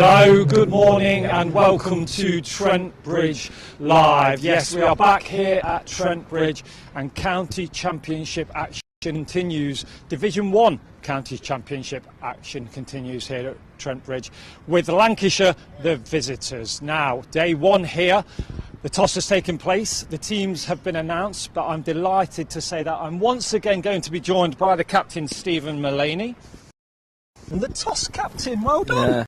Hello, good morning and welcome to Trent Bridge Live. Yes, we are back here at Trent Bridge and County Championship action continues. Division 1 County Championship action continues here at Trent Bridge with Lancashire the visitors. Now, day 1 here. The toss has taken place, the teams have been announced, but I'm delighted to say that I'm once again going to be joined by the captain, Stephen Mullaney. And the toss captain, well done. Yeah.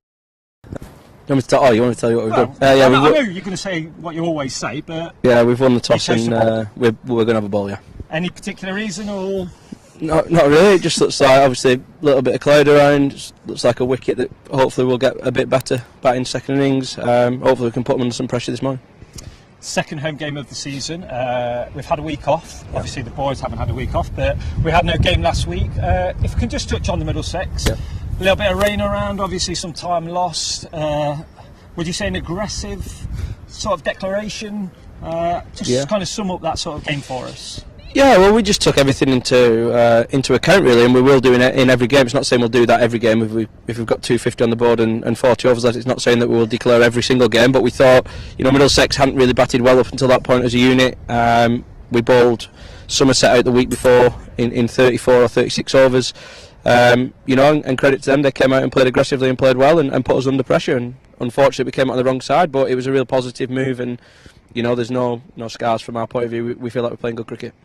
You want me to tell you what we've done? I know you're going to say what you always say, but... Yeah, we've won the toss and we're going to have a ball, yeah. Any particular reason or...? Not really, it just looks like obviously a little bit of cloud around, just looks like a wicket that hopefully will get a bit better batting second innings. Hopefully we can put them under some pressure this morning. Second home game of the season. We've had a week off. Obviously the boys haven't had a week off, but we had no game last week. If we can just touch on the Middlesex. Yeah. A little bit of rain around, obviously some time lost. Would you say an aggressive sort of declaration? Kind of sum up that sort of game for us. Yeah, well, we just took everything into account really, and we will do in every game. It's not saying we'll do that every game if we've got 250 on the board and 40 overs left. It's not saying that we will declare every single game, but we thought, Middlesex hadn't really batted well up until that point as a unit. We bowled Somerset out the week before in 34 or 36 overs. And credit to them, they came out and played aggressively and played well and put us under pressure, and unfortunately we came out on the wrong side, but it was a real positive move, and there's no scars from our point of view. We feel like we're playing good cricket.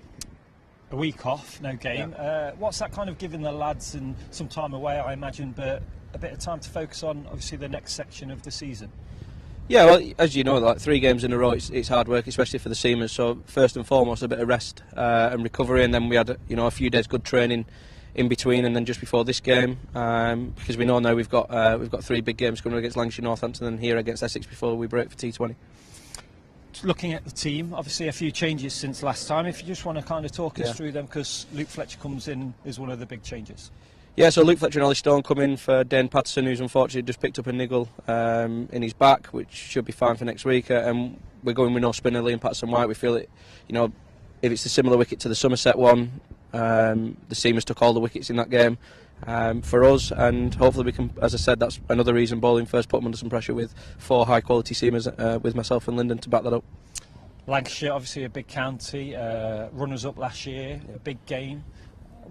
A week off, no game. Yeah. What's that kind of giving the lads, and some time away I imagine, but a bit of time to focus on obviously the next section of the season? Yeah, well, as you know, like 3 games in a row, it's hard work, especially for the seamers. So first and foremost, a bit of rest and recovery, and then we had a few days good training in between, and then just before this game, because we know now we've got 3 big games coming against Lancashire, Northampton, and here against Essex before we break for T20. Looking at the team, obviously a few changes since last time. If you just want to kind of talk us through them, because Luke Fletcher comes in as one of the big changes. Yeah, so Luke Fletcher and Ollie Stone come in for Dane Patterson, who's unfortunately just picked up a niggle in his back, which should be fine for next week. And we're going with no spinner, Liam Patterson-White. We feel it, if it's a similar wicket to the Somerset one, the seamers took all the wickets in that game for us, and hopefully we can, as I said, that's another reason bowling first put them under some pressure with 4 high quality seamers with myself and Lyndon to back that up. Lancashire, obviously a big county, runners up last year, a big game.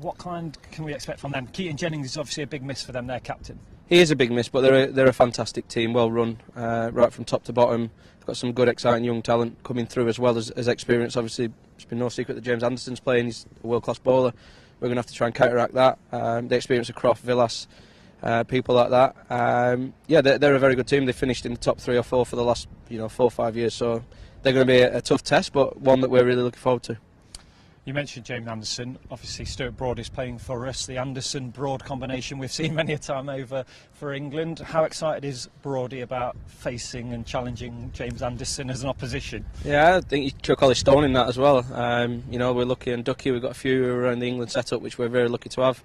What kind can we expect from them? Keaton Jennings is obviously a big miss for them, their captain. He is a big miss, but they're a fantastic team, well run, right from top to bottom. They've got some good, exciting young talent coming through, as well as experience. Obviously, it's been no secret that James Anderson's playing. He's a world-class bowler. We're going to have to try and counteract that. The experience of Croft, Villas, people like that. They're a very good team. They finished in the top 3 or 4 for the last 4 or 5 years. So they're going to be a tough test, but one that we're really looking forward to. You mentioned James Anderson. Obviously Stuart Broad is playing for us. The Anderson-Broad combination we've seen many a time over for England. How excited is Broady about facing and challenging James Anderson as an opposition? Yeah, I think he took Ollie Stone in that as well. We're lucky, and Ducky, we've got a few around the England setup which we're very lucky to have.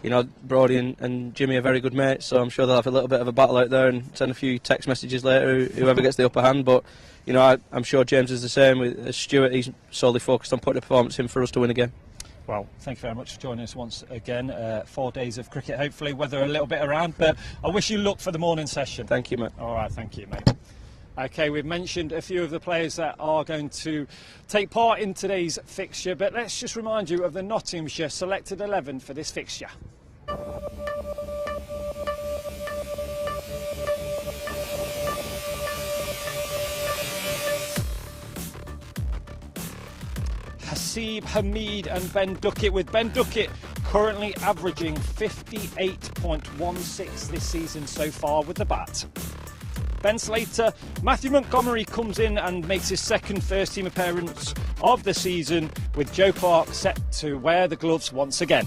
Broady and Jimmy are very good mates, so I'm sure they'll have a little bit of a battle out there and send a few text messages later, whoever gets the upper hand. But I'm sure James is the same. With Stuart, he's solely focused on putting a performance in for us to win again. Well, thank you very much for joining us once again. 4 days of cricket, hopefully, weather a little bit around, but I wish you luck for the morning session. Thank you, mate. All right, thank you, mate. OK, we've mentioned a few of the players that are going to take part in today's fixture, but let's just remind you of the Nottinghamshire selected 11 for this fixture. Hasib Hamid and Ben Duckett, with Ben Duckett currently averaging 58.16 this season so far with the bat. Ben Slater, Matthew Montgomery comes in and makes his second first team appearance of the season, with Joe Clark set to wear the gloves once again.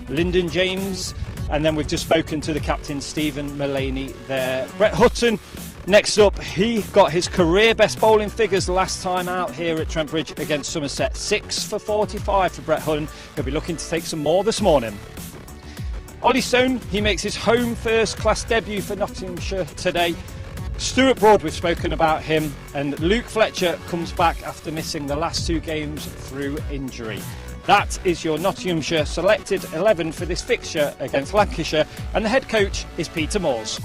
Lyndon James, and then we've just spoken to the captain Stephen Mullaney there. Brett Hutton, next up, he got his career best bowling figures last time out here at Trent Bridge against Somerset. 6 for 45 for Brett Hutton. He'll be looking to take some more this morning. Ollie Stone, he makes his home first class debut for Nottinghamshire today. Stuart Broad, we've spoken about him, and Luke Fletcher comes back after missing the last 2 games through injury. That is your Nottinghamshire selected 11 for this fixture against Lancashire, and the head coach is Peter Moores.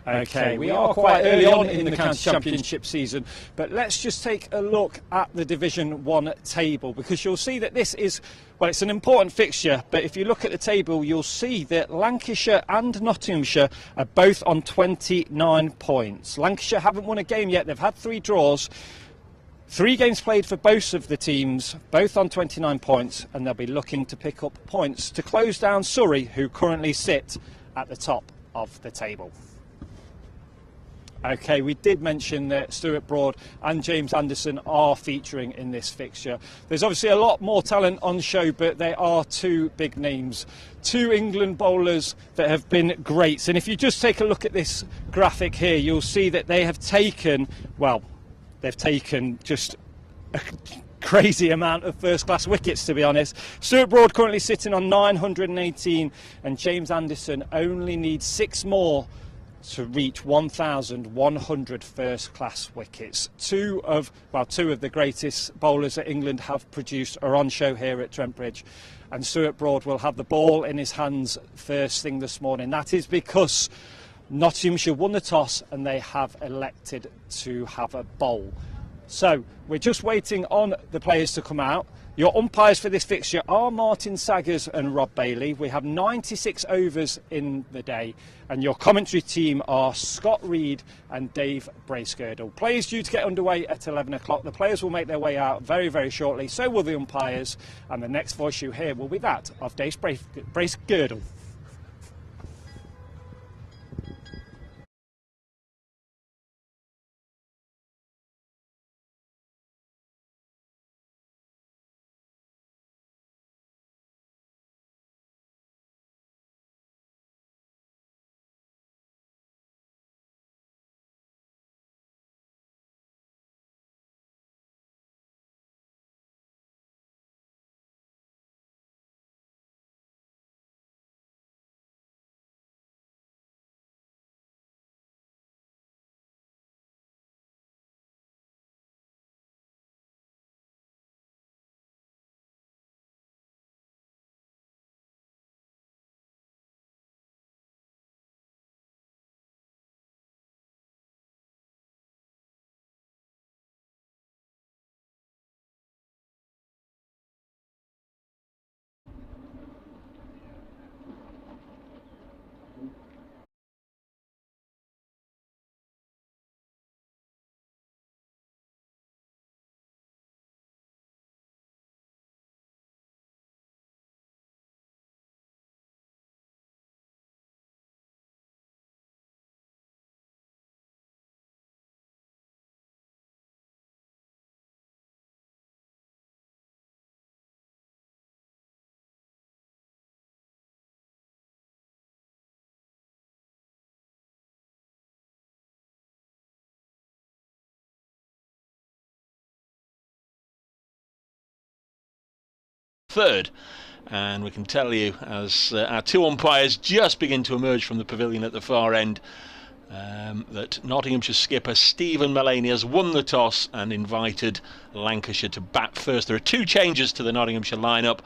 Okay, we are quite early on in the county championship season, but let's just take a look at the Division 1 table, because you'll see that this is, well, it's an important fixture, but if you look at the table, you'll see that Lancashire and Nottinghamshire are both on 29 points. Lancashire haven't won a game yet. They've had 3 draws. 3 games played for both of the teams, both on 29 points, and they'll be looking to pick up points to close down Surrey, who currently sit at the top of the table. Okay, we did mention that Stuart Broad and James Anderson are featuring in this fixture. There's obviously a lot more talent on show, but they are 2 big names, 2 England bowlers that have been greats. And if you just take a look at this graphic here, you'll see that they have taken, well, they've taken just a crazy amount of first-class wickets, to be honest. Stuart Broad currently sitting on 918, and James Anderson only needs 6 more to reach 1,100 first-class wickets. Two of the greatest bowlers that England have produced are on show here at Trent Bridge, and Stuart Broad will have the ball in his hands first thing this morning. That is because Nottinghamshire won the toss and they have elected to have a bowl. So we're just waiting on the players to come out. Your umpires for this fixture are Martin Saggers and Rob Bailey. We have 96 overs in the day, and your commentary team are Scott Reed and Dave Bracegirdle. Players due to get underway at 11 o'clock. The players will make their way out very, very shortly. So will the umpires, and the next voice you hear will be that of Dave Bracegirdle. Third, and we can tell you as our 2 umpires just begin to emerge from the pavilion at the far end that Nottinghamshire skipper Stephen Mullaney has won the toss and invited Lancashire to bat first. There are 2 changes to the Nottinghamshire lineup,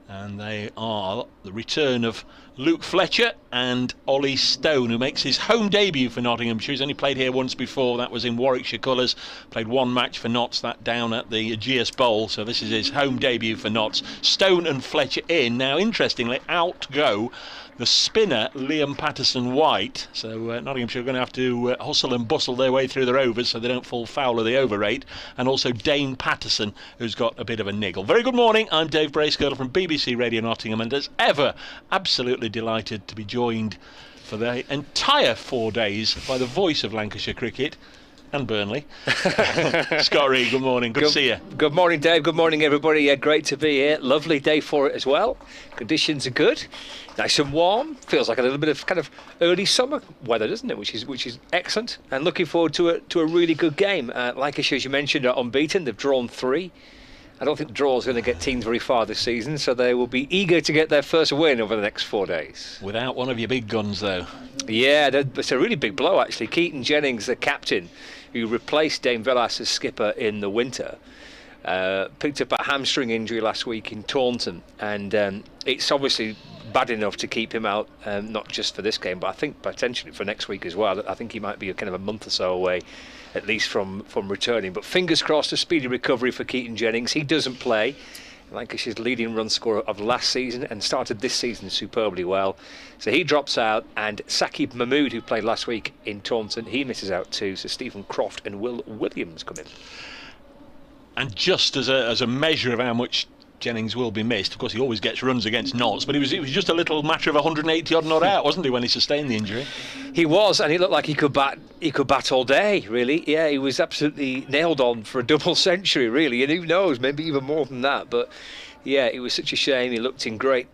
and they are the return of Luke Fletcher and Ollie Stone, who makes his home debut for Nottinghamshire. He's only played here once before, that was in Warwickshire colours. Played 1 match for Notts, that down at the Aegeus Bowl, so this is his home debut for Notts. Stone and Fletcher in. Now, interestingly, out go the spinner Liam Patterson-White, so Nottinghamshire are going to have to hustle and bustle their way through their overs so they don't fall foul of the over rate, and also Dane Patterson, who's got a bit of a niggle. Very good morning, I'm Dave Bracegirdle from BBC Radio Nottingham, and as ever, absolutely delighted to be joined for the entire 4 days by the voice of Lancashire cricket and Burnley. Scott Reed, good morning, good to see you. Good morning, Dave, good morning everybody. Yeah, great to be here. Lovely day for it as well. Conditions are good, nice and warm. Feels like a little bit of kind of early summer weather, doesn't it? Which is excellent, and looking forward to a really good game. Lancashire, as you mentioned, are unbeaten. They've drawn 3. I don't think the draw is going to get teams very far this season, so they will be eager to get their first win over the next 4 days. Without one of your big guns, though. Yeah, it's a really big blow actually. Keaton Jennings, the captain, who replaced Dane Velas as skipper in the winter, picked up a hamstring injury last week in Taunton, and it's obviously bad enough to keep him out, not just for this game, but I think potentially for next week as well. I think he might be kind of a month or so away, at least from returning. But fingers crossed, a speedy recovery for Keaton Jennings. He doesn't play. Lancashire's leading run scorer of last season and started this season superbly well. So he drops out, and Saqib Mahmood, who played last week in Taunton, he misses out too. So Stephen Croft and Will Williams come in. And just as a measure of how much Jennings will be missed, of course he always gets runs against Notts, but it was just a little matter of 180 odd not out, wasn't he, when he sustained the injury? He was, and he looked like he could bat all day, really. Yeah, he was absolutely nailed on for a double century, really, and who knows, maybe even more than that. But yeah, it was such a shame. He looked in great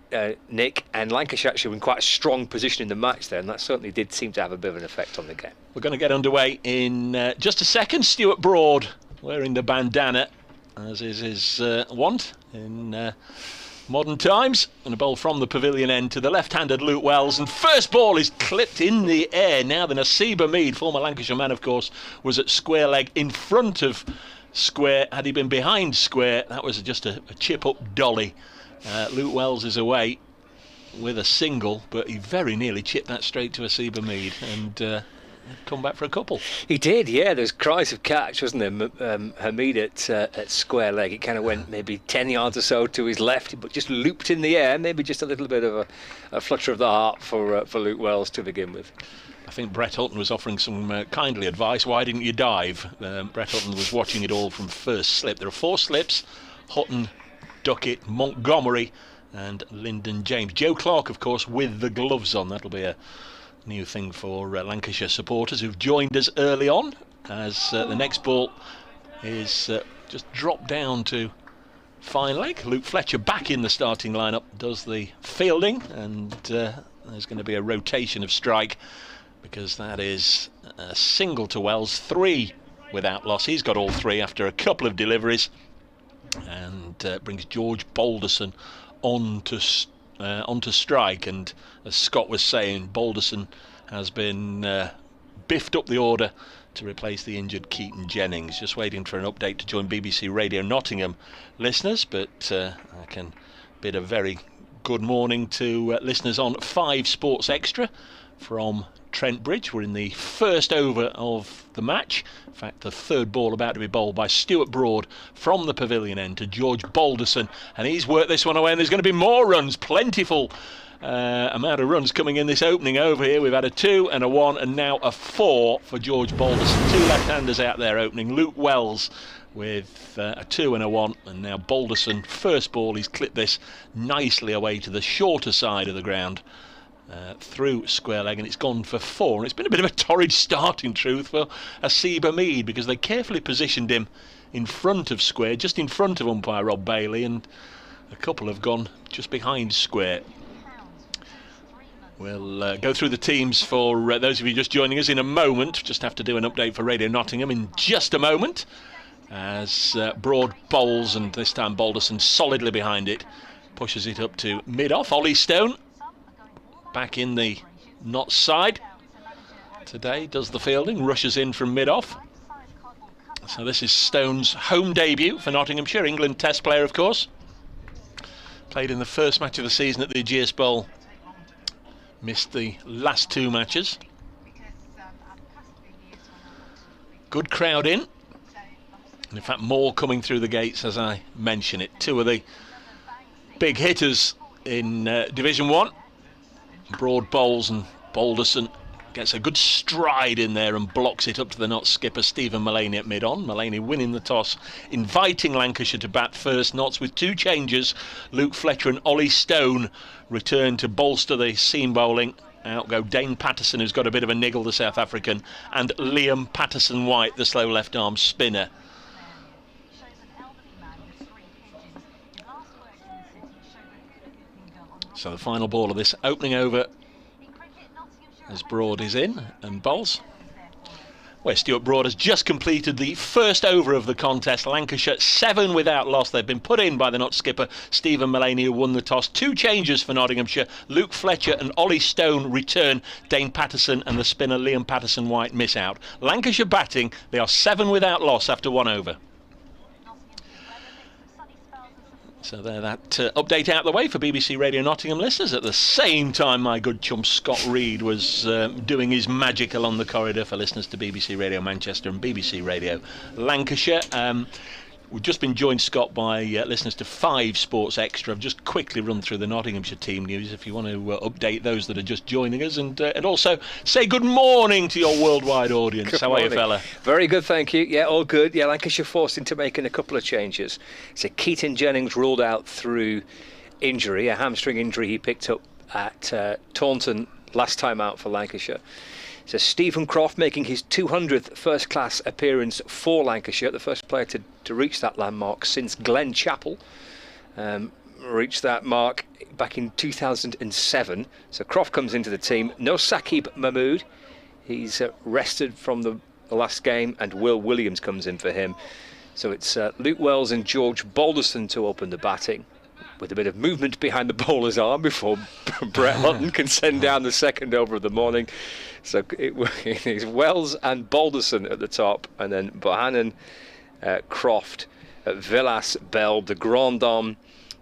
nick, and Lancashire actually were in quite a strong position in the match there, and that certainly did seem to have a bit of an effect on the game. We're going to get underway in just a second. Stuart Broad wearing the bandana, as is his wont in modern times, and a ball from the pavilion end to the left-handed Luke Wells, and first ball is clipped in the air. Now then, Nasiba Mead, former Lancashire man of course, was at square leg in front of square. Had he been behind square, that was just a chip-up dolly. Luke Wells is away with a single, but he very nearly chipped that straight to Nasiba Mead, and come back for a couple. He did, yeah. There's cries of catch, wasn't there? Hamid at square leg. It kind of went maybe 10 yards or so to his left, but just looped in the air. Maybe just a little bit of a flutter of the heart for Luke Wells to begin with. I think Brett Hutton was offering some kindly advice. Why didn't you dive? Brett Hutton was watching it all from first slip. There are 4 slips: Hutton, Duckett, Montgomery and Lyndon James. Joe Clark, of course, with the gloves on. That'll be a new thing for Lancashire supporters who've joined us early on, as the next ball is just dropped down to fine leg. Luke Fletcher back in the starting lineup, does the fielding, and there's going to be a rotation of strike, because that is a single to Wells, 3 without loss. He's got all 3 after a couple of deliveries, and brings George Balderson onto strike. And as Scott was saying, Balderson has been biffed up the order to replace the injured Keaton Jennings. Just waiting for an update to join BBC Radio Nottingham listeners, but I can bid a very good morning to listeners on 5 Sports Extra from Trent Bridge. We're in the first over of the match. In fact, the third ball about to be bowled by Stuart Broad from the pavilion end to George Balderson, and he's worked this one away, and there's going to be more runs. Plentiful amount of runs coming in this opening over here. We've had a 2 and a 1 and now a 4 for George Balderson. 2 left-handers out there opening. Luke Wells with a 2 and a 1, and now Balderson, first ball, he's clipped this nicely away to the shorter side of the ground, through square leg, and it's gone for 4. And it's been a bit of a torrid start, in truth, for Nasiba Mead, because they carefully positioned him in front of square, just in front of umpire Rob Bailey, and a couple have gone just behind square. We'll go through the teams for those of you just joining us in a moment. Just have to do an update for Radio Nottingham in just a moment, as Broad bowls, and this time Balderson solidly behind it, pushes it up to mid-off. Ollie Stone back in the Notts side today, does the fielding, rushes in from mid-off. So this is Stone's home debut for Nottinghamshire. England Test player, of course. Played in the first match of the season at the Ageas Bowl. Missed the last 2 matches. Good crowd in. And in fact, more coming through the gates as I mention it. 2 of the big hitters in Division 1. Broad bowls, and Balderson gets a good stride in there and blocks it up to the Notts skipper Stephen Mullaney at mid-on. Mullaney winning the toss, inviting Lancashire to bat first. Notts with 2 changes. Luke Fletcher and Ollie Stone return to bolster the seam bowling. Out go Dane Patterson, who's got a bit of a niggle, the South African, and Liam Patterson-White, the slow left-arm spinner. So the final ball of this opening over, as Broad is in and bowls. Where Stuart Broad has just completed the first over of the contest. Lancashire 7 without loss. They've been put in by the Nott skipper Stephen Mullaney, who won the toss. 2 changes for Nottinghamshire. Luke Fletcher and Ollie Stone return. Dane Patterson and the spinner Liam Patterson-White miss out. Lancashire batting. They are 7 without loss after 1 over. So there, that update out of the way for BBC Radio Nottingham listeners. At the same time, my good chum Scott Reed was doing his magic along the corridor for listeners to BBC Radio Manchester and BBC Radio Lancashire. We've just been joined, Scott, by listeners to 5 Sports Extra. I've just quickly run through the Nottinghamshire team news if you want to update those that are just joining us, and also say good morning to your worldwide audience. Good How morning. are you, fella? Very good, thank you. Yeah, all good. Yeah, Lancashire forced into making a couple of changes. So Keaton Jennings ruled out through injury, a hamstring injury he picked up at Taunton last time out for Lancashire. So Stephen Croft making his 200th first-class appearance for Lancashire, the first player to reach that landmark since Glenn Chappell reached that mark back in 2007. So Croft comes into the team. No Saqib Mahmood. He's rested from the last game, and Will Williams comes in for him. So it's Luke Wells and George Balderson to open the batting, with a bit of movement behind the bowler's arm before Brett Hutton can send down the second over of the morning. So it is Wells and Balderson at the top, and then Bohannon, Croft, Villas, Bell, de Grandhomme,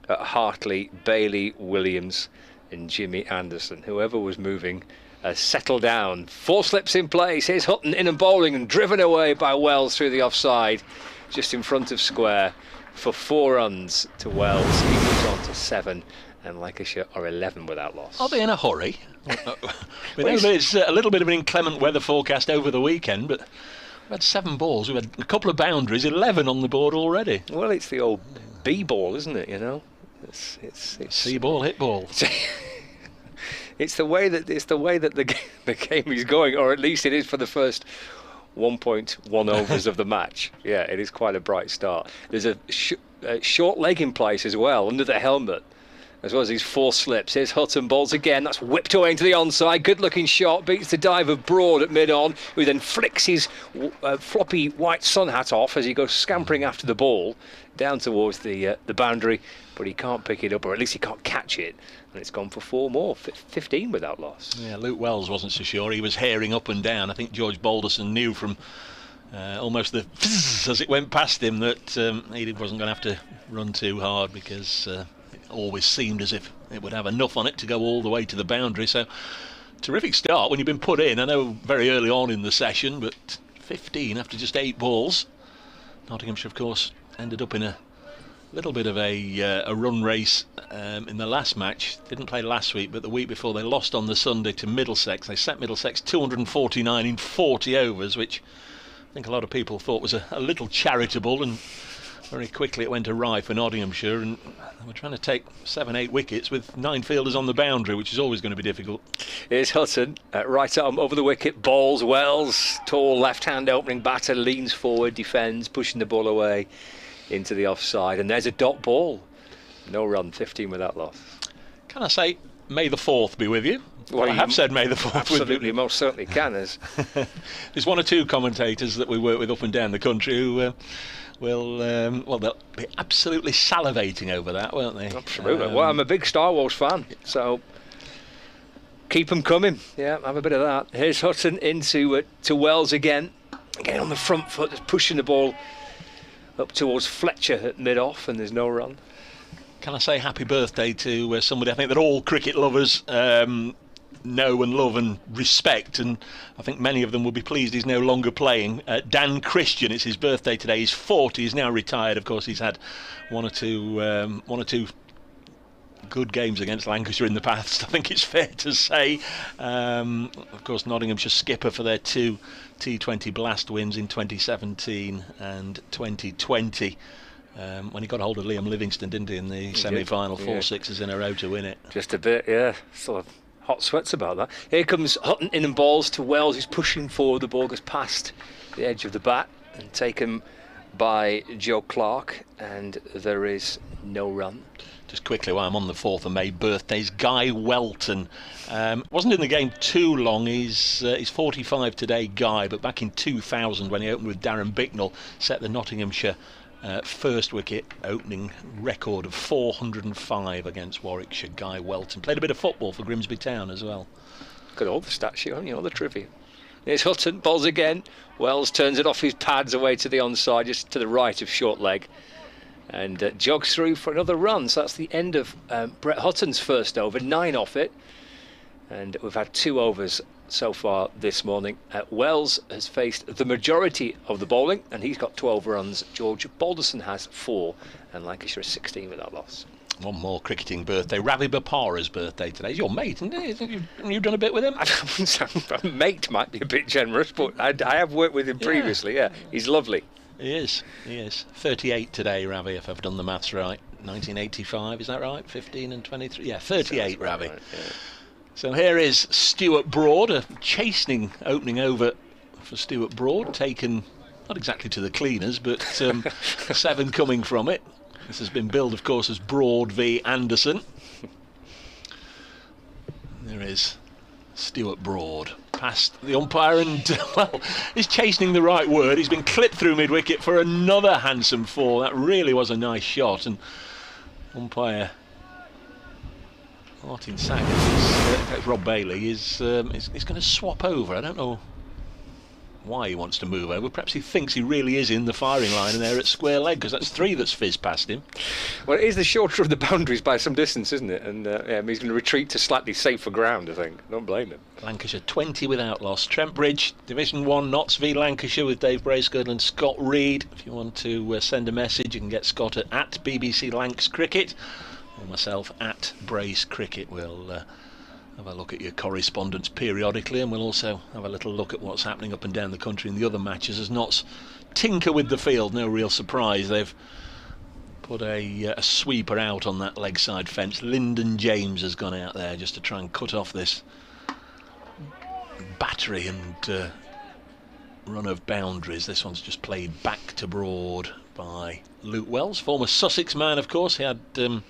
Hartley, Bailey, Williams and Jimmy Anderson. Whoever was moving settled down. 4 slips in place. Here's Hutton in and bowling and driven away by Wells through the offside, just in front of square for 4 runs to Wells. He moves on to 7, and Lancashire are 11 without loss. Are they in a hurry? We know it's a little bit of an inclement weather forecast over the weekend, but we've had 7 balls, we've had a couple of boundaries, 11 on the board already. Well, it's the old B ball, isn't it? You know, it's See ball, hit ball. It's the way that the game is going, or at least it is for the first 1.1 overs of the match. Yeah, it is quite a bright start. There's a short leg in place as well under the helmet, as well as these 4 slips. Here's Hutton, bowls again. That's whipped away into the onside. Good looking shot. Beats the dive of Broad at mid-on, who then flicks his floppy white sun hat off as he goes scampering after the ball down towards the boundary, but he can't pick it up, or at least he can't catch it. And it's gone for 4 more, 15 without loss. Yeah, Luke Wells wasn't so sure. He was herring up and down. I think George Balderson knew from almost the as it went past him that he wasn't going to have to run too hard, because it always seemed as if it would have enough on it to go all the way to the boundary. So terrific start when you've been put in. I know very early on in the session, but 15 after just 8 balls. Nottinghamshire, of course, ended up in a little bit of a run race in the last match. Didn't play last week, but the week before they lost on the Sunday to Middlesex. They set Middlesex 249 in 40 overs, which I think a lot of people thought was a little charitable, and very quickly it went awry for Nottinghamshire, and we're trying to take 7-8 wickets with 9 fielders on the boundary, which is always going to be difficult. Here's Hutton, right arm over the wicket, bowls. Wells, tall left-hand opening batter, leans forward, defends, pushing the ball away into the offside, and there's a dot ball. No run, 15 without loss. Can I say, may the 4th be with you? Well, I have said may the 4th absolutely, most certainly can. There's 1 or 2 commentators that we work with up and down the country who they'll be absolutely salivating over that, won't they? Absolutely. Well, I'm a big Star Wars fan, so keep them coming. Yeah, have a bit of that. Here's Hutton into to Wells again on the front foot, just pushing the ball up towards Fletcher at mid-off, and there's no run. Can I say happy birthday to somebody I think that all cricket lovers know and love and respect, and I think many of them will be pleased he's no longer playing. Dan Christian, it's his birthday today. He's 40. He's now retired. Of course, he's had one or two good games against Lancashire in the past, I think it's fair to say. Of course, Nottinghamshire skipper for their 2 T20 Blast wins in 2017 and 2020. When he got hold of Liam Livingston, didn't he, in the semi-final, 4 sixes in a row to win it. Just a bit, yeah. Sort of hot sweats about that. Here comes Hutton in and balls to Wells, who's pushing forward. The ball goes past the edge of the bat and taken by Joe Clark, and there is no run. Just quickly, while I'm on the 4th of May birthdays, Guy Welton wasn't in the game too long. He's 45 today, Guy, but back in 2000 when he opened with Darren Bicknell, set the Nottinghamshire first wicket opening record of 405 against Warwickshire. Guy Welton played a bit of football for Grimsby Town as well. Got all the stats sheet on you, all the trivia. Here's Hutton, balls again. Wells turns it off his pads away to the onside, just to the right of short leg, and jogs through for another run. So that's the end of Brett Hutton's first over, 9 off it, and we've had 2 overs so far this morning. Wells has faced the majority of the bowling, and he's got 12 runs. George Balderson has 4, and Lancashire is 16 without loss. One more cricketing birthday. Ravi Bopara's birthday today. He's your mate, isn't he? You've done a bit with him? Mate might be a bit generous, but I have worked with him previously, yeah. He's lovely. He is. 38 today, Ravi, if I've done the maths right. 1985, is that right? 15 and 23? Yeah, 38, Ravi. Right, yeah. So here is Stuart Broad, a chastening opening over for Stuart Broad, taken not exactly to the cleaners, but 7 coming from it. This has been billed, of course, as Broad v Anderson. There is Stuart Broad past the umpire, and well, is chastening the right word. He's been clipped through mid-wicket for another handsome 4. That really was a nice shot, and umpire Martin Sackers, in fact Rob Bailey, is going to swap over. I don't know why he wants to move over. Perhaps he thinks he really is in the firing line and they're at square leg, because that's 3 that's fizzed past him. Well, it is the shorter of the boundaries by some distance, isn't it? And he's going to retreat to slightly safer ground, I think. Don't blame him. Lancashire 20 without loss. Trent Bridge, Division 1, Notts v Lancashire with Dave Bracegirdle and Scott Reed. If you want to send a message, you can get Scott at BBC Lancs Cricket, or myself at Brace Cricket. We'll have a look at your correspondence periodically, and we'll also have a little look at what's happening up and down the country in the other matches as Notts tinker with the field. No real surprise, they've put a sweeper out on that leg side fence. Lyndon James has gone out there just to try and cut off this battery and run of boundaries. This one's just played back to Broad by Luke Wells, former Sussex man, of course. He had 1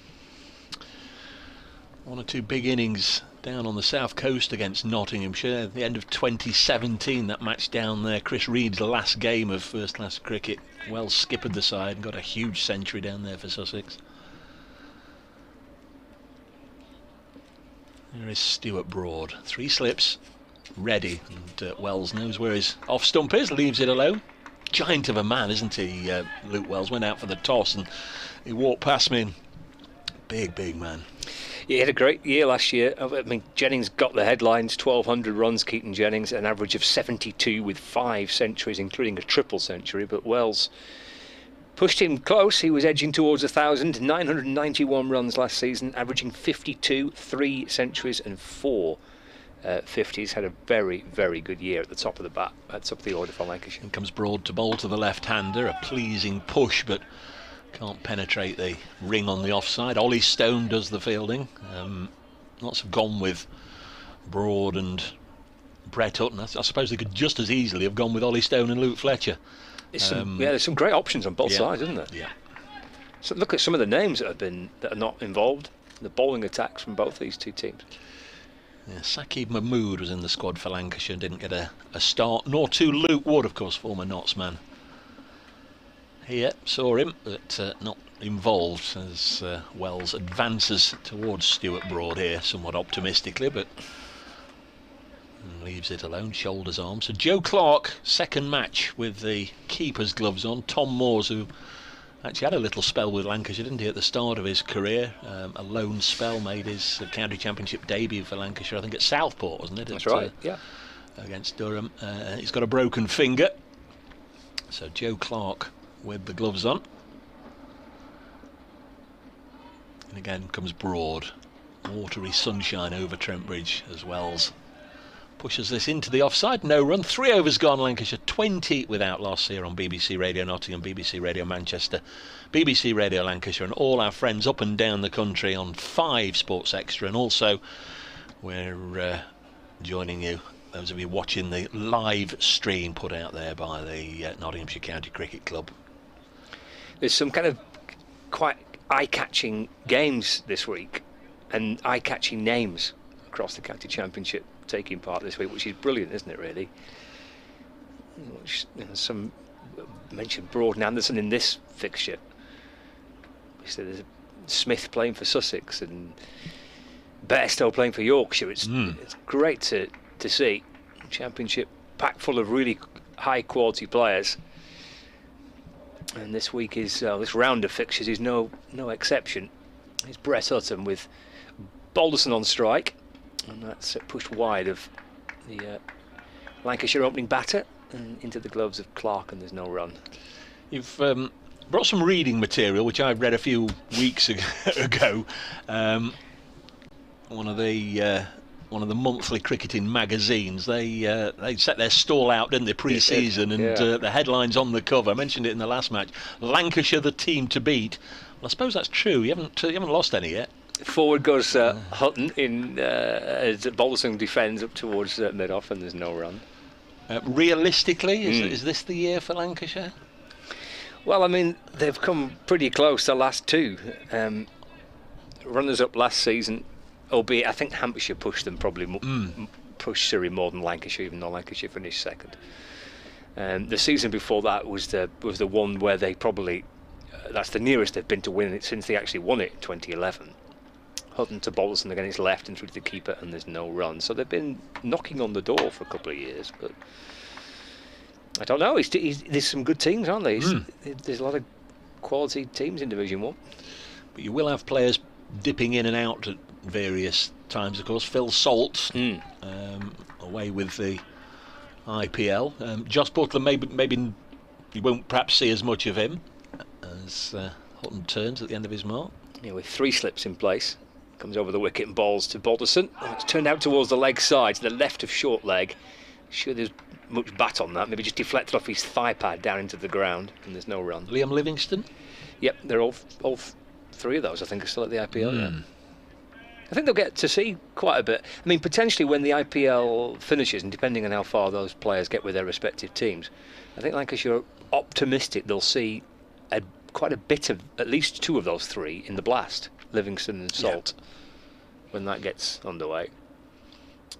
or 2 big innings down on the south coast against Nottinghamshire at the end of 2017, that match down there. Chris Reed's last game of first class cricket. Wells skippered the side and got a huge century down there for Sussex. There is Stuart Broad, 3 slips ready, and Wells knows where his off stump is, leaves it alone. Giant of a man, isn't he? Luke Wells went out for the toss and he walked past me, and big man. He had a great year last year. I mean, Jennings got the headlines, 1,200 runs, Keaton Jennings, an average of 72 with 5 centuries, including a triple century. But Wells pushed him close. He was edging towards 1,000, 991 runs last season, averaging 52, 3 centuries and 4 50s. Had a very, very good year at the top of the bat, at the top of the order for Lancashire. And comes Broad to bowl to the left-hander, a pleasing push, but can't penetrate the ring on the offside. Ollie Stone does the fielding. Lots have gone with Broad and Brett Hutton. I suppose they could just as easily have gone with Ollie Stone and Luke Fletcher. There's some great options on both sides, isn't there? Yeah. So look at some of the names that are not involved. The bowling attacks from both these 2 teams. Yeah, Saqib Mahmood was in the squad for Lancashire, didn't get a start, nor too Luke Wood, of course, former Notts man. Here, saw him, but not involved as Wells advances towards Stuart Broad here, somewhat optimistically, but leaves it alone, shoulders arm. So Joe Clark, second match with the keeper's gloves on. Tom Moores, who actually had a little spell with Lancashire, didn't he, at the start of his career? A loan spell, made his county championship debut for Lancashire, I think at Southport, wasn't it? That's right, yeah. Against Durham. He's got a broken finger. So Joe Clark with the gloves on. And again comes Broad. Watery sunshine over Trent Bridge as Wells pushes this into the offside. No run. 3 overs gone. Lancashire 20 without loss here on BBC Radio Nottingham, BBC Radio Manchester, BBC Radio Lancashire, and all our friends up and down the country on 5 Sports Extra. And also we're joining you, those of you watching the live stream put out there by the Nottinghamshire County Cricket Club. there's some kind of quite eye-catching games this week, and eye-catching names across the county championship taking part this week, which is brilliant, isn't it? Really. Some mentioned Broad and Anderson in this fixture. So there's Smith playing for Sussex and Bairstow playing for Yorkshire. It's great to see. Championship packed full of really high quality players, and this week is this round of fixtures is no exception. It's Brett Hutton with Balderson on strike, and that's pushed wide of the Lancashire opening batter and into the gloves of Clark, and there's no run. You've brought some reading material, which I read a few weeks ago. One of the monthly cricketing magazines. They set their stall out, didn't they, pre-season, and the headlines on the cover. I mentioned it in the last match. Lancashire, the team to beat. Well, I suppose that's true. You haven't lost any yet. Forward goes Hutton in as Balderson defends up towards mid-off, and there's no run. Realistically, is this the year for Lancashire? Well, I mean, they've come pretty close the last two. Runners up last season, albeit I think Hampshire pushed them, probably pushed Surrey more than Lancashire, even though Lancashire finished second. The season before that was the one where they probably that's the nearest they've been to winning it since they actually won it in 2011. Hutton to Balderson again, it's left and through to the keeper, and there's no run. So they've been knocking on the door for a couple of years, but I don't know. There's some good teams, aren't there? There's a lot of quality teams in Division 1. But you will have players dipping in and out at various times, of course. Phil Salt away with the IPL. Josh Butler, maybe you won't perhaps see as much of him as Hutton turns at the end of his mark. Yeah, with 3 slips in place. Comes over the wicket and balls to Balderson. It's turned out towards the leg side, to the left of short leg. Sure there's much bat on that. Maybe just deflected off his thigh pad down into the ground, and there's no run. Liam Livingston? Yep, they're all 3 of those, I think, are still at the IPL. Yeah. I think they'll get to see quite a bit. I mean, potentially when the IPL finishes, and depending on how far those players get with their respective teams, I think Lancashire are optimistic they'll see quite a bit of at least 2 of those 3 in the blast, Livingston and Salt, when that gets underway.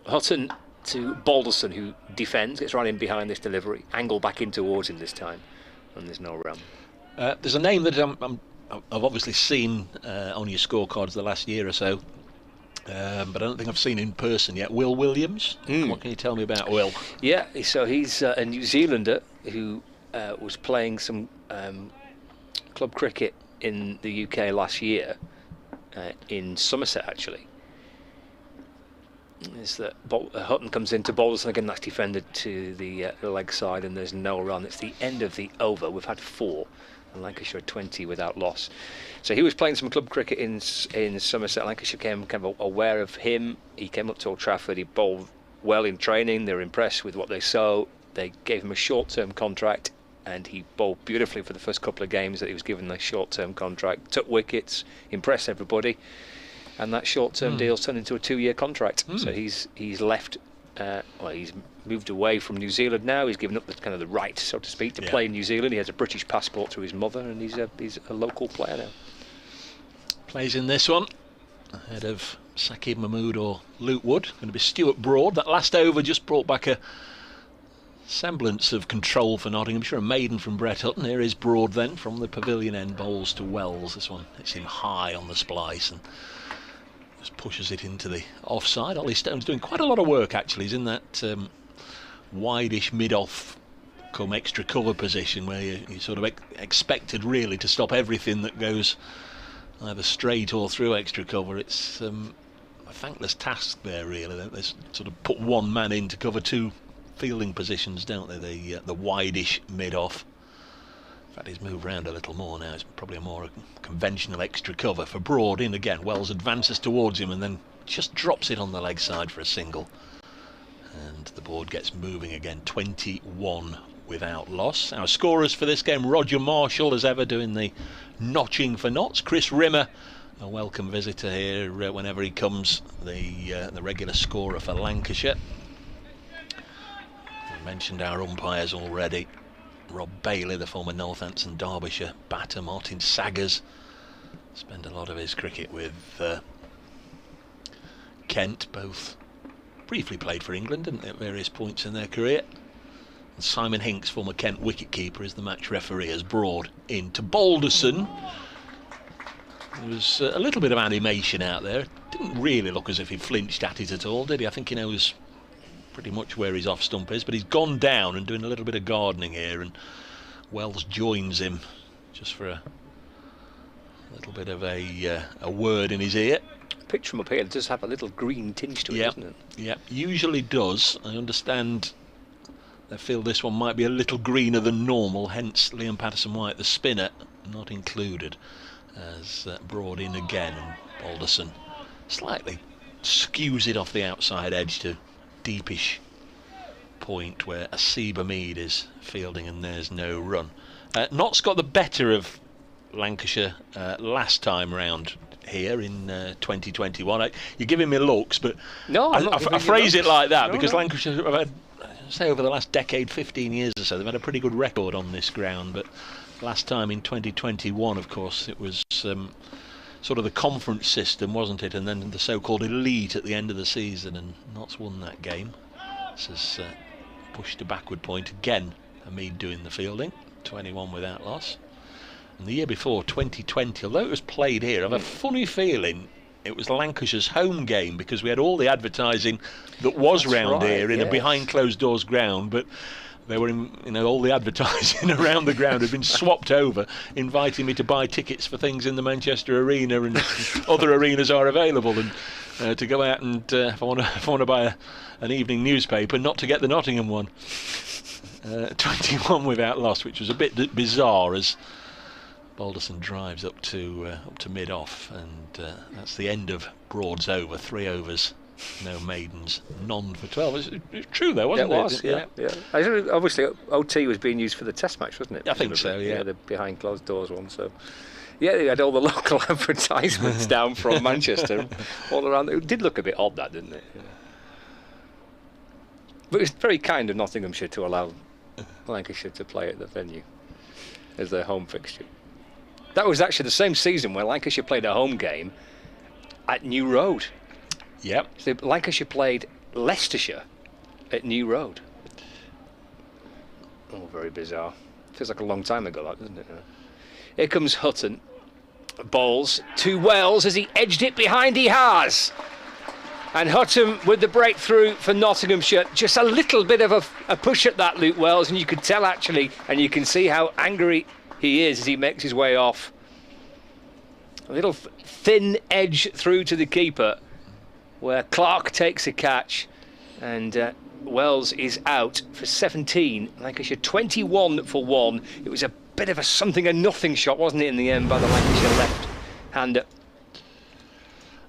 Hutton to Balderson, who defends, gets right in behind this delivery, angle back in towards him this time, and there's no run. There's a name that I've obviously seen on your scorecards the last year or so, but I don't think I've seen in person yet. Will Williams. What can you tell me about Will? Yeah, so he's a New Zealander who was playing some club cricket in the UK last year, in Somerset actually. Is that Hutton comes into Balderson again, that's defended to the leg side, and there's no run. It's the end of the over. We've had 4 and Lancashire 20 without loss. So he was playing some club cricket in Somerset. Lancashire came kind of aware of him. He came up to Old Trafford, he bowled well in training. They were impressed with what they saw. They gave him a short-term contract, and he bowled beautifully for the first couple of games that he was given the short-term contract, took wickets, impressed everybody, and that short-term deal's turned into a 2-year contract. So he's left, he's moved away from New Zealand now. He's given up the right, so to speak, to play in New Zealand. He has a British passport through his mother, and he's a local player now. Plays in this one ahead of Saqib Mahmood or Luke Wood. Going to be Stuart Broad. That last over just brought back a semblance of control for Nottinghamshire. A maiden from Brett Hutton. Here is Broad then from the pavilion end, bowls to Wells. This one hits him high on the splice and just pushes it into the offside. Ollie Stone's doing quite a lot of work actually. He's in that wide-ish mid-off come extra cover position where you sort of expected really to stop everything that goes either straight or through extra cover. It's a thankless task there really. They sort of put one man in to cover 2 fielding positions, don't they? The wide-ish mid-off. In fact, he's moved around a little more now. It's probably a more conventional extra cover for Broad in again. Wells advances towards him and then just drops it on the leg side for a single. And the board gets moving again. 21 without loss. Our scorers for this game: Roger Marshall, as ever, doing the notching for knots. Chris Rimmer, a welcome visitor here whenever he comes, the regular scorer for Lancashire. We mentioned our umpires already. Rob Bailey, the former Northampton Derbyshire batter. Martin Saggers spent a lot of his cricket with Kent, both briefly played for England, didn't they, at various points in their career. And Simon Hinks, former Kent wicketkeeper, is the match referee, as Broad into Balderson. There was a little bit of animation out there. Didn't really look as if he flinched at it at all, did he? I think he knows pretty much where his off stump is, but he's gone down and doing a little bit of gardening here, and Wells joins him just for a little bit of a word in his ear. Picture from up here, it does have a little green tinge to it, doesn't it? Yeah, usually does. I understand they feel this one might be a little greener than normal, hence Liam Patterson-White, the spinner, not included, as Broad in again, and Balderson slightly skews it off the outside edge to deepish point where Asiba Mead is fielding, and there's no run. Nott's got the better of Lancashire last time round here in 2021. You're giving me looks, but no, I phrase it like that because Lancashire have had, say, over the last decade, 15 years or so, they've had a pretty good record on this ground. But last time in 2021, of course, it was sort of the conference system, wasn't it? And then the so-called elite at the end of the season, and Nott's won that game. This has pushed to backward point again. Hamid doing the fielding, 21 without loss. And the year before, 2020, although it was played here, I have a funny feeling it was Lancashire's home game because we had all the advertising that was round here in a behind closed doors ground, but they were in, all the advertising around the ground had been swapped over, inviting me to buy tickets for things in the Manchester Arena and other arenas are available, and to go out and if I want to buy an evening newspaper, not to get the Nottingham one. 21 without loss, which was a bit bizarre as Balderson drives up to mid-off, and that's the end of Broad's over. 3 overs, no maidens, none for 12. It's true though, wasn't it? It was, yeah. Obviously, OT was being used for the test match, wasn't it? I think so, yeah. The behind closed doors one, so... Yeah, they had all the local advertisements down from Manchester all around. It did look a bit odd, that, didn't it? Yeah. But it's very kind of Nottinghamshire to allow Lancashire to play at the venue as their home fixture. That was actually the same season where Lancashire played a home game at New Road. Yep. So Lancashire played Leicestershire at New Road. Oh, very bizarre. Feels like a long time ago, that, doesn't it? Here comes Hutton. Bowls to Wells as he edged it behind. He has. And Hutton with the breakthrough for Nottinghamshire. Just a little bit of a push at that, Luke Wells, and you can tell actually, and you can see how angry he is as he makes his way off. A little thin edge through to the keeper where Clark takes a catch, and Wells is out for 17. Lancashire 21 for 1. It was a bit of a nothing shot, wasn't it, in the end by the Lancashire left-hander.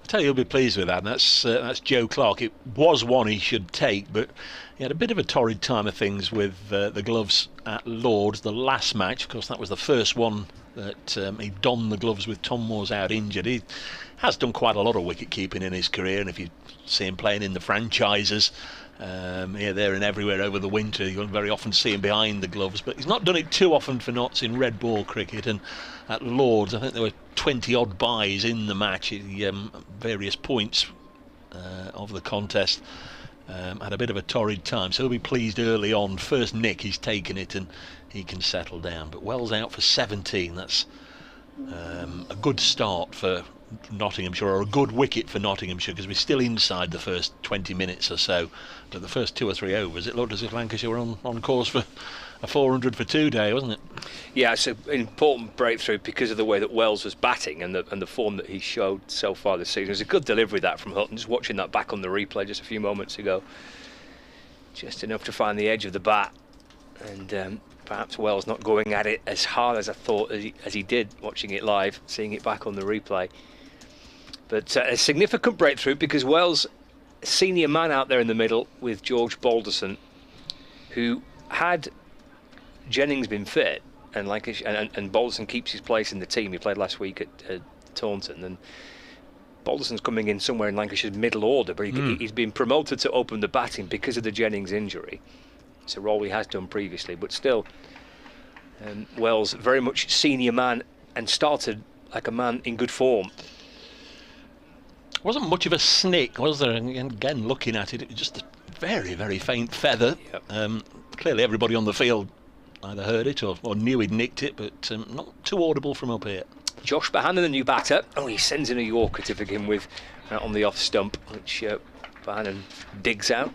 I tell you, you'll be pleased with that. And that's Joe Clark. It was one he should take, but he had a bit of a torrid time of things with the gloves at Lord's, the last match. Of course, that was the first one that he donned the gloves with Tom Moores out injured. He has done quite a lot of wicket keeping in his career, and if you see him playing in the franchises here, there and everywhere over the winter, you'll very often see him behind the gloves, but he's not done it too often for Notts in red ball cricket. And at Lord's, I think there were 20 odd byes in the match at various points of the contest. Had a bit of a torrid time, so he'll be pleased early on. First nick, he's taken it and he can settle down. But Wells out for 17. That's a good start for Nottinghamshire, or a good wicket for Nottinghamshire, because we're still inside the first 20 minutes or so. But the first 2 or 3 overs, it looked as if Lancashire were on course for a 400 for 2 day, wasn't it? Yeah, it's an important breakthrough because of the way that Wells was batting and the form that he showed so far this season. It was a good delivery, that, from Hutton. Just watching that back on the replay just a few moments ago. Just enough to find the edge of the bat. And perhaps Wells not going at it as hard as I thought as he did watching it live, seeing it back on the replay. But a significant breakthrough because Wells, senior man out there in the middle with George Balderson, who had Jennings been fit, and Balderson keeps his place in the team. He played last week at Taunton, and Balderson's coming in somewhere in Lancashire's middle order, but he's been promoted to open the batting because of the Jennings injury. It's a role he has done previously, but still Wells, very much senior man, and started like a man in good form. Wasn't much of a snick, was there? And again, looking at it, it was just a very, very faint feather. Yep. Clearly everybody on the field either heard it or knew he'd nicked it, but not too audible from up here. Josh Bohannon, the new batter. Oh, he sends in a Yorker to begin with on the off stump, which Bohannon digs out.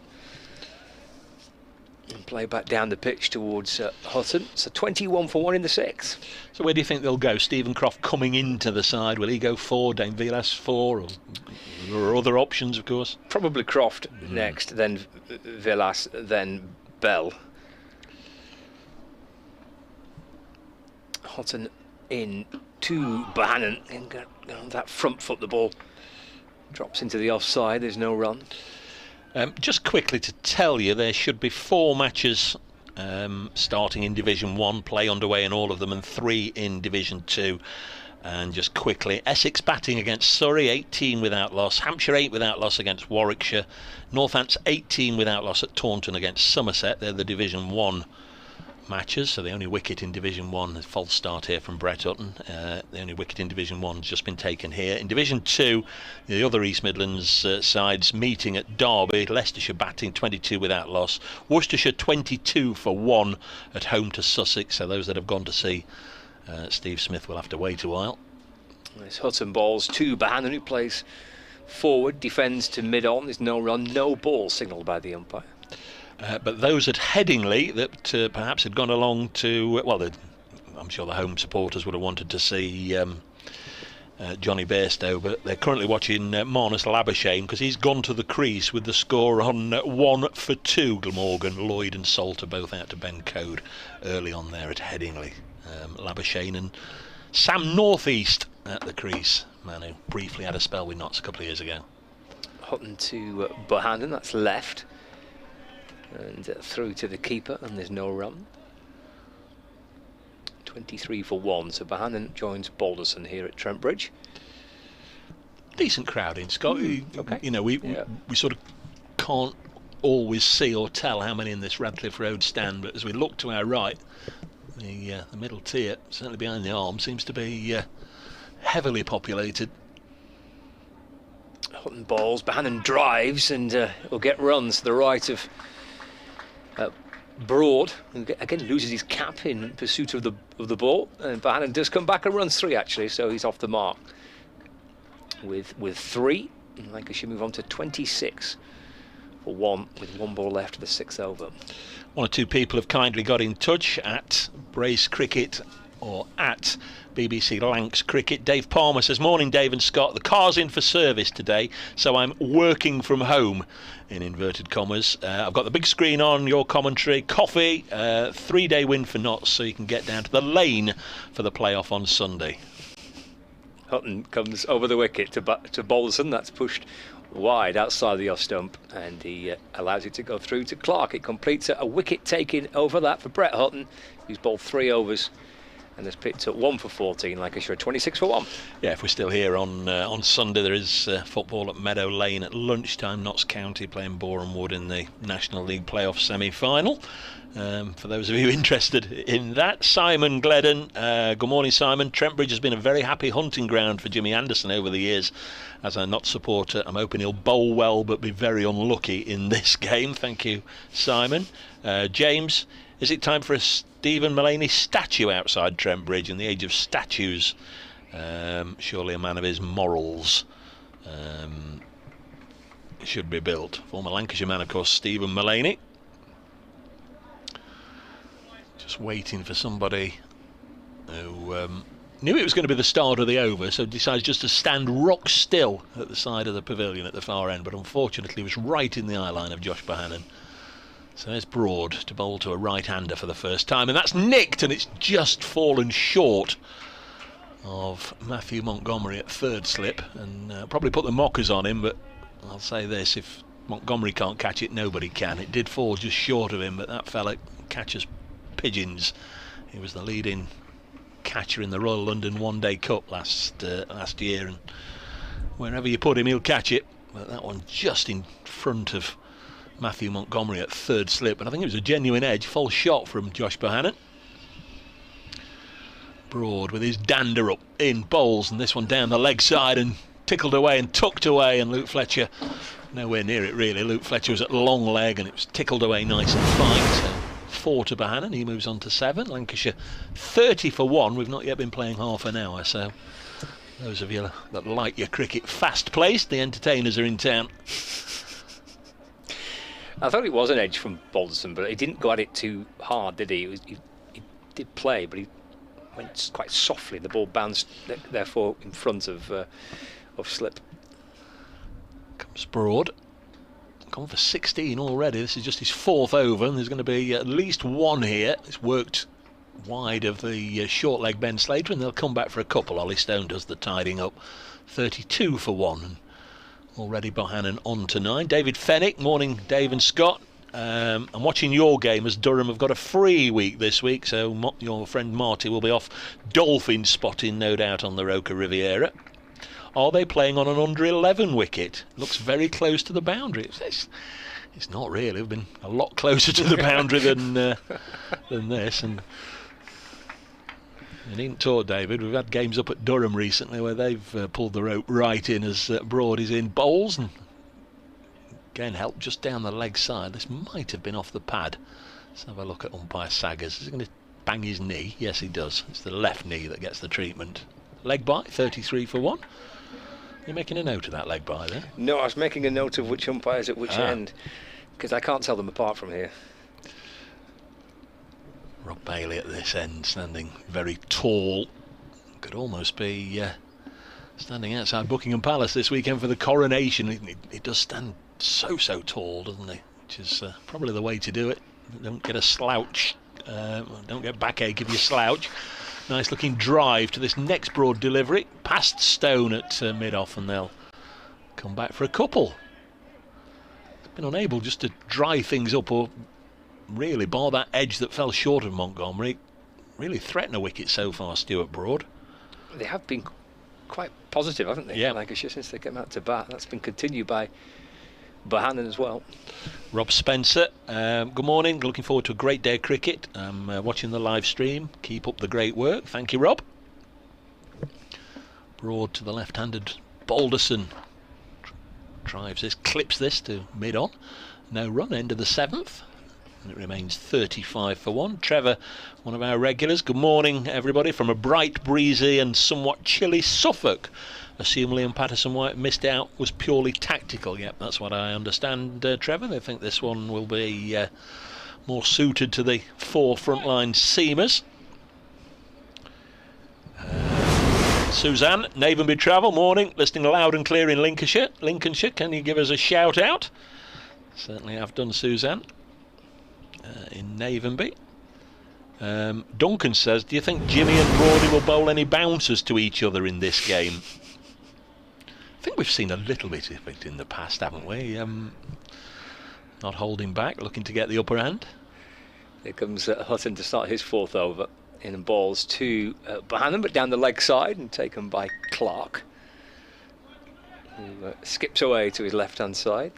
And play back down the pitch towards Hutton. So 21 for 1 in the 6th. So where do you think they'll go? Stephen Croft coming into the side. Will he go 4? Dane Vilas 4? Or there are other options, of course. Probably Croft next, then Vilas, then Bell. Hutton in to Bohannon. And that front foot, the ball drops into the offside. There's no run. Just quickly to tell you, there should be 4 matches starting in Division 1, play underway in all of them, and 3 in Division 2. And just quickly, Essex batting against Surrey, 18 without loss. Hampshire 8 without loss against Warwickshire. Northants 18 without loss at Taunton against Somerset. They're the Division 1 matches, so the only wicket in Division 1, a false start here from Brett Hutton. The only wicket in Division 1 has just been taken here. In Division 2, the other East Midlands sides meeting at Derby. Leicestershire batting 22 without loss. Worcestershire 22 for 1 at home to Sussex, so those that have gone to see Steve Smith will have to wait a while. There's Hutton balls to Bohannon, who plays forward, defends to mid-on. There's no run, no ball signalled by the umpire. But those at Headingley that perhaps had gone along to, I'm sure the home supporters would have wanted to see Johnny Bairstow, but they're currently watching Marnus Labuschagne because he's gone to the crease with the score on 1 for 2. Glamorgan, Lloyd and Salter both out to Ben Code early on there at Headingley. Labuschagne and Sam Northeast at the crease, man who briefly had a spell with Notts a couple of years ago. Hutton to Bohannon, that's left. And through to the keeper, and there's no run. 23 for 1, so Bohannon joins Balderson here at Trent Bridge. Decent crowd in, Scott. Okay. You know, we sort of can't always see or tell how many in this Radcliffe Road stand, but as we look to our right, the middle tier, certainly behind the arm, seems to be heavily populated. Hutton balls, Bohannon drives, and will get runs to the right of Broad, who again loses his cap in pursuit of the ball, and Bohannon does come back and runs 3 actually, so he's off the mark with 3. And Lancashire move on to 26 for 1 with 1 ball left of the 6th over. 1 or 2 people have kindly got in touch at Brace Cricket or at BBC Lancs Cricket. Dave Palmer says, morning Dave and Scott, the car's in for service today, so I'm working from home, in inverted commas. I've got the big screen on, your commentary, coffee, 3-day win for Notts, so you can get down to the lane for the playoff on Sunday. Hutton comes over the wicket to Balderson, that's pushed wide outside the off stump, and he allows it to go through to Clark. It completes a wicket taking over that for Brett Hutton, who's bowled 3 overs and has picked up 1 for 14, Lancashire 26 for 1. Yeah, if we're still here on Sunday, there is football at Meadow Lane at lunchtime. Notts County playing Boreham Wood in the National League playoff semi-final. For those of you interested in that, Simon Gledden, good morning Simon. Trent Bridge has been a very happy hunting ground for Jimmy Anderson over the years. As a Notts supporter, I'm hoping he'll bowl well but be very unlucky in this game. Thank you, Simon. James, is it time for a Stephen Mullaney statue outside Trent Bridge? In the age of statues, surely a man of his morals should be built. Former Lancashire man, of course, Stephen Mullaney. Just waiting for somebody who knew it was going to be the start of the over, so decides just to stand rock still at the side of the pavilion at the far end, but unfortunately was right in the eye line of Josh Bohannon. So there's Broad to bowl to a right-hander for the first time, and that's nicked, and it's just fallen short of Matthew Montgomery at 3rd slip, and probably put the mockers on him, but I'll say this, if Montgomery can't catch it, nobody can. It did fall just short of him, but that fella catches pigeons. He was the leading catcher in the Royal London One Day Cup last year, and wherever you put him he'll catch it, but that one just in front of Matthew Montgomery at 3rd slip, and I think it was a genuine edge, full shot from Josh Bohannon. Broad with his dander up in bowls, and this one down the leg side and tickled away and tucked away, and Luke Fletcher nowhere near it really. Luke Fletcher was at long leg and it was tickled away nice and fine. So 4 to Bohannon, he moves on to 7. Lancashire 30 for 1. We've not yet been playing half an hour, so those of you that like your cricket fast paced, the entertainers are in town. I thought it was an edge from Balderson, but he didn't go at it too hard, did he? He did play, but he went quite softly. The ball bounced, therefore, in front of slip. Comes Broad. Gone for 16 already. This is just his 4th over, and there's going to be at least one here. It's worked wide of the short leg Ben Slater, and they'll come back for a couple. Ollie Stone does the tidying up. 32 for 1. And already Bohannon on to 9. David Fennick, morning Dave and Scott. I'm watching your game as Durham have got a free week this week, so your friend Marty will be off dolphin spotting, no doubt, on the Roca Riviera. Are they playing on an under 11 wicket? Looks very close to the boundary. It's not really. We've been a lot closer to the boundary than this. And you needn't talk, David. We've had games up at Durham recently where they've pulled the rope right in as Broad is in bowls, and again help just down the leg side. This might have been off the pad. Let's have a look at umpire Saggers. Is he going to bang his knee? Yes, he does. It's the left knee that gets the treatment. Leg bye, 33 for 1. You're making a note of that leg bye there? No, I was making a note of which umpire's at which end, because I can't tell them apart from here. Rob Bailey at this end, standing very tall. Could almost be standing outside Buckingham Palace this weekend for the coronation. He does stand so tall, doesn't he? Which is probably the way to do it. Don't get a slouch. Don't get backache if you slouch. Nice looking drive to this next Broad delivery. Past Stone at mid-off, and they'll come back for a couple. Been unable just to dry things up or really bar that edge that fell short of Montgomery. Really threaten a wicket so far, Stuart Broad. They have been quite positive, haven't they? Yeah. Lancashire, since they came out to bat. That's been continued by Bohannon as well. Rob Spencer, good morning. Looking forward to a great day of cricket. I'm watching the live stream. Keep up the great work. Thank you, Rob. Broad to the left-handed Balderson. Drives this, clips this to mid-on. No run, end of the 7th. And it remains 35 for 1. Trevor, one of our regulars. Good morning, everybody, from a bright, breezy and somewhat chilly Suffolk. Assume Liam Patterson-White missed out was purely tactical. Yep, that's what I understand, Trevor. They think this one will be more suited to the 4 frontline seamers. Suzanne, Navenby Travel, morning. Listening loud and clear in Lincolnshire. Can you give us a shout out? Certainly have done, Suzanne. In Navenby. Duncan says, do you think Jimmy and Broady will bowl any bouncers to each other in this game? I think we've seen a little bit of it in the past, haven't we? Not holding back, looking to get the upper hand. Here comes Hutton to start his 4th over. In balls to Bohannon, but down the leg side and taken by Clark, who skips away to his left-hand side.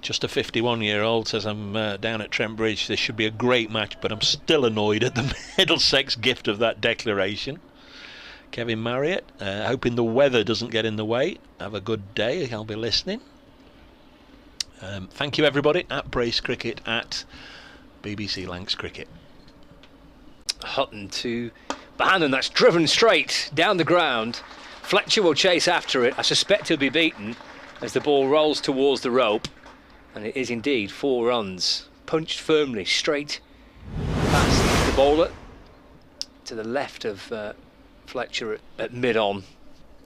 Just a 51-year-old says, I'm down at Trent Bridge. This should be a great match, but I'm still annoyed at the Middlesex gift of that declaration. Kevin Marriott, hoping the weather doesn't get in the way. Have a good day. I'll be listening. Thank you, everybody, at Brace Cricket, at BBC Lancs Cricket. Hutton to Bohannon. That's driven straight down the ground. Fletcher will chase after it. I suspect he'll be beaten as the ball rolls towards the rope. And it is indeed 4 runs. Punched firmly straight past the bowler to the left of Fletcher at mid-on.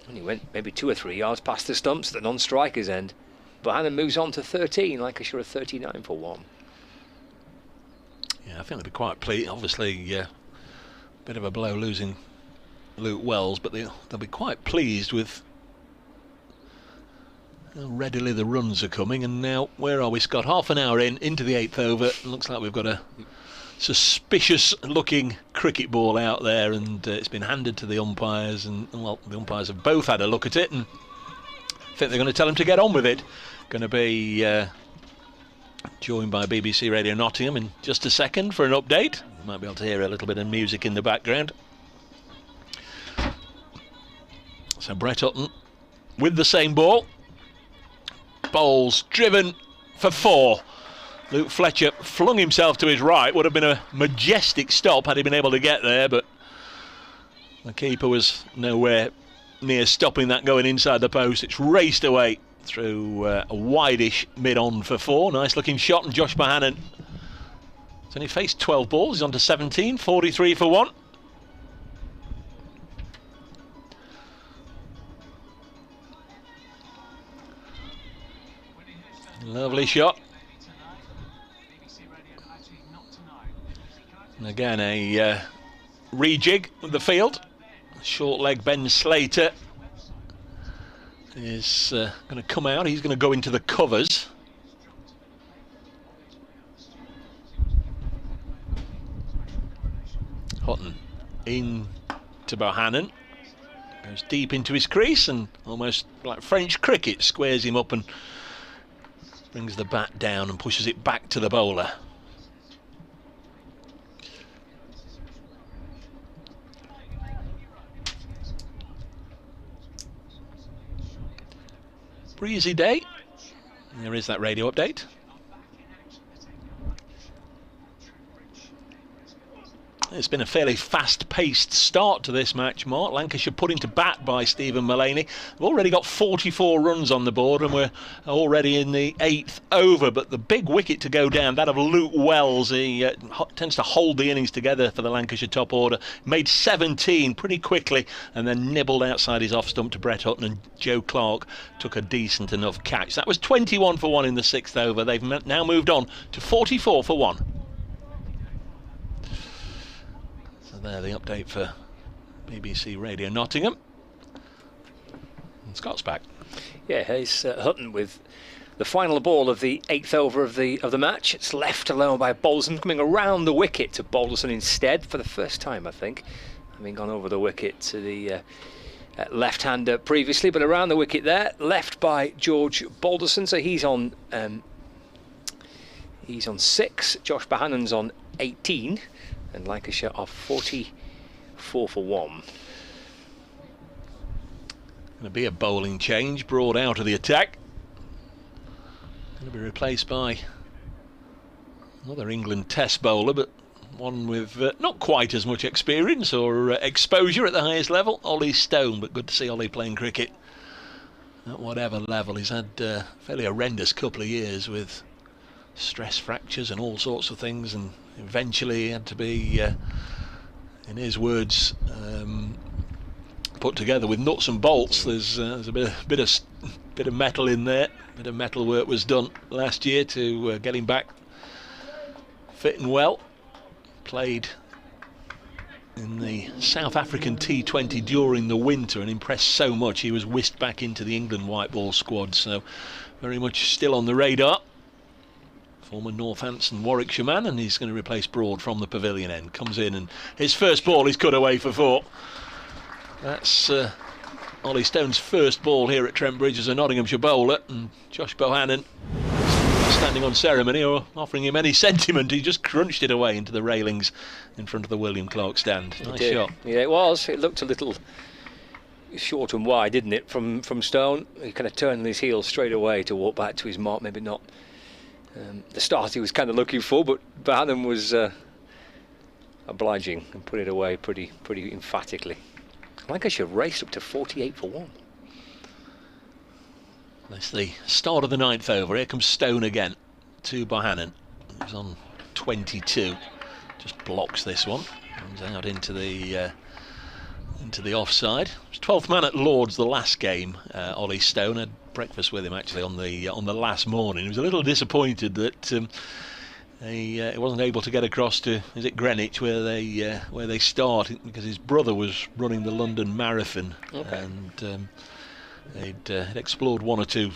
And he went maybe 2 or 3 yards past the stumps at the non-striker's end. Bohannon moves on to 13, Lancashire of 39 for 1. Yeah, I think they'll be quite pleased. Obviously, bit of a blow losing Luke Wells, but they'll be quite pleased with how readily the runs are coming. And now, where are we, Scott? Half an hour into the 8th over. Looks like we've got a suspicious-looking cricket ball out there, and it's been handed to the umpires. And well, the umpires have both had a look at it, and I think they're going to tell them to get on with it. Going to be joined by BBC Radio Nottingham in just a second for an update. You might be able to hear a little bit of music in the background. So Brett Hutton with the same ball. Bowles driven for 4. Luke Fletcher flung himself to his right. Would have been a majestic stop had he been able to get there, but the keeper was nowhere near stopping that going inside the post. It's raced away through a wide-ish mid-on for 4. Nice looking shot, and Josh Bohannon has only faced 12 balls. He's on to 17, 43 for 1. Lovely shot. And again, a rejig with the field. Short leg Ben Slater is going to come out. He's going to go into the covers. Hutton in to Bohannon. Goes deep into his crease and almost like French cricket squares him up and brings the bat down and pushes it back to the bowler. Breezy day. There is that radio update. It's been a fairly fast-paced start to this match, Mark. Lancashire put into bat by Stephen Mullaney. We've already got 44 runs on the board and we're already in the 8th over, but the big wicket to go down, that of Luke Wells, he tends to hold the innings together for the Lancashire top order. Made 17 pretty quickly and then nibbled outside his off-stump to Brett Hutton, and Joe Clark took a decent enough catch. That was 21 for 1 in the 6th over. They've now moved on to 44 for 1. There, the update for BBC Radio Nottingham. And Scott's back. Yeah, here's Hutton with the final ball of the 8th over of the match. It's left alone by Balderson, coming around the wicket to Balderson instead for the first time, I think. Having gone over the wicket to the left-hander previously, but around the wicket there, left by George Balderson. So he's on 6. Josh Bohannon's on 18. And Lancashire are 44 for 1. Going to be a bowling change, Broad out of the attack. Going to be replaced by another England Test bowler, but one with not quite as much experience or exposure at the highest level, Ollie Stone. But good to see Ollie playing cricket at whatever level. He's had a fairly horrendous couple of years with stress fractures and all sorts of things, and eventually he had to be, in his words, put together with nuts and bolts. There's a bit of metal in there. A bit of metal work was done last year to get him back fit and well. Played in the South African T20 during the winter and impressed so much he was whisked back into the England white ball squad. So very much still on the radar. Former Northampton Warwickshire man, and he's going to replace Broad from the pavilion end. Comes in and his first ball is cut away for 4. That's Ollie Stone's first ball here at Trent Bridge as a Nottinghamshire bowler, and Josh Bohannon standing on ceremony or offering him any sentiment. He just crunched it away into the railings in front of the William Clark stand. Nice shot. Yeah, it was. It looked a little short and wide, didn't it, from Stone? He kind of turned on his heels straight away to walk back to his mark. Maybe not the start he was kind of looking for, but Bohannon was obliging and put it away pretty emphatically. Lancashire raced up to 48 for 1. That's the start of the 9th over. Here comes Stone again to Bohannon. He's on 22. Just blocks this one. Comes out into the offside. He was 12th man at Lord's the last game. Ollie Stone had breakfast with him actually on the last morning. He was a little disappointed that he wasn't able to get across to, is it Greenwich, where they start, because his brother was running the London Marathon. Okay. And he'd explored one or two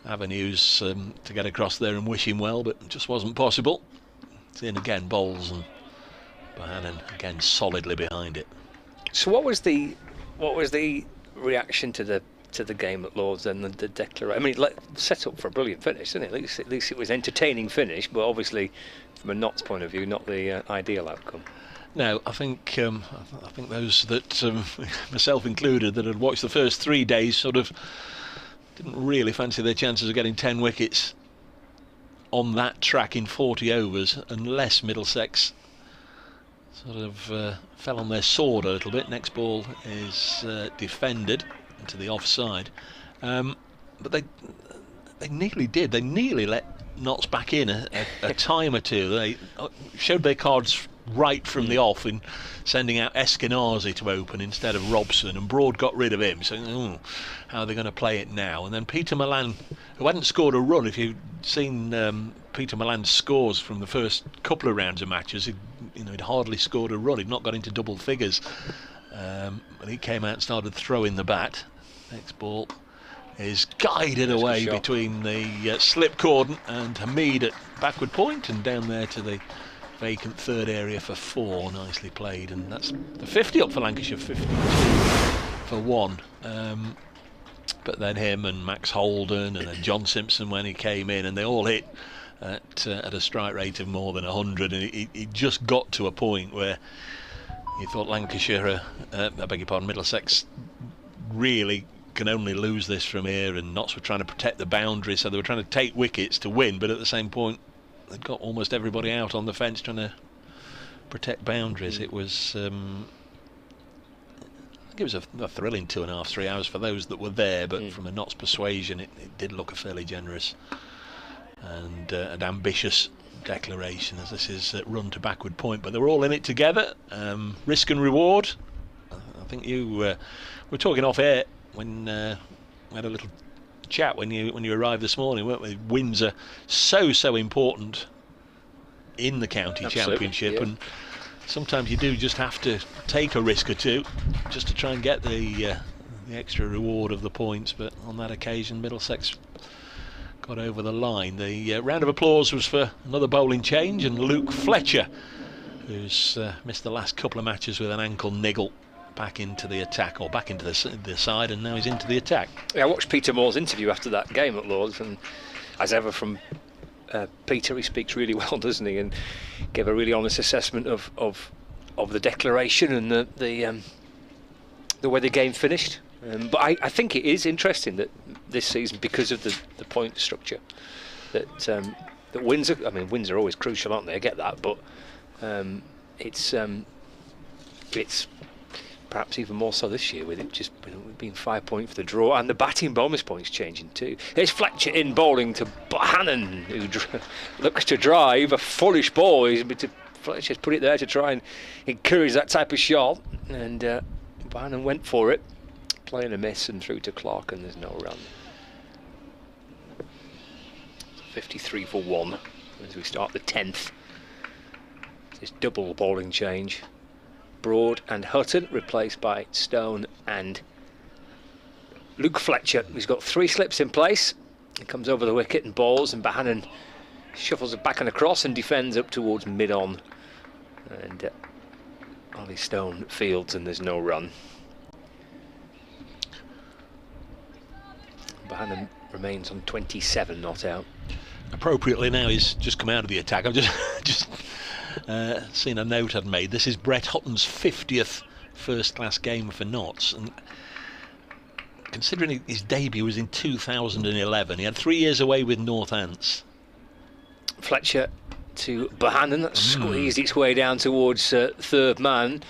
avenues to get across there and wish him well, but it just wasn't possible. It's in again, Bowles, and Bohannon again solidly behind it. So what was the reaction to the game at Lord's and the declaration? I mean, set up for a brilliant finish, didn't it? At least it was entertaining finish, but obviously from a Notts point of view, not the ideal outcome. No, I think those that, myself included, that had watched the first 3 days sort of didn't really fancy their chances of getting 10 wickets on that track in 40 overs, unless Middlesex sort of fell on their sword a little bit. Next ball is defended into the offside, but they nearly did. They nearly let Notts back in a time or two. They showed their cards right from the off in sending out Eskenazi to open instead of Robson, and Broad got rid of him, so how are they going to play it now? And then Peter Milan, who hadn't scored a run, if you'd seen Peter Milan's scores from the first couple of rounds of matches, he'd hardly scored a run, he'd not got into double figures, and he came out and started throwing the bat. Next ball is guided away between the slip cordon and Hamid at backward point, and down there to the vacant third area for 4. Nicely played, and that's the 50 up for Lancashire, 52 for 1. But then him and Max Holden and then John Simpson when he came in, and they all hit at a strike rate of more than 100, and he just got to a point where you thought Lancashire, I beg your pardon, Middlesex really can only lose this from here, and Notts were trying to protect the boundary, so they were trying to take wickets to win, but at the same point they'd got almost everybody out on the fence trying to protect boundaries. It was I think it was a thrilling 2.5-3 hours for those that were there, but from a Notts persuasion it did look a fairly generous and an ambitious declaration, as this is run to backward point, but they were all in it together. Risk and reward. I think you were talking off air when we had a little chat when you arrived this morning, weren't we? Wins are so important in the county championship, and sometimes you do just have to take a risk or two just to try and get the extra reward of the points. But on that occasion, Middlesex got over the line. The round of applause was for another bowling change, and Luke Fletcher, who's missed the last couple of matches with an ankle niggle, back into the attack, or back into the side, and now he's into the attack. Yeah, I watched Peter Moore's interview after that game at Lords, and as ever from Peter, he speaks really well, doesn't he, and gave a really honest assessment of the declaration and the way the game finished. But I think it is interesting that this season, because of the point structure, that wins are always crucial, aren't they? I get that, but it's perhaps even more so this year, with it just being 5 points for the draw, and the batting bonus points changing too. Here's Fletcher in bowling to Bohannon, who looks to drive a foolish ball. Fletcher's put it there to try and encourage that type of shot, and Bohannon went for it, playing a miss and through to Clark, and there's no run. 53 for 1 as we start the 10th. This double bowling change. Broad and Hutton replaced by Stone and Luke Fletcher, who's got 3 slips in place. He comes over the wicket and bowls, and Bohannon shuffles it back and across and defends up towards mid-on. And Ollie Stone fields, and there's no run. Bohannon remains on 27 not out. Appropriately now he's just come out of the attack. I've just seen a note I'd made. This is Brett Hutton's 50th first-class game for Notts, and considering his debut was in 2011, he had 3 years away with Northants. Fletcher to Bohannon, that squeezed its way down towards third man.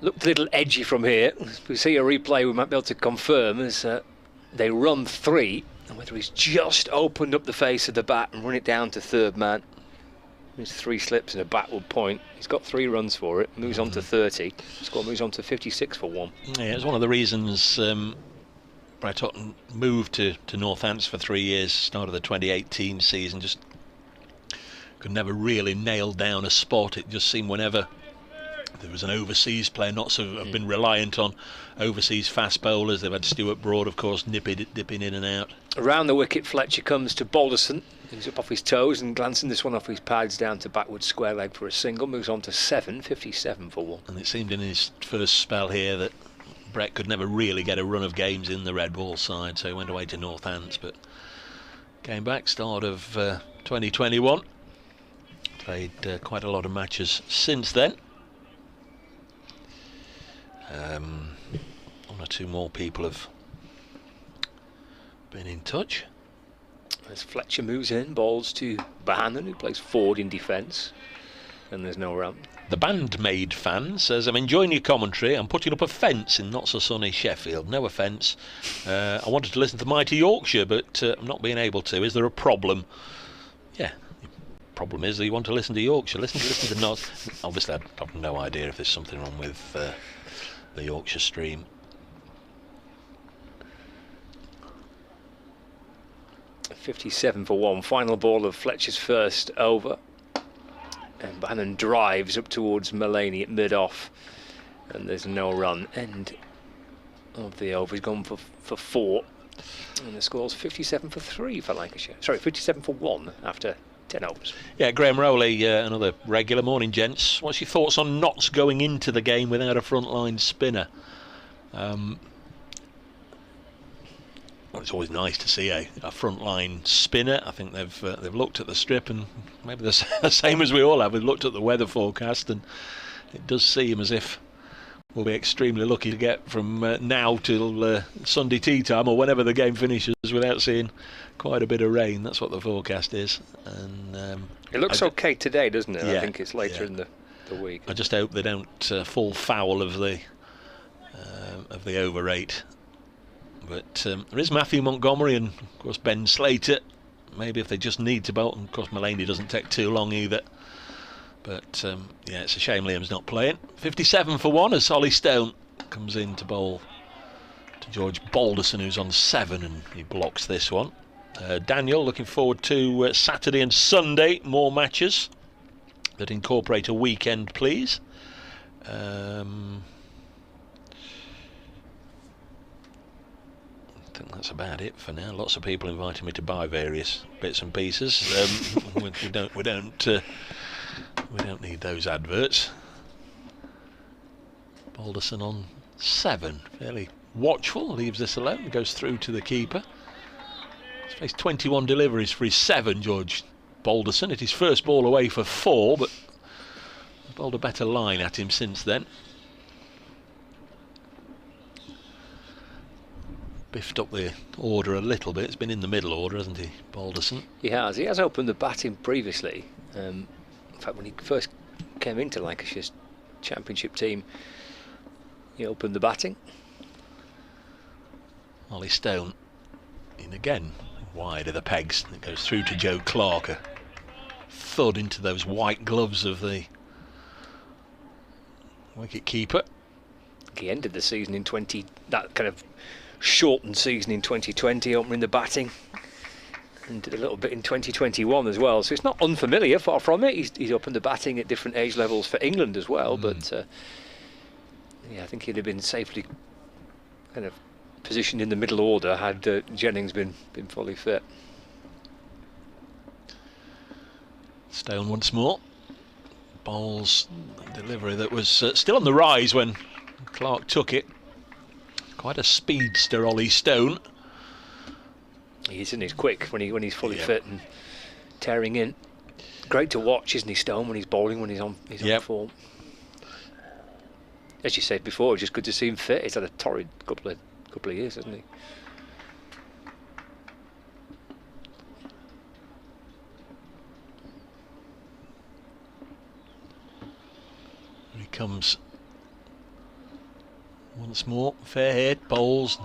Looked a little edgy from here. If we see a replay, we might be able to confirm as they run 3, and whether he's just opened up the face of the bat and run it down to third man. There's 3 slips and a backward point. He's got 3 runs for it. Moves on to 30. Score moves on to 56 for 1. Yeah, it's one of the reasons Brett Hutton moved to Northants for 3 years. Start of the 2018 season, just could never really nail down a spot. It just seemed whenever there was an overseas player, Notts have been reliant on overseas fast bowlers. They've had Stuart Broad, of course, dipping in and out. Around the wicket, Fletcher comes to Balderson. He's up off his toes and glancing this one off his pads down to backward square leg for a single. Moves on to 7, 57 for 1. And it seemed in his first spell here that Brett could never really get a run of games in the red ball side, so he went away to Northants, but came back start of 2021. Played quite a lot of matches since then. One or two more people have been in touch. As Fletcher moves in, balls to Bohannon, who plays forward in defence, and there's no run. The Bandmade fan says, I'm enjoying your commentary. I'm putting up a fence in not so sunny Sheffield. No offence. I wanted to listen to Mighty Yorkshire, but I'm not being able to. Is there a problem? Yeah, the problem is that you want to listen to Yorkshire. Listen to Notts. Obviously, I have no idea if there's something wrong with the Yorkshire stream. 57 for 1. Final ball of Fletcher's first over. And Bohannon drives up towards Mullaney at mid-off. And there's no run. End of the over. He's gone for 4. And the score's 57 for 3 for Lancashire. Sorry, 57 for 1 after 10 overs. Yeah, Graham Rowley, another regular. Morning, gents. What's your thoughts on Notts going into the game without a frontline spinner? Well, it's always nice to see a frontline spinner. I think they've looked at the strip, and maybe the same as we all have. We've looked at the weather forecast, and it does seem as if we'll be extremely lucky to get from now till Sunday tea time or whenever the game finishes without seeing quite a bit of rain. That's what the forecast is. And it looks okay today, doesn't it? Yeah, I think it's later in the week. I just hope they don't fall foul of the over rate. But there is Matthew Montgomery and, of course, Ben Slater. Maybe if they just need to bolt, and of course Mullaney doesn't take too long either. But yeah, it's a shame Liam's not playing. 57 for 1 as Ollie Stone comes in to bowl to George Balderson, who's on 7, and he blocks this one. Daniel looking forward to Saturday and Sunday, more matches that incorporate a weekend, please. I think that's about it for now. Lots of people inviting me to buy various bits and pieces. We don't need those adverts. Balderson on 7, fairly watchful. Leaves this alone. Goes through to the keeper. He's faced 21 deliveries for his 7. George Balderson. It his first ball away for 4, but bowled a better line at him since then. Biffed up the order a little bit. It's been in the middle order, hasn't he, Balderson? He has. He has opened the batting previously. In fact, when he first came into Lancashire's championship team, he opened the batting. Ollie Stone in again, wide of the pegs. It goes through to Joe Clark. A thud into those white gloves of the wicket keeper. He ended the season in that kind of shortened season in 2020, opening the batting, and did a little bit in 2021 as well. So it's not unfamiliar, far from it. He's opened the batting at different age levels for England as well. But yeah, I think he'd have been safely kind of positioned in the middle order had Jennings been fully fit. Stone once more. Bowls delivery that was still on the rise when Clark took it. Quite a speedster, Ollie Stone. He is, and he's quick when he's fully fit and tearing in. Great to watch, isn't he, Stone, when he's bowling, when he's on form. As you said before, it's just good to see him fit. He's had a torrid couple of years, hasn't he? Here he comes. Once more, fair hit, bowls,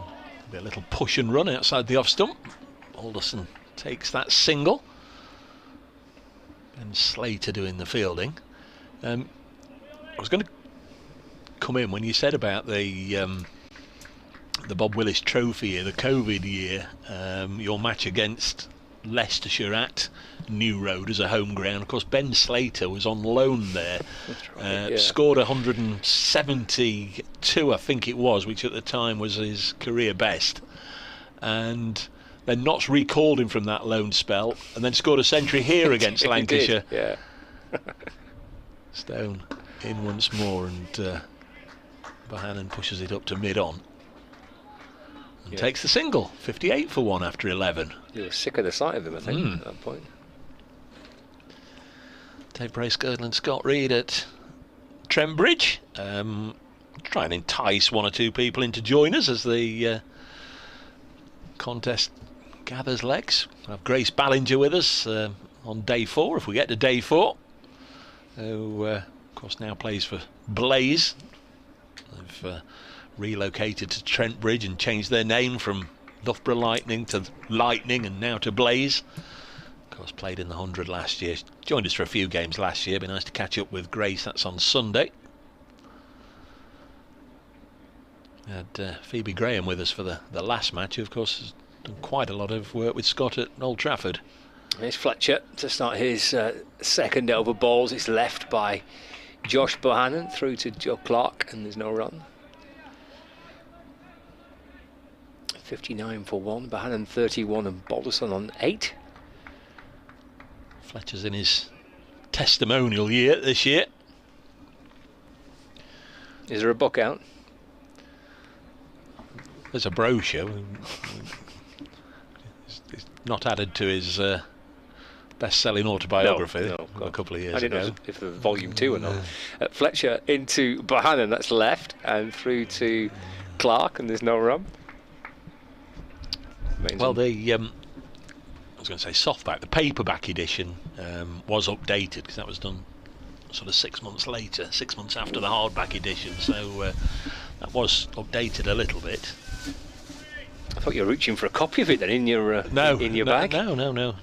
a little push and run outside the off stump. Alderson takes that single. Ben Slater doing the fielding. I was going to come in when you said about the Bob Willis Trophy year, the COVID year, your match against Leicestershire at New Road as a home ground. Of course, Ben Slater was on loan there. Right, scored 172, I think it was, which at the time was his career best. And then Notts recalled him from that loan spell, and then scored a century here against Lancashire. Yeah. Stone in once more, and Bohannon pushes it up to mid-on. And takes the single. 58 for 1 after 11. You were sick of the sight of him, I think, at that point. Dave Brace, Girdland, Scott Reed at Trent Bridge. try and entice one or two people in to join us as the contest gathers legs. We'll have Grace Ballinger with us on day 4, if we get to day 4. Who, of course, now plays for Blaze. They've relocated to Trent Bridge and changed their name from Loughborough Lightning to Lightning and now to Blaze. Of course, played in the 100 last year. Joined us for a few games last year. Be nice to catch up with Grace. That's on Sunday. Had Phoebe Graham with us for the last match, who of course has done quite a lot of work with Scott at Old Trafford. Here's Fletcher to start his second over balls. It's left by Josh Bohannon through to Joe Clark, and there's no run. 59 for 1, Bohannon 31 and Balderson on 8. Fletcher's in his testimonial year this year. Is there a book out? There's a brochure. It's not added to his best-selling autobiography a couple of years ago. I didn't know if there was volume 2 or not. Fletcher into Bohannon, that's left, and through to Clark, and there's no run. Well, the I was going to say softback, the paperback edition was updated because that was done sort of 6 months later, 6 months after the hardback edition, so that was updated a little bit. I thought you were reaching for a copy of it then in your bag. No.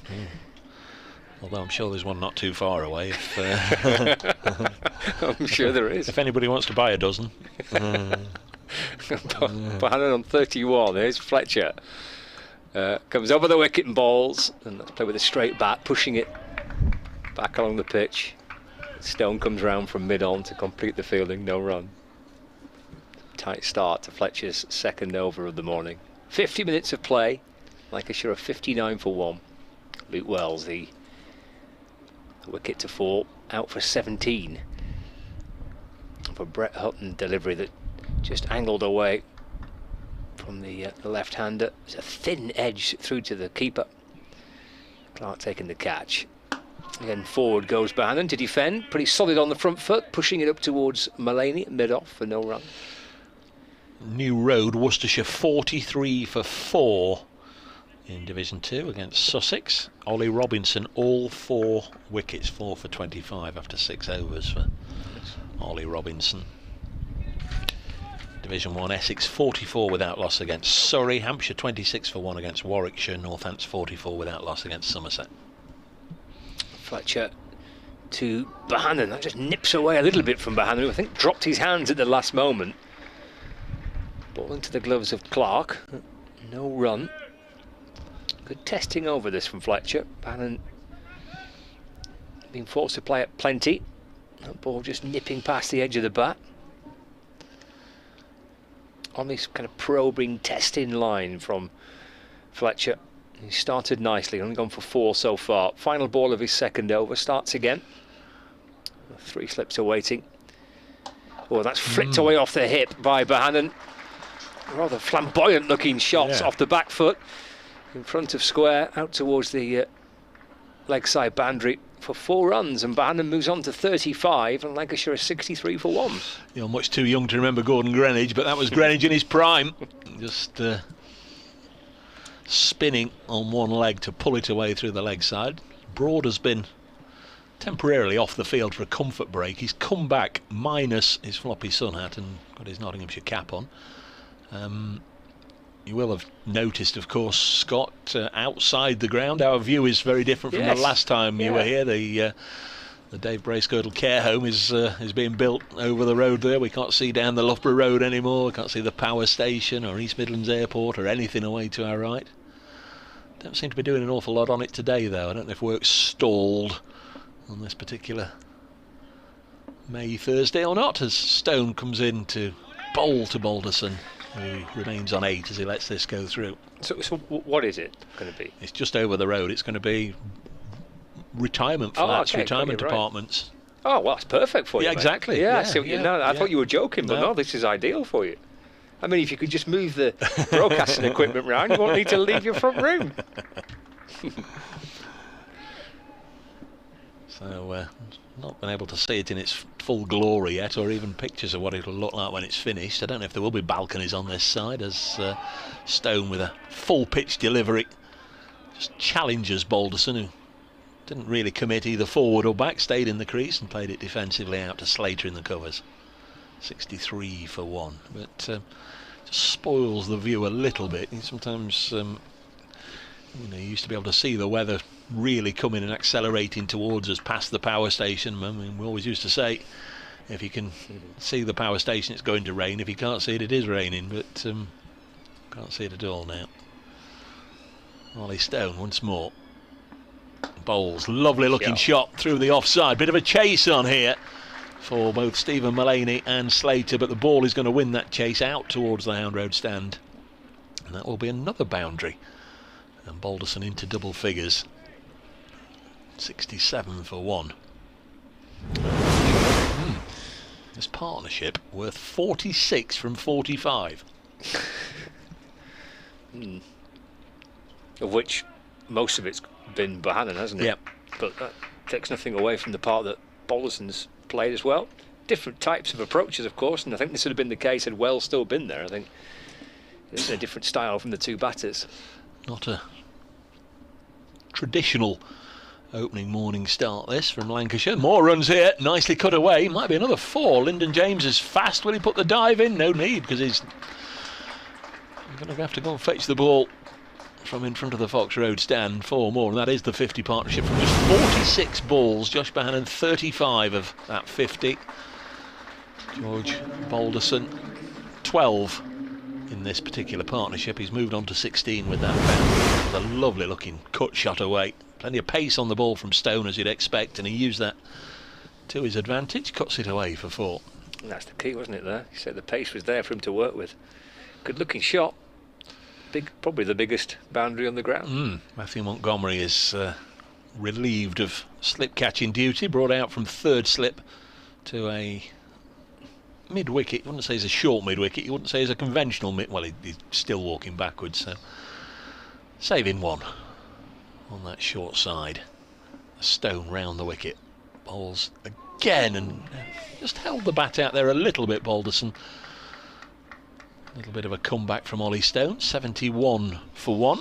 Although I'm sure there's one not too far away. I'm sure there is. If anybody wants to buy a dozen. Bohannon on 31. There's Fletcher. Comes over the wicket and balls, and let's play with a straight bat, pushing it back along the pitch. Stone comes round from mid-on to complete the fielding, no run. Tight start to Fletcher's second over of the morning. 50 minutes of play, Lancashire 59 for 1. Luke Wells, the wicket to fall, out for 17. For Brett Hutton, delivery that just angled away from the left-hander. It's a thin edge through to the keeper. Clark taking the catch. Again, forward goes Bohannon to defend. Pretty solid on the front foot, pushing it up towards Mullany at mid-off for no run. New Road, Worcestershire 43 for 4 in Division 2 against Sussex. Ollie Robinson, all 4 wickets, 4 for 25 after 6 overs for Ollie Robinson. Division 1, Essex 44 without loss against Surrey. Hampshire 26 for 1 against Warwickshire. Northants 44 without loss against Somerset. Fletcher to Bohannon. That just nips away a little bit from Bohannon, who I think dropped his hands at the last moment. Ball into the gloves of Clark. No run. Good testing over this from Fletcher. Bohannon being forced to play it plenty. That ball just nipping past the edge of the bat. On this kind of probing, testing line from Fletcher. He started nicely, only gone for 4 so far. Final ball of his second over, starts again. 3 slips awaiting. Oh, that's flicked away off the hip by Bohannon. Rather flamboyant looking shots off the back foot. In front of square, out towards the leg side boundary for 4 runs, and Bohannon moves on to 35, and Lancashire is 63 for 1. You're much too young to remember Gordon Greenwich, but that was Greenwich in his prime. Just spinning on one leg to pull it away through the leg side. Broad has been temporarily off the field for a comfort break. He's come back minus his floppy sun hat and got his Nottinghamshire cap on. You will have noticed, of course, Scott, outside the ground. Our view is very different from the last time you were here. The Dave Bracegirdle care home is being built over the road there. We can't see down the Loughborough Road anymore. We can't see the power station or East Midlands Airport or anything away to our right. Don't seem to be doing an awful lot on it today, though. I don't know if work's stalled on this particular May Thursday or not, as Stone comes in to bowl to Balderson, who remains on 8 as he lets this go through. So what is it going to be? It's just over the road. It's going to be retirement flats, retirement apartments. Oh, well, that's perfect for you. Yeah, exactly. Yeah, I see what I thought you were joking, but no, this is ideal for you. I mean, if you could just move the broadcasting equipment round, you won't need to leave your front room. So not been able to see it in its full glory yet, or even pictures of what it'll look like when it's finished. I don't know if there will be balconies on this side, as Stone, with a full pitch delivery, just challenges Balderson, who didn't really commit either forward or back, stayed in the crease and played it defensively out to Slater in the covers. 63 for 1, but just spoils the view a little bit. Sometimes you used to be able to see the weather really coming and accelerating towards us past the power station. I mean, we always used to say, if you can see the power station, it's going to rain. If you can't see it, it is raining, but can't see it at all now. Ollie Stone once more. Bowles, lovely looking shot through the offside. Bit of a chase on here for both Stephen Mullaney and Slater, but the ball is going to win that chase out towards the Hound Road stand, and that will be another boundary, and Balderson into double figures. 67 for 1. This partnership worth 46 from 45. Of which most of it's been Bohannon, hasn't it? Yep. But that takes nothing away from the part that Balderson's played as well. Different types of approaches, of course, and I think this would have been the case had Wells still been there. I think it's a different style from the two batters. Not a traditional opening morning start, this, from Lancashire. More runs here, nicely cut away. Might be another 4. Lyndon James is fast. Will he put the dive in? No need, because he's going to have to go and fetch the ball from in front of the Fox Road stand. 4 more, and that is the 50 partnership from just 46 balls. Josh Bohannon 35 of that 50. George Balderson 12 in this particular partnership. He's moved on to 16 with that boundary. With a lovely looking cut shot away. Plenty of pace on the ball from Stone, as you'd expect, and he used that to his advantage. Cuts it away for 4. And that's the key, wasn't it, there? He said the pace was there for him to work with. Good looking shot. Probably the biggest boundary on the ground. Matthew Montgomery is relieved of slip catching duty, brought out from third slip to a mid-wicket. You wouldn't say he's a short mid-wicket, you wouldn't say he's a conventional mid. Well, he's still walking backwards, so saving 1 on that short side. A Stone round the wicket. Bowles again, and just held the bat out there a little bit, Balderson. A little bit of a comeback from Ollie Stone. 71 for 1.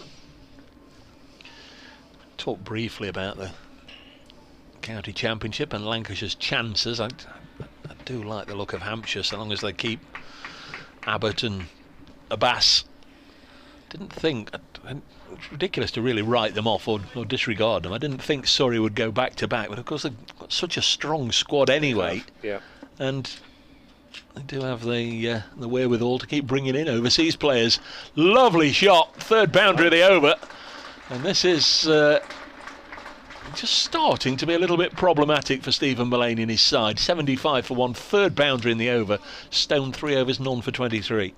Talk briefly about the County Championship and Lancashire's chances. I do like the look of Hampshire, so long as they keep Abbott and Abbas. Didn't think, it's ridiculous to really write them off or disregard them. I didn't think Surrey would go back to back, but of course they've got such a strong squad anyway. Yeah. And they do have the wherewithal to keep bringing in overseas players. Lovely shot, 3rd boundary of the over, and this is just starting to be a little bit problematic for Stephen Mullaney and his side. 75 for 1, 3rd boundary in the over. Stone 3 overs, none for 23.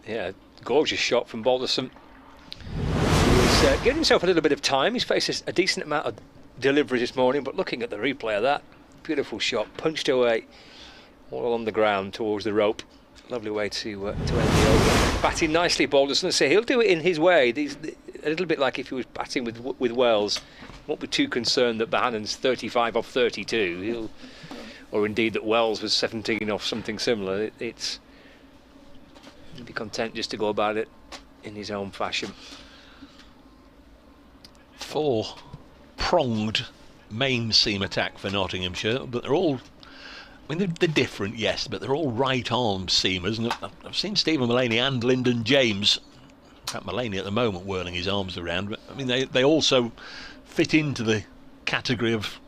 Yeah, gorgeous shot from Balderson. He's given himself a little bit of time. He's faced a decent amount of delivery this morning, but looking at the replay of that, beautiful shot, punched away all along the ground towards the rope. Lovely way to end the over. Batting nicely, Balderson. So he'll do it in his way. A little bit like if he was batting with Wells. Won't be too concerned that Bohannon's 35 off 32. Or indeed that Wells was 17 off something similar. He'll be content just to go about it in his own fashion. 4-pronged main seam attack for Nottinghamshire, but they're all, I mean, they're different, yes, but they're all right-arm seamers. And I've seen Stephen Mullaney and Lyndon James, in fact Mullaney at the moment whirling his arms around, but I mean they also fit into the category of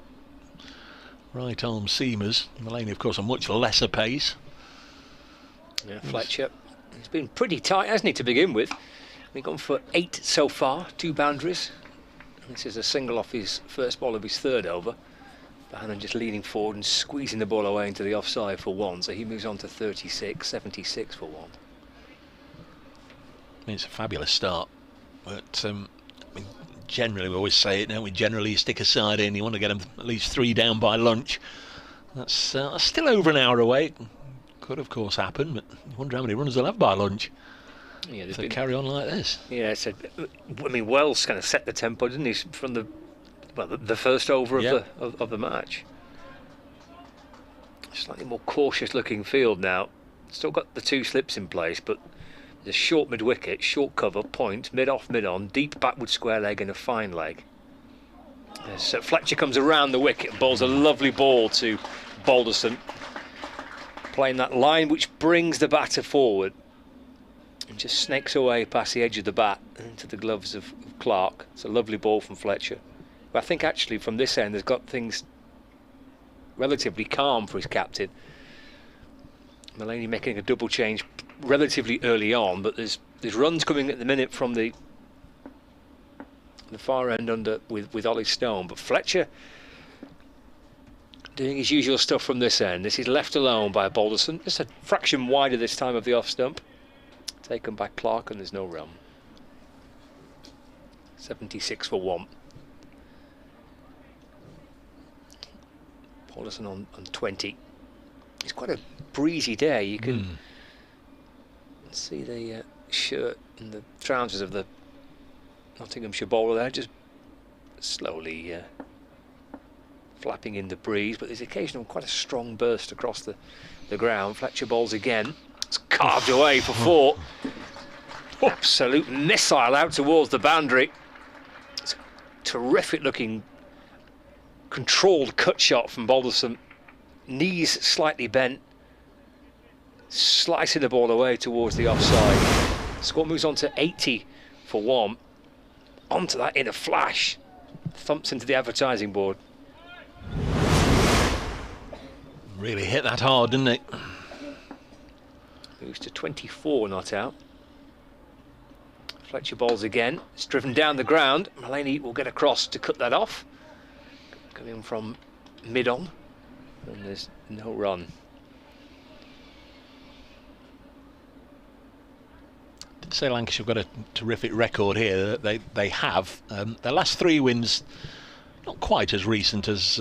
right-arm seamers. Mullaney, of course, a much lesser pace. Yeah, Fletcher, he's been pretty tight, hasn't he, to begin with? We've gone for 8 so far, 2 boundaries. This is a single off his first ball of his 3rd over. Bohannon just leaning forward and squeezing the ball away into the offside for 1, so he moves on to 36, 76 for 1. I mean, it's a fabulous start, but I mean, generally we always say it, don't we? Generally you stick a side in, you want to get them at least 3 down by lunch. That's still over an hour away. Could of course happen, but you wonder how many runs they'll have by lunch. Yeah, if they carry on like this. Yeah, I mean, Wells kind of set the tempo, didn't he, from the well, the first over of the match. Slightly more cautious looking field now. Still got the 2 slips in place, but the short mid wicket, short cover, point, mid off, mid on, deep backward square leg and a fine leg. As Fletcher comes around the wicket and bowls a lovely ball to Balderson, playing that line which brings the batter forward and just snakes away past the edge of the bat into the gloves of Clark. It's a lovely ball from Fletcher. But I think actually from this end has got things relatively calm for his captain. Mullaney making a double change relatively early on, but there's runs coming at the minute from the far end under with Ollie Stone. But Fletcher doing his usual stuff from this end. This is left alone by Balderson, just a fraction wider this time of the off stump. Taken by Clark, and there's no run. 76 for 1. Balderson on 20. It's quite a breezy day. You can see the shirt and the trousers of the Nottinghamshire bowler there, just slowly flapping in the breeze, but there's occasional quite a strong burst across the ground. Fletcher bowls again. It's carved away for 4. Absolute missile out towards the boundary. It's a terrific looking controlled cut shot from Balderson. Knees slightly bent, slicing the ball away towards the offside. Score moves on to 80 for 1. Onto that in a flash. Thumps into the advertising board. Really hit that hard, didn't it? Moves to 24 not out. Fletcher bowls again. It's driven down the ground. Mullaney will get across to cut that off. Coming from mid-on. And there's no run. Did say Lancashire have got a terrific record here. They have. Their last 3 wins, not quite as recent as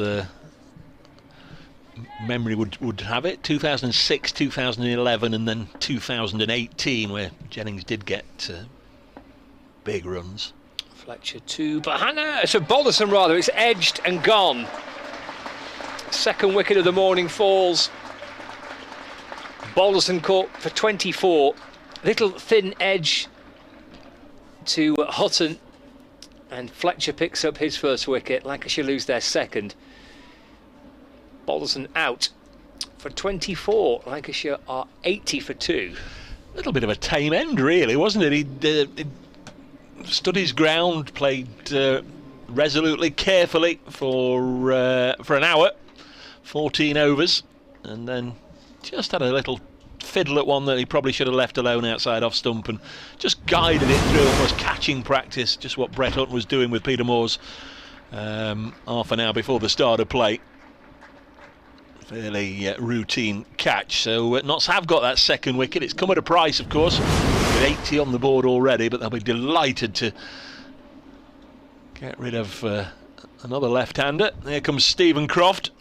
memory would have it. 2006, 2011 and then 2018, where Jennings did get big runs. Fletcher to Balderson rather. It's edged and gone. Second wicket of the morning falls. Balderson caught for 24. Little thin edge to Hutton, and Fletcher picks up his first wicket. Lancashire lose their second. Balderson out for 24. Lancashire are 80 for 2. A little bit of a tame end, really, wasn't it? He stood his ground, played resolutely, carefully for an hour, 14 overs, and then just had a little fiddle at one that he probably should have left alone outside off stump, and just guided it through, almost catching practice, just what Brett Hutton was doing with Peter Moores half an hour before the start of play. Fairly routine catch. So Notts have got that second wicket. It's come at a price, of course, with 80 on the board already, but they'll be delighted to get rid of another left-hander. Here comes Stephen Croft.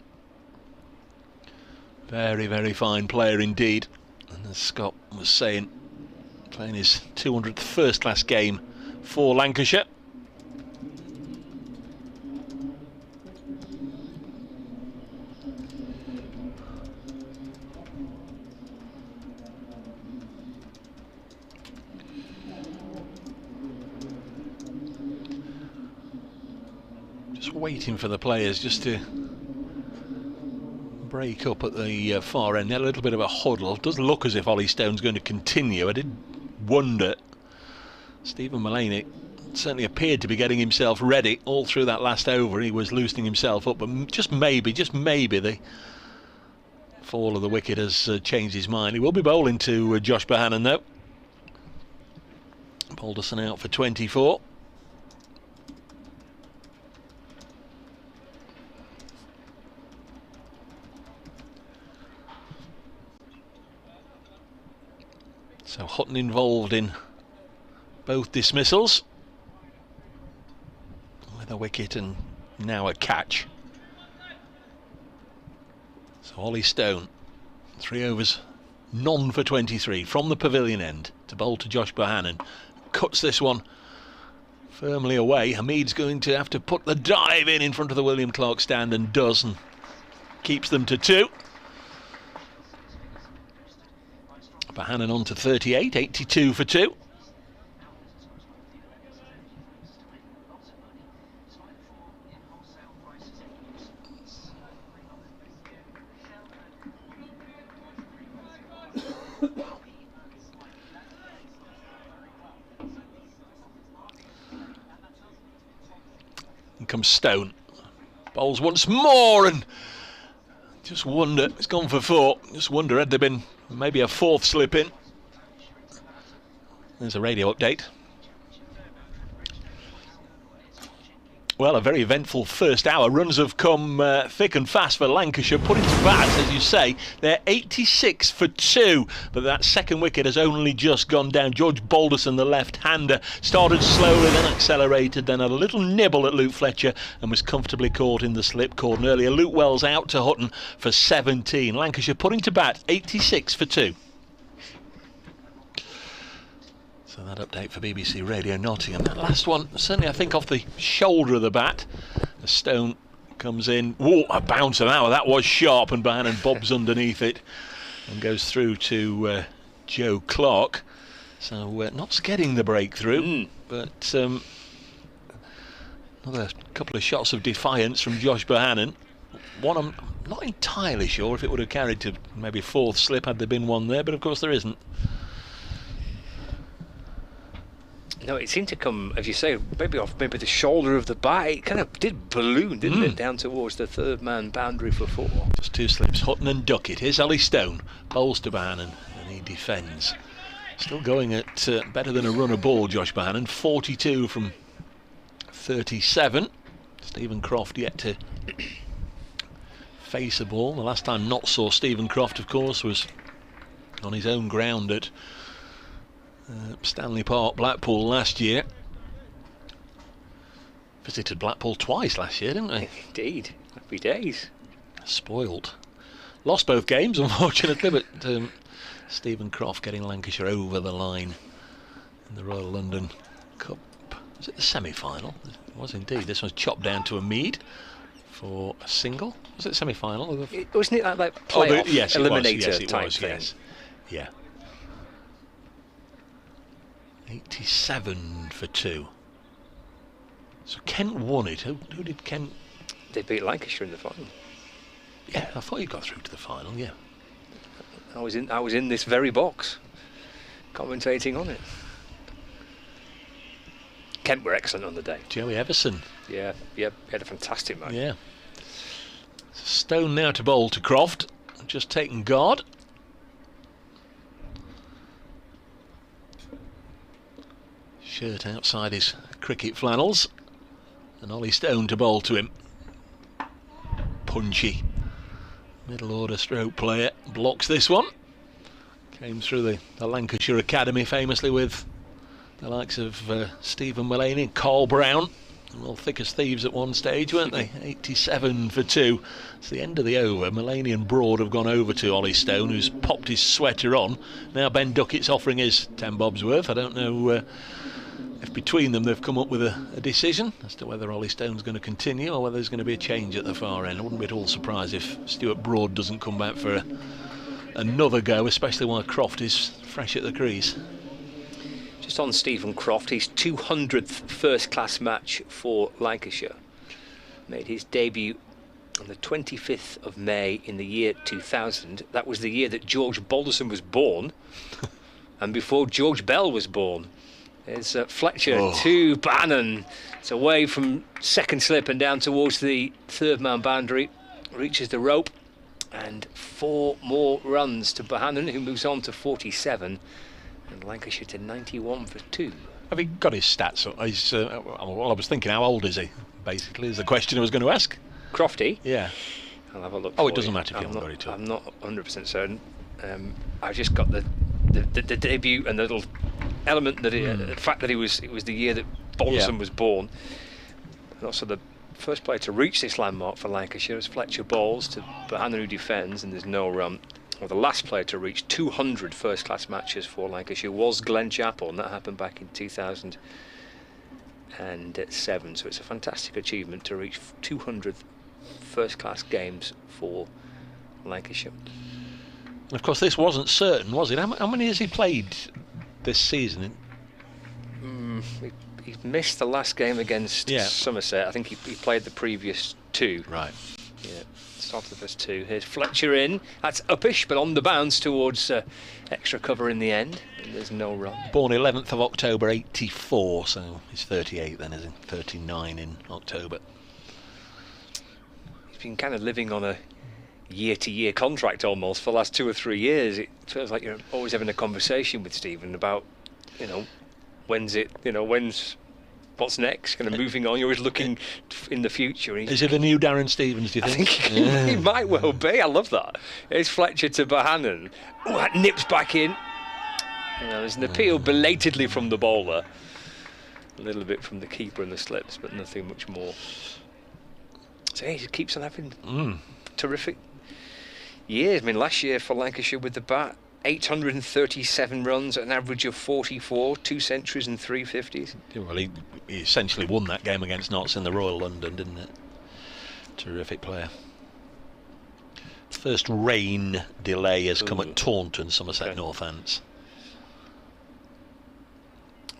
Very, very fine player indeed. And as Scott was saying, playing his 200th first-class game for Lancashire. Just waiting for the players just to break up at the far end. They had a little bit of a huddle. It does look as if Ollie Stone's going to continue. I did wonder. Stephen Mullaney certainly appeared to be getting himself ready all through that last over. He was loosening himself up, but just maybe the fall of the wicket has changed his mind. He will be bowling to Josh Bohannon though. Balderson out for 24. So Hutton involved in both dismissals, with a wicket and now a catch. So Ollie Stone, 3 overs, none for 23 from the pavilion end to bowl to Josh Bohannon. Cuts this one firmly away. Hamid's going to have to put the dive in front of the William Clark stand, and does, and keeps them to 2. Bohannon on to 38, 82 for 2. Comes Stone, bowls once more, and just wonder, it's gone for 4, just wonder had there been maybe a 4th slip in. There's a radio update. Well, a very eventful first hour. Runs have come thick and fast for Lancashire. Put into bat, as you say, they're 86 for 2, but that second wicket has only just gone down. George Balderson, the left-hander, started slowly, then accelerated, then had a little nibble at Luke Fletcher and was comfortably caught in the slip cord earlier. Luke Wells out to Hutton for 17. Lancashire putting to bat 86 for 2. So that update for BBC Radio Nottingham. That last one, certainly I think off the shoulder of the bat. The Stone comes in. Whoa, a bounce of that. That was sharp, and Bohannon bobs underneath it and goes through to Joe Clark. So not getting the breakthrough, but another couple of shots of defiance from Josh Bohannon. One I'm not entirely sure if it would have carried to maybe 4th slip had there been one there, but of course there isn't. No, it seemed to come, as you say, maybe off the shoulder of the bat. It kind of did balloon, didn't it, down towards the 3rd man boundary for 4. Just 2 slips, Hutton and Duckett. Here's Ollie Stone, bowls to Bohannon, and he defends. Still going at better than a run a ball, Josh Bohannon. 42 from 37. Stephen Croft yet to face a ball. The last time Nott saw Stephen Croft, of course, was on his own ground at Stanley Park, Blackpool last year. Visited Blackpool twice last year, didn't we? Indeed, happy days. Spoiled. Lost both games, unfortunately, but Stephen Croft getting Lancashire over the line in the Royal London Cup. Was it the semi-final? It was indeed. This one's chopped down to a Mead for a single. Was it semi-final? Wasn't it like playoff eliminator type thing? Yes. Yeah. 87 for 2. So Kent won it. Who did Kent? They beat Lancashire in the final. Yeah, I thought you got through to the final. Yeah. I was in this very box, commentating on it. Kent were excellent on the day. Joey Everson. Yeah, he had a fantastic match. Yeah. Stone now to bowl to Croft. Just taken guard. Shirt outside his cricket flannels, and Ollie Stone to bowl to him. Punchy middle order stroke player, blocks this one. Came through the Lancashire Academy famously with the likes of Stephen Mullaney and Carl Brown, all thick as thieves at one stage, weren't they? 87 for 2. It's the end of the over. Mullaney and Broad have gone over to Ollie Stone, who's popped his sweater on. Now Ben Duckett's offering his 10 bob's worth. I don't know if between them they've come up with a decision as to whether Ollie Stone's going to continue or whether there's going to be a change at the far end. I wouldn't be at all surprised if Stuart Broad doesn't come back for another go, especially while Croft is fresh at the crease. Just on Stephen Croft, his 200th first-class match for Lancashire. Made his debut on the 25th of May in the year 2000. That was the year that George Balderson was born, and before George Bell was born. There's Fletcher to Bannon. It's away from second slip and down towards the 3rd man boundary. Reaches the rope, and 4 more runs to Bohannon, who moves on to 47. And Lancashire to 91 for 2. Have he got his stats? Well, I was thinking, how old is he? Basically, is the question I was going to ask. Crofty? Yeah. I'll have a look. Oh, it doesn't matter if you haven't got it. I'm not 100% certain. I've just got the debut and the little element that the fact that it was the year that Balderson was born. And also the first player to reach this landmark for Lancashire is Fletcher bowls to Bohannon, who defends, and there's no run. Well, the last player to reach 200 first-class matches for Lancashire was Glenn Chappell, and that happened back in 2000 107. So it's a fantastic achievement to reach 200 first-class games for Lancashire. Of course, this wasn't certain, was it? How many has he played this season? He missed the last game against Somerset. I think he played the previous 2. Right. Yeah, started the first 2. Here's Fletcher in. That's uppish, but on the bounce towards extra cover in the end. And there's no run. Born 11th of October 84, so he's 38 then, isn't he? 39 in October. He's been kind of living on a year-to-year contract almost for the last 2 or 3 years. It feels like you're always having a conversation with Stephen about, when's what's next, kind of moving on. You're always looking in the future. Is it a new Darren Stevens, do you think? I think he might well be. I love that. It's Fletcher to Bohannon. Oh, that nips back in. There's an appeal belatedly from the bowler. A little bit from the keeper and the slips, but nothing much more. So he keeps on having terrific years. I mean, last year for Lancashire with the bat, 837 runs at an average of 44, 2 centuries and 3 50s. Well, he essentially won that game against Notts in the Royal London, didn't it? Terrific player. First rain delay has come at Taunton, Somerset Northants.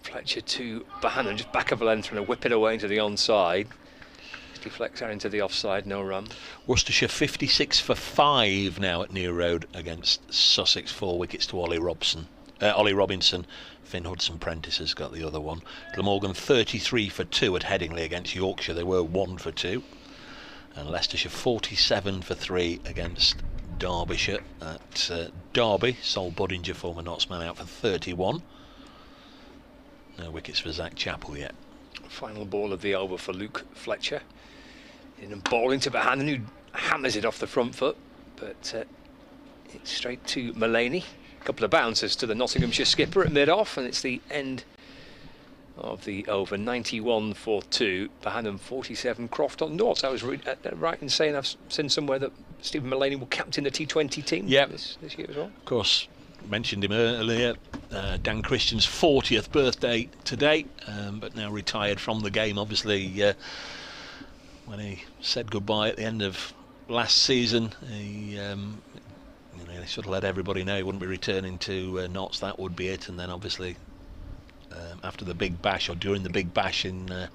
Fletcher to Bohannon, just back of a length and a whip it away into the onside. Deflects out into the offside, no run. Worcestershire 56 for 5 now at New Road against Sussex, 4 wickets to Ollie Robinson. Finn Hudson-Prentice has got the other one. Glamorgan 33 for 2 at Headingley against Yorkshire. They were 1 for 2. And Leicestershire 47 for 3 against Derbyshire at Derby. Sol Budinger, former Nottsman, out for 31. No wickets for Zach Chappell yet. Final ball of the over for Luke Fletcher. In and bowling to Bohannon, who hammers it off the front foot, but it's straight to Mullaney. A couple of bounces to the Nottinghamshire skipper at mid-off, and it's the end of the over. 91 for 2. Bohannon 47. Croft on nought. I was right in saying I've seen somewhere that Stephen Mullaney will captain the T20 team this year as well. Of course, mentioned him earlier. Dan Christian's 40th birthday today, but now retired from the game. Obviously, when he said goodbye at the end of last season, he sort of let everybody know he wouldn't be returning to Notts. That would be it. And then obviously after the Big Bash, or during the Big Bash in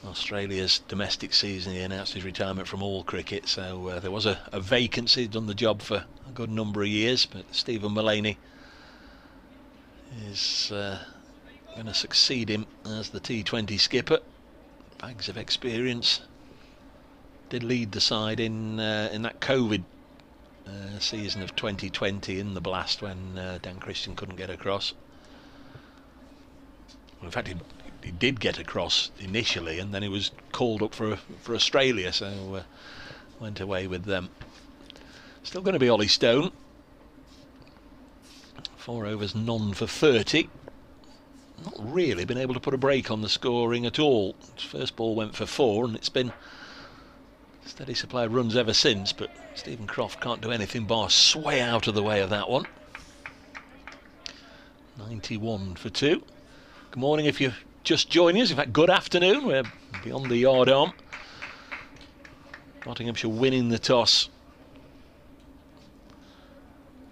Australia's domestic season, he announced his retirement from all cricket. So there was a vacancy. He'd done the job for a good number of years, but Stephen Mullaney is going to succeed him as the T20 skipper. Bags of experience. Did lead the side in that COVID season of 2020 in the blast when Dan Christian couldn't get across. Well, in fact, he did get across initially, and then he was called up for Australia, so went away with them. Still going to be Ollie Stone. 4 overs, none for 30. Not really been able to put a break on the scoring at all. His first ball went for 4, and it's been steady supply of runs ever since, but Stephen Croft can't do anything bar sway out of the way of that one. 91 for 2. Good morning if you're just joining us. In fact, good afternoon. We're beyond the yard arm. Nottinghamshire winning the toss.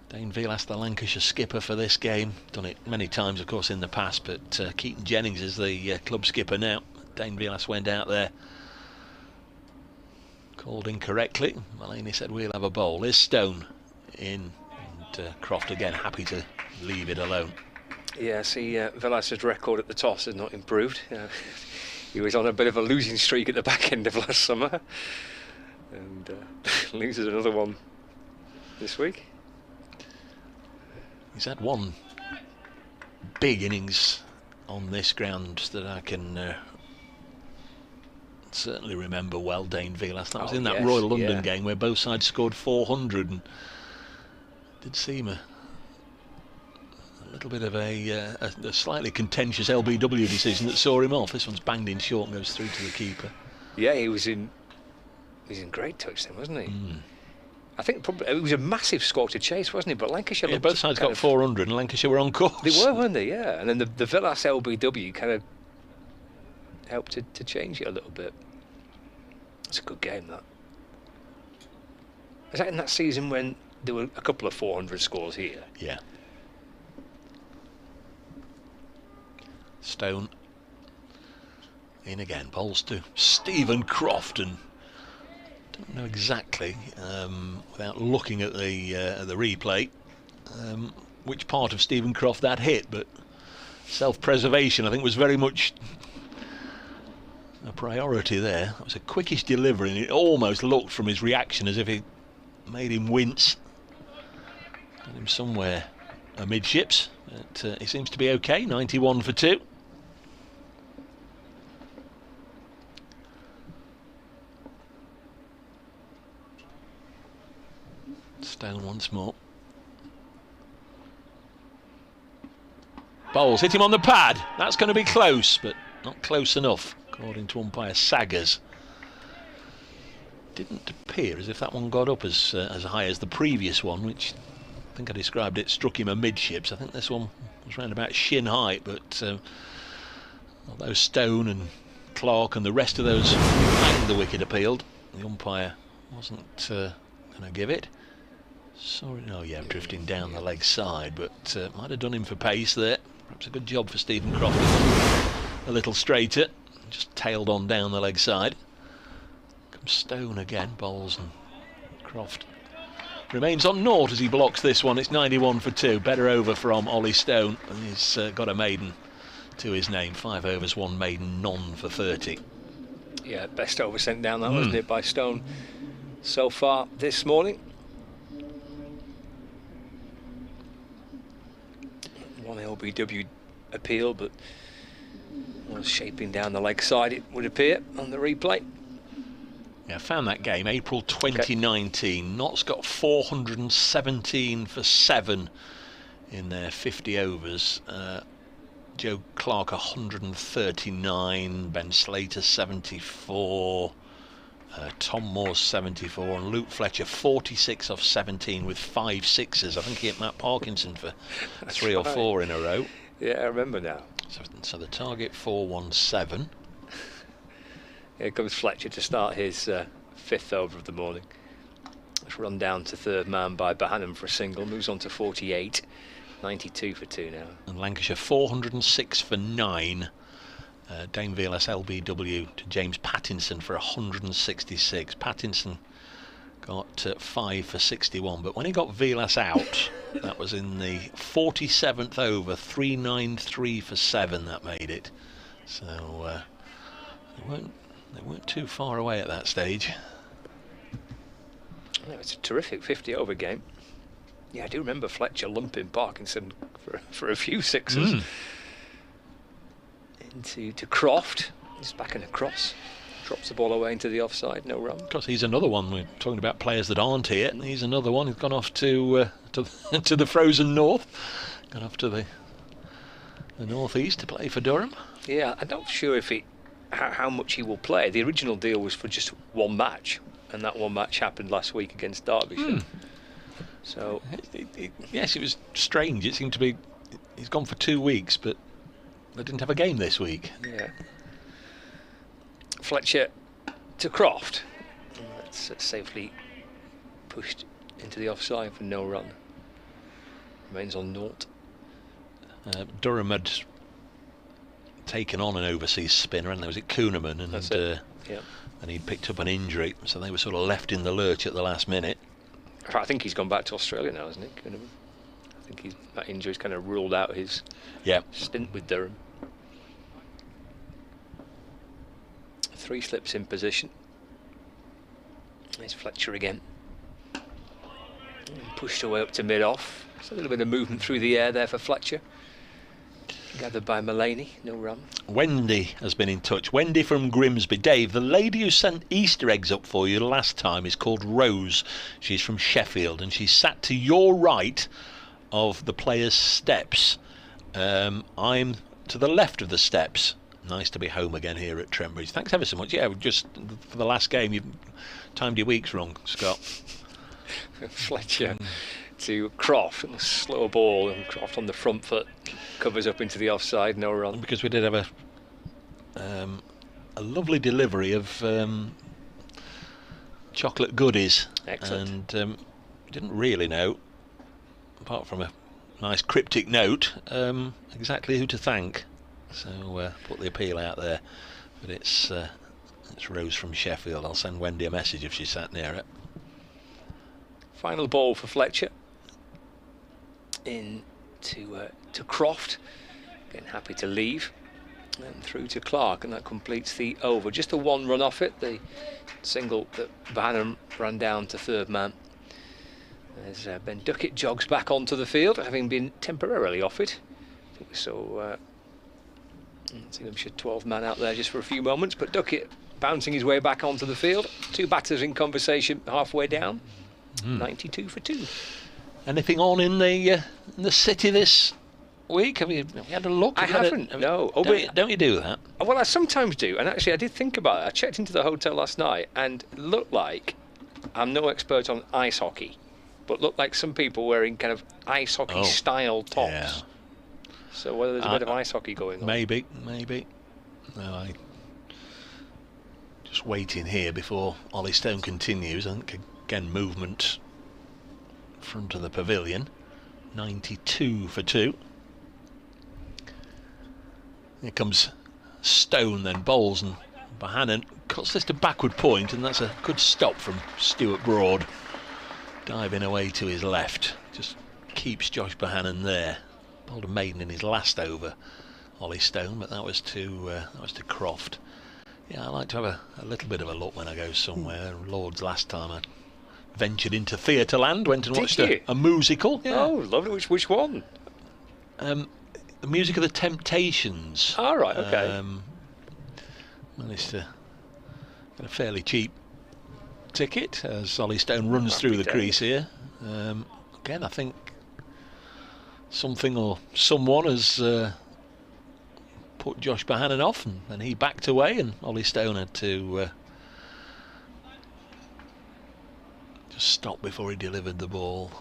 Dane Vilas, the Lancashire skipper for this game. Done it many times, of course, in the past, but Keaton Jennings is the club skipper now. Dane Vilas went out there. Called incorrectly. Mullaney said we'll have a bowl. Here's Stone in, and Croft again happy to leave it alone. Yeah, see, Vilas' record at the toss has not improved. He was on a bit of a losing streak at the back end of last summer, and loses another one this week. He's had one big innings on this ground that I can certainly remember well, Dane Vilas. That was in that Royal London game where both sides scored 400, and did seem a little bit of a slightly contentious LBW decision that saw him off. This one's banged in short and goes through to the keeper. Yeah, he was in great touch then, wasn't he? I think probably it was a massive score to chase, wasn't it? But Lancashire, both sides got 400, and Lancashire were on course. They were, weren't they? Yeah, and then the Vilas LBW kind of helped to change it a little bit. It's a good game, that. Is that in that season when there were a couple of 400 scores here? Yeah. Stone in again, bowls to Stephen Croft, and don't know exactly, without looking at the replay, which part of Stephen Croft that hit, but self-preservation I think was very much a priority there. That was a quickish delivery, and it almost looked from his reaction as if it made him wince. Got him somewhere amidships, but he seems to be okay. 91 for 2. Stone once more. Bowles hit him on the pad. That's going to be close, but not close enough, according to umpire Saggers. Didn't appear as if that one got up as high as the previous one, which I think I described it struck him amidships. I think this one was round about shin height, but although Stone and Clark and the rest of those banged the wicket appealed, the umpire wasn't going to give it. Sorry, oh yeah, drifting down the leg side, but might have done him for pace there. Perhaps a good job for Stephen Croft. A little straighter, just tailed on down the leg side. Comes Stone again, bowls, and Croft remains on naught as he blocks this one. It's 91 for 2. Better over from Ollie Stone, and he's got a maiden to his name. 5 overs, 1 maiden, none for 30. Yeah, best over sent down that, wasn't it, by Stone so far this morning. One LBW appeal, but was shaping down the leg side, it would appear, on the replay. Yeah, I found that game April 2019. Okay. Notts got 417 for 7 in their 50 overs. Joe Clark 139, Ben Slater 74, Tom Moore 74, and Luke Fletcher 46 off 17 with 5 sixes. I think he hit Matt Parkinson for 3 or 4 in a row. Yeah, I remember now. So the target 417. Here comes Fletcher to start his 5th over of the morning. It's run down to 3rd man by Bohannon for a single. Moves on to 48. 92 for 2 now. And Lancashire 406 for 9. Dane Velas LBW to James Pattinson for 166. Pattinson got 5 for 61, but when he got Velas out, that was in the 47th over, 393 for 7. That made it. So they weren't too far away at that stage. Yeah, it's a terrific 50 over game. Yeah, I do remember Fletcher lumping Parkinson for a few sixes. To Croft. He's back in a cross. Drops the ball away into the offside. No run. Because he's another one. We're talking about players that aren't here. He's another one who's gone off to the frozen north. Gone off to the northeast to play for Durham. Yeah, I'm not sure if how much he will play. The original deal was for just 1 match, and that 1 match happened last week against Derbyshire. So yes, it was strange. It seemed to be he's gone for 2 weeks, but they didn't have a game this week. Yeah. Fletcher to Croft. That's safely pushed into the offside for no run. Remains on naught. Durham had taken on an overseas spinner, and there was Kuhneman, and he'd picked up an injury, so they were sort of left in the lurch at the last minute. I think he's gone back to Australia now, isn't he, Kuhneman? I think that injury's kind of ruled out his stint with Durham. 3 slips in position. There's Fletcher again. Pushed away up to mid-off. There's a little bit of movement through the air there for Fletcher. Gathered by Mullaney, no run. Wendy has been in touch. Wendy from Grimsby. Dave, the lady who sent Easter eggs up for you last time is called Rose. She's from Sheffield, and she's sat to your right of the players' steps. I'm to the left of the steps. Nice to be home again here at Trent Bridge. Thanks ever so much. Yeah, just for the last game, you've timed your weeks wrong, Scott. Fletcher to Croft, a slow ball, and Croft on the front foot covers up into the offside, no run. Because we did have a lovely delivery of chocolate goodies. Excellent. And didn't really know, apart from a nice cryptic note, exactly who to thank. So put the appeal out there. But it's Rose from Sheffield. I'll send Wendy a message if she sat near it. Final ball for Fletcher. In to Croft. Again, happy to leave. And through to Clark, and that completes the over. Just a one run off it. The single that Banham ran down to third man. As Ben Duckett jogs back onto the field, having been temporarily off it. I think we saw Nottinghamshire 12 man out there just for a few moments, but Duckett bouncing his way back onto the field. Two batters in conversation halfway down. 92 for 2. Anything on in the city this week? Have you had a look? I haven't. No. Don't you do that? Well, I sometimes do, and actually I did think about it. I checked into the hotel last night, and it looked like, I'm no expert on ice hockey, but looked like some people wearing kind of ice hockey style tops. Yeah. So whether there's a bit of ice hockey going on. Maybe. No, I just waiting here before Ollie Stone continues. I think again movement front of the pavilion. 92 for 2. Here comes Stone, then bowls, and Bohannon cuts this to backward point, and that's a good stop from Stuart Broad. Diving away to his left, just keeps Josh Bohannon there. Bowled a maiden in his last over, Ollie Stone, but that was to Croft. Yeah, I like to have a little bit of a look when I go somewhere. Lord's last time I ventured into theatre land, went and watched a musical. Yeah. Oh, lovely. Which one? The music of the Temptations. All right, okay. Managed to get a fairly cheap ticket as Ollie Stone runs through the crease here. Again, I think something or someone has put Josh Bohannon off, and then he backed away, and Ollie Stone had to just stop before he delivered the ball.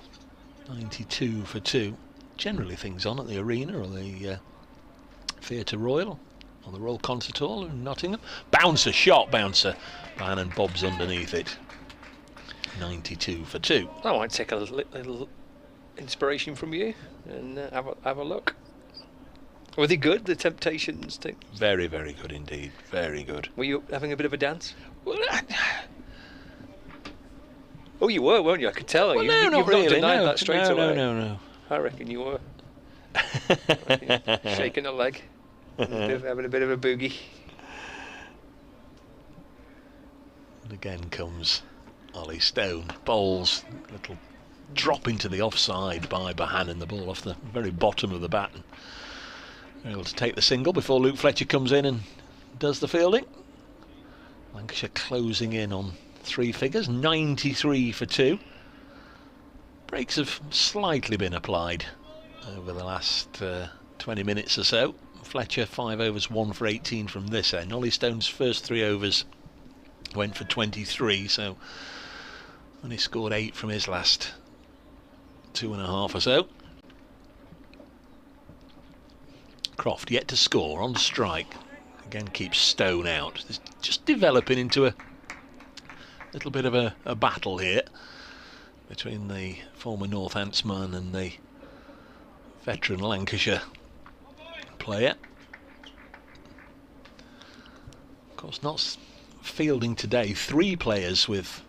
92 for 2. Generally things on at the Arena or the Theatre Royal or the Royal Concert Hall in Nottingham. Bouncer, Bohannon bobs underneath it. 92 for 2. I might take a little inspiration from you and have a look. Were they good, the Temptations thing? Very, very good indeed. Very good. Were you having a bit of a dance? Well, Oh, you were, weren't you? I could tell. well, You've no, not not really. denied that straight away. No. I reckon you were. Shaking a leg. Having a bit of a boogie. And again comes Ollie Stone. Bowls, little drop into the offside by Bohannon. The ball off the very bottom of the bat. And able to take the single before Luke Fletcher comes in and does the fielding. Lancashire closing in on 3 figures. 93 for 2. Breaks have slightly been applied over the last 20 minutes or so. Fletcher 5 overs, 1 for 18 from this end. Ollie Stone's first 3 overs went for 23, so only scored 8 from his last 2.5 or so. Croft yet to score on strike. Again keeps Stone out. It's just developing into a little bit of a battle here between the former Northampton and the veteran Lancashire player. Of course, not fielding today. 3 players with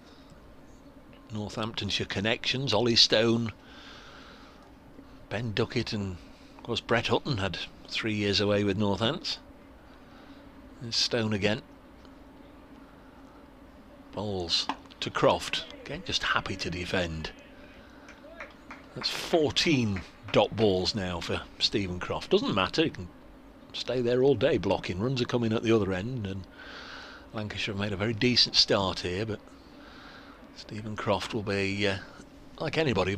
Northamptonshire connections. Ollie Stone, Ben Duckett, and of course Brett Hutton had 3 years away with Northants. There's Stone again. Bowls to Croft. Again, just happy to defend. That's 14 dot balls now for Stephen Croft. Doesn't matter, he can stay there all day blocking. Runs are coming at the other end, and Lancashire have made a very decent start here, but Stephen Croft will be, like anybody,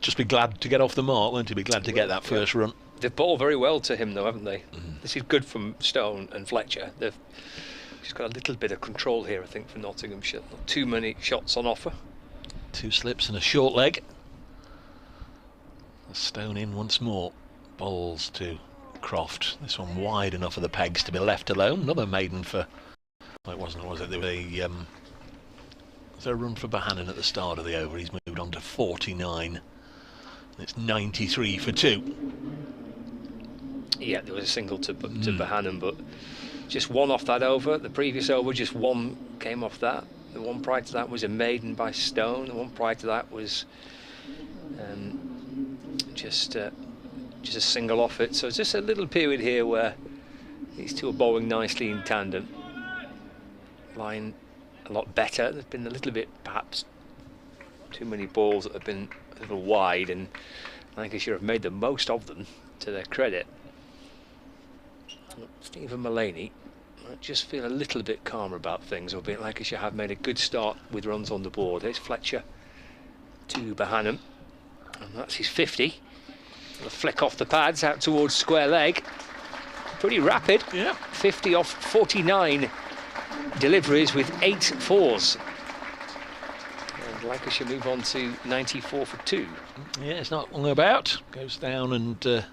just be glad to get off the mark, won't he? Be glad to get that first run. They've bowled very well to him, though, haven't they? This is good from Stone and Fletcher. He's got a little bit of control here, I think, for Nottinghamshire. Not too many shots on offer. 2 slips and a short leg. Stone in once more. Bowls to Croft. This one wide enough of the pegs to be left alone. Another maiden for... Well, it wasn't, was it? There was a run for Bohannon at the start of the over. He's moved on to 49. It's 93 for 2. Yeah, there was a single to Bohannon, but just one off that over. The previous over, just one came off that. The one prior to that was a maiden by Stone. The one prior to that was just a single off it. So it's just a little period here where these two are bowling nicely in tandem. Line a lot better. There's been a little bit, perhaps, too many balls that have been a little wide, and Lancashire have made the most of them, to their credit. Stephen Mullaney might just feel a little bit calmer about things, albeit Lancashire have made a good start with runs on the board. There's Fletcher to Bohannon, and that's his 50. A flick off the pads out towards square leg. Pretty rapid. Yeah. 50 off 49 deliveries with 8 fours. And Lancashire move on to 94 for 2. Yeah, it's not long about. Goes down and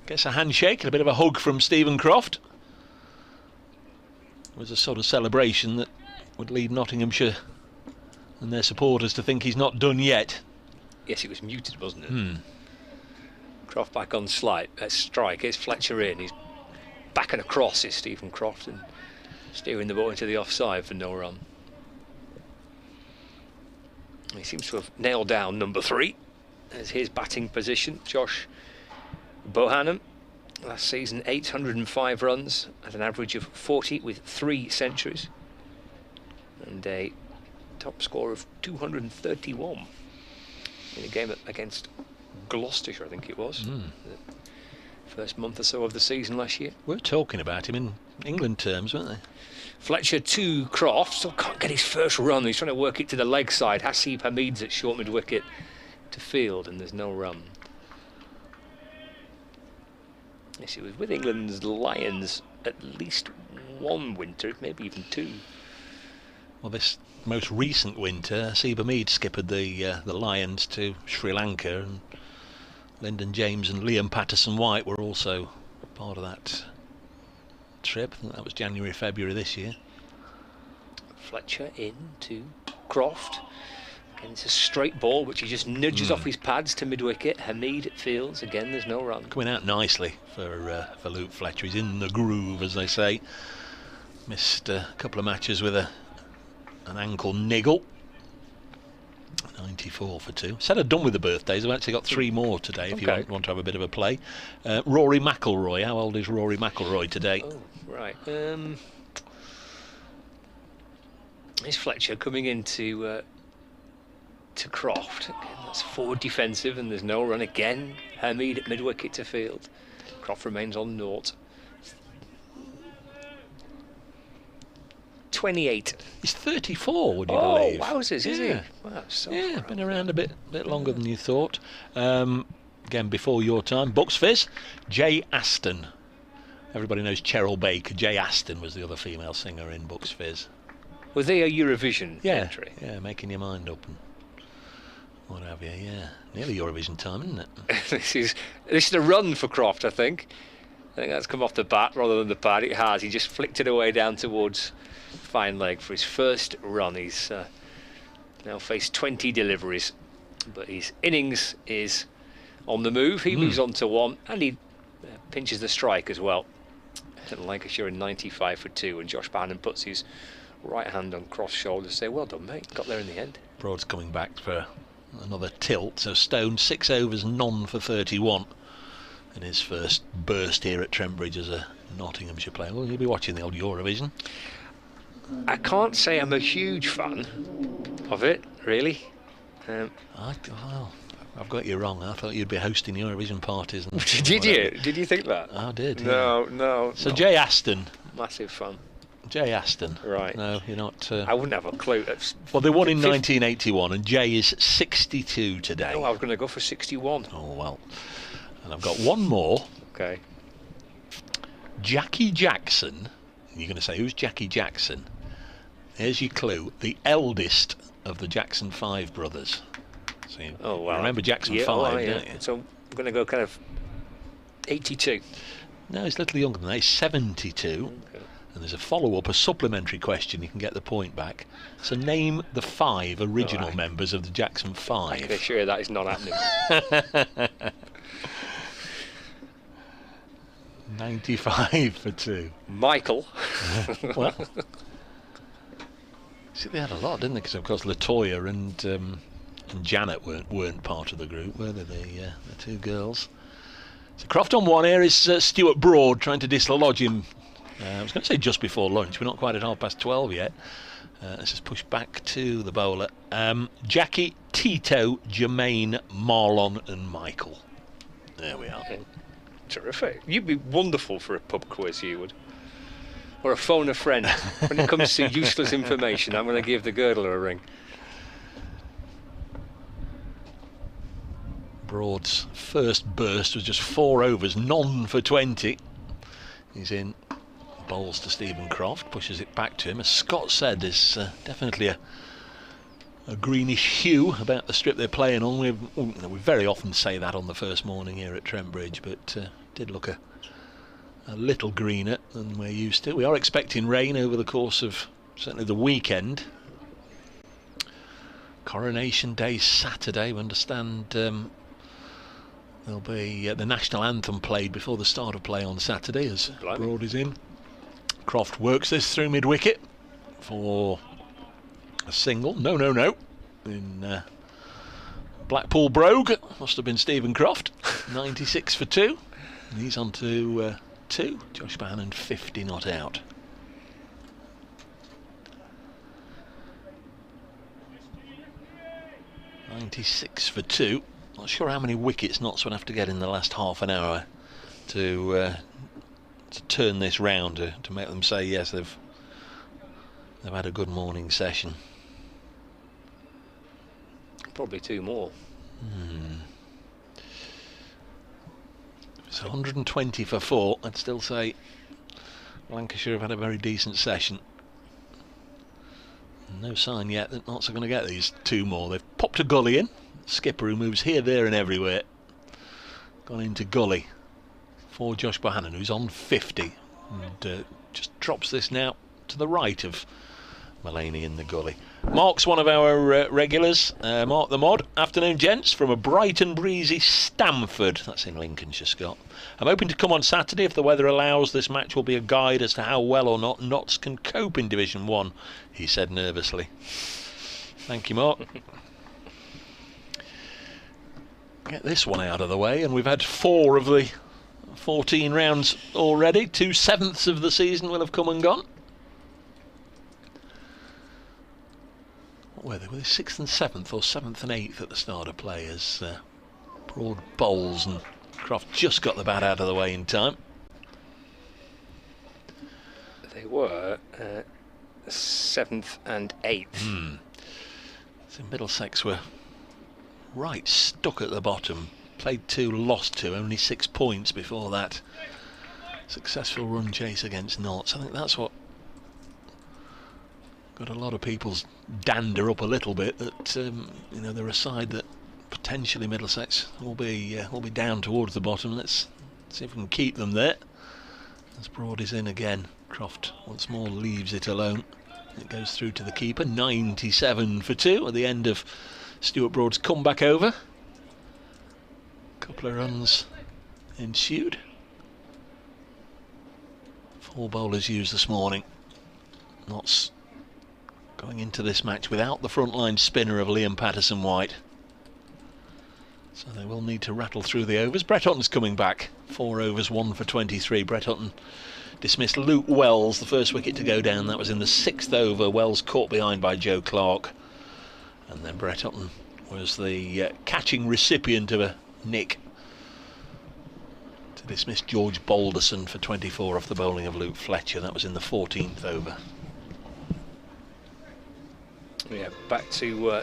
gets a handshake and a bit of a hug from Stephen Croft. It was a sort of celebration that would lead Nottinghamshire and their supporters to think he's not done yet. Yes, it was muted, wasn't it? Croft back on strike. Here's Fletcher in. He's back and across is Stephen Croft and steering the ball into the offside for no run. He seems to have nailed down number 3 as his batting position. Josh Bohannon, last season 805 runs at an average of 40 with 3 centuries and a top score of 231 in a game against Gloucestershire, I think it was. The first month or so of the season last year. We're talking about him in England terms, weren't they? Fletcher to Croft, still can't get his first run. He's trying to work it to the leg side. Hasib Hamid's at short mid wicket to field, and there's no run. Yes, he was with England's Lions at least one winter, maybe even 2. Well, this most recent winter, Hasib Hamid skippered the Lions to Sri Lanka, and Lyndon James and Liam Patterson-White were also part of that trip. I think that was January, February this year. Fletcher in to Croft. Again, it's a straight ball which he just nudges off his pads to mid-wicket. Hamid fields. Again, there's no run. Coming out nicely for Luke Fletcher. He's in the groove, as they say. Missed a couple of matches with an ankle niggle. 94 for 2. Said I'd done with the birthdays. I've actually got 3 more today if you want to have a bit of a play. Rory McIlroy. How old is Rory McIlroy today? Oh, right. Is Fletcher coming into to Croft? Again, that's forward defensive and there's no run again. Hamid at mid-wicket to field. Croft remains on naught. 28. He's 34, would you believe? Oh, wowzers, is he? Wow, so yeah, been around a bit longer than you thought. Again, before your time, Bucks Fizz, Jay Aston. Everybody knows Cheryl Baker. Jay Aston was the other female singer in Bucks Fizz. Was they a Eurovision entry? Yeah, making your mind up and what have you. Yeah, nearly Eurovision time, isn't it? This is a run for Croft, I think. I think that's come off the bat rather than the pad. It has. He just flicked it away down towards fine leg for his first run. He's now faced 20 deliveries, but his innings is on the move. He moves on to 1, and he pinches the strike as well. And Lancashire in 95 for 2, and Josh Bohannon puts his right hand on Croft's shoulder to say, well done, mate, got there in the end. Broad's coming back for another tilt. So Stone 6 overs, none for 31 in his first burst here at Trent Bridge as a Nottinghamshire player. Well, you'll be watching the old Eurovision. I can't say I'm a huge fan of it, really. I've got you wrong. I thought you'd be hosting Eurovision parties. And Did you? Did you think that? I did. No. So Jay Aston. Massive fan. Jay Aston. Right. No, you're not. I wouldn't have a clue. Well, they won in 1981, and Jay is 62 today. Oh, I was going to go for 61. Oh well. And I've got one more. Okay. Jackie Jackson. You're going to say, who's Jackie Jackson? Here's your clue. The eldest of the Jackson 5 brothers. So you remember Jackson 5, don't you? So I'm going to go kind of 82. No, he's a little younger than that. He's 72. Okay. And there's a follow-up, a supplementary question. You can get the point back. So name the 5 original members of the Jackson 5. I can assure you that is not happening. 95 for 2. Michael. Well, see, they had a lot, didn't they? Because of course Latoya and Janet weren't part of the group, were they? The 2 girls. So Croft on 1. Here is Stuart Broad trying to dislodge him. I was going to say just before lunch. We're not quite at 12:30 yet. Let's just push back to the bowler. Jackie, Tito, Jermaine, Marlon and Michael. There we are. Terrific. You'd be wonderful for a pub quiz, you would. Or a phone a friend. When it comes to useless information, I'm going to give the girdler a ring. Broad's first burst was just 4 overs, none for 20. He's in. Bowls to Stephen Croft, pushes it back to him. As Scott said, there's definitely a greenish hue about the strip they're playing on. We very often say that on the first morning here at Trent Bridge, but did look a little greener than we're used to. We are expecting rain over the course of certainly the weekend. Coronation Day Saturday, we understand there'll be the national anthem played before the start of play on Saturday as Broad is in. Croft works this through mid-wicket for a single. No. In Blackpool Brogue, must have been Stephen Croft. 96 for 2. And he's on to 2. Josh Bannon 50 not out. .96 for 2. Not sure how many wickets Notts would have to get in the last half an hour to turn this round, to make them say yes, they've had a good morning session. Probably 2 more. It's 120 for 4. I'd still say Lancashire have had a very decent session. No sign yet that Notts are going to get these 2 more. They've popped a gully in. Skipper, who moves here, there and everywhere, gone into gully for Josh Bohannon, who's on 50, and just drops this now to the right of Mullaney in the gully. Mark's one of our regulars. Mark the Mod. Afternoon, gents, from a bright and breezy Stamford. That's in Lincolnshire, Scott. I'm hoping to come on Saturday if the weather allows. This match will be a guide as to how well or not Notts can cope in Division 1, he said nervously. Thank you, Mark. Get this one out of the way, and we've had 4 of the 14 rounds already. 2/7 of the season will have come and gone. What were they? Were they 6th and 7th or 7th and 8th at the start of play as Broad bowls and Croft just got the bat out of the way in time? They were 7th and 8th. So Middlesex were right stuck at the bottom. Played 2, lost 2, only 6 points before that successful run chase against Notts. I think that's what got a lot of people's dander up a little bit, that they're a side that potentially Middlesex will be down towards the bottom. Let's see if we can keep them there. As Broad is in again, Croft once more leaves it alone. It goes through to the keeper. 97 for 2 at the end of Stuart Broad's comeback over. Couple of runs ensued. 4 bowlers used this morning. Notts going into this match without the frontline spinner of Liam Patterson-White. So they will need to rattle through the overs. Brett Hutton's coming back. 4 overs, 1 for 23. Brett Hutton dismissed Luke Wells, the first wicket to go down. That was in the 6th over. Wells caught behind by Joe Clark. And then Brett Hutton was the catching recipient of a nick to dismiss George Balderson for 24 off the bowling of Luke Fletcher. That was in the 14th over. Yeah, back to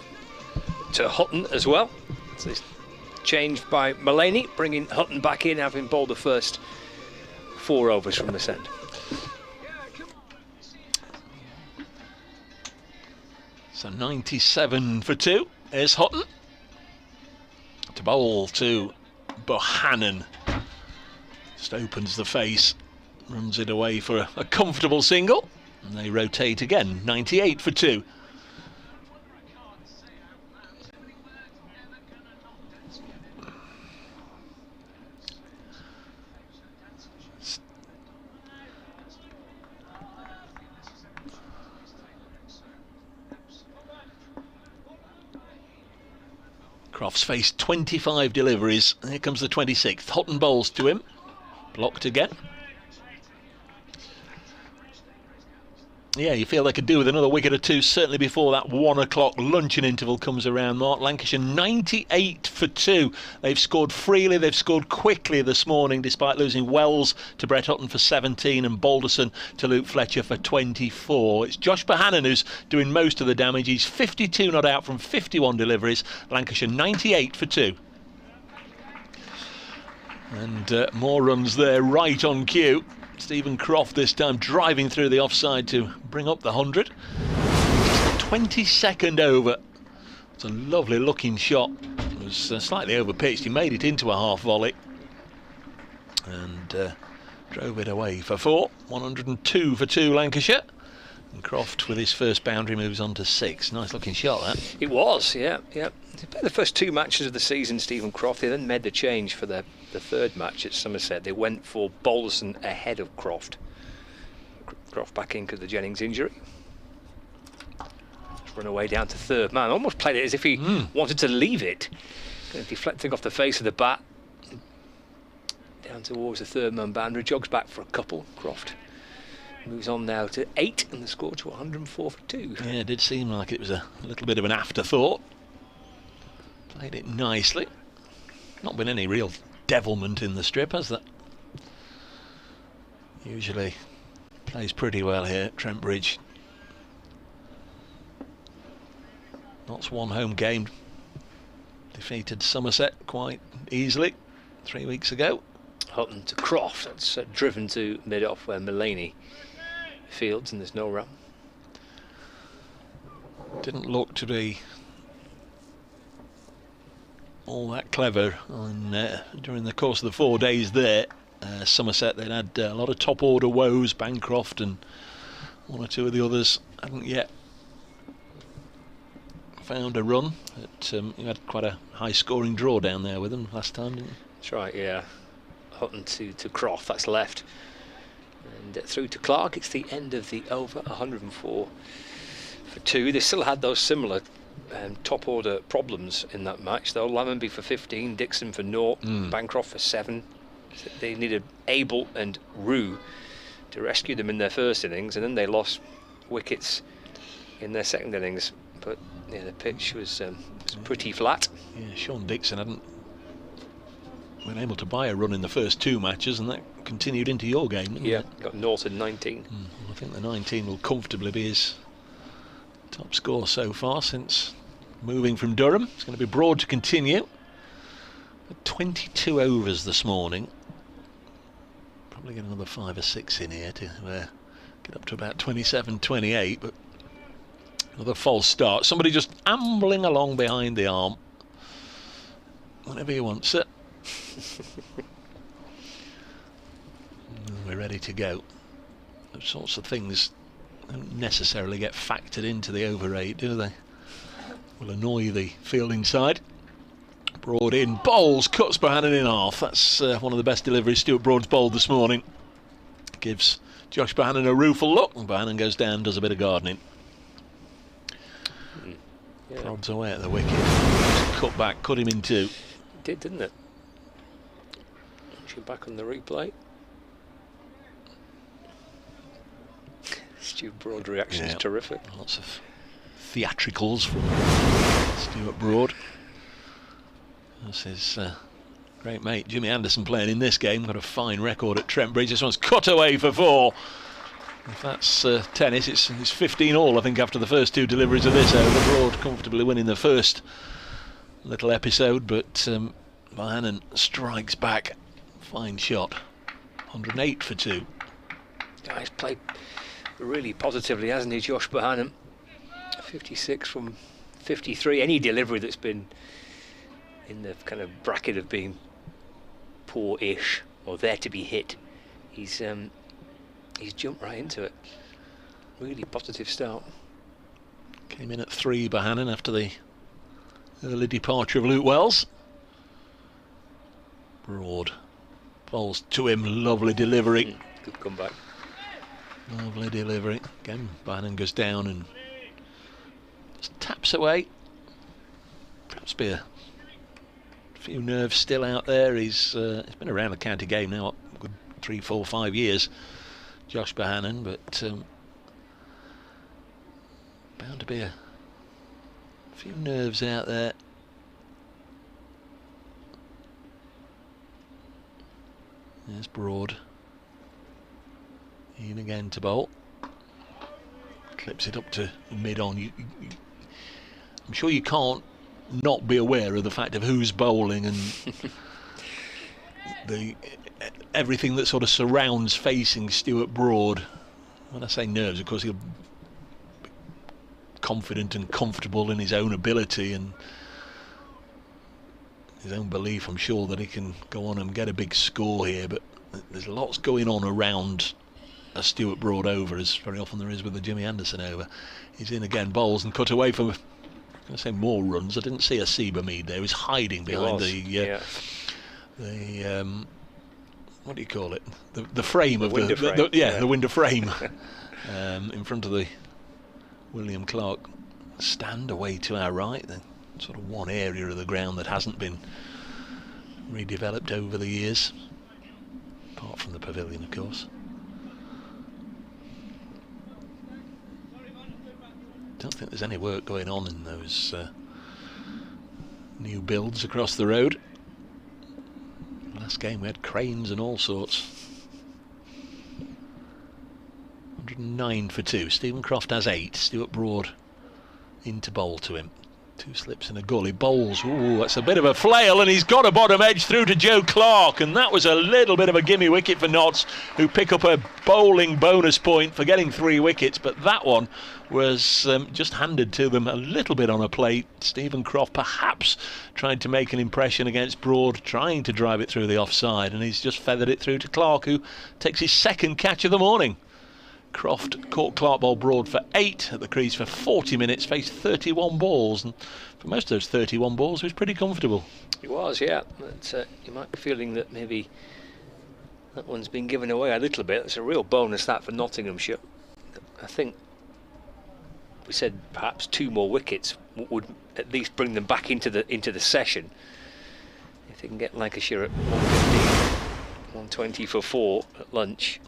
Hutton as well. So it's changed by Mullaney, bringing Hutton back in, having bowled the first 4 overs from this end. So 97 for 2 is Hutton. To bowl to Bohannon. Just opens the face, runs it away for a comfortable single, and they rotate again. 98 for 2. Croft's faced 25 deliveries. Here comes the 26th. Hutton bowls to him. Blocked again. Yeah, you feel they could do with another wicket or two, certainly before that 1 o'clock luncheon interval comes around, Mark. Lancashire 98 for 2. They've scored freely, they've scored quickly this morning, despite losing Wells to Brett Hutton for 17 and Balderson to Luke Fletcher for 24. It's Josh Bohannon who's doing most of the damage. He's 52 not out from 51 deliveries. Lancashire 98 for 2. And more runs there, right on cue. Stephen Croft this time driving through the offside to bring up the 100. 22nd over. It's a lovely looking shot. It was slightly overpitched. He made it into a half volley and drove it away for 4. 102 for 2 Lancashire. And Croft with his first boundary moves on to 6. Nice looking shot that. It was, yeah. He played the first 2 matches of the season, Stephen Croft. They then made the change for the third match at Somerset. They went for Balderson ahead of Croft. Croft back in because of the Jennings injury. Just run away down to third man. Almost played it as if he wanted to leave it. Kind of deflecting off the face of the bat. Down towards the third man boundary. Jogs back for a couple. Croft moves on now to 8 and the score to 104 for 2. Yeah, it did seem like it was a little bit of an afterthought. Played it nicely. Not been any real devilment in the strip, has there? Usually plays pretty well here at Trent Bridge. Notts won home game. Defeated Somerset quite easily 3 weeks ago. Hutton to Croft. That's driven to mid-off where Mullaney fields and there's no run. Didn't look to be all that clever during the course of the 4 days there. Somerset, they'd had a lot of top order woes. Bancroft and 1 or 2 of the others hadn't yet found a run. But you had quite a high scoring draw down there with them last time, didn't you? That's right, yeah. Hutton to Croft, that's left. And through to Clark. It's the end of the over. 104 for 2. They still had those similar top order problems in that match though. Lammonby for 15, Dixon for 0, Bancroft for 7. So they needed Abel and Rue to rescue them in their first innings, and then they lost wickets in their second innings. But yeah, the pitch was pretty flat. Yeah, Sean Dixon hadn't been able to buy a run in the first 2 matches, and that continued into your game, didn't it? Got Norton 19. I think the 19 will comfortably be his top score so far since moving from Durham. It's going to be Broad to continue. 22 overs this morning. Probably get another 5 or 6 in here to get up to about 27, 28. But another false start. Somebody just ambling along behind the arm. Whenever he wants it. We're ready to go. Those sorts of things don't necessarily get factored into the over 8, do they? Will annoy the fielding side. Broad in, bowls, cuts Bohannon in half. That's one of the best deliveries Stuart Broad's bowled this morning. Gives Josh Bohannon a rueful look, and Bohannon goes down, does a bit of gardening. Prods away at the wicket. Cut back, cut him in 2. It did, didn't it? Back on the replay. Stuart Broad's reaction is terrific. Lots of theatricals from Stuart Broad. This is great mate Jimmy Anderson playing in this game. Got a fine record at Trent Bridge. This one's cut away for 4. If that's tennis, it's 15 all, I think, after the first 2 deliveries of this over. Broad comfortably winning the first little episode, but Bohannon strikes back. Fine shot. 108 for 2. He's played really positively, hasn't he, Josh Bohannon? 56 from 53. Any delivery that's been in the kind of bracket of being poor-ish or there to be hit. He's jumped right into it. Really positive start. Came in at 3, Bohannon, after the early departure of Luke Wells. Broad falls to him, lovely delivery. Good comeback. Lovely delivery. Again, Bohannon goes down and just taps away. Perhaps be a few nerves still out there. He's been around the county game now, a good 3, 4, 5 years, Josh Bohannon, but bound to be a few nerves out there. There's Broad. In again to bowl. Clips it up to mid-on. I'm sure you can't not be aware of the fact of who's bowling and everything that sort of surrounds facing Stuart Broad. When I say nerves, of course, he'll be confident and comfortable in his own ability and his own belief, I'm sure, that he can go on and get a big score here, but there's lots going on around a Stuart Broad over, as very often there is with the Jimmy Anderson over. He's in again, bowls and cut away for, I'm going to say, more runs. I didn't see a Seba Mead there. He was hiding behind the what do you call it? The frame of the window frame in front of the William Clark stand away to our right. The sort of one area of the ground that hasn't been redeveloped over the years, apart from the pavilion, of course. Don't think there's any work going on in those new builds across the road. Last game we had cranes and all sorts. 109 for 2. Stephen Croft has 8. Stuart Broad into bowl to him. 2 slips and a gully. Bowls. Ooh, that's a bit of a flail, and he's got a bottom edge through to Joe Clark, and that was a little bit of a gimme wicket for Notts, who pick up a bowling bonus point for getting 3 wickets, but that one was just handed to them a little bit on a plate. Stephen Croft perhaps tried to make an impression against Broad, trying to drive it through the offside, and he's just feathered it through to Clark, who takes his 2nd catch of the morning. Croft caught Clark ball Broad for 8 at the crease for 40 minutes, faced 31 balls, and for most of those 31 balls he was pretty comfortable. He was, yeah. But you might be feeling that maybe that one's been given away a little bit. It's a real bonus, that, for Nottinghamshire. I think we said perhaps 2 more wickets would at least bring them back into the session. If they can get Lancashire at 115, 120 for 4 at lunch.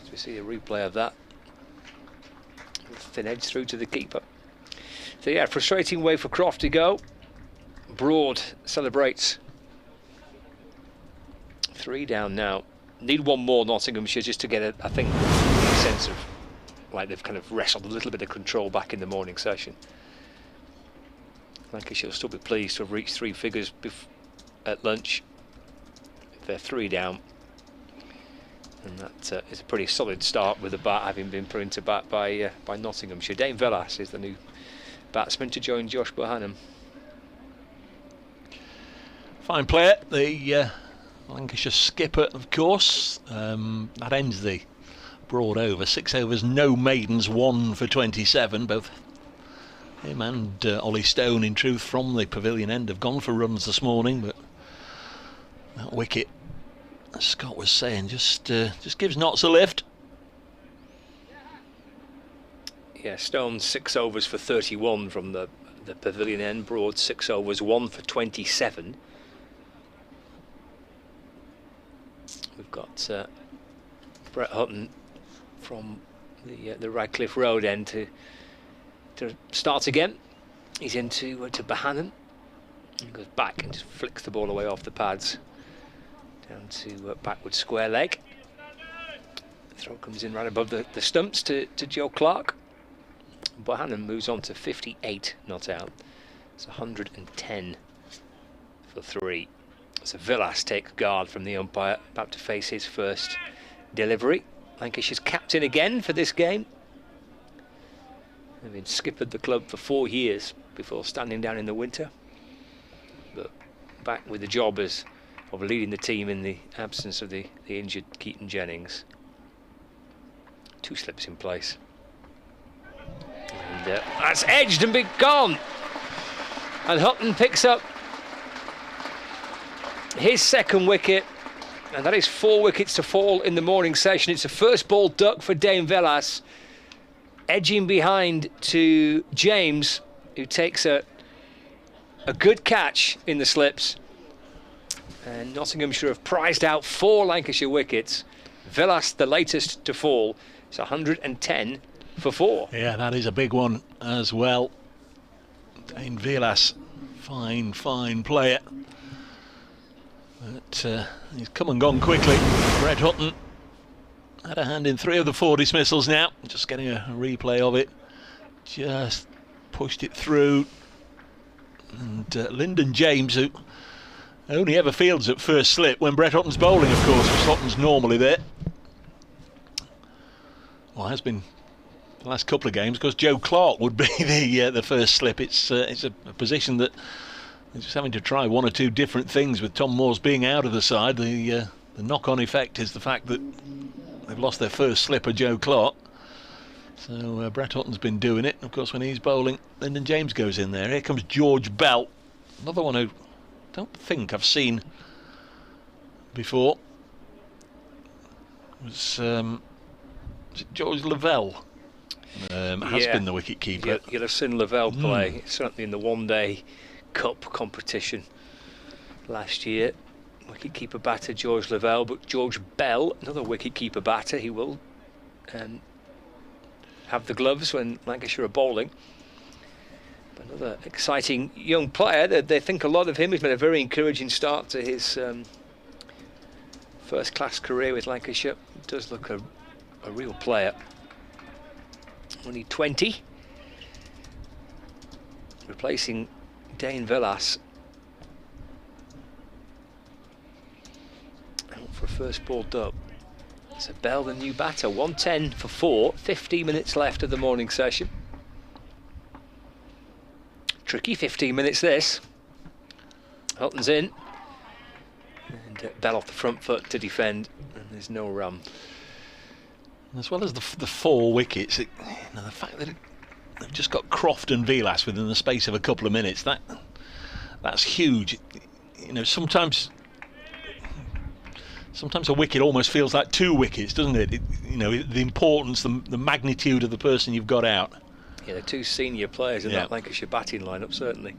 We see a replay of that. Thin edge through to the keeper. So yeah, frustrating way for Croft to go. Broad celebrates. 3 down now. Need 1 more, Nottinghamshire, just to get a sense of like they've kind of wrestled a little bit of control back in the morning session. Lancashire will still be pleased to have reached 3 figures at lunch. They're 3 down. And that is a pretty solid start with the bat having been put into bat by Nottinghamshire. Dane Velas is the new batsman to join Josh Bohannon. Fine player, the Lancashire skipper, of course. That ends the Broad over. 6 overs, no maidens, 1 for 27. Both him and Ollie Stone, in truth, from the pavilion end have gone for runs this morning, but that wicket, as Scott was saying, just gives Notts a lift. Yeah, Stone 6 overs for 31 from the pavilion end. Broad 6 overs, 1 for 27. We've got Brett Hutton from the Radcliffe Road end to start again. He's into Bohannon. He goes back and just flicks the ball away off the pads. Down to backward square leg. The throw comes in right above the stumps to Joe Clark. Bohannon moves on to 58 not out. It's 110 for 3. So Villas takes guard from the umpire, about to face his first delivery. Lancashire's captain again for this game. They've been skippered the club for 4 years before standing down in the winter. But back with the job as of leading the team in the absence of the injured Keaton Jennings. 2 slips in place. And that's edged and been gone. And Hutton picks up his second wicket, and that is 4 wickets to fall in the morning session. It's a first ball duck for Dane Velas, edging behind to James, who takes a good catch in the slips. And Nottinghamshire have prized out 4 Lancashire wickets. Velas, the latest to fall, is 110 for 4. Yeah, that is a big one as well. Dane Velas, fine player. But he's come and gone quickly. Brett Hutton had a hand in 3 of the 4 dismissals now. Just getting a replay of it. Just pushed it through. And Lyndon James, who only ever fields at first slip when Brett Hutton's bowling, of course, because Hutton's normally there. Well, has been the last couple of games, because Joe Clark would be the first slip. It's a position that they're just having to try 1 or 2 different things with Tom Moores being out of the side. The knock-on effect is the fact that they've lost their first slipper, Joe Clark. So Brett Hutton's been doing it. Of course, when he's bowling, Lyndon James goes in there. Here comes George Bell, another one who I don't think I've seen before. Was it George Lavelle? Has been the wicket keeper. You'll have seen Lavelle play, certainly in the one-day Cup competition last year. Wicket-keeper batter George Lavelle, but George Bell, another wicket-keeper batter, he will have the gloves when Lancashire are bowling. But another exciting young player. They think a lot of him. He's made a very encouraging start to his first-class career with Lancashire. He does look a real player. Only 20, replacing Dane Velas. Out for a first ball duck. So Bell, the new batter, 110 for 4, 15 minutes left of the morning session. Tricky 15 minutes this. Hutton's in. And Bell off the front foot to defend, and there's no run. As well as the 4 wickets, the fact that they've just got Croft and Velas within the space of a couple of minutes, that's huge. Sometimes a wicket almost feels like 2 wickets, doesn't it? The importance, the magnitude of the person you've got out. Yeah, they're 2 senior players in that Lancashire batting lineup, certainly.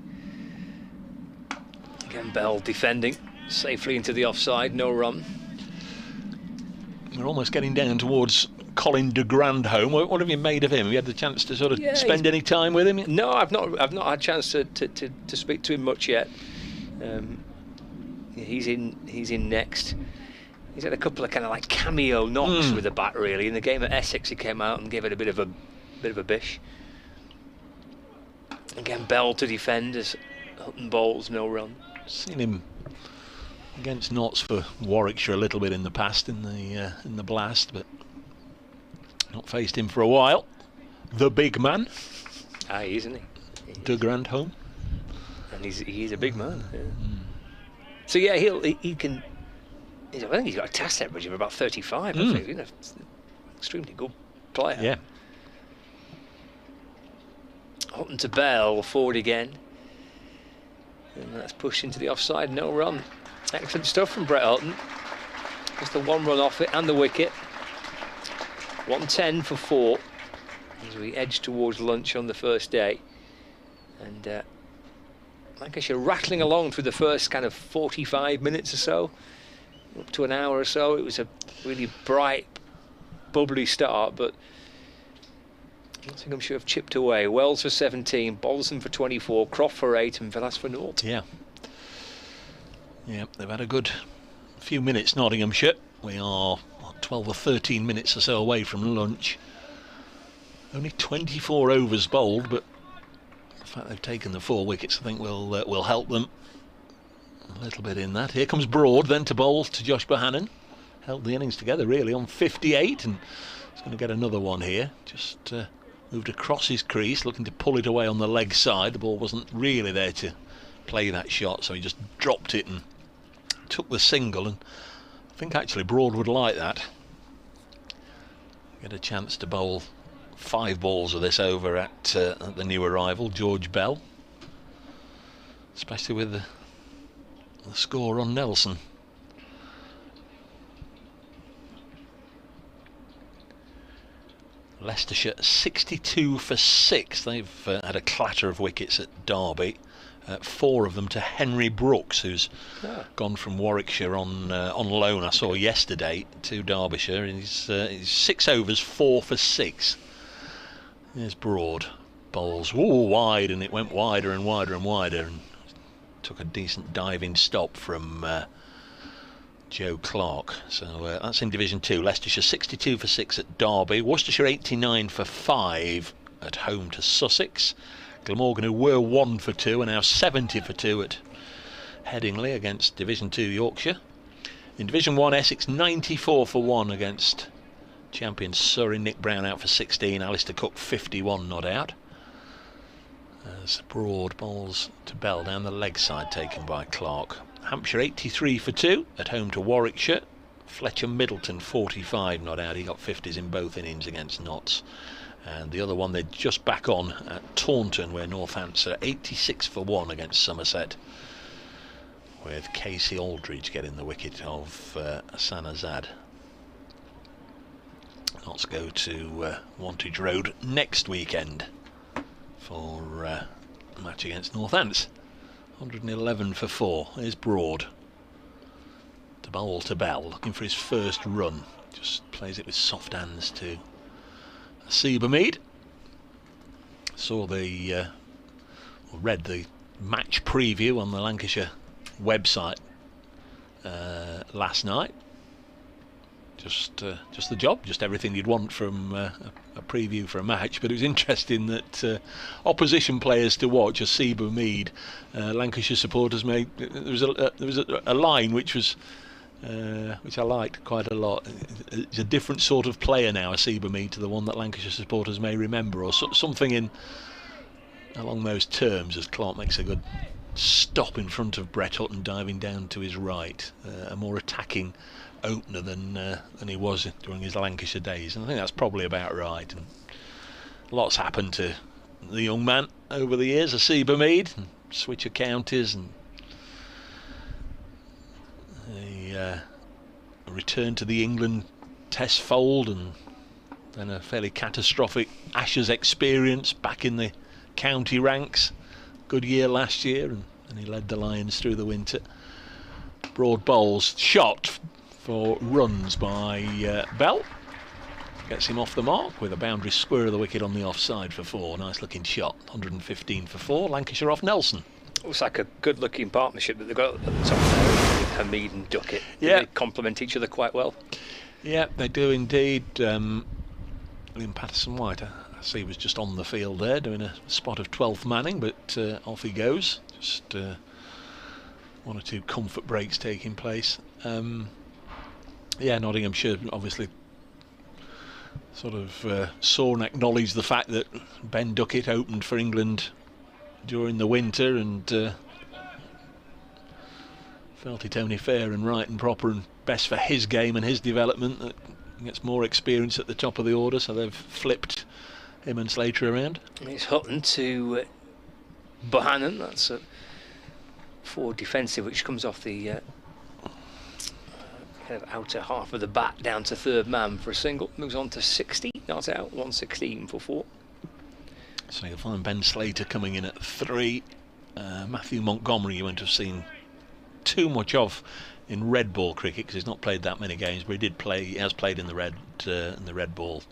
Again, Bell defending safely into the offside, no run. We're almost getting down towards Colin de Grandhomme. What have you made of him? Have you had the chance to sort of spend any time with him? No, I've not had a chance to speak to him much yet. He's in next. He's had a couple of kind of like cameo knocks with the bat, really. In the game at Essex, he came out and gave it a bit of a bish. Again, Bell to defend as Hutton bowls, no run. Seen him against Notts for Warwickshire a little bit in the past in the Blast, but not faced him for a while. The big man. Isn't he? De Grandhomme. And he's a big man. Yeah. So yeah, he can. I think he's got a test average of about 35. I think. Extremely good player. Yeah. Hutton to Bell, forward again, and that's pushed into the offside. No run. Excellent stuff from Brett Hutton. Just the 1 run off it and the wicket. 110 for 4 as we edge towards lunch on the first day. And Lancashire rattling along through the first kind of 45 minutes or so, up to an hour or so. It was a really bright, bubbly start, but Nottinghamshire have chipped away. Wells for 17, Bolson for 24, Croft for 8, and Velas for 0. Yeah, they've had a good few minutes, Nottinghamshire. We are 12 or 13 minutes or so away from lunch. Only 24 overs bowled, but the fact they've taken the 4 wickets, I think, will help them a little bit in that. Here comes Broad, then to bowl to Josh Bohannon. Held the innings together, really, on 58, and he's going to get another one here. Just moved across his crease, looking to pull it away on the leg side. The ball wasn't really there to play that shot, so he just dropped it and took the single, and I think actually Broad would like that. Get a chance to bowl 5 balls of this over at the new arrival, George Bell. Especially with the score on Nelson. Leicestershire 62 for 6. They've had a clatter of wickets at Derby. 4 of them to Henry Brooks, who's gone from Warwickshire on loan, I saw yesterday, to Derbyshire. He's 6 overs, 4 for 6. There's Broad. Bowls wide, and it went wider and wider and wider, and took a decent diving stop from Joe Clark. So that's in Division 2. Leicestershire 62 for 6 at Derby. Worcestershire 89 for 5 at home to Sussex. Glamorgan, who were 1 for 2, are now 70 for 2 at Headingley against Division 2 Yorkshire. In Division 1, Essex 94 for 1 against champions Surrey. Nick Brown out for 16. Alistair Cook 51 not out. As Broad bowls to Bell down the leg side, taken by Clark. Hampshire 83 for 2 at home to Warwickshire. Fletcher Middleton 45 not out. He got 50s in both innings against Notts. And the other one, they're just back on at Taunton, where Northampton 86 for 1 against Somerset, with Casey Aldridge getting the wicket of Sanazad. Let's go to Wantage Road next weekend for a match against Northants. 111 for 4. Here's Broad. To bowl to Bell, looking for his first run. Just plays it with soft hands to Seabermead. Saw the read the match preview on the Lancashire website last night. Just the job, just everything you'd want from a preview for a match. But it was interesting that opposition players to watch, as Seabermead, Lancashire supporters made. There was a line which I liked quite a lot. It's a different sort of player now, a Seabermead, to the one that Lancashire supporters may remember, or something along those terms, as Clark makes a good stop in front of Brett Hutton, diving down to his right. A more attacking opener than he was during his Lancashire days, and I think that's probably about right. And lots happened to the young man over the years, a Seabermead, and switch of counties, and a return to the England Test fold, and then a fairly catastrophic Ashes experience back in the county ranks. Good year last year, and he led the Lions through the winter. Broad bowls, shot for runs by Bell. Gets him off the mark with a boundary square of the wicket on the offside for 4. Nice looking shot. 115 for 4. Lancashire off Nelson. Looks like a good looking partnership that they've got at the top there with Hamid and Duckett. Yeah. They complement each other quite well. Yeah, they do indeed. William Patterson-White, I see, he was just on the field there doing a spot of 12th manning, but off he goes. Just 1 or 2 comfort breaks taking place. Yeah, Nottinghamshire obviously sort of saw and acknowledged the fact that Ben Duckett opened for England during the winter, and felt it only fair and right and proper and best for his game and his development that he gets more experience at the top of the order, so they've flipped him and Slater around. It's Hutton to Bohannon. That's a forward defensive which comes off the kind of outer half of the bat down to third man for a single. Moves on to 60, not out, 116 for 4. So you'll find Ben Slater coming in at 3. Matthew Montgomery you won't have seen too much of in red ball cricket because he's not played that many games, but he has played in the red ball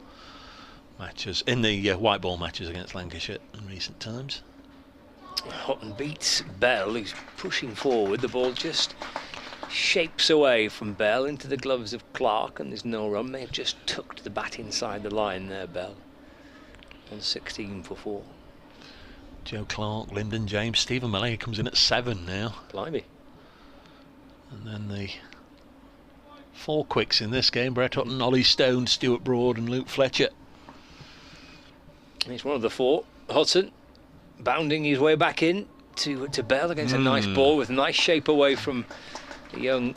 matches, in the white ball matches against Lancashire in recent times. Hutton beats Bell, who's pushing forward. The ball just shapes away from Bell into the gloves of Clark, and there's no run. May have just tucked the bat inside the line there, Bell. 116 for 4. Joe Clark, Lyndon James, Stephen Malay comes in at 7 now. Blimey. And then the 4 quicks in this game: Brett Hutton, Ollie Stone, Stuart Broad and Luke Fletcher. He's one of the 4. Hudson bounding his way back in to Bell against a nice ball with nice shape away from The young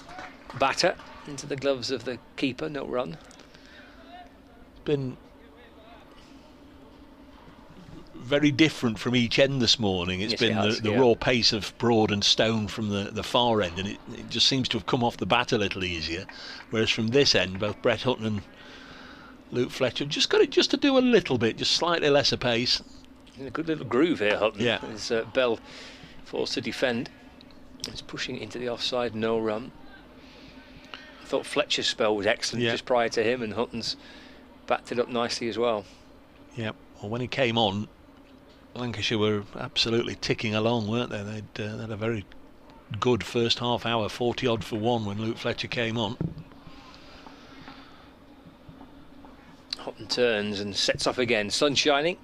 batter into the gloves of the keeper, no run. Been very different from each end this morning. It's Yes, been it has, the yeah. raw pace of Broad and Stone from the far end, and it just seems to have come off the bat a little easier. Whereas from this end, both Brett Hutton and Luke Fletcher have just got it just to do a little bit, just slightly lesser pace. In a good little groove here, Hutton. Yeah. As Bell forced to defend. He's pushing it into the offside, no run. I thought Fletcher's spell was excellent just prior to him, and Hutton's backed it up nicely as well. Yeah. Well, when he came on, Lancashire were absolutely ticking along, weren't they? They'd had a very good first half hour, 40 odd for one when Luke Fletcher came on. Hutton turns and sets off again. Sun shining,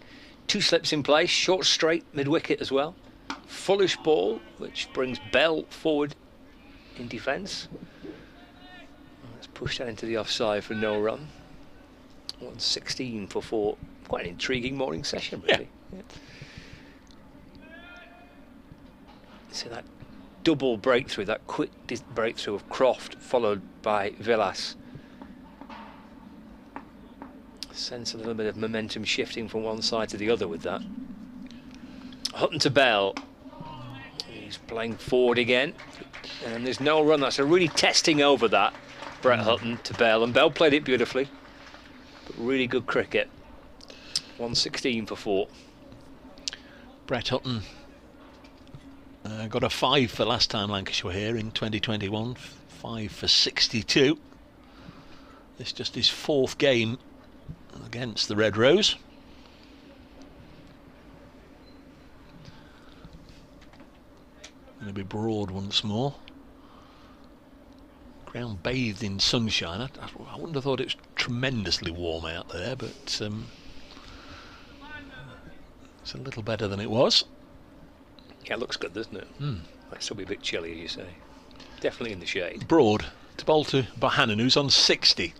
2 slips in place, short straight, mid-wicket as well. Fullish ball, which brings Bell forward in defence. Let's push that into the offside for no run. 116 for 4. Quite an intriguing morning session, really. Yeah. So that double breakthrough, that quick breakthrough of Croft, followed by Villas. Sense a little bit of momentum shifting from one side to the other with that. Hutton to Bell. He's playing forward again, and there's no run. That's a really testing over that. Brett Hutton to Bell, and Bell played it beautifully. But really good cricket. 116 for 4. Brett Hutton got a 5 for last time Lancashire were here in 2021. 5 for 62. It's just his 4th game against the Red Rose. Going to be Broad once more. Ground bathed in sunshine. I wouldn't have thought it was tremendously warm out there, but it's a little better than it was. Yeah, it looks good, doesn't it? Might still be a bit chilly, as you say. Definitely in the shade. Broad to bowl to Bohannon, who's on 60.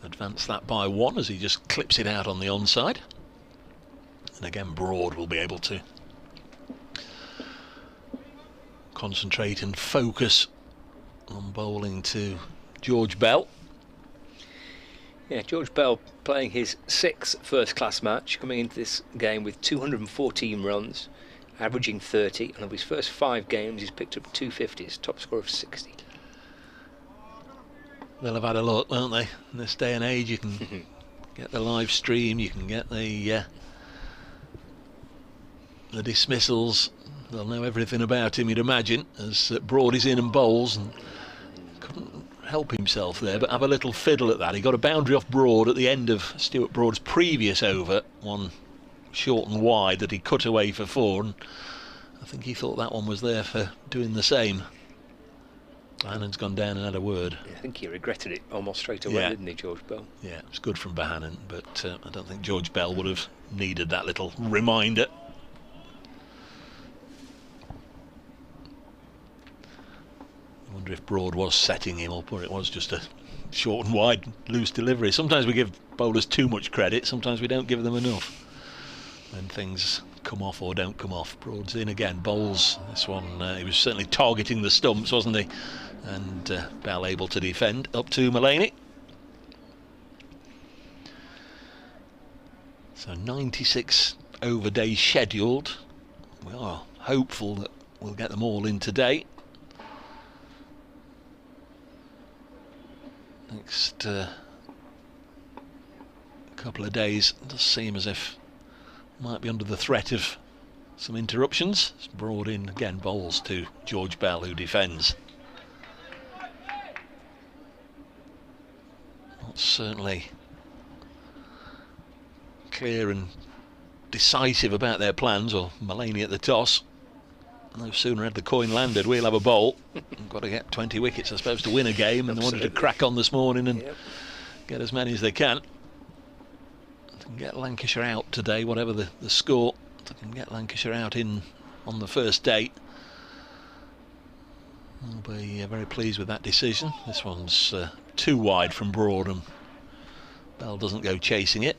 Advance that by 1 as he just clips it out on the onside. And again, Broad will be able to concentrate and focus on bowling to George Bell. Yeah, George Bell playing his 6th first-class match, coming into this game with 214 runs, averaging 30, and of his first 5 games he's picked up 250s, top score of 60. They'll have had a look, won't they? In this day and age, you can get the live stream, you can get the dismissals. They'll know everything about him, you'd imagine, as Broad is in and bowls, and couldn't help himself there, but have a little fiddle at that. He got a boundary off Broad at the end of Stuart Broad's previous over, one short and wide that he cut away for 4, and I think he thought that one was there for doing the same. Bahannon's gone down and had a word. Yeah, I think he regretted it almost straight away, didn't he, George Bell? Yeah, it was good from Bohannon, but I don't think George Bell would have needed that little reminder. I wonder if Broad was setting him up, or it was just a short and wide loose delivery. Sometimes we give bowlers too much credit, sometimes we don't give them enough when things come off or don't come off. Broad's in again, bowls this one. He was certainly targeting the stumps, wasn't he? And Bell able to defend up to Mullaney. So 96 over days scheduled. We are hopeful that we'll get them all in today. Next couple of days does seem as if might be under the threat of some interruptions. It's Broad in again, bowls to George Bell, who defends. Not certainly clear and decisive about their plans, or Mullaney at the toss. No sooner had the coin landed, we'll have a bowl. We've got to get 20 wickets, I suppose, to win a game, and they wanted to crack on this morning and get as many as they can. They can get Lancashire out today, whatever the score. They can get Lancashire out in on the first day. I'll be very pleased with that decision. This one's too wide from Broad, and Bell doesn't go chasing it.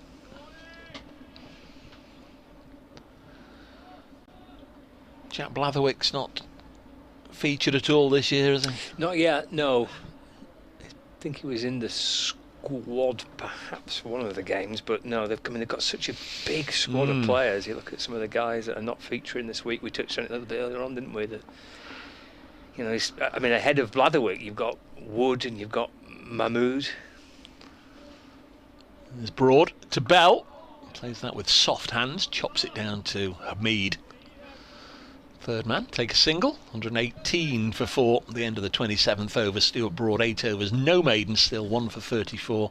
Jack Blatherwick's not featured at all this year, has he? Not yet, no. I think he was in the squad perhaps for one of the games, but no, they've got such a big squad of players. You look at some of the guys that are not featuring this week. We touched on it a little bit earlier on, didn't we? Ahead of Blatherwick, you've got Wood and you've got Mahmood. There's Broad to Bell. Plays that with soft hands, chops it down to Hamid. Third man, take a single, 118 for 4 at the end of the 27th over. Stuart Broad, 8 overs, no maiden, still 1 for 34.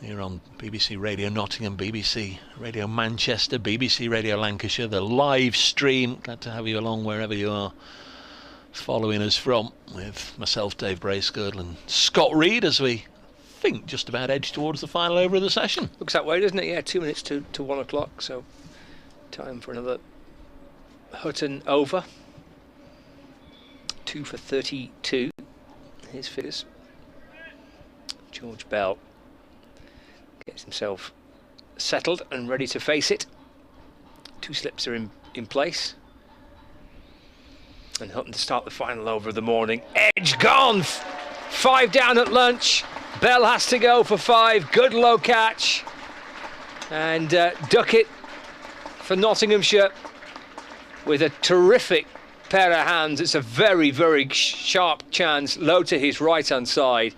Here on BBC Radio Nottingham, BBC Radio Manchester, BBC Radio Lancashire, the live stream. Glad to have you along wherever you are following us from, with myself, Dave Bracegirdle, and Scott Reed, as we think just about edge towards the final over of the session. Looks that way, doesn't it? Yeah, 2 minutes to 1 o'clock, so time for another Hutton over. 2 for 32. His figures. George Bell gets himself settled and ready to face it. 2 slips are in place. And Hutton to start the final over of the morning. Edge gone! 5 down at lunch. Bell has to go for 5. Good low catch. And Duckett for Nottinghamshire with a terrific pair of hands. It's a very, very sharp chance, low to his right-hand side.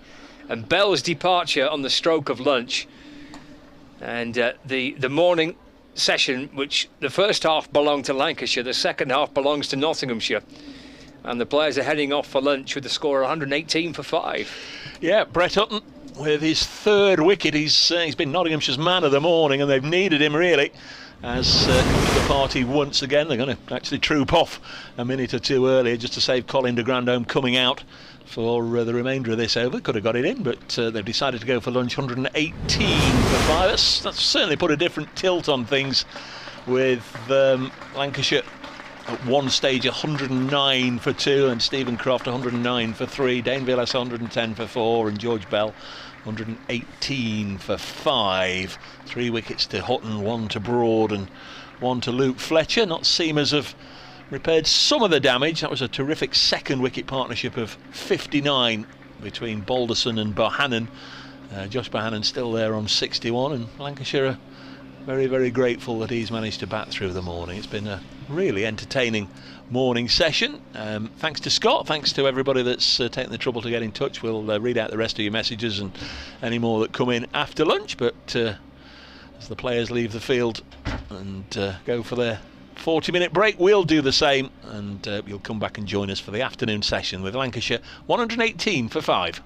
And Bell's departure on the stroke of lunch. And the morning session, which the first half belonged to Lancashire, the second half belongs to Nottinghamshire. And the players are heading off for lunch with the score 118 for 5. Yeah, Brett Hutton with his 3rd wicket. He's been Nottinghamshire's man of the morning, and they've needed him really. As comes to the party once again, they're going to actually troop off a minute or 2 earlier just to save Colin de Grandhomme coming out for the remainder of this over. Could have got it in, but they've decided to go for lunch. 118 for 5. That's certainly put a different tilt on things, with Lancashire at one stage 109 for 2, and Stephen Croft 109 for 3, Dane Villas 110 for 4, and George Bell 118 for 5. 3 wickets to Hutton, 1 to Broad and 1 to Luke Fletcher. Not seamers have repaired some of the damage. That was a terrific second wicket partnership of 59 between Balderson and Bohannon. Josh Bohannon still there on 61, and Lancashire are very, very grateful that he's managed to bat through the morning. It's been a really entertaining morning session. Thanks to Scott, thanks to everybody that's taken the trouble to get in touch. We'll read out the rest of your messages and any more that come in after lunch, but as the players leave the field and go for their 40-minute break, we'll do the same, and you'll come back and join us for the afternoon session with Lancashire 118 for 5.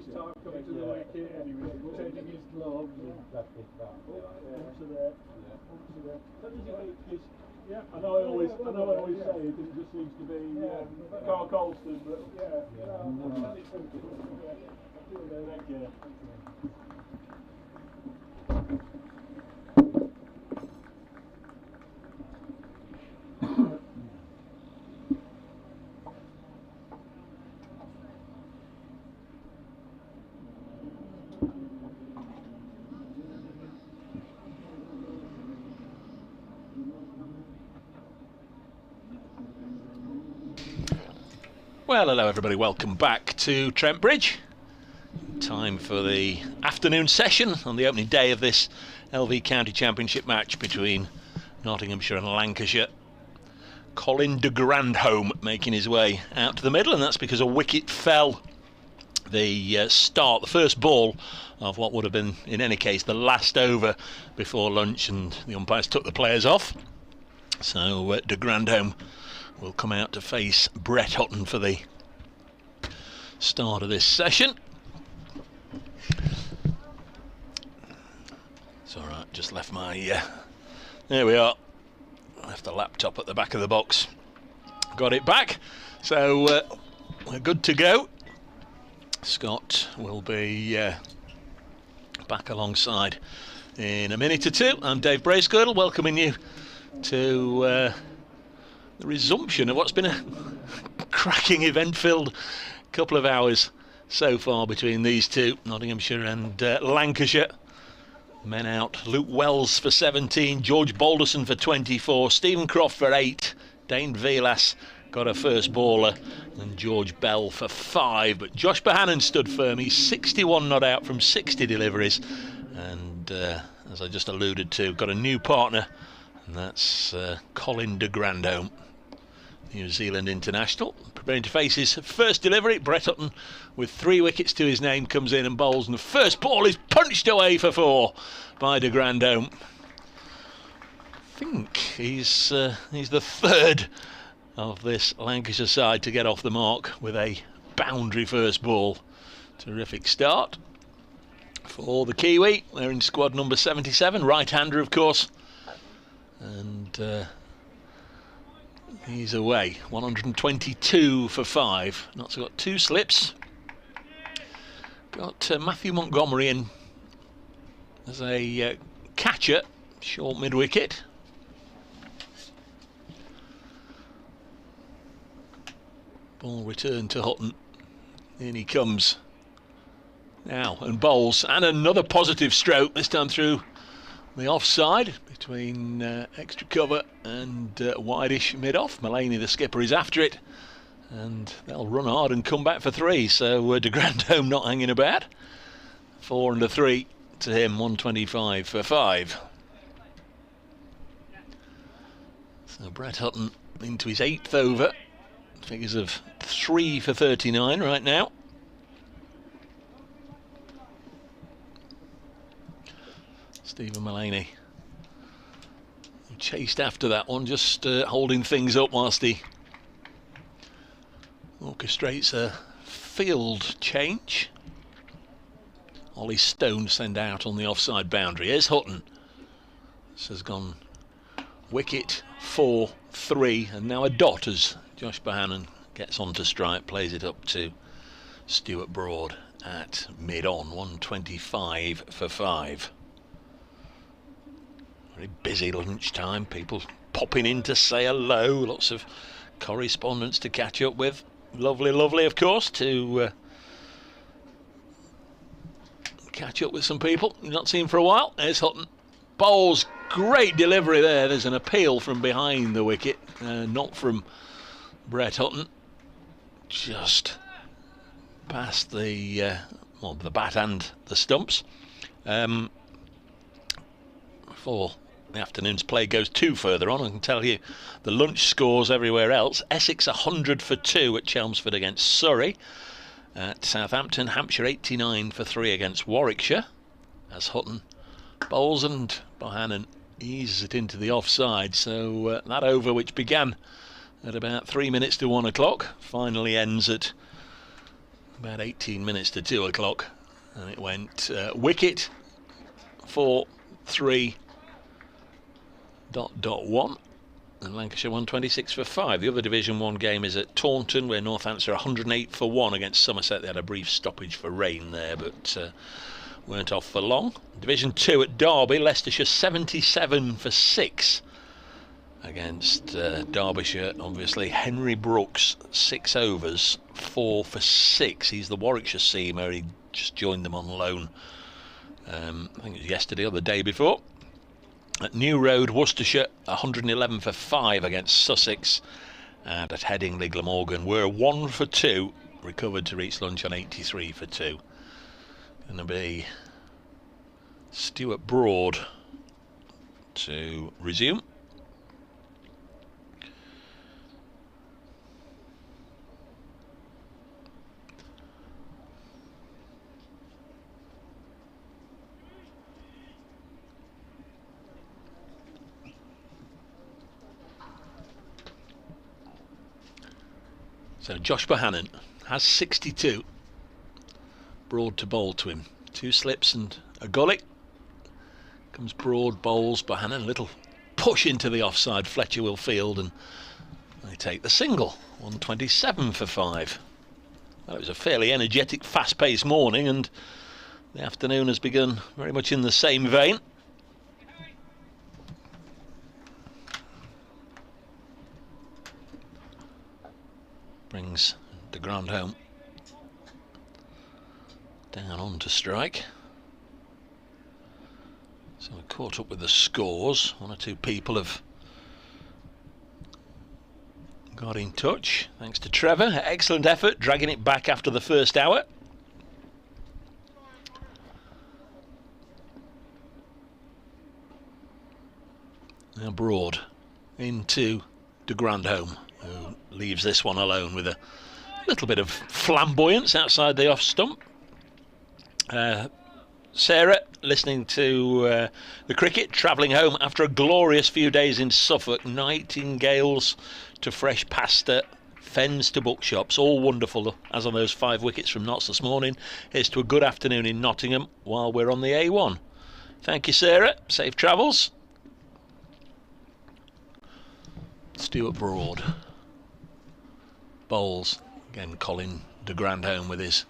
his time coming to the wicket and he was changing his gloves and up to there, up to there. How does he make his? Yeah, I know I always say it just seems to be Carl Colston, but thank you. Well, hello everybody, welcome back to Trent Bridge. Time for the afternoon session on the opening day of this LV County Championship match between Nottinghamshire and Lancashire. Colin de Grandhomme making his way out to the middle, and that's because a wicket fell the first ball of what would have been, in any case, the last over before lunch, and the umpires took the players off. So de Grandhomme will come out to face Brett Hutton for the start of this session. It's alright, just left my... there we are. Left the laptop at the back of the box. Got it back. So we're good to go. Scott will be back alongside in a minute or two. I'm Dave Bracegirdle, welcoming you to the resumption of what's been a cracking event-filled couple of hours so far between these two, Nottinghamshire and Lancashire. Men out, Luke Wells for 17, George Balderson for 24, Stephen Croft for 8, Dane Vilas got a first baller, and George Bell for 5. But Josh Bohannon stood firm. He's 61 not out from 60 deliveries, and as I just alluded to, got a new partner, and that's Colin de Grandhomme, New Zealand international, preparing to face his first delivery. Brett Hutton, with 3 wickets to his name, comes in and bowls, and the first ball is punched away for 4 by de Grandhomme. I think he's the third of this Lancashire side to get off the mark with a boundary first ball. Terrific start for the Kiwi. They're in squad number 77, right-hander of course, and he's away. 122 for 5. Notts got 2 slips. Got Matthew Montgomery in as a catcher, short mid-wicket. Ball returned to Hutton. In he comes now and bowls, and another positive stroke, this time through the offside between extra cover and wide-ish mid-off. Mullaney, the skipper, is after it, and they'll run hard and come back for 3. So de Grandhomme not hanging about. 4 and a 3 to him, 125 for 5. So Brett Hutton into his 8th over. Figures of 3 for 39 right now. Stephen Mullaney, who chased after that one, just holding things up whilst he orchestrates a field change. Ollie Stone sent out on the offside boundary. Here's Hutton. This has gone wicket, 4, 3, and now a dot as Josh Bohannon gets onto strike, plays it up to Stuart Broad at mid-on, 125 for 5. Very busy lunchtime, people popping in to say hello, lots of correspondence to catch up with. Lovely, lovely, of course, to catch up with some people you've not seen for a while. There's Hutton. Bowles, great delivery there. There's an appeal from behind the wicket, not from Brett Hutton. Just past the the bat and the stumps. Before the afternoon's play goes too further on, I can tell you the lunch scores everywhere else. Essex 100 for 2 at Chelmsford against Surrey. At Southampton, Hampshire 89 for 3 against Warwickshire, as Hutton bowls and Bohannon eases it into the offside. So that over, which began at about 3 minutes to 1 o'clock, finally ends at about 18 minutes to 2 o'clock, and it went wicket 4-3 ... 1, and Lancashire won 26 for 5. The other Division 1 game is at Taunton, where Northamptonshire 108 for 1 against Somerset. They had a brief stoppage for rain there, but weren't off for long. Division 2 at Derby, Leicestershire 77 for 6 against Derbyshire. Obviously, Henry Brooks, 6 overs, 4 for 6. He's the Warwickshire seamer. He just joined them on loan, I think it was yesterday or the day before. At New Road, Worcestershire 111 for 5 against Sussex, and at Headingley, Glamorgan were 1 for 2, recovered to reach lunch on 83 for 2. Going to be Stuart Broad to resume. So Josh Bohannon has 62. Broad to bowl to him. 2 slips and a gully. Comes Broad, bowls Bohannon. A little push into the offside. Fletcher will field, and they take the single. 127 for 5. Well, it was a fairly energetic, fast-paced morning, and the afternoon has begun very much in the same vein. Brings the ground home down on to strike. So we're caught up with the scores. 1 or 2 people have got in touch. Thanks to Trevor. Excellent effort, dragging it back after the first hour. Now Broad into the ground home, who leaves this one alone with a little bit of flamboyance outside the off stump. Sarah, listening to the cricket, travelling home after a glorious few days in Suffolk. Nightingales to fresh pasta, fens to bookshops, all wonderful, as on those 5 wickets from Notts this morning. Here's to a good afternoon in Nottingham while we're on the A1. Thank you, Sarah. Safe travels. Stuart Broad bowls. Again, Colin de Grandhomme with his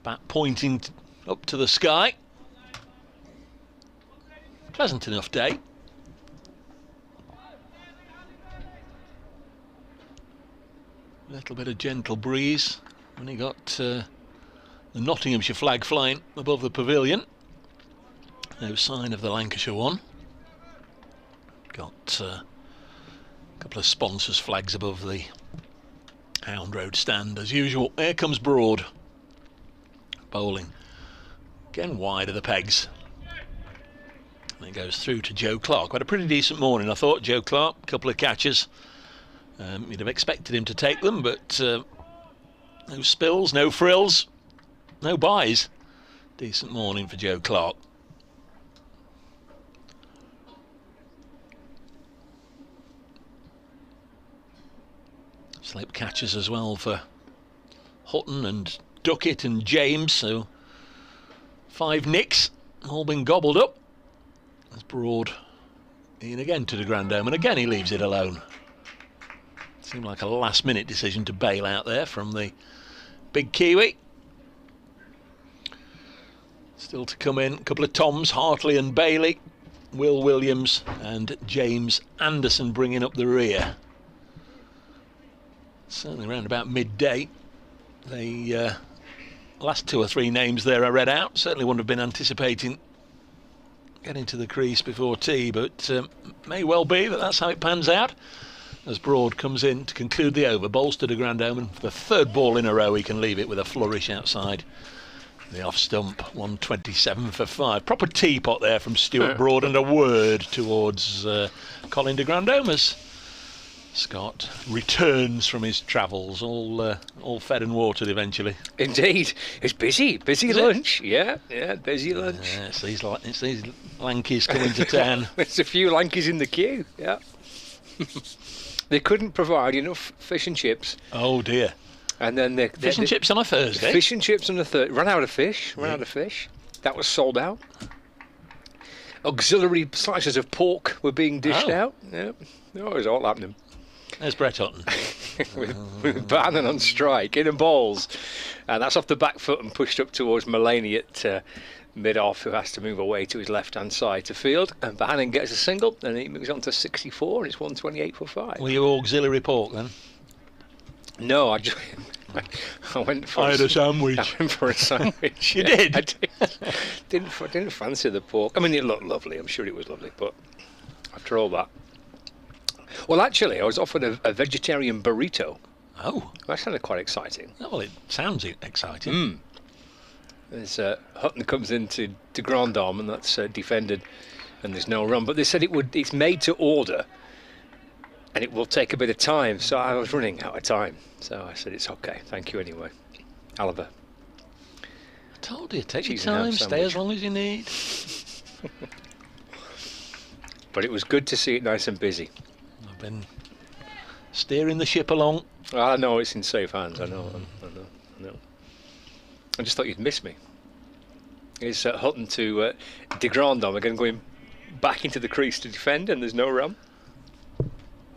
bat pointing up to the sky. Pleasant enough day. A little bit of gentle breeze when he got the Nottinghamshire flag flying above the pavilion. No sign of the Lancashire one. Got a couple of sponsors' flags above the Hound Road stand as usual. Here comes Broad bowling again wide of the pegs, and it goes through to Joe Clark. Had a pretty decent morning, I thought. Joe Clark, a couple of catches. You'd have expected him to take them, but no spills, no frills, no buys. Decent morning for Joe Clark. Slip catches as well for Hutton and Duckett and James, so 5 nicks, all been gobbled up. As Broad in again to the Grandhomme, and again he leaves it alone. Seemed like a last minute decision to bail out there from the big Kiwi. Still to come in, a couple of Toms, Hartley and Bailey, Will Williams and James Anderson bringing up the rear. Certainly around about midday. The last 2 or 3 names there I read out. Certainly wouldn't have been anticipating getting to the crease before tea, but may well be that that's how it pans out. As Broad comes in to conclude the over, bowls to de Grandhomme, and for the 3rd ball in a row he can leave it with a flourish outside the off stump. 127 for 5. Proper teapot there from Stuart Broad, and a word towards Colin de Grandhomme as Scott returns from his travels, all fed and watered eventually. Indeed, it's busy lunch. Yeah, busy lunch. It's these Lankies coming to town. There's a few Lankies in the queue. Yeah. They couldn't provide enough fish and chips. Oh dear. And then the Fish and chips on a Thursday. Fish and chips on the third. Ran out of fish. That was sold out. Auxiliary slices of pork were being dished out. Yeah, it was all happening. There's Brett Hutton. with Bannon on strike, in and balls. And that's off the back foot and pushed up towards Mulaney at mid-off, who has to move away to his left-hand side to field. And Bannon gets a single, and he moves on to 64, and it's 128 for 5. Were you auxiliary pork then? No, I went for a sandwich. I went for a sandwich. You did? I didn't fancy the pork. I mean, it looked lovely. I'm sure it was lovely, but after all that. Well, actually, I was offered a vegetarian burrito. Oh. That sounded quite exciting. Well, it sounds exciting. There's Hutton comes into Grand Dame, and that's defended, and there's no run. But they said it's made to order, and it will take a bit of time. So I was running out of time. So I said, it's okay. Thank you anyway. Oliver. I told you, take your Cheese and ham time, stay sandwich. as long as you need. But it was good to see it nice and busy. I've been steering the ship along. I know it's in safe hands. I know. I just thought you'd miss me. It's Hutton to De Grand Dame again, going back into the crease to defend, and there's no run.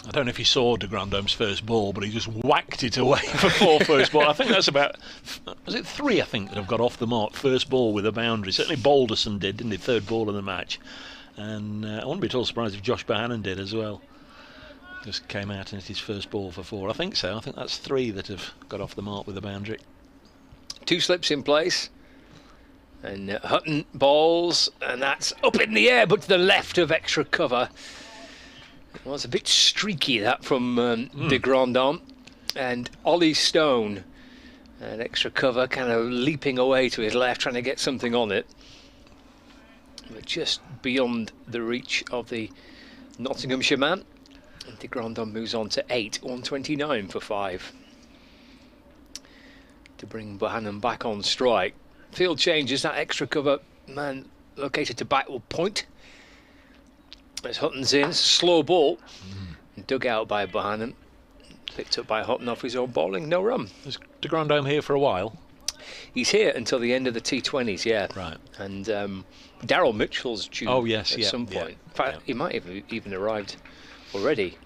I don't know if you saw De Grandome's first ball, but he just whacked it away for 4 first ball. I think that's about, was it 3, I think, that have got off the mark, first ball with a boundary. Certainly Balderson didn't he, third ball of the match. And I wouldn't be at all surprised if Josh Bohannon did as well. Just came out and hit his first ball for 4. I think so. I think that's 3 that have got off the mark with a boundary. 2 slips in place. And Hutton balls, and that's up in the air, but to the left of extra cover. It was a bit streaky, that from De Grand Dame. And Ollie Stone, an extra cover, kind of leaping away to his left, trying to get something on it. But just beyond the reach of the Nottinghamshire man. And De Grand Dame moves on to 8, 129 for 5. To bring Bohannon back on strike. Field changes, that extra cover man located to backward point. As Hutton's in, it's a slow ball. Dug out by Bohannon. Picked up by Hutton off his own bowling, no run. Is De Grand Dame here for a while? He's here until the end of the T20s, yeah. Right. And Daryl Mitchell's due at some point. In fact, he might have even arrived already.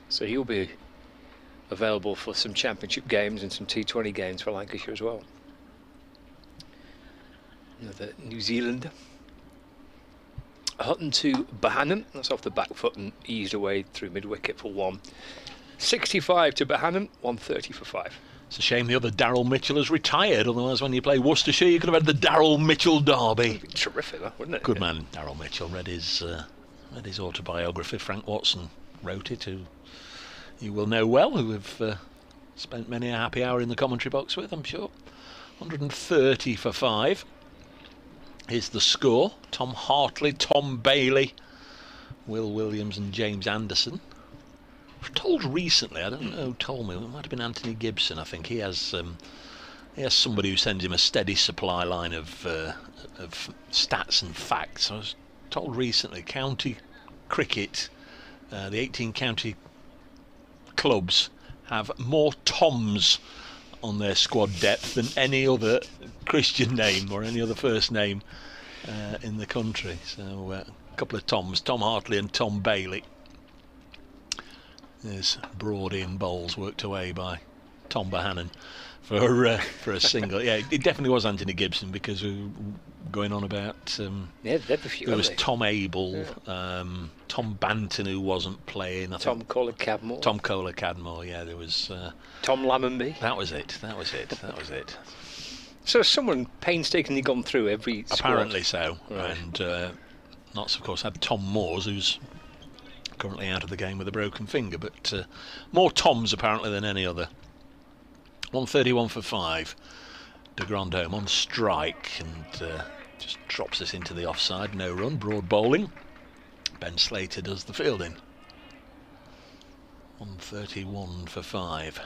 So he'll be available for some championship games and some T20 games for Lancashire as well. Another New Zealander. Hutton to Bohannon, that's off the back foot and eased away through mid-wicket for 1. 65 to Bohannon, 130 for 5. It's a shame the other Daryl Mitchell has retired, otherwise when you play Worcestershire you could have had the Daryl Mitchell derby. Terrific, that, wouldn't it? Good man, Daryl Mitchell. Read his autobiography. Frank Watson wrote it, who you will know well, who have spent many a happy hour in the commentary box with, I'm sure. 130 for 5 is the score. Tom Hartley, Tom Bailey, Will Williams and James Anderson. I was told recently, I don't know who told me, it might have been Anthony Gibson, I think. He has somebody who sends him a steady supply line of stats and facts. I was told recently, county cricket, the 18 county clubs have more Toms on their squad depth than any other Christian name or any other first name in the country. So a couple of Toms, Tom Hartley and Tom Bailey. There's Broady and Bowles worked away by Tom Bohannon for a single. Yeah, it definitely was Anthony Gibson, because we were going on about they've a few, there was Tom Abel, Tom Banton, who wasn't playing, Tom Kohler-Cadmore, yeah, there was Tom Lammonby. That was it. So someone painstakingly gone through every squad. Apparently so. Right. And Notts, of course, had Tom Moores, who's currently out of the game with a broken finger, but more Toms apparently than any other. 131 for 5. De Grand Dame on strike, and just drops us into the offside. No run, broad bowling. Ben Slater does the fielding. 131 for 5.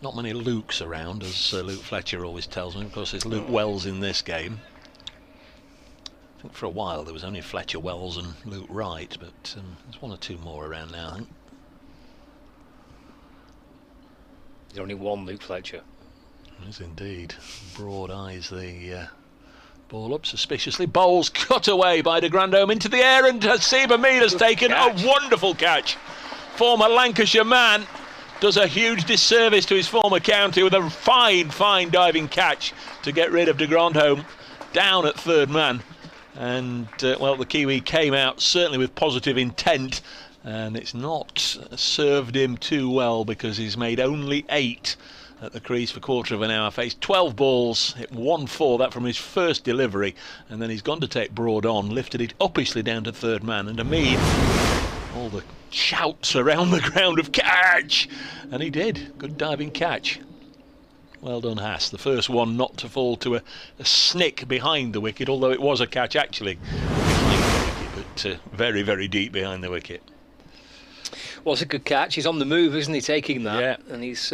Not many Lukes around, as Luke Fletcher always tells me. Of course, there's Luke Wells in this game. I think for a while there was only Fletcher, Wells and Luke Wright, but there's 1 or 2 more around now, I think. There's only one Luke Fletcher. Yes, indeed. Broad eyes the ball up suspiciously. Bowles cut away by de Grandhomme into the air, and Hasiba Mead has taken a wonderful catch. Former Lancashire man does a huge disservice to his former county with a fine diving catch to get rid of de Grandhomme down at third man. And well, the Kiwi came out certainly with positive intent, and it's not served him too well, because he's made only 8 at the crease for quarter of an hour. Faced 12 balls, hit 1-4, that from his first delivery, and then he's gone to take Broad on, lifted it uppishly down to third man, and Mead, all the shouts around the ground of catch, and he did. Good diving catch. Well done, Haas. The first one not to fall to a snick behind the wicket, although it was a catch actually behind the wicket, but very, very deep behind the wicket. Well, it's a good catch. He's on the move, isn't he, taking that? Yeah. And he's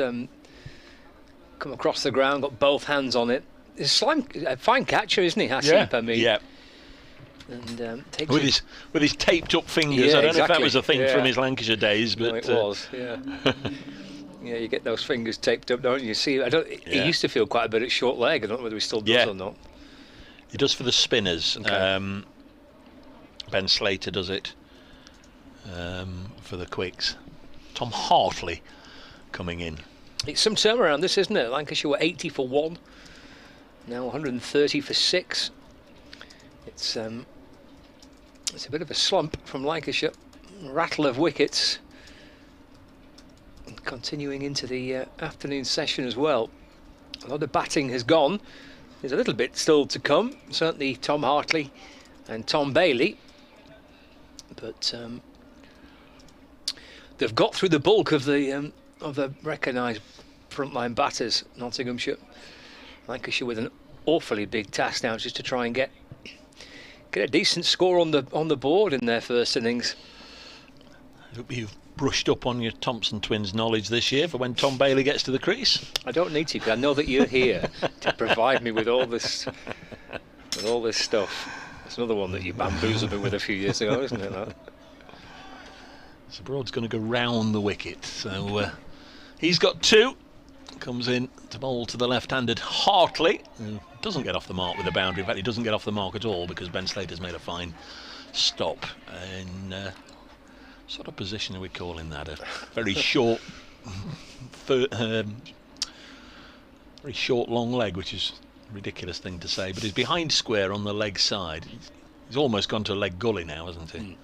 come across the ground, got both hands on it. He's a fine catcher, isn't he, Hasiba Mead? Yeah. And takes with his taped up fingers. Yeah, I don't know if that exactly. was a thing from his Lancashire days, but No, it was. Yeah. Yeah, you get those fingers taped up, don't you? See, he used to feel quite a bit at short leg. I don't know whether he still does or not. He does for the spinners. Okay. Ben Slater does it for the quicks. Tom Hartley coming in. It's some turnaround, this, isn't it? Lancashire were 80 for 1, now 130 for 6. It's a bit of a slump from Lancashire. Rattle of wickets. And continuing into the afternoon session as well. A lot of batting has gone. There's a little bit still to come. Certainly Tom Hartley and Tom Bailey. But they've got through the bulk of the recognised frontline batters. Nottinghamshire, Lancashire with an awfully big task now, just to try and get a decent score on the board in their first innings. I hope you've brushed up on your Thompson twins knowledge this year for when Tom Bailey gets to the crease. I don't need to, because I know that you're here to provide me with all this stuff. That's another one that you bamboozled me with a few years ago, isn't it? That? So Broad's going to go round the wicket. So he's got 2. Comes in to bowl to the left-handed Hartley, who doesn't get off the mark with a boundary. In fact, he doesn't get off the mark at all, because Ben Slater's made a fine stop. In sort of position are we calling that? A very short, very short long leg, which is a ridiculous thing to say. But he's behind square on the leg side. He's almost gone to a leg gully now, hasn't he?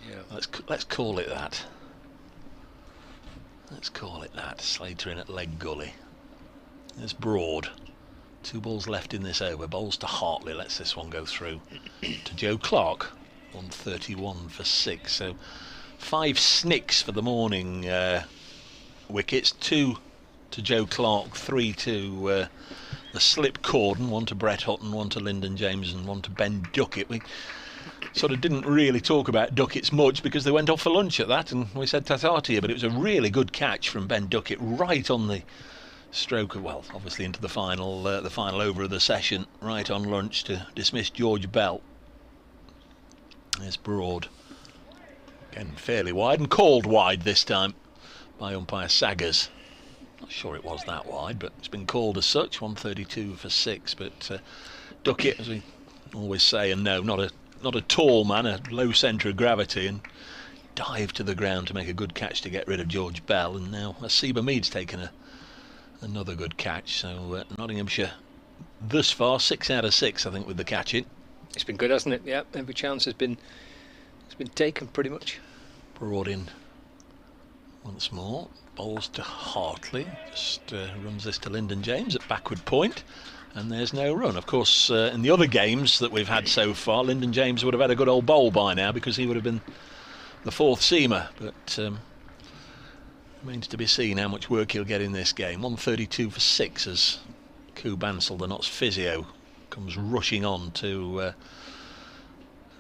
Yeah. Let's call it that. Let's call it that. Slater in at leg gully. There's Broad. 2 balls left in this over. Bowls to Hartley. Lets this one go through to Joe Clark. 131 for 6. So 5 snicks for the morning wickets. 2 to Joe Clark. 3 to the slip cordon. 1 to Brett Hutton. 1 to Lyndon James, and 1 to Ben Duckett. We sort of didn't really talk about Duckett's much because they went off for lunch at that, and we said ta-ta to you, but it was a really good catch from Ben Duckett right on the stroke of, well, obviously into the final over of the session, right on lunch to dismiss George Bell. There's Broad. Again, fairly wide, and called wide this time by umpire Saggers. Not sure it was that wide, but it's been called as such. 132 for 6, but Duckett, as we always say, and no, not a tall man, a low centre of gravity, and dived to the ground to make a good catch to get rid of George Bell. And now Hasiba Mead's taken another good catch. So Nottinghamshire thus far 6 out of 6, I think, with the catching. It's been good, hasn't it? Yeah, every chance has been taken pretty much. Broad in once more. Bowls to Hartley. Just runs this to Lyndon James at backward point. And there's no run. Of course, in the other games that we've had so far, Lyndon James would have had a good old bowl by now, because he would have been the 4th seamer. But remains to be seen how much work he'll get in this game. 132 for 6 as Koo Bansal, the Notts physio, comes rushing on to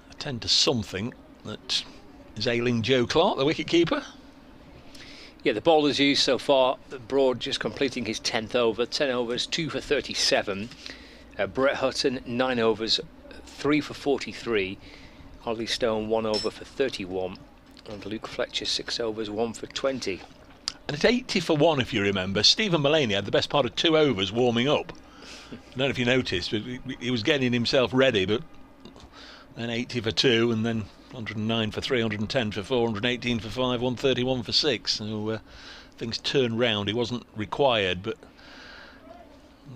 attend to something that is ailing Joe Clark, the wicket-keeper. Yeah, the bowlers used so far, Broad just completing his 10th over, 10 overs, 2 for 37. Brett Hutton, 9 overs, 3 for 43. Ollie Stone, 1 over for 31. And Luke Fletcher, 6 overs, 1 for 20. And at 80 for 1, if you remember, Stephen Mullaney had the best part of 2 overs warming up. I don't know if you noticed, but he was getting himself ready, but then 80 for 2, and then 109 for 3, 110 for 4, 118 for 5, 131 for 6. So things turned round. He wasn't required, but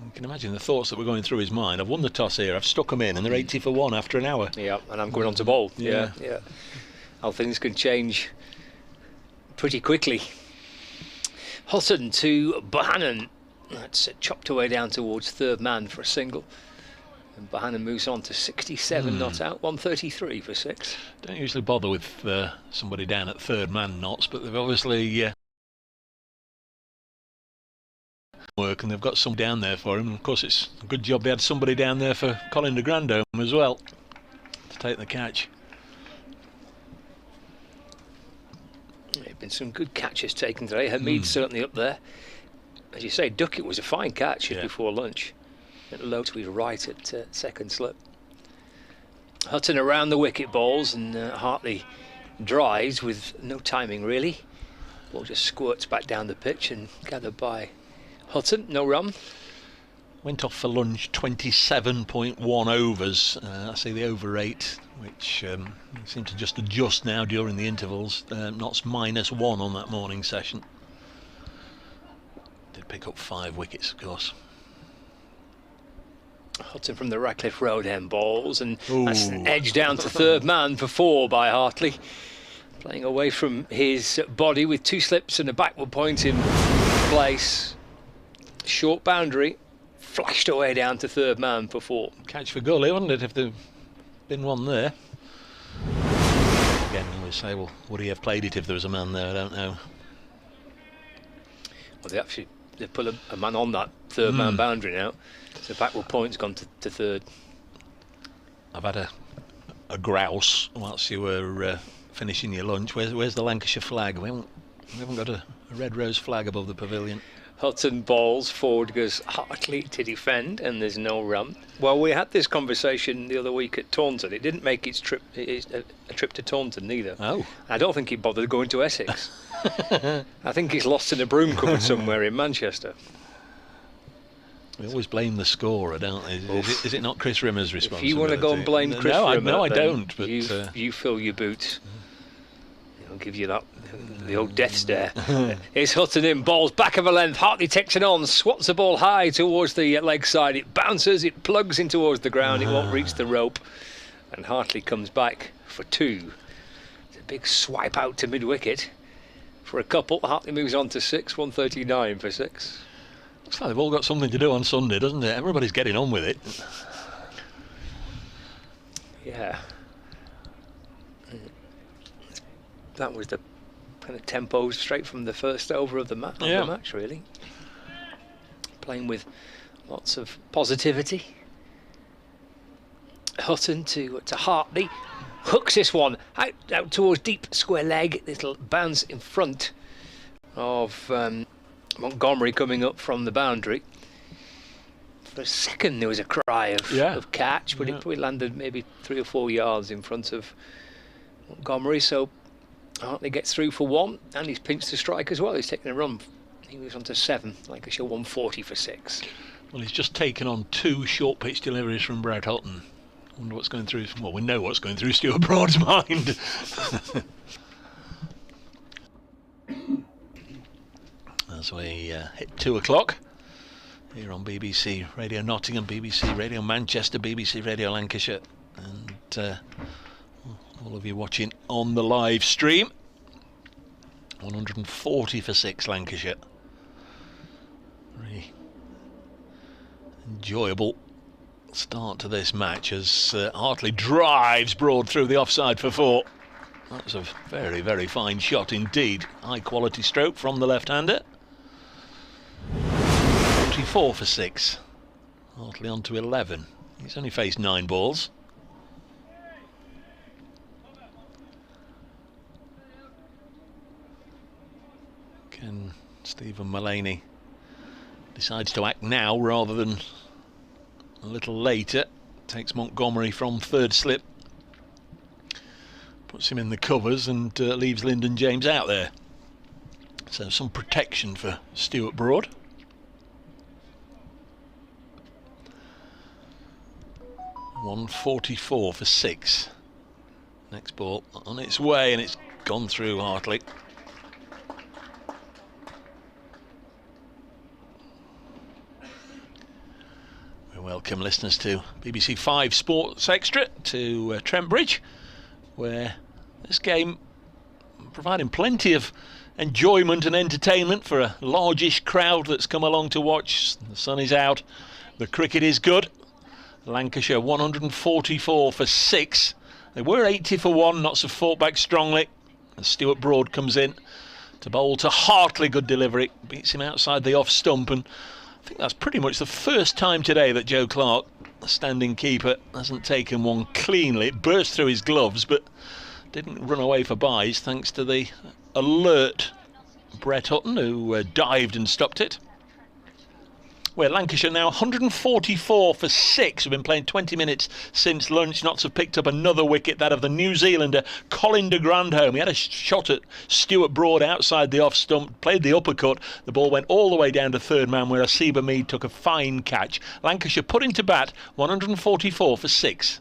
you can imagine the thoughts that were going through his mind. I've won the toss here, I've stuck them in, and they're 80 for 1 after an hour. Yeah, and I'm going on to bowl. Yeah. How things can change pretty quickly. Hutton to Bohannon. That's chopped away down towards third man for a single. And Bohannon moves on to 67 not out, 133 for 6. Don't usually bother with somebody down at third man knots, but they've obviously work, and they've got some down there for him. And of course, it's a good job they had somebody down there for Colin de Grandhomme as well to take the catch. There have been some good catches taken today. Hamid's certainly up there. As you say, Duckett was a fine catch before lunch. It low to his right at second slip. Hutton around the wicket balls, and Hartley drives with no timing really. Ball just squirts back down the pitch and gathered by Hutton. No run. Went off for lunch 27.1 overs. I see the over 8, which seem to just adjust now during the intervals. Knots -1 on that morning session. Did pick up 5 wickets, of course. Hutton from the Radcliffe Road end balls, and that's an edge down to third man for 4 by Hartley. Playing away from his body with 2 slips and a backward point in place. Short boundary, flashed away down to third man for 4. Catch for gully, wouldn't it, if there'd been one there? Again, we say, well, would he have played it if there was a man there? I don't know. Well, they put a man on that third man boundary now. So backward point's gone to third. I've had a grouse whilst you were finishing your lunch. Where's the Lancashire flag? We haven't got a red rose flag above the pavilion. Hutton balls, forward goes Hartley to defend, and there's no run. Well, we had this conversation the other week at Taunton. It didn't make its trip a trip to Taunton neither. Oh. I don't think he bothered going to Essex. I think he's lost in a broom cupboard somewhere in Manchester. We always blame the scorer, don't we? Is it not Chris Rimmer's responsibility? If you want to go and blame Chris Rimmer, no, I don't. But you fill your boots. I'll give you that. The old death stare. It's Hutton in, balls back of a length. Hartley takes it on, swats the ball high towards the leg side. It bounces, it plugs in towards the ground. It won't reach the rope, and Hartley comes back for 2. It's a big swipe out to mid wicket for a couple. Hartley moves on to 6, 139 for 6. Looks like they've all got something to do on Sunday, doesn't it? Everybody's getting on with it. Yeah. That was the kind of tempo straight from the first over of the match, really. Playing with lots of positivity. Hutton to Hartley. Hooks this one out towards deep square leg. Little bounce in front of Montgomery coming up from the boundary. For a second there was a cry of catch, but it probably landed maybe 3 or 4 yards in front of Montgomery. So Hartley gets through for 1, and he's pinched the strike as well. He's taking a run. He moves on to 7, Lancashire 140 for 6. Well, he's just taken on 2 short pitch deliveries from Brad Hutton. I wonder what's going through. Well, we know what's going through Stuart Broad's mind. As we hit 2 o'clock here on BBC Radio Nottingham, BBC Radio Manchester, BBC Radio Lancashire, and all of you watching on the live stream. 140 for 6 Lancashire. Really enjoyable start to this match as Hartley drives Broad through the offside for 4. That's a very, very fine shot indeed. High quality stroke from the left-hander. 44 for 6. Hartley on to 11. He's only faced 9 balls. Can Stephen Mullaney decides to act now rather than a little later. Takes Montgomery from third slip, puts him in the covers, and leaves Lyndon James out there. So some protection for Stuart Broad. .144 for 6. Next ball on its way, and it's gone through Hartley. We welcome listeners to BBC 5 Sports Extra to Trent Bridge, where this game providing plenty of enjoyment and entertainment for a largish crowd that's come along to watch. The sun is out, the cricket is good. Lancashire 144 for 6. They were 80 for 1, Notts have fought back strongly. And Stuart Broad comes in to bowl to Hartley, good delivery, beats him outside the off stump, and I think that's pretty much the first time today that Joe Clark, the standing keeper, hasn't taken one cleanly. It burst through his gloves but didn't run away for byes thanks to the alert Brett Hutton, who dived and stopped it. Where Lancashire now 144 for 6. We've been playing 20 minutes since lunch. Notts have picked up another wicket, that of the New Zealander Colin de Grandhomme. He had a shot at Stuart Broad outside the off stump, played the uppercut. The ball went all the way down to third man, where Asiba Mead took a fine catch. Lancashire put into bat 144 for 6.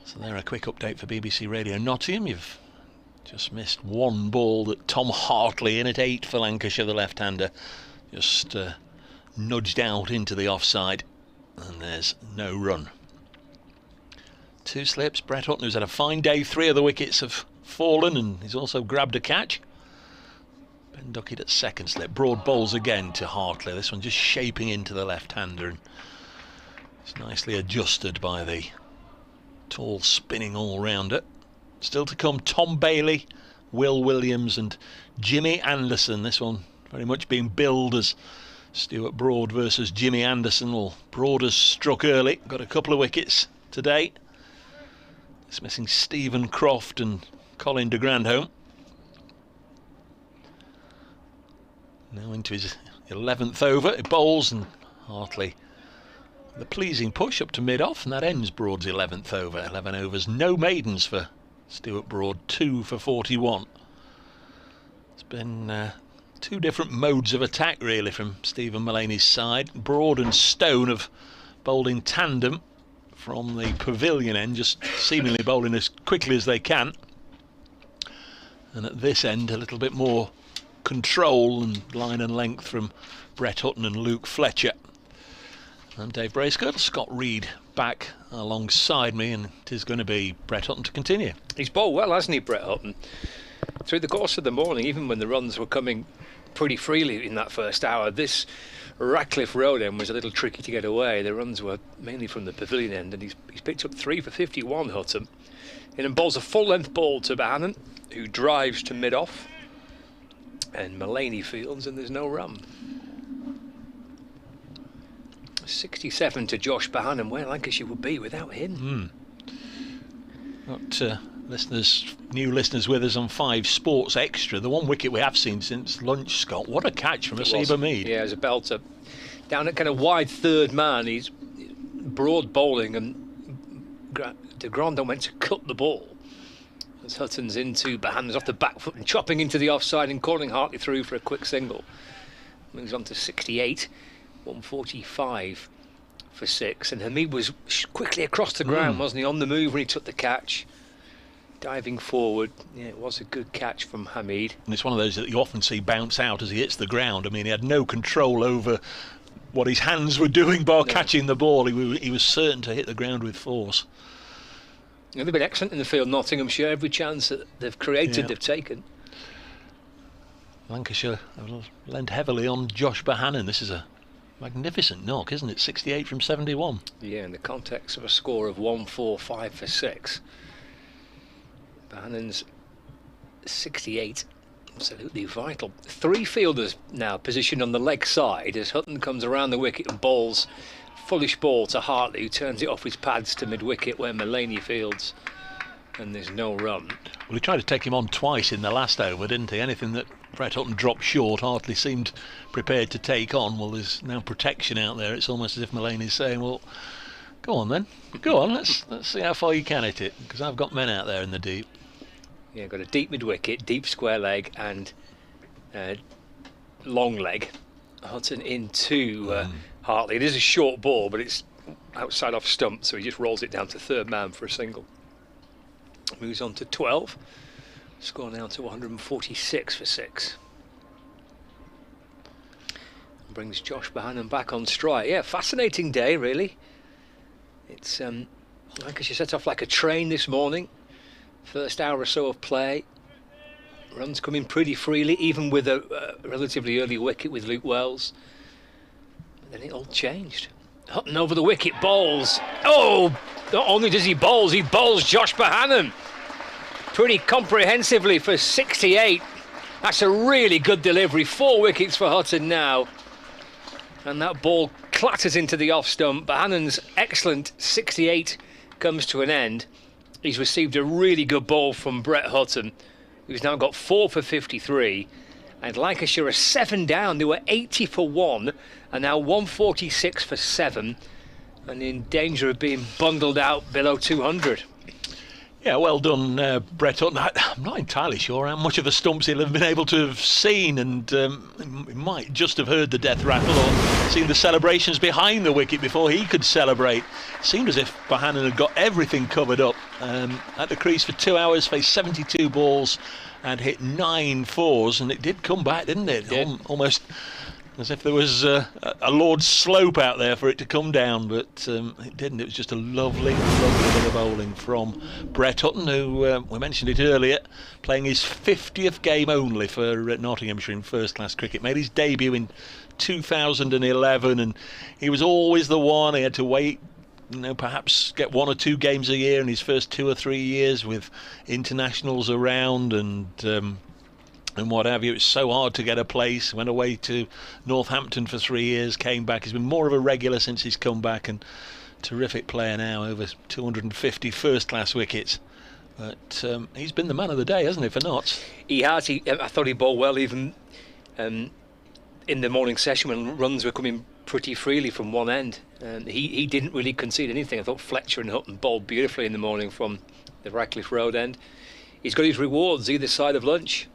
So there, a quick update for BBC Radio Nottingham. You've just missed one ball that Tom Hartley in at 8 for Lancashire, the left-hander. Just nudged out into the offside, and there's no run. 2 slips. Brett Hutton, who's had a fine day, 3 of the wickets have fallen, and he's also grabbed a catch. Ben Duckett at second slip. Broad bowls again to Hartley. This one just shaping into the left-hander, and it's nicely adjusted by the tall spinning all-rounder. Still to come, Tom Bailey, Will Williams and Jimmy Anderson. This one very much being billed as Stuart Broad versus Jimmy Anderson. Well, Broad has struck early, got a couple of wickets today. It's missing Stephen Croft and Colin de Grandhomme. Now into his 11th over, it bowls, and Hartley the pleasing push up to mid-off, and that ends Broad's 11th over. 11 overs, no maidens for Stuart Broad, 2 for 41. It's been 2 different modes of attack really from Stephen Mullaney's side. Broad and Stone have bowled in tandem from the pavilion end, just seemingly bowling as quickly as they can. And at this end, a little bit more control and line and length from Brett Hutton and Luke Fletcher. I'm Dave Bracegirdle, Scott Reed back alongside me, and it is going to be Brett Hutton to continue. He's bowled well, hasn't he, Brett Hutton? Through the course of the morning, even when the runs were coming pretty freely in that first hour, this Ratcliffe Road end was a little tricky to get away. The runs were mainly from the pavilion end, and he's picked up 3 for 51, Hutton. And bowls a full-length ball to Bohannon, who drives to mid-off, and Mullaney fields, and there's no run. 67 to Josh Bohannon, where Lancashire would be without him. Got new listeners with us on 5 Sports Extra. The one wicket we have seen since lunch, Scott. What a catch from Asiba Mead. Yeah, it was a belter. Down at kind of wide third man, he's Broad bowling, and de Grandhomme went to cut the ball as Hutton's into Bohannon's off the back foot and chopping into the offside and calling Hartley through for a quick single. Moves on to 68. 145 for 6, and Hamid was quickly across the ground, wasn't he, on the move when he took the catch, diving forward. Yeah, it was a good catch from Hamid. And it's one of those that you often see bounce out as he hits the ground. I mean, he had no control over what his hands were doing by catching the ball. He was certain to hit the ground with force. Yeah, they've been excellent in the field, Nottinghamshire. Every chance that they've created, they've taken. Lancashire have lent heavily on Josh Bohannon. This is a magnificent knock, isn't it? 68 from 71. Yeah, in the context of a score of 145 for 6. Bohannon's 68, absolutely vital. 3 fielders now positioned on the leg side as Hutton comes around the wicket and bowls fullish ball to Hartley, who turns it off his pads to mid-wicket where Mullaney fields, and there's no run. Well, he tried to take him on twice in the last over, didn't he? Anything that Brett Hutton dropped short, Hartley seemed prepared to take on. Well, there's now protection out there. It's almost as if Mullaney's saying, well, go on then, go on, let's see how far you can hit it, because I've got men out there in the deep. Yeah, got a deep mid-wicket, deep square leg and long leg. Hutton into Hartley. It is a short ball, but it's outside off stump, so he just rolls it down to third man for a single. Moves on to 12. Score now to 146 for 6. Brings Josh Bohannon back on strike. Yeah, fascinating day, really. It's Lancashire set off like a train this morning. First hour or so of play. Runs coming pretty freely, even with a relatively early wicket with Luke Wells. But then it all changed. Hutton over the wicket, bowls. Oh, not only does he bowls Josh Bohannon. Pretty comprehensively for 68. That's a really good delivery. 4 wickets for Hutton now. And that ball clatters into the off stump. Bohannon's excellent 68 comes to an end. He's received a really good ball from Brett Hutton, who's now got 4 for 53. And Lancashire are 7 down. They were 80 for 1 and now 146 for 7. And in danger of being bundled out below 200. Yeah, well done, Brett Hutton. I'm not entirely sure how much of the stumps he'll have been able to have seen, and he might just have heard the death rattle or seen the celebrations behind the wicket before he could celebrate. It seemed as if Bohannon had got everything covered up. At the crease for 2 hours, faced 72 balls and hit 9 fours, and it did come back, didn't it? Yeah. Almost as if there was a Lord's slope out there for it to come down, but it didn't. It was just a lovely, lovely bit of bowling from Brett Hutton, who, we mentioned it earlier, playing his 50th game only for Nottinghamshire in first-class cricket. Made his debut in 2011, and he was always the one. He had to wait, perhaps get 1 or 2 games a year in his first 2 or 3 years with internationals around and what have you. It's so hard to get a place. Went away to Northampton for 3 years, came back. He's been more of a regular since he's come back, and terrific player now, over 250 first-class wickets. But he's been the man of the day, hasn't he, for Notts? He has. I thought he bowled well even in the morning session when runs were coming pretty freely from one end. He didn't really concede anything. I thought Fletcher and Hutton bowled beautifully in the morning from the Radcliffe Road end. He's got his rewards either side of lunch.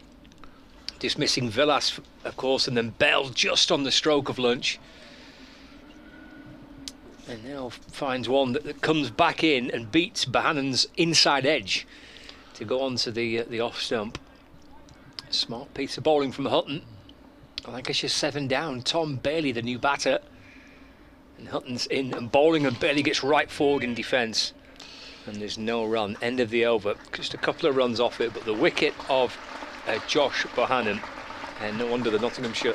Dismissing Villas, of course, and then Bell just on the stroke of lunch. And now finds one that comes back in and beats Bohannon's inside edge to go on to the off stump. Smart piece of bowling from Hutton. Lancashire 7 down. Tom Bailey, the new batter. And Hutton's in and bowling, and Bailey gets right forward in defence. And there's no run. End of the over. Just a couple of runs off it, but the wicket of Josh Bohannon, and no wonder the Nottinghamshire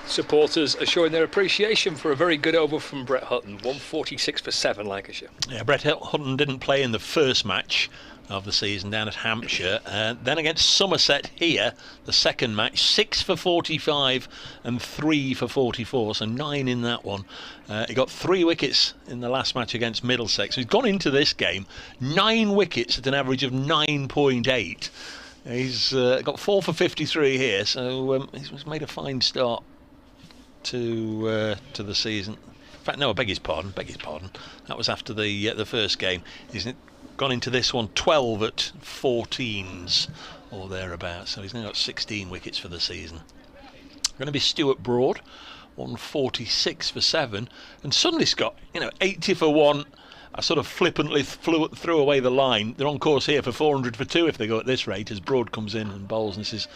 supporters are showing their appreciation for a very good over from Brett Hutton. 146 for 7, Lancashire. Yeah, Brett Hutton didn't play in the first match of the season down at Hampshire. Then against Somerset here, the second match, 6 for 45 and 3 for 44, so 9 in that one. He got 3 wickets in the last match against Middlesex. He's gone into this game 9 wickets at an average of 9.8. He's got 4 for 53 here, so he's made a fine start to the season. In fact, no, I beg his pardon. That was after the first game. He's gone into this one 12 at 14s or thereabouts, so he's now got 16 wickets for the season. Going to be Stuart Broad, 146 for 7, and suddenly Scott, 80 for 1. I sort of flippantly threw away the line. They're on course here for 400 for 2 if they go at this rate, as Broad comes in and bowls, and this is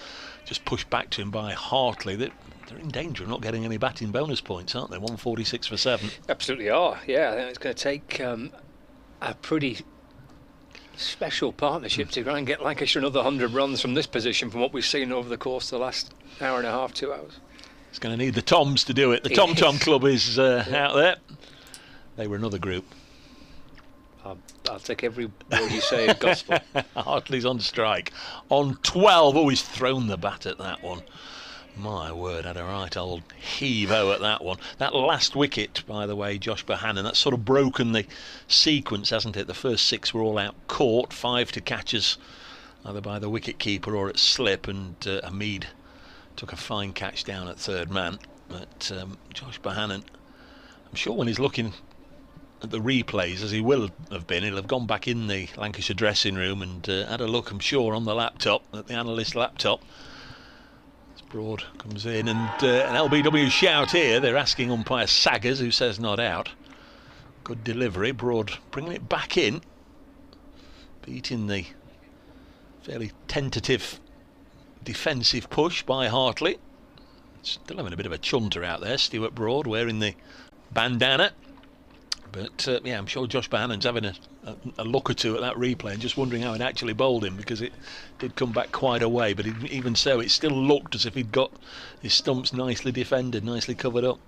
just pushed back to him by Hartley. They're in danger of not getting any batting bonus points, aren't they? 146 for 7. Absolutely are, yeah. I think it's going to take a pretty special partnership to try and get Lancashire another 100 runs from this position from what we've seen over the course of the last hour and a half, 2 hours. It's going to need the Toms to do it. The Tom Club is out there. They were another group. I'll take every word you say as gospel. Hartley's on strike. On 12. Oh, he's thrown the bat at that one. My word, had a right old heave-o at that one. That last wicket, by the way, Josh Bohannon, that's sort of broken the sequence, hasn't it? The first 6 were all out caught, 5 to catches, either by the wicket-keeper or at slip, and Hamid took a fine catch down at third man. But Josh Bohannon, I'm sure when he's looking at the replays, as he will have been. He'll have gone back in the Lancashire dressing room and had a look, I'm sure, on the laptop, at the analyst laptop. As Broad comes in, and an LBW shout here. They're asking umpire Saggers, who says not out. Good delivery. Broad bringing it back in, beating the fairly tentative defensive push by Hartley. Still having a bit of a chunter out there, Stuart Broad, wearing the bandana. But yeah, I'm sure Josh Bohannon's having a look or two at that replay and just wondering how it actually bowled him, because it did come back quite a way. But even so, it still looked as if he'd got his stumps nicely defended, nicely covered up.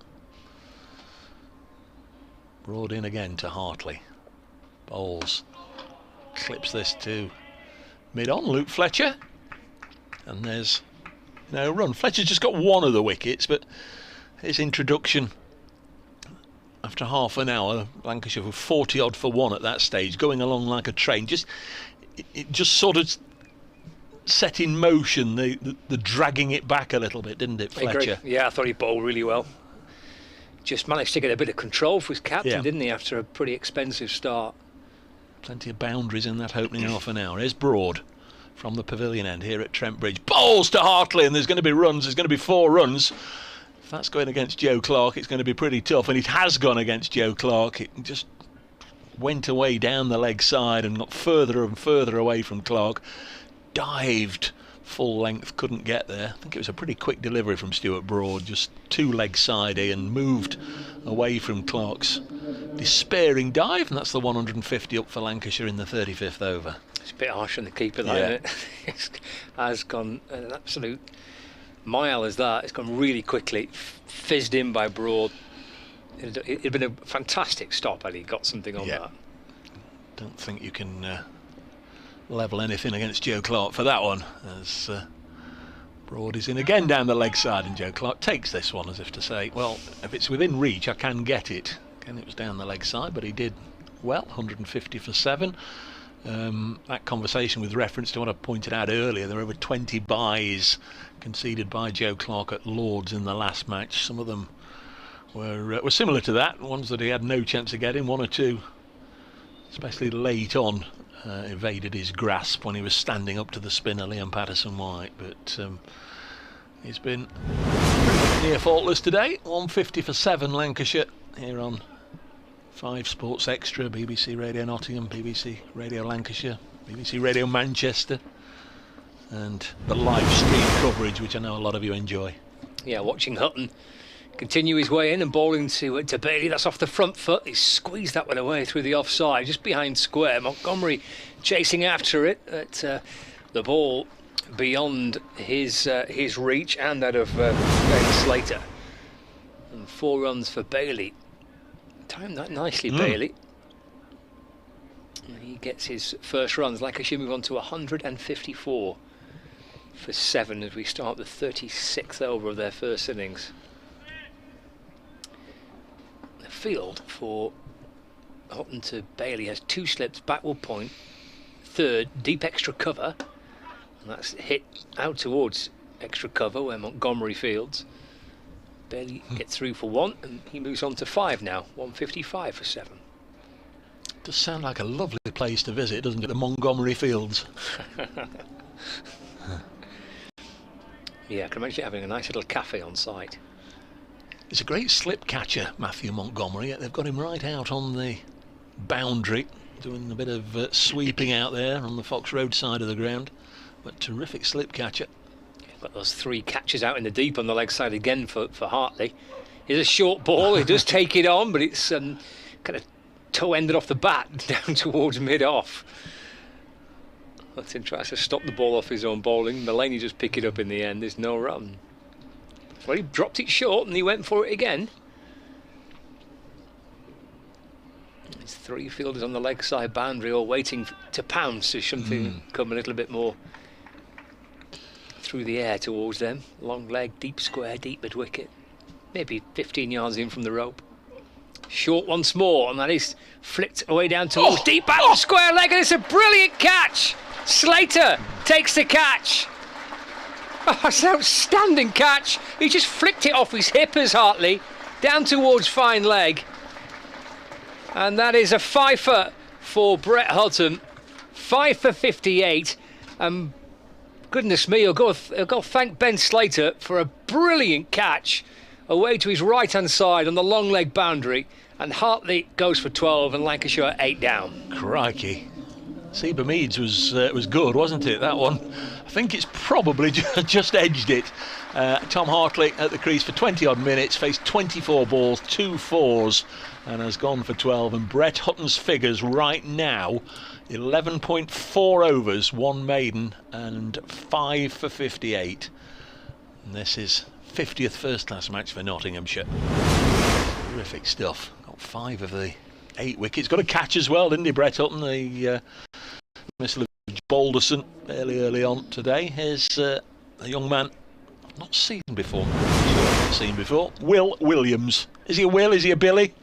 Broad in again to Hartley. Bowls. Clips this to mid-on, Luke Fletcher. And there's no run. Fletcher's just got one of the wickets, but his introduction after half an hour, Lancashire were 40 odd for one at that stage, going along like a train. It just sort of set in motion the dragging it back a little bit, didn't it, Fletcher? Yeah, I thought he bowled really well. Just managed to get a bit of control for his captain, didn't he, after a pretty expensive start. Plenty of boundaries in that opening half an hour. Here's Broad from the pavilion end here at Trent Bridge. Bowls to Hartley, and there's going to be runs. There's going to be 4 runs. If that's going against Joe Clark, it's going to be pretty tough, and it has gone against Joe Clark. It just went away down the leg side and got further and further away from Clark. Dived full length, couldn't get there. I think it was a pretty quick delivery from Stuart Broad, just 2 leg sidey, and moved away from Clark's despairing dive, and that's the 150 up for Lancashire in the 35th over. It's a bit harsh on the keeper, though, isn't it? It has gone an absolute mile as that. It's gone really quickly, fizzed in by Broad. It'd been a fantastic stop had he got something on that. Don't think you can level anything against Joe Clark for that one, as Broad is in again down the leg side, and Joe Clark takes this one as if to say, well, if it's within reach I can get it. Again, it was down the leg side, but he did well. 150 for 7. That conversation with reference to what I pointed out earlier, there were over 20 byes conceded by Joe Clark at Lords in the last match. Some of them were similar to that, ones that he had no chance of getting. 1 or 2, especially late on, evaded his grasp when he was standing up to the spinner Liam Patterson-White. But he's been near faultless today. 150 for 7 Lancashire here on 5 Sports Extra, BBC Radio Nottingham, BBC Radio Lancashire, BBC Radio Manchester, and the live stream coverage, which I know a lot of you enjoy. Yeah, watching Hutton continue his way in and bowling to Bailey. That's off the front foot. He squeezed that one away through the offside, just behind square. Montgomery chasing after it at the ball beyond his reach and that of Bailey Slater. And 4 runs for Bailey. Timed that nicely, Bailey. He gets his first runs. Lancashire move on to 154 for 7 as we start the 36th over of their first innings. The field for Hutton to Bailey has 2 slips, backward point, 3rd, deep extra cover, and that's hit out towards extra cover where Montgomery fields. Bailey gets through for 1, and he moves on to 5 now. 155 for 7. Does sound like a lovely place to visit, doesn't it? The Montgomery Fields. Yeah, I can imagine having a nice little cafe on site. He's a great slip catcher, Matthew Montgomery. They've got him right out on the boundary, doing a bit of sweeping out there on the Fox Road side of the ground. But terrific slip catcher. Got those 3 catches out in the deep on the leg side again for Hartley. It's a short ball, he does take it on, but it's kind of toe-ended off the bat down towards mid-off. Hutton tries to stop the ball off his own bowling. Mulaney just pick it up in the end. There's no run. Well, he dropped it short and he went for it again. There's 3 fielders on the leg side boundary all waiting to pounce as something come a little bit more through the air towards them. Long leg, deep square, deep mid wicket. Maybe 15 yards in from the rope. Short once more, and that is flicked away down towards deep back square leg, and it's a brilliant catch. Slater takes the catch. Oh, it's an outstanding catch. He just flicked it off his hip as Hartley down towards fine leg. And that is a fifer for Brett Hutton. 5 for 58. Goodness me, he'll go thank Ben Slater for a brilliant catch away to his right-hand side on the long leg boundary. And Hartley goes for 12 and Lancashire 8 down. Crikey. Seba Meads was good, wasn't it, that one? I think it's probably just edged it. Tom Hartley at the crease for 20 odd minutes, faced 24 balls, 2 fours, and has gone for 12. And Brett Hutton's figures right now, 11.4 overs, 1 maiden and 5 for 58. And this is 50th first class match for Nottinghamshire. Terrific stuff. Got 5 of the 8 wickets. Got a catch as well, didn't he, Brett Hutton? The missile of Balderson fairly early on today. Here's a young man I've not seen before. Will Williams. Is he a Will? Is he a Billy?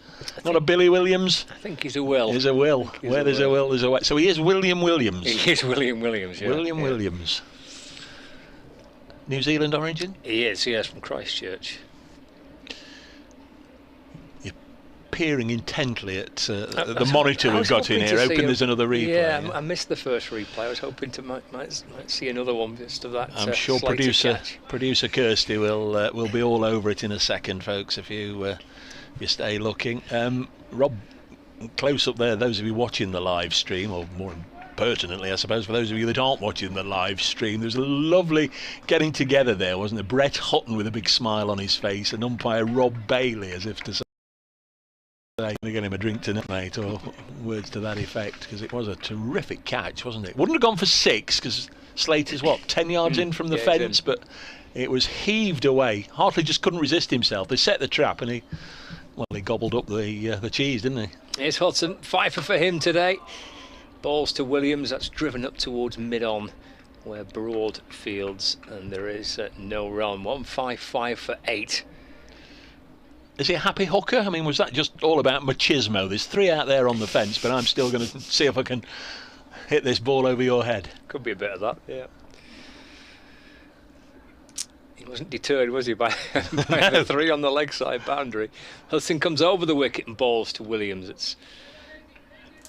Not a Billy Williams? I think he's a Will. He's a Will. Where there's a Will, there's a way. So he is William Williams. He is William Williams, yeah. Williams. New Zealand origin? He is, yes, from Christchurch. You're peering intently at the monitor we've got in here, hoping there's another replay. Yeah, I missed the first replay. I was hoping to might see another one just of that. I'm sure producer Kirsty will be all over it in a second, folks, if you stay looking. Rob, close up there, those of you watching the live stream, or more pertinently, I suppose, for those of you that aren't watching the live stream, there's a lovely getting together there, wasn't there? Brett Hutton with a big smile on his face, and umpire Rob Bailey, as if to say, "I'm going to get him a drink tonight, mate," or words to that effect, because it was a terrific catch, wasn't it? Wouldn't have gone for 6, because Slater's 10 yards in from the fence, but it was heaved away. Hartley just couldn't resist himself. They set the trap, and he gobbled up the cheese, didn't he? Here's Hudson, 5 for him today. Balls to Williams, that's driven up towards mid-on where Broad fields, and there is no run. 155 for 8. Is he a happy hooker? I mean, was that just all about machismo? There's 3 out there on the fence, but I'm still going to see if I can hit this ball over your head. Could be a bit of that, yeah. He wasn't deterred, was he, by the 3 on the leg side boundary. Hudson comes over the wicket and balls to Williams. It's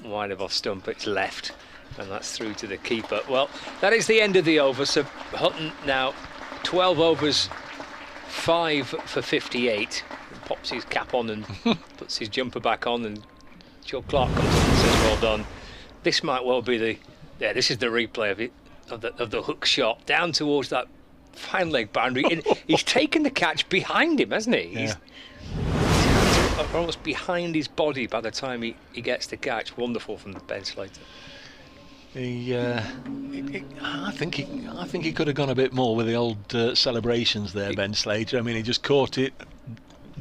wide of off stump, it's left, and that's through to the keeper. Well, that is the end of the over. So Hutton now 12 overs, 5 for 58. He pops his cap on and puts his jumper back on, and Joe Clark comes up and says, "Well done." This might well be this is the replay of it, of the hook shot down towards that fine leg boundary. He's taken the catch behind him, hasn't he? Yeah. He's almost behind his body by the time he gets the catch. Wonderful from the Ben Slater. I think he could have gone a bit more with the old celebrations there, Ben Slater. I mean, he just caught it,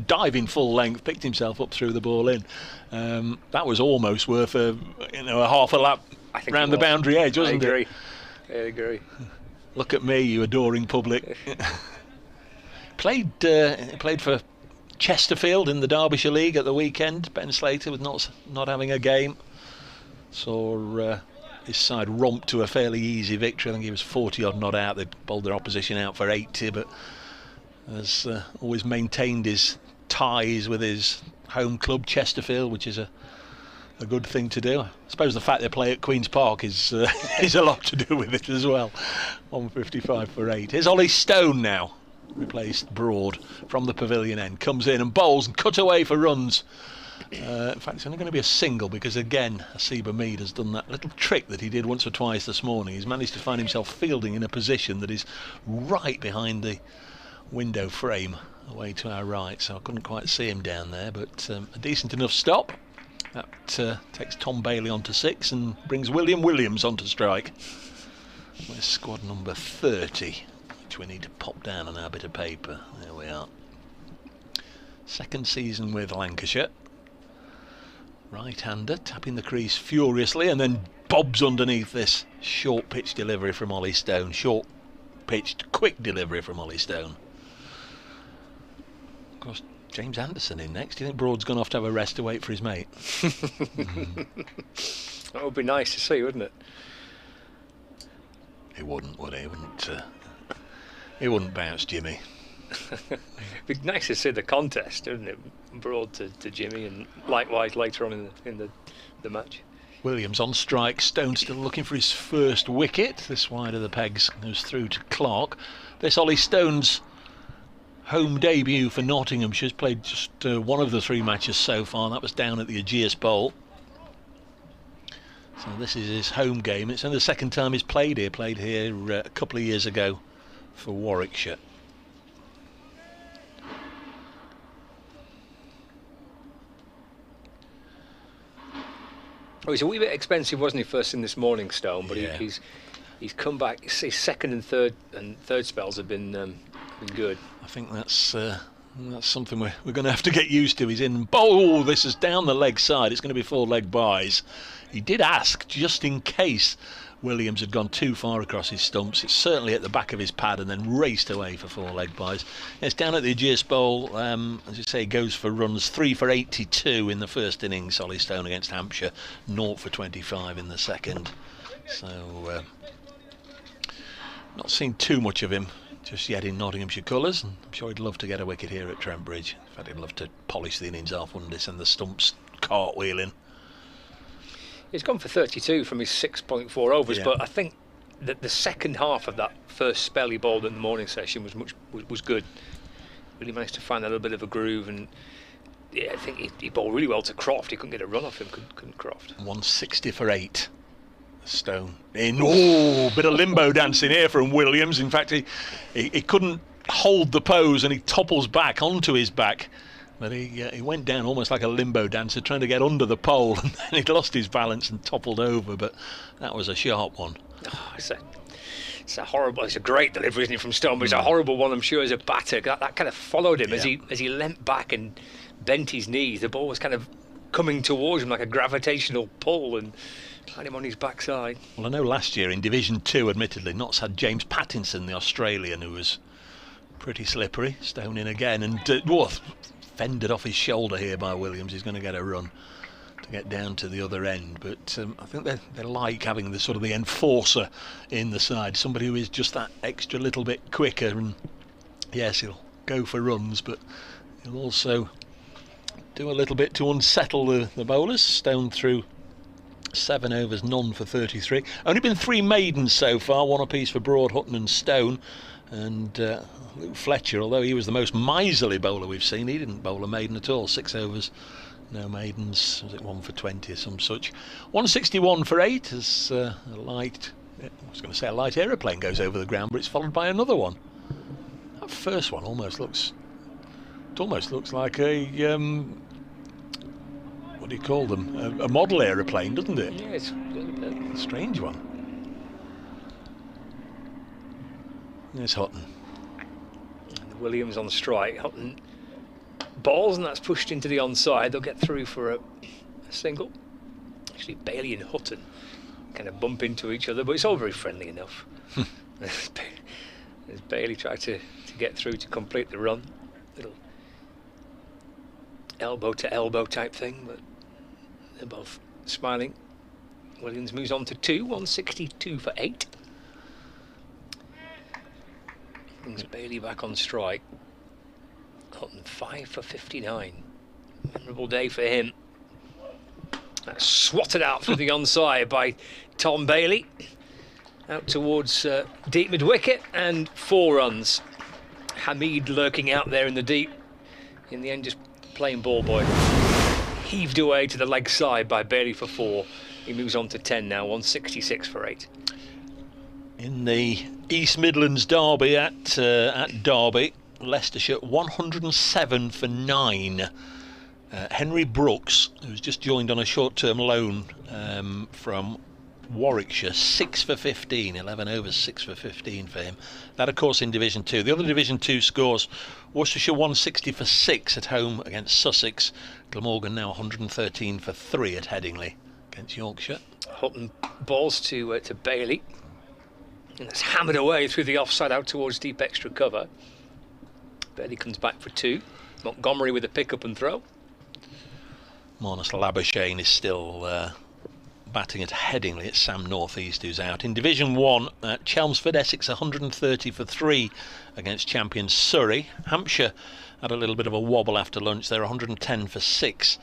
diving full length, picked himself up, threw the ball in. That was almost worth a half a lap round the boundary edge, wasn't it? I agree. Look at me, you adoring public. Played for Chesterfield in the Derbyshire League at the weekend. Ben Slater was not having a game. Saw his side romp to a fairly easy victory. I think he was 40 odd not out. They bowled their opposition out for 80, but has always maintained his ties with his home club Chesterfield, which is a good thing to do. I suppose the fact they play at Queen's Park is a lot to do with it as well. 155 for 8. Here's Ollie Stone now, replaced Broad from the pavilion end. Comes in and bowls and cut away for runs. In fact, it's only going to be a single because, again, Seba Mead has done that little trick that he did once or twice this morning. He's managed to find himself fielding in a position that is right behind the window frame away to our right, so I couldn't quite see him down there, but a decent enough stop. That takes Tom Bailey onto 6 and brings William Williams onto strike. Where's squad number 30, which we need to pop down on our bit of paper. There we are. Second season with Lancashire. Right-hander, tapping the crease furiously, and then bobs underneath this short pitch delivery from Ollie Stone. Short pitched, quick delivery from Ollie Stone. Of course, James Anderson in next. Do you think Broad's gone off to have a rest to wait for his mate? That would be nice to see, wouldn't it? He wouldn't, would he? He wouldn't bounce Jimmy. It'd be nice to see the contest, wouldn't it? Broad to Jimmy, and likewise later on in the match. Williams on strike. Stone still looking for his first wicket. This wide of the pegs goes through to Clark. This Ollie Stone's home debut for Nottinghamshire. He's played just one of the 3 matches so far. That was down at the Ageas Bowl. So this is his home game. It's only the second time he's played here. Played here a couple of years ago for Warwickshire. Oh, he's a wee bit expensive, wasn't he, first in this morning, Stone? But yeah. he's come back. His second and third spells have been good. I think that's something we're going to have to get used to. He's in bowl. This is down the leg side. It's going to be 4 leg byes. He did ask just in case Williams had gone too far across his stumps. It's certainly at the back of his pad and then raced away for 4 leg byes. It's down at the Ageas Bowl. As you say, goes for runs. 3 for 82 in the first innings. Ollie Stone against Hampshire. 0 for 25 in the second. So not seen too much of him just yet in Nottinghamshire colours. And I'm sure he'd love to get a wicket here at Trent Bridge. In fact, he'd love to polish the innings off, wouldn't he? Send the stumps cartwheeling. He's gone for 32 from his 6.4 overs, Yeah. but I think that the second half of that first spell he bowled in the morning session was good. Really managed to find a little bit of a groove, and yeah, I think he bowled really well to Croft. He couldn't get a run off him, couldn't Croft. 160 for 8. Stone in. Oh, bit of limbo dancing here from Williams. In fact, he couldn't hold the pose and he topples back onto his back. But he went down almost like a limbo dancer trying to get under the pole, and then he lost his balance and toppled over. But that was a sharp one. Oh, it's a horrible. It's a great delivery, isn't it, from Stone? But it's a horrible one, I'm sure, as a batter. That kind of followed him as he leant back and bent his knees. The ball was kind of coming towards him like a gravitational pull, and had him on his backside. Well, I know last year in Division 2, admittedly, Notts had James Pattinson, the Australian, who was pretty slippery. Stone in again, and fended off his shoulder here by Williams. He's going to get a run to get down to the other end. But I think they like having the sort of the enforcer in the side, somebody who is just that extra little bit quicker. And yes, he'll go for runs, but he'll also do a little bit to unsettle the bowlers. Stone through 7 overs, none for 33. Only been 3 maidens so far, 1 apiece for Broad, Hutton and Stone. And Luke Fletcher, although he was the most miserly bowler we've seen, he didn't bowl a maiden at all. 6 overs, no maidens. Was it 1 for 20 or some such? 161 for 8 as a light aeroplane goes over the ground, but it's followed by another one. That first one almost looks like a what do you call them? A model aeroplane, doesn't it? Yeah, it's A strange one. There's Hutton. and Williams on strike. Hutton balls, and that's pushed into the onside. They'll get through for a single. Actually, Bailey and Hutton kind of bump into each other, but it's all very friendly enough. As Bailey tried to get through to complete the run. Little elbow to elbow type thing, but they're both smiling. Williams moves on to 2, 162 for 8. Brings Bailey back on strike. Hutton 5 for 59. Memorable day for him. That's swatted out through the onside by Tom Bailey. Out towards deep mid-wicket, and 4 runs. Hamid lurking out there in the deep. In the end, just plain ball boy. Heaved away to the leg side by Bailey for 4. He moves on to 10 now, 166 for 8. In the East Midlands derby at Derby, Leicestershire 107 for 9. Henry Brooks, who's just joined on a short-term loan from Warwickshire, 6 for 15, 11 overs, 6 for 15 for him. That, of course, in Division 2. The other Division 2 scores: Worcestershire 160 for 6 at home against Sussex. Glamorgan now 113 for 3 at Headingley against Yorkshire. Hutton balls to Bailey, and that's hammered away through the offside out towards deep extra cover. Bailey comes back for 2. Montgomery with a pick up and throw. Marnus Labuschagne is still batting at Headingley. It's Sam Northeast who's out. In Division 1, Chelmsford, Essex 130 for 3 against champions Surrey. Hampshire had a little bit of a wobble after lunch. They're 110 for 6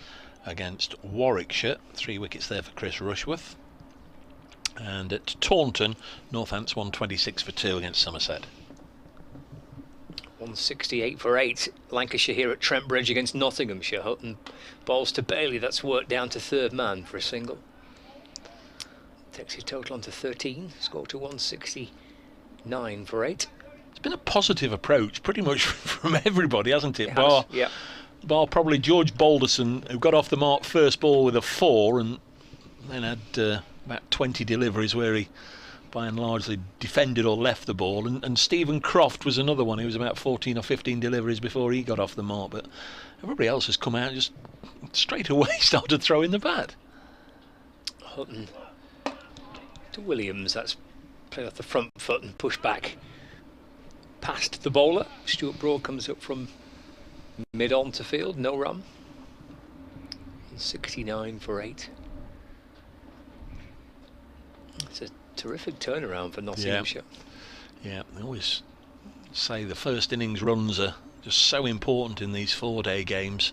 against Warwickshire. 3 wickets there for Chris Rushworth. And at Taunton, Northants 126 for 2 against Somerset. 168 for 8. Lancashire here at Trent Bridge against Nottinghamshire. Hutton bowls to Bailey. That's worked down to third man for a single. Takes his total on to 13. Score to 169 for 8. It's been a positive approach pretty much from everybody, hasn't it? Yeah. Bar probably George Balderson, who got off the mark first ball with a 4 and then had about 20 deliveries where he by and largely defended or left the ball, and Stephen Croft was another one. He was about 14 or 15 deliveries before he got off the mark, but everybody else has come out and just straight away started throwing the bat. Hutton to Williams. That's played off the front foot and pushed back past the bowler. Stuart Broad comes up from mid on to field, no run. 69 for 8. It's a terrific turnaround for Nottinghamshire. Yeah, they always say the first innings runs are just so important in these 4-day games.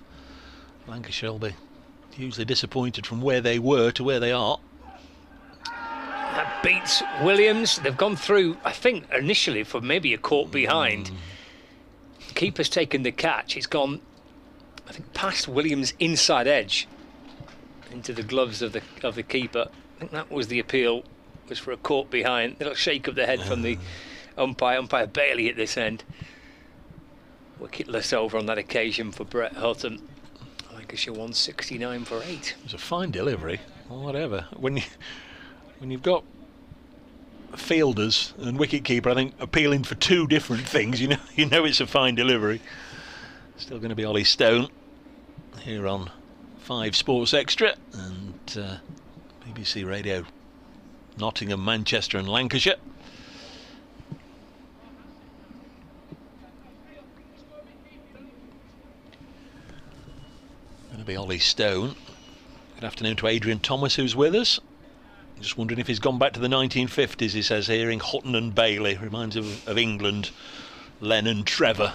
Lancashire will be hugely disappointed from where they were to where they are. That beats Williams. They've gone through, I think, initially for maybe a caught behind. The keeper's taken the catch. It's gone, I think, past Williams' inside edge into the gloves of the keeper. I think that was the appeal. Was for a caught behind. A little shake of the head from the umpire Bailey at this end. Wicketless over on that occasion for Brett Hutton. Lancashire 169 for 8. It was a fine delivery, or whatever. When you've got fielders and wicketkeeper, I think appealing for 2 different things, you know it's a fine delivery. Still going to be Ollie Stone here on 5 Sports Extra and BBC Radio. Nottingham, Manchester and Lancashire. Going to be Ollie Stone. Good afternoon to Adrian Thomas, who's with us. Just wondering if he's gone back to the 1950s, he says here, in Hutton and Bailey. Reminds him of England, Len and Trevor.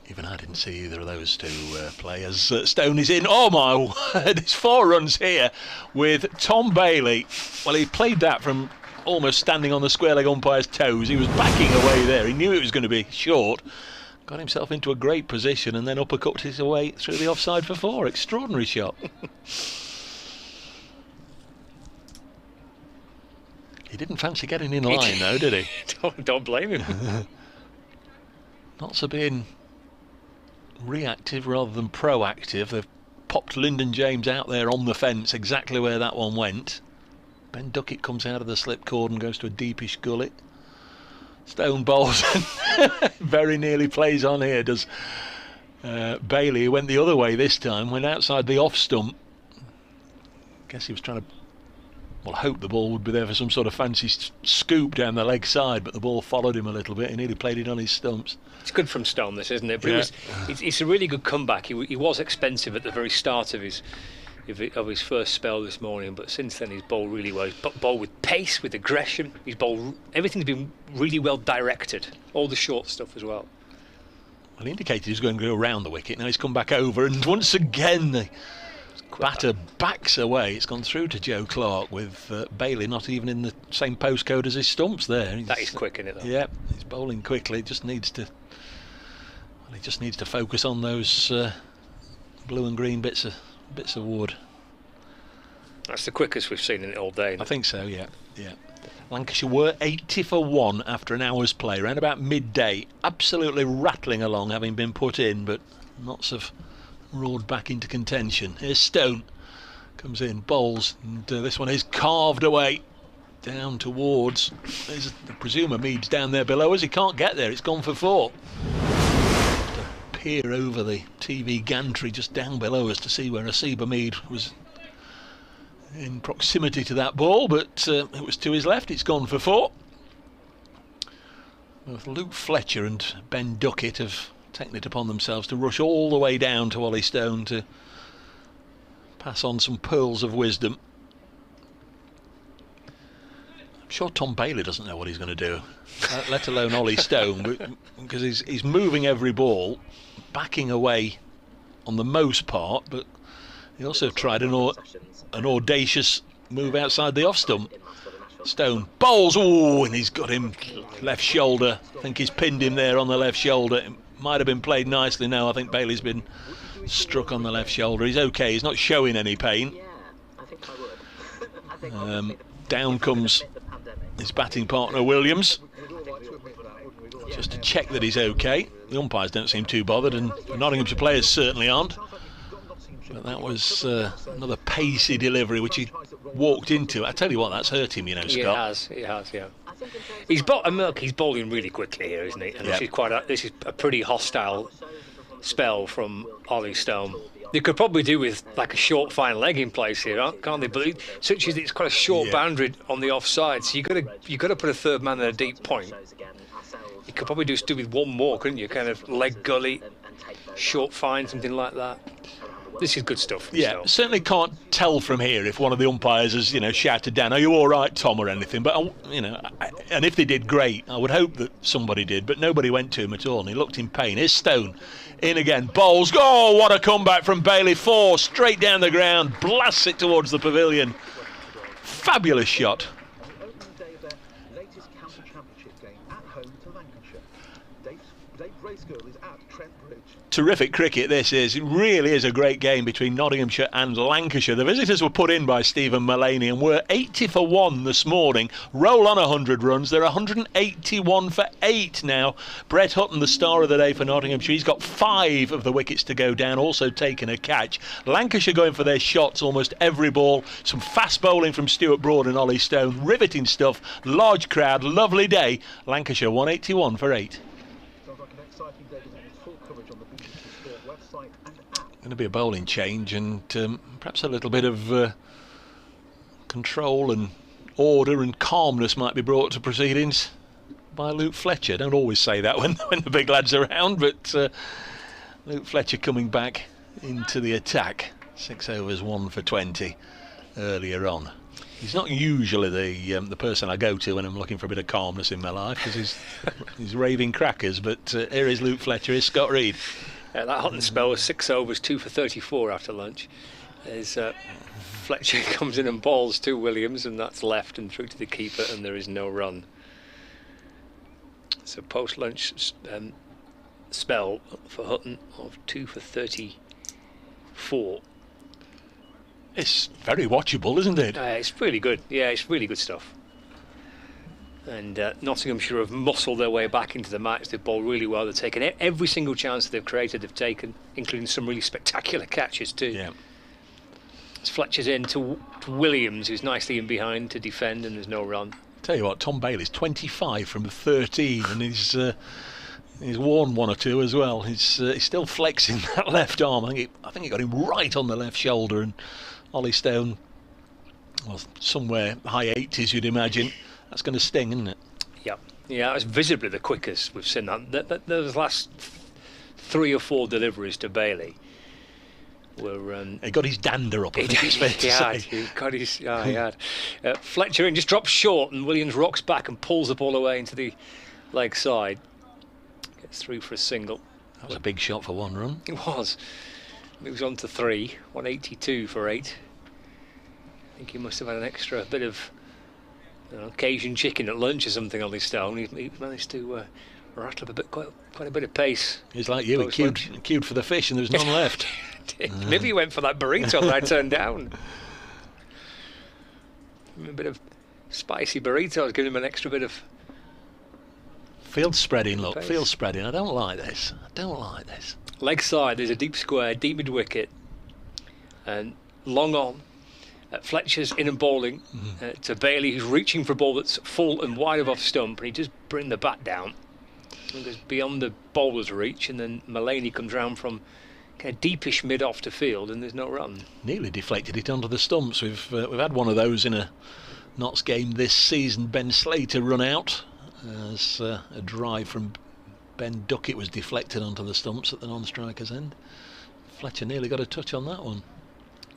Even I didn't see either of those 2 play as Stone is in. Oh my word, it's 4 runs here with Tom Bailey. Well, he played that from almost standing on the square leg umpire's toes. He was backing away there. He knew it was going to be short. Got himself into a great position and then uppercut his way through the offside for 4. Extraordinary shot. He didn't fancy getting in line though, did he? Don't blame him. Not so being reactive rather than proactive. They've popped Lyndon James out there on the fence, exactly where that one went. Ben Duckett comes out of the slip cord and goes to a deepish gully. Stone bowls very nearly plays on here, does Bailey, who went the other way this time, went outside the off stump. Guess he was trying to hope the ball would be there for some sort of fancy scoop down the leg side, but the ball followed him a little bit. He nearly played it on his stumps. It's good from Stone, this, isn't it? But it's a really good comeback. He was expensive at the very start of his first spell this morning, but since then he's bowled really well. He's bowled with pace, with aggression. He's bowled, everything's been really well directed. All the short stuff as well. Well, he indicated he was going to go around the wicket. Now he's come back over, and once again the batter backs away. It's gone through to Joe Clark with Bailey not even in the same postcode as his stumps there. That is quick, isn't it, though? Yeah, he's bowling quickly. He just needs to focus on those blue and green bits of wood. That's the quickest we've seen in it all day. I think so, yeah. Lancashire were 80 for 1 after an hour's play, around about midday. Absolutely rattling along, having been put in, but lots of roared back into contention. Here's Stone, comes in, bowls, and this one is carved away down towards, there's I presume Mead's down there below us. He can't get there, it's gone for 4. To peer over the TV gantry just down below us to see where Asiba Mead was in proximity to that ball, but it was to his left. It's gone for 4. Both Luke Fletcher and Ben Duckett have taken it upon themselves to rush all the way down to Ollie Stone to pass on some pearls of wisdom. I'm sure Tom Bailey doesn't know what he's going to do, let alone Ollie Stone, because he's moving every ball, backing away on the most part, but he also tried an audacious move outside the off stump. Stone bowls, and he's got him left shoulder. I think he's pinned him there on the left shoulder. It might have been played nicely now. I think Bailey's been struck on the left shoulder. He's okay, he's not showing any pain. Down comes his batting partner Williams, just to check that he's okay. The umpires don't seem too bothered, and the Nottinghamshire players certainly aren't. But that was another pacey delivery which he walked into. I tell you what, that's hurt him, you know, Scott. It has, yeah. He's bowling really quickly here, isn't he? And this is a pretty hostile spell from Ollie Stone. They could probably do with like a short fine leg in place here, can't they? But such as it's quite a short boundary on the offside, so you got to put a third man at a deep point. You could probably just do with one more, couldn't you? Kind of leg gully, short fine, something like that. This is good stuff. Yeah, certainly can't tell from here if one of the umpires has, shouted down, "Are you all right, Tom?" or anything. But and if they did, great. I would hope that somebody did, but nobody went to him at all, and he looked in pain. Here's Stone in again, bowls. Oh, what a comeback from Bailey! 4 straight down the ground, blasts it towards the pavilion. Fabulous shot. Latest county championship game at home to Lancashire. Dave Bracegirdle is at Trent Bridge. Terrific cricket this is. It really is a great game between Nottinghamshire and Lancashire. The visitors were put in by Stephen Mullaney and were 80 for 1 this morning. Roll on 100 runs. They're 181 for 8 now. Brett Hutton, the star of the day for Nottinghamshire. He's got 5 of the wickets to go down, also taken a catch. Lancashire going for their shots almost every ball. Some fast bowling from Stuart Broad and Ollie Stone. Riveting stuff. Large crowd. Lovely day. Lancashire 181 for 8. Going to be a bowling change and perhaps a little bit of control and order and calmness might be brought to proceedings by Luke Fletcher. Don't always say that when the big lads are around, but Luke Fletcher coming back into the attack. 6 overs, 1 for 20 earlier on. He's not usually the person I go to when I'm looking for a bit of calmness in my life, because he's raving crackers, but here is Luke Fletcher, here's Scott Reed. That Hutton spell was 6 overs, 2 for 34 after lunch. As Fletcher comes in and bowls to Williams, and that's left and through to the keeper, and there is no run. So post-lunch spell for Hutton of 2 for 34. It's very watchable, isn't it? It's really good. Yeah, it's really good stuff. And Nottinghamshire have muscled their way back into the match. They've bowled really well. They've taken every single chance that they've created. They've taken, including some really spectacular catches too. Yeah. As Fletcher's in to Williams, who's nicely in behind to defend, and there's no run. Tell you what, Tom Bailey's 25 from 13, and he's worn 1 or 2 as well. He's still flexing that left arm. I think he got him right on the left shoulder, and Ollie Stone, well, somewhere high 80s you'd imagine. That's going to sting, isn't it? Yeah, it's visibly the quickest we've seen that. Those last 3 or 4 deliveries to Bailey were. He got his dander up. He had. Fletcher in just drops short, and Williams rocks back and pulls the ball away into the leg side. Gets through for a single. That was a big shot for 1 run. It was. Moves on to 3. 182 for 8. I think he must have had an extra bit of Cajun chicken at lunch or something on his stone. He managed to rattle up quite a bit of pace. He's like you, he queued for the fish and there's none left. Maybe he went for that burrito that I turned down. A bit of spicy burritos, giving him an extra bit of field spreading. Look, field spreading. I don't like this. Leg side, there's a deep square, deep mid wicket, and long on. Fletcher's in and bowling to Bailey, who's reaching for a ball that's full and wide of off stump, and he just brings the bat down and goes beyond the bowler's reach, and then Mullaney comes round from kind of deepish mid off to field, and there's no run. Nearly deflected it onto the stumps. We've had one of those in a Notts game this season. Ben Slater run out as a drive from Ben Duckett was deflected onto the stumps at the non-striker's end. Fletcher nearly got a touch on that one.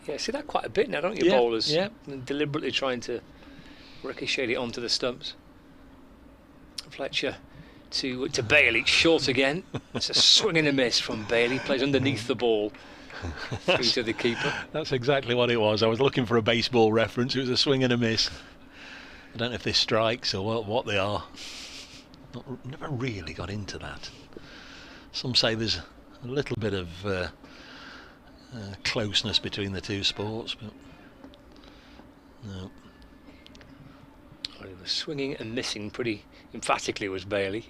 Yeah, see that quite a bit now, don't you, Yeah, bowlers? yeah. Deliberately trying to ricochet it onto the stumps. Fletcher to Bailey, short again. It's a swing and a miss from Bailey. Plays underneath the ball through to the keeper. That's exactly what it was. I was looking for a baseball reference. It was a swing and a miss. I don't know if they're strikes or what they are. Never really got into that. Some say there's a little bit of closeness between the two sports, but no. Well, he was swinging and missing pretty emphatically, was Bailey.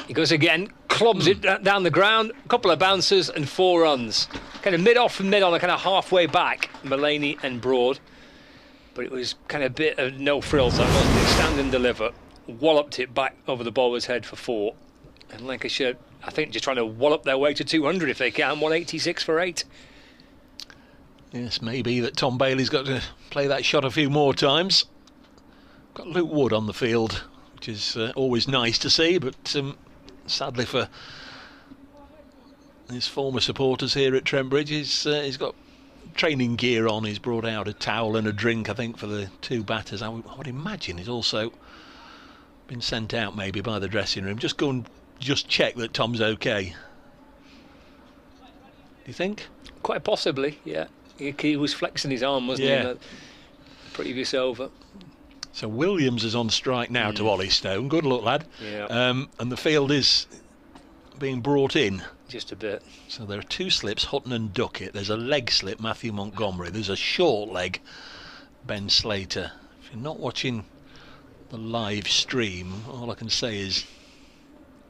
He goes again, clubs it down the ground, a couple of bounces and 4 runs. Kind of mid-off and mid-on, kind of halfway back, Mullaney and Broad. But it was kind of a bit of no frills, that wasn't it? Stand and deliver. Walloped it back over the bowler's head for 4. And Lancashire, I think, just trying to wallop their way to 200 if they can. 186 for 8. Yes, maybe that Tom Bailey's got to play that shot a few more times. Got Luke Wood on the field, which is always nice to see, but sadly for his former supporters here at Trent Bridge, he's got training gear on. He's brought out a towel and a drink, I think, for the 2 batters. I would imagine he's also been sent out maybe by the dressing room. Just go and just check that Tom's okay. Do you think? Quite possibly, yeah. He was flexing his arm, wasn't he, in the previous over. So Williams is on strike now to Ollie Stone. Good luck, lad. Yeah. And the field is being brought in. Just a bit. So there are 2 slips, Hutton and Duckett. There's a leg slip, Matthew Montgomery. There's a short leg, Ben Slater. If you're not watching the live stream, all I can say is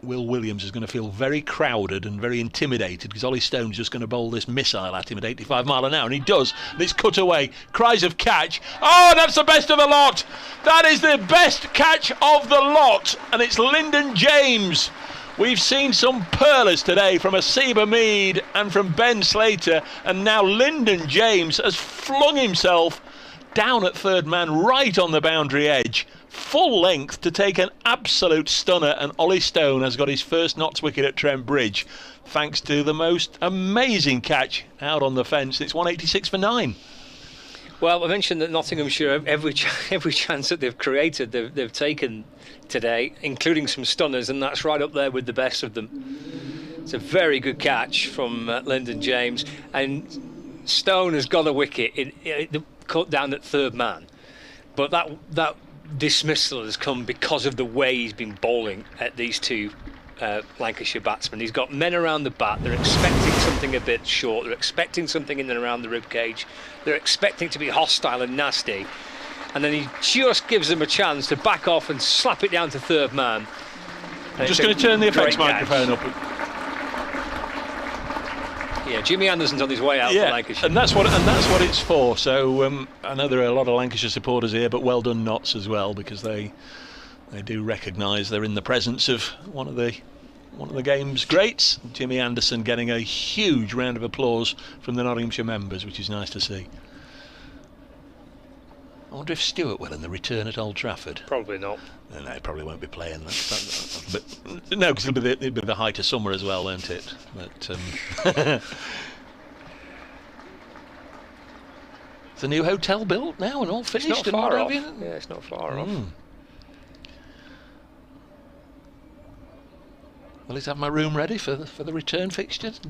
Will Williams is going to feel very crowded and very intimidated because Ollie Stone's just going to bowl this missile at him at 85 mile an hour, and he does, and it's cut away. Cries of catch. Oh, that's the best of the lot. That is the best catch of the lot, and it's Lyndon James. We've seen some pearlers today from Asiba Mead and from Ben Slater, and now Lyndon James has flung himself down at third man right on the boundary edge, full length, to take an absolute stunner, and Ollie Stone has got his first Notts wicket at Trent Bridge thanks to the most amazing catch out on the fence. It's 186 for 9. Well, I mentioned that Nottinghamshire, every chance that they've created, they've taken today, including some stunners, and that's right up there with the best of them. It's a very good catch from Lyndon James, and Stone has got a wicket cut down at third man, but that dismissal has come because of the way he's been bowling at these 2 Lancashire batsmen. He's got men around the bat. They're expecting something a bit short. They're expecting something in and around the rib cage. They're expecting to be hostile and nasty, and then he just gives them a chance to back off and slap it down to third man. I'm just going to turn the effects microphone up. Yeah, Jimmy Anderson's on his way out for Lancashire. And that's what it's for. So I know there are a lot of Lancashire supporters here, but well done Notts as well, because they do recognise they're in the presence of one of the game's greats. Jimmy Anderson getting a huge round of applause from the Nottinghamshire members, which is nice to see. I wonder if Stewart will in the return at Old Trafford. Probably not. No, he probably won't be playing that. But no, because it'll be the height of summer as well, won't it? But it's a new hotel built now and all finished. It's not far off. Yeah, it's not far off. Well, is have my room ready for the return fixtures?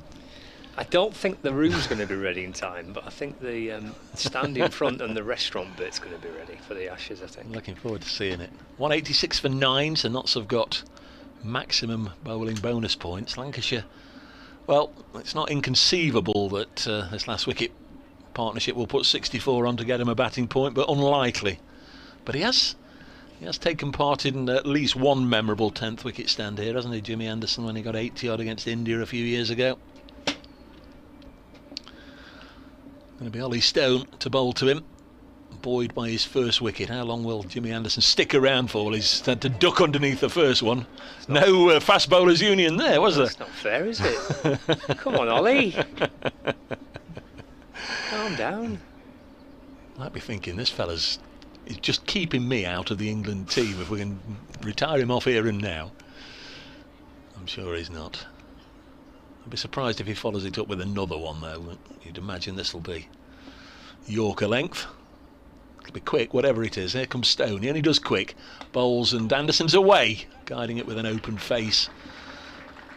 I don't think the room's going to be ready in time, but I think the stand in front and the restaurant bit's going to be ready for the Ashes, I think. Looking forward to seeing it. 186 for 9, so Notts have got maximum bowling bonus points. Lancashire, well, it's not inconceivable that this last wicket partnership will put 64 on to get him a batting point, but unlikely. But he has taken part in at least one memorable 10th wicket stand here, hasn't he, Jimmy Anderson, when he got 80 odd against India a few years ago. Going to be Ollie Stone to bowl to him, buoyed by his first wicket. How long will Jimmy Anderson stick around for? Well, he's had to duck underneath the first one. No fast bowlers union there, was there? That's not fair, is it? Come on, Ollie. Calm down. Might be thinking this fella's is just keeping me out of the England team. If we can retire him off here and now. I'm sure he's not. I'd be surprised if he follows it up with another one, though. You'd imagine this will be Yorker length. It'll be quick, whatever it is. Here comes Stone. He only does quick. Bowles and Anderson's away, guiding it with an open face.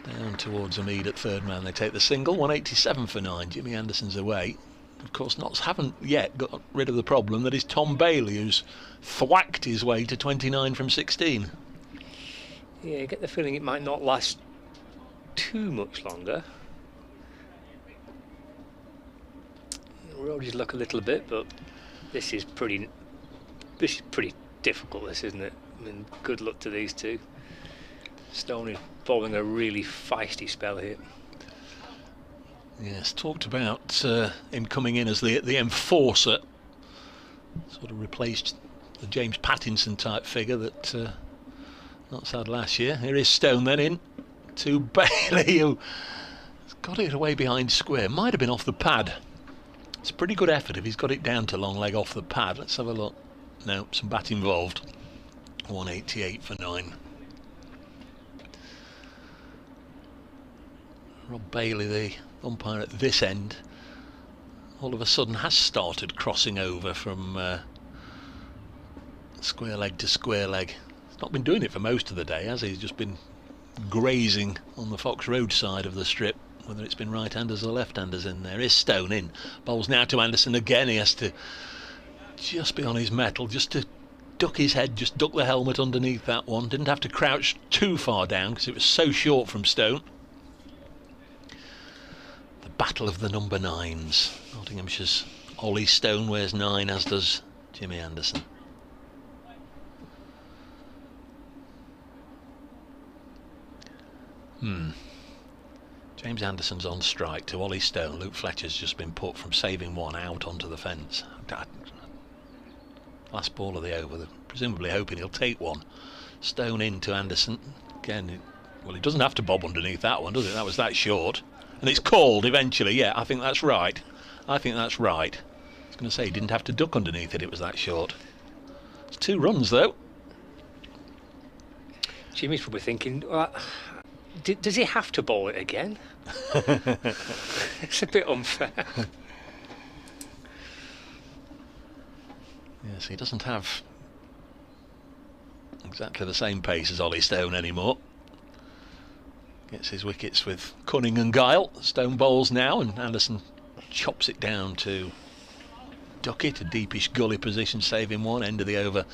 Down towards Hamid at third man. They take the single. 187 for 9. Jimmy Anderson's away. Of course, Notts haven't yet got rid of the problem that is Tom Bailey, who's thwacked his way to 29 from 16. Yeah, I get the feeling it might not last too much longer. Rode his luck a little bit, but this is pretty difficult, this, isn't it? I mean, good luck to these two. Stone is following a really feisty spell here. Yes, talked about him coming in as the enforcer, sort of replaced the James Pattinson type figure that Notts had last year. Here is Stone then in to Bailey, who has got it away behind square. Might have been off the pad. It's a pretty good effort if he's got it down to long leg off the pad. Let's have a look. No, some bat involved. 188 for 9. Rob Bailey, the umpire at this end, all of a sudden has started crossing over from square leg to square leg. He's not been doing it for most of the day, has he? He's just been grazing on the Fox Road side of the strip, whether it's been right-handers or left-handers in there. Is Stone in. Bowles now to Anderson again. He has to just be on his mettle, just to duck his head, just duck the helmet underneath that one. Didn't have to crouch too far down because it was so short from Stone. The battle of the number 9s. Nottinghamshire's Ollie Stone wears 9, as does Jimmy Anderson. James Anderson's on strike to Ollie Stone. Luke Fletcher's just been put from saving one out onto the fence. Last ball of the over, presumably hoping he'll take one. Stone in to Anderson. Again, well, he doesn't have to bob underneath that one, does it? That was that short. And it's called eventually. Yeah, I think that's right. I think that's right. I was going to say he didn't have to duck underneath it. It was that short. It's 2 runs, though. Jimmy's probably thinking, does he have to bowl it again? It's a bit unfair. Yes, he doesn't have exactly the same pace as Ollie Stone anymore. Gets his wickets with cunning and guile. Stone bowls now, and Anderson chops it down to duck it. A deepish gully position, saving one. End of the over,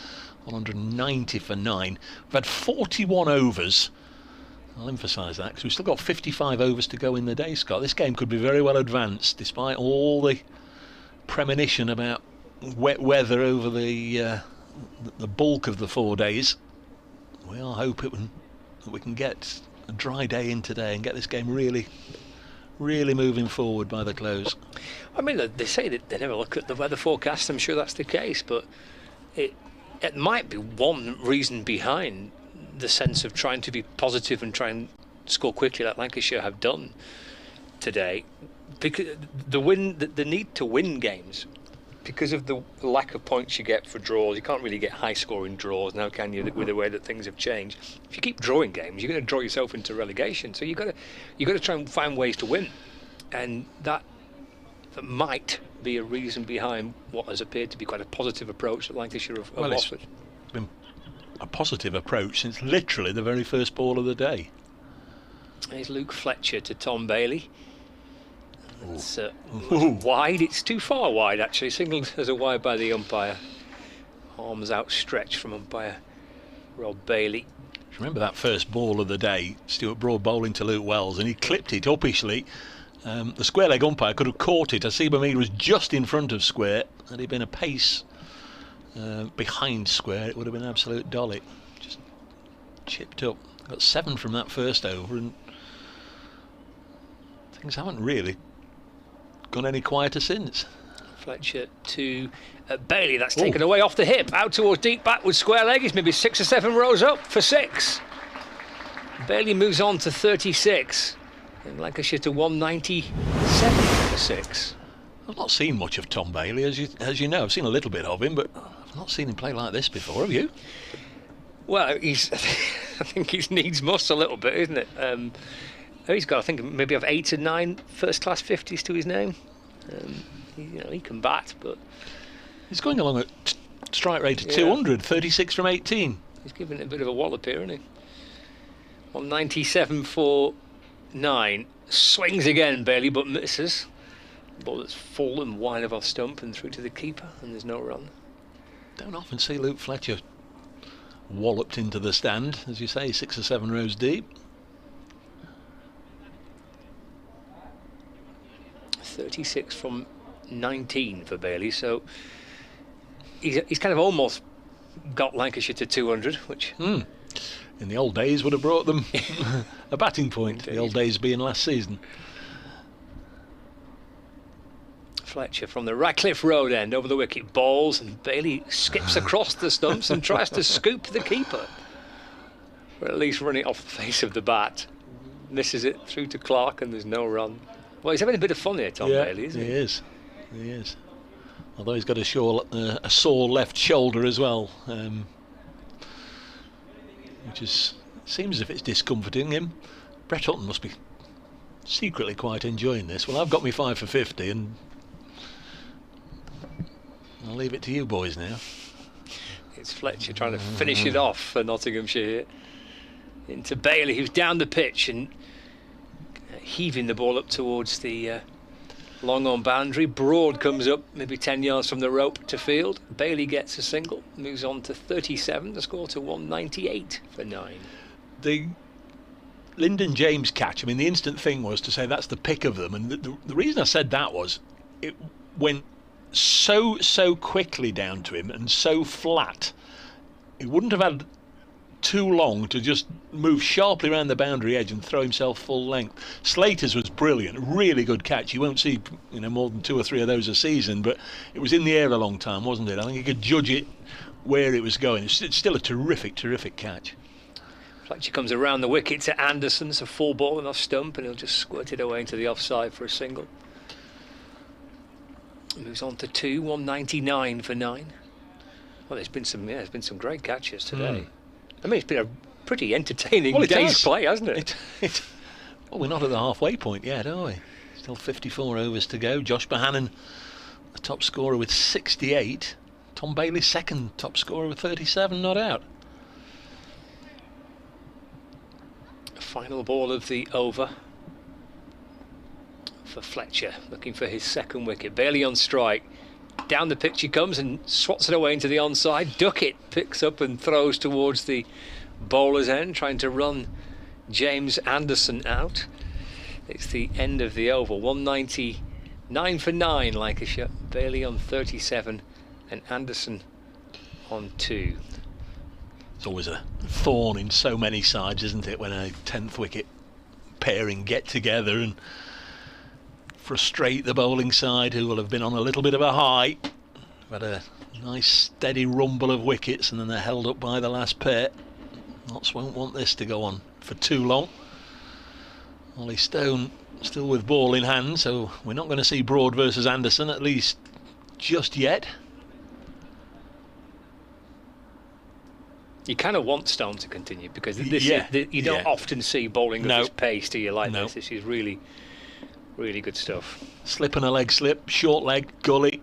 190 for 9. We've had 41 overs. I'll emphasise that because we've still got 55 overs to go in the day, Scott. This game could be very well advanced, despite all the premonition about wet weather over the bulk of the 4 days. We are hoping that we can get a dry day in today and get this game really moving forward by the close. I mean, they say that they never look at the weather forecast. I'm sure that's the case, but it might be one reason behind the sense of trying to be positive and try and score quickly like Lancashire have done today, because the need to win games, because of the lack of points you get for draws. You can't really get high scoring draws now, can you, with the way that things have changed? If you keep drawing games, you're going to draw yourself into relegation, so you've got to try and find ways to win, and that might be a reason behind what has appeared to be quite a positive approach that Lancashire have offered. It's been a positive approach since literally the very first ball of the day. Here's Luke Fletcher to Tom Bailey. It's wide. It's too far wide, actually. Signalled as a wide by the umpire. Arms outstretched from umpire Rob Bailey. Remember that first ball of the day, Stuart Broad bowling to Luke Wells, and he clipped it uppishly. The square leg umpire could have caught it. Asib Hamid was just in front of square. Had he been a pace behind square, it would have been an absolute dolly. Just chipped up. Got 7 from that first over, and things haven't really gone any quieter since. Fletcher to Bailey. That's taken away off the hip, out towards deep back with square leg. He's maybe 6 or 7 rows up for 6. Bailey moves on to 36. And Lancashire to 197 for 6. I've not seen much of Tom Bailey, as you know. I've seen a little bit of him, but I've not seen him play like this before. Have you? Well, I think he needs must a little bit, isn't it? he's got, I think, maybe have 8 or 9 first-class 50s to his name. He can bat, but He's going along at strike rate of 200, 36 from 18. he's given it a bit of a wallop here, isn't he? 197 for 9. Swings again, Bailey, but misses. Ball that's fallen wide of off stump and through to the keeper, and there's no run. Don't often see Luke Fletcher walloped into the stand, as you say, 6 or 7 rows deep. 36 from 19 for Bailey, so he's kind of almost got Lancashire to 200, which in the old days would have brought them a batting point. Indeed. The old days being last season. Fletcher from the Radcliffe Road end over the wicket, balls, and Bailey skips across the stumps and tries to scoop the keeper, or at least run it off the face of the bat. Misses it through to Clark, and there's no run. Well, he's having a bit of fun here, Tom Bailey, isn't he? He is. Although he's got a sore left shoulder as well, which seems as if it's discomforting him. Brett Hutton must be secretly quite enjoying this. Well, I've got me 5 for 50, and I'll leave it to you boys now. It's Fletcher trying to finish it off for Nottinghamshire here. Into Bailey, who's down the pitch and heaving the ball up towards the long on boundary. Broad comes up maybe 10 yards from the rope to field. Bailey gets a single, moves on to 37, the score to 198 for 9. The Lyndon James catch, I mean, the instant thing was to say that's the pick of them, and the reason I said that was it went so quickly down to him and so flat. He wouldn't have had too long to just move sharply around the boundary edge and throw himself full length. Slater's was brilliant, really good catch. You won't see more than 2 or 3 of those a season, but it was in the air a long time, wasn't it? I think you could judge it where it was going. It's still a terrific catch. Fletcher comes around the wicket to Anderson. It's a full ball and off stump, and he'll just squirt it away into the offside for a single. Moves on to 2, 199 for 9. Well, there's been some great catches today. I mean, it's been a pretty entertaining day's play, hasn't it? Well, we're not at the halfway point yet, are we? Still 54 overs to go. Josh Bohannon, the top scorer with 68. Tom Bailey, second top scorer with 37, not out. Final ball of the over for Fletcher, looking for his second wicket. Bailey on strike. Down the pitch he comes and swats it away into the onside. Duckett picks up and throws towards the bowler's end, trying to run James Anderson out. It's the end of the over. 199 for 9, Lancashire. Bailey on 37 and Anderson on 2. It's always a thorn in so many sides, isn't it, when a 10th wicket pairing get together and frustrate the bowling side, who will have been on a little bit of a high. Had a nice steady rumble of wickets, and then they're held up by the last pair. Notts won't want this to go on for too long. Ollie Stone still with ball in hand, so we're not going to see Broad versus Anderson, at least just yet. You kind of want Stone to continue, because you don't often see bowling of this pace, do you, like this? This is really good stuff. Slip and a leg slip, short leg, gully.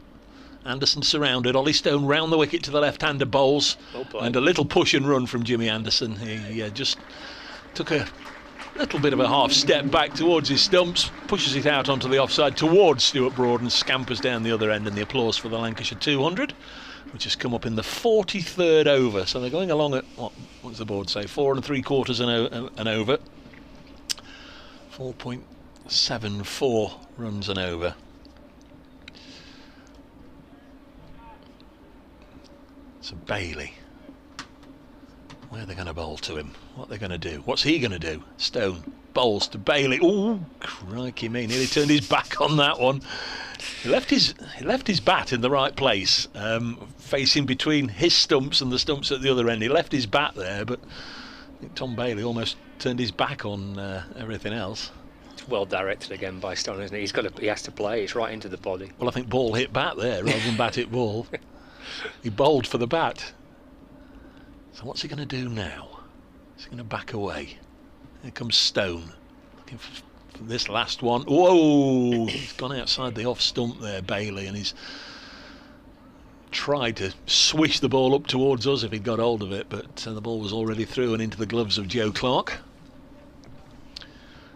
Anderson surrounded. Ollie Stone round the wicket to the left-hander, bowls. And a little push and run from Jimmy Anderson. He just took a little bit of a half step back towards his stumps, pushes it out onto the offside towards Stuart Broad, and scampers down the other end. And the applause for the Lancashire 200, which has come up in the 43rd over. So they're going along at, what does the board say, 4 3/4 an over. 4.74 runs an over. So Bailey, where are they going to bowl to him? What are they going to do? What's he going to do? Stone bowls to Bailey. Oh, crikey me, nearly turned his back on that one. He left his bat in the right place, facing between his stumps and the stumps at the other end. He left his bat there, but I think Tom Bailey almost turned his back on everything else. It's well directed again by Stone, isn't it? He has to play. It's right into the body. Well, I think ball hit bat there rather than bat hit ball. He bowled for the bat. So what's he going to do now? Is he going to back away? Here comes Stone, looking for this last one. Whoa! He's gone outside the off stump there, Bailey, and he's tried to swish the ball up towards us if he'd got hold of it, but the ball was already through and into the gloves of Joe Clark.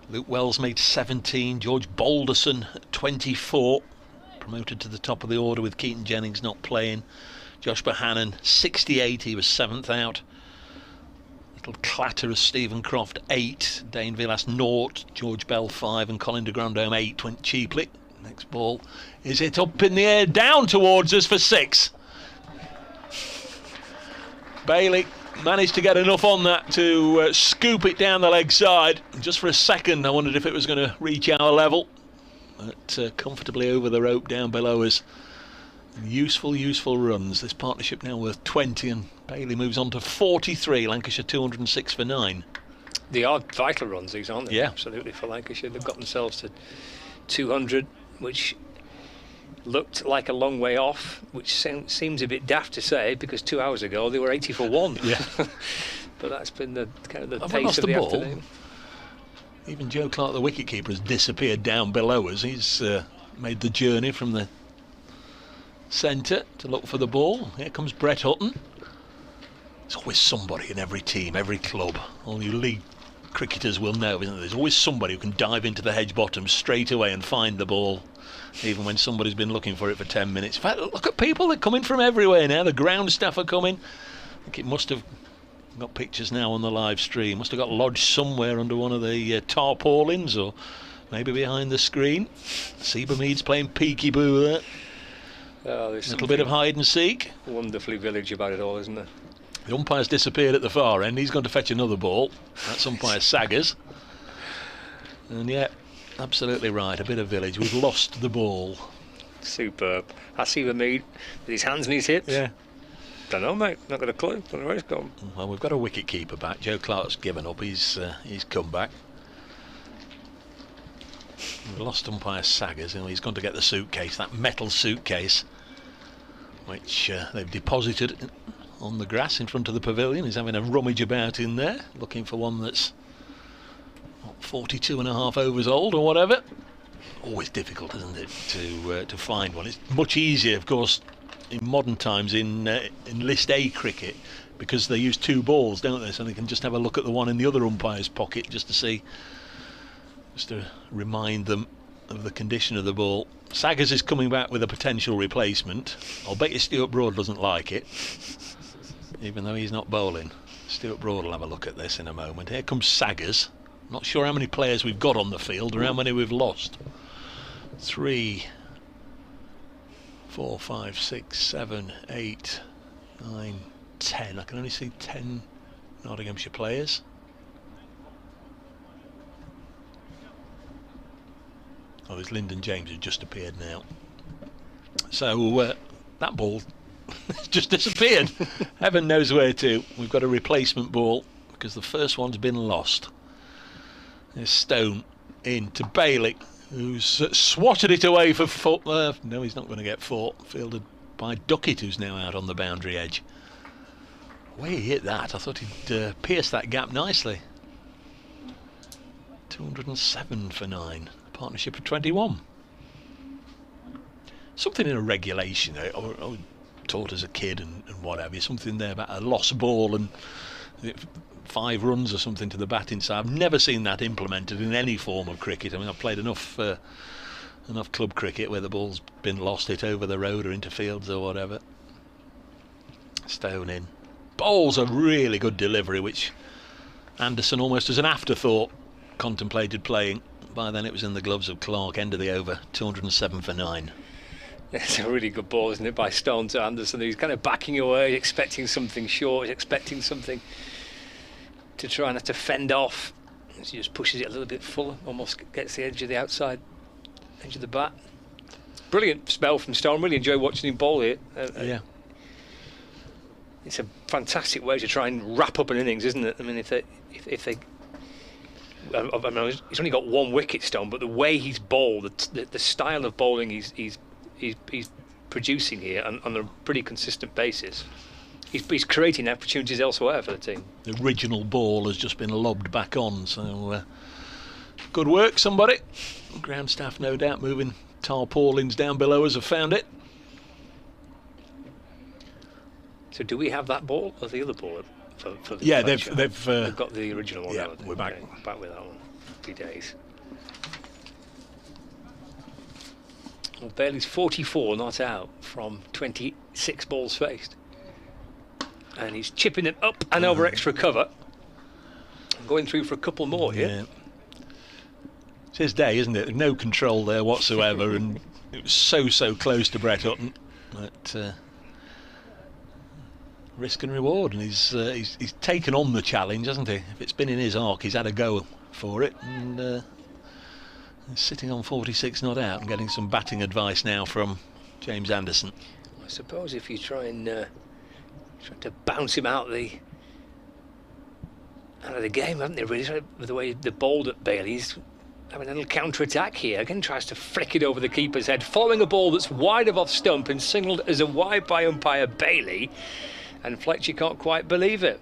Luke Wells made 17, George Balderson 24, promoted to the top of the order with Keaton Jennings not playing. Josh Bohannon 68, he was 7th out. Little clatter of Stephen Croft 8, Dane Villas 0, George Bell 5 and Colin de Grandhomme 8 went cheaply. Next ball, is it up in the air, down towards us for 6. Bailey managed to get enough on that to scoop it down the leg side. Just for a second I wondered if it was going to reach our level, but comfortably over the rope down below us. Useful runs. This partnership now worth 20, and Bailey moves on to 43. Lancashire 206 for 9. They are vital runs, these, aren't they? Yeah, absolutely, for Lancashire. They've got themselves to 200, which looked like a long way off, which seems a bit daft to say, because 2 hours ago they were 80 for 1. Yeah. But that's been the kind of the Have pace of the afternoon. Even Joe Clark, the wicketkeeper, has disappeared down below us. He's made the journey from the centre to look for the ball. Here comes Brett Hutton. There's always somebody in every team, every club. All you league cricketers will know, isn't there? There's always somebody who can dive into the hedge bottom straight away and find the ball, even when somebody's been looking for it for 10 minutes. In fact, look at people, they're coming from everywhere now. The ground staff are coming. I think it must have got pictures now on the live stream. Must have got lodged somewhere under one of the tarpaulins, or maybe behind the screen. Seabermead's playing peekaboo there. Oh, there's a little bit of hide and seek. Wonderfully village about it all, isn't there? The umpire's disappeared at the far end. He's going to fetch another ball. That's umpire Saggers. And yeah, absolutely right. A bit of village. We've lost the ball. Superb. I see Seabermead with his hands on his hips. Yeah. Don't know, mate. Not got a clue. Don't know where he's gone. Well, we've got a wicket keeper back. Joe Clark's given up. He's come back. We've lost umpire Saggers, and he's gone to get the suitcase, that metal suitcase, which they've deposited on the grass in front of the pavilion. He's having a rummage about in there, looking for one that's 42 and a half overs old or whatever. Always difficult, isn't it, to find one. It's much easier, of course, in modern times in List A cricket, because they use 2 balls, don't they? So they can just have a look at the one in the other umpire's pocket just to remind them of the condition of the ball. Saggers is coming back with a potential replacement. I'll bet you Stuart Broad doesn't like it, even though he's not bowling. Stuart Broad will have a look at this in a moment. Here comes Saggers. Not sure how many players we've got on the field or how many we've lost. 3, 4, 5, 6, 7, 8, 9, 10. I can only see 10 Nottinghamshire players. Oh, there's Lyndon James, who just appeared now. So that ball just disappeared. Heaven knows where to. We've got a replacement ball because the first one's been lost. There's Stone in to Bailey, who's swatted it away for foot. No, he's not going to get 4. Fielded by Duckett, who's now out on the boundary edge. Way he hit that. I thought he'd pierced that gap nicely. 207 for 9. Partnership of 21. Something in a regulation I was taught as a kid and what have you, something there about a lost ball and 5 runs or something to the batting side. I've never seen that implemented in any form of cricket. I mean, I've played enough club cricket where the ball's been lost, hit over the road or into fields or whatever. Stone in. Bowls a really good delivery, which Anderson almost as an afterthought contemplated playing. By then it was in the gloves of Clark. End of the over, 207 for 9. It's a really good ball, isn't it, by Stone to Anderson. He's kind of backing away, expecting something short, expecting something to try not to fend off. He just pushes it a little bit fuller, almost gets the edge of the outside edge of the bat. Brilliant spell from Stone. Really enjoy watching him bowl here. Yeah. It's a fantastic way to try and wrap up an innings, isn't it? I mean, if they I mean, he's only got 1 wicket, Stone, but the way he's bowled, the style of bowling he's producing here on a pretty consistent basis, he's creating opportunities elsewhere for the team. The original ball has just been lobbed back on, so Good work, somebody. Ground staff, no doubt, moving tarpaulins down below us have found it. So do we have that ball or the other ball? For the Yeah, Fletcher? they've got the original one. yeah, now, we're back. Okay, back with that one. Happy days. Well, Bailey's 44 not out from 26 balls faced. And he's chipping them up and over extra cover. Going through for a couple more here. Yeah. It's his day, isn't it? No control there whatsoever, and it was so close to Brett Hutton. But risk and reward, and he's taken on the challenge, hasn't he? If it's been in his arc, he's had a go for it, and he's sitting on 46 not out and getting some batting advice now from James Anderson. I suppose if you try and to bounce him out of the game, haven't they? Really, with the way they bowled at Bailey's. Having a little counter-attack here. Again, tries to flick it over the keeper's head, following a ball that's wide of off stump and signalled as a wide by umpire Bailey. And Fletcher can't quite believe it.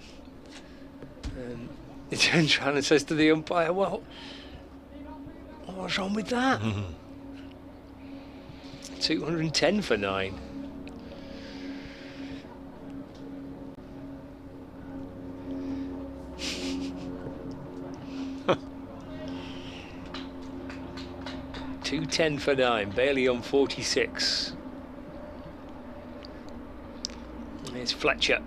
And he turns around and says to the umpire, well, what's wrong with that? 210 for 9. .210 for 9. Bailey on 46. Here's Fletcher.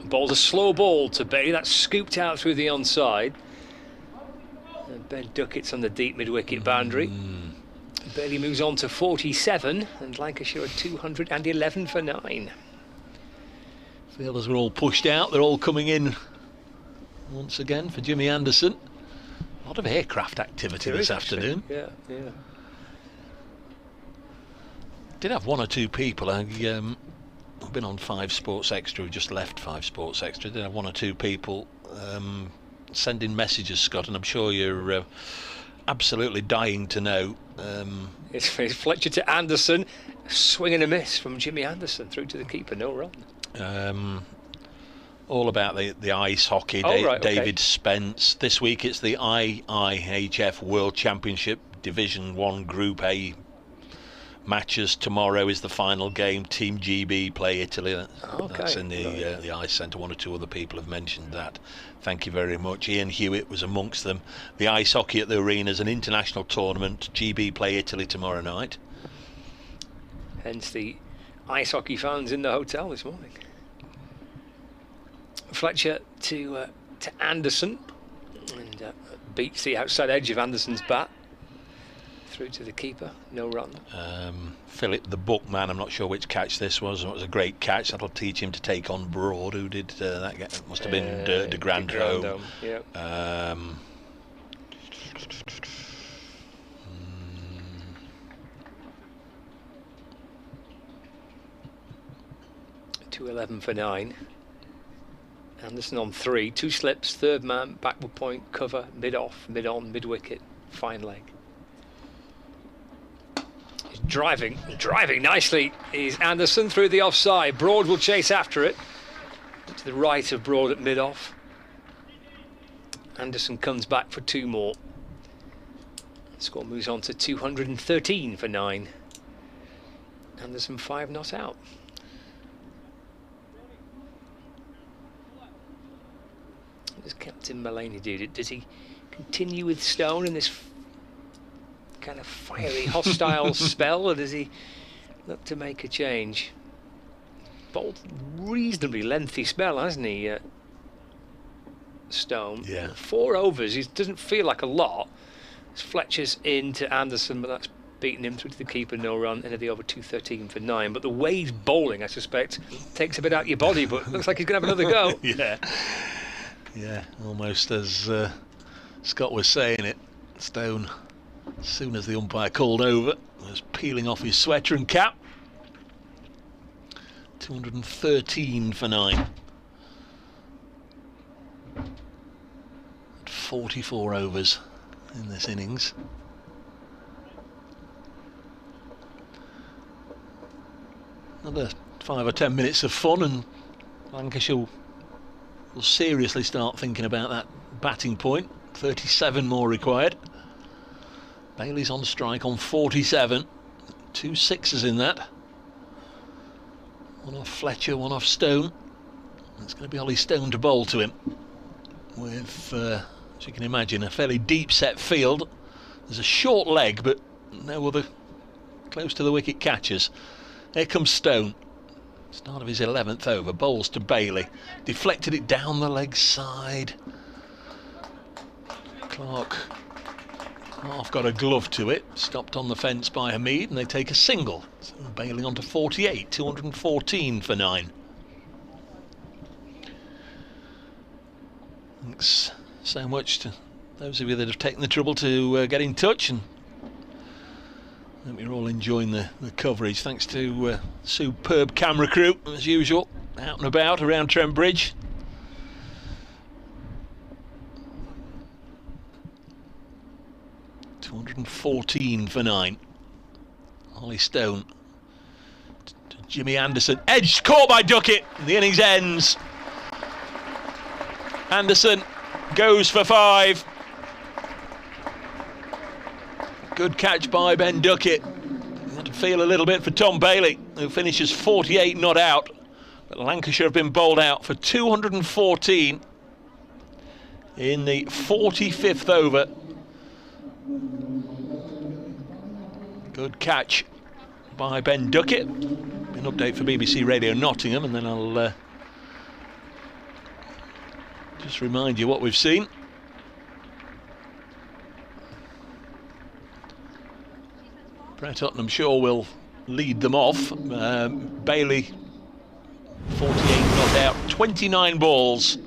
Ball's a slow ball to Bailey. That's scooped out through the onside. And Ben Duckett's on the deep mid-wicket boundary. Bailey moves on to 47, and Lancashire are 211 for 9. Fielders were all pushed out. They're all coming in once again for Jimmy Anderson. A lot of aircraft activity this afternoon. Yeah. Did have one or two people. I've been on 5 Sports Extra. We've just left 5 Sports Extra. Did have one or two people sending messages, Scott, and I'm sure you're absolutely dying to know. It's Fletcher to Anderson, swing and a miss from Jimmy Anderson through to the keeper, no run. All about the ice hockey. David Spence. This week it's the IIHF World Championship Division 1 Group A matches. Tomorrow is the final game. Team GB play Italy. That's in the ice centre. One or two other people have mentioned that. Thank you very much. Ian Hewitt was amongst them. The ice hockey at the arena is an international tournament. GB play Italy tomorrow night. Hence the ice hockey fans in the hotel this morning. Fletcher to Anderson, and beats the outside edge of Anderson's bat through to the keeper, no run. Philip the Bookman, I'm not sure which catch this was. It was a great catch. That'll teach him to take on Broad. Who did that? Must have been de Grandhomme. Yeah. 211 for 9. Anderson on 3, 2 slips, third man, backward point, cover, mid-off, mid-on, mid-wicket, fine leg. He's driving nicely is Anderson through the offside. Broad will chase after it. To the right of Broad at mid-off. Anderson comes back for 2 more. The score moves on to 213 for 9. Anderson 5 not out. Does Captain Mullaney do it? Does he continue with Stone in this kind of fiery, hostile spell, or does he look to make a change? Bowled reasonably lengthy spell, hasn't he, Stone? Yeah. 4 overs. It doesn't feel like a lot. Fletcher's in to Anderson, but that's beaten him through to the keeper, no run. End of the over 213 for 9. But the way he's bowling, I suspect, takes a bit out of your body, but looks like he's going to have another go. Yeah, almost as Scott was saying it. Stone, as soon as the umpire called over, was peeling off his sweater and cap. 213 for 9. 44 overs in this innings. Another 5 or 10 minutes of fun, and Lancashire will seriously start thinking about that batting point. 37 more required. Bailey's on strike on 47. 2 sixes in that. One off Fletcher, one off Stone. It's going to be Ollie Stone to bowl to him. With, as you can imagine, a fairly deep set field. There's a short leg, but no other close to the wicket catchers. Here comes Stone. Start of his 11th over. Bowls to Bailey. Deflected it down the leg side. Clark half got a glove to it. Stopped on the fence by Hamid, and they take a single. So Bailey on to 48. 214 for 9. Thanks so much to those of you that have taken the trouble to get in touch, and I hope you're all enjoying the coverage. Thanks to superb camera crew, as usual, out and about around Trent Bridge. $214 for 9. Ollie Stone to Jimmy Anderson. Edged, caught by Duckett. The innings ends. Anderson goes for 5. Good catch by Ben Duckett. You had to feel a little bit for Tom Bailey, who finishes 48 not out. But Lancashire have been bowled out for 214 in the 45th over. Good catch by Ben Duckett. An update for BBC Radio Nottingham, and then I'll just remind you what we've seen. Nottinghamshire will lead them off. Bailey 48 not out, 29 balls,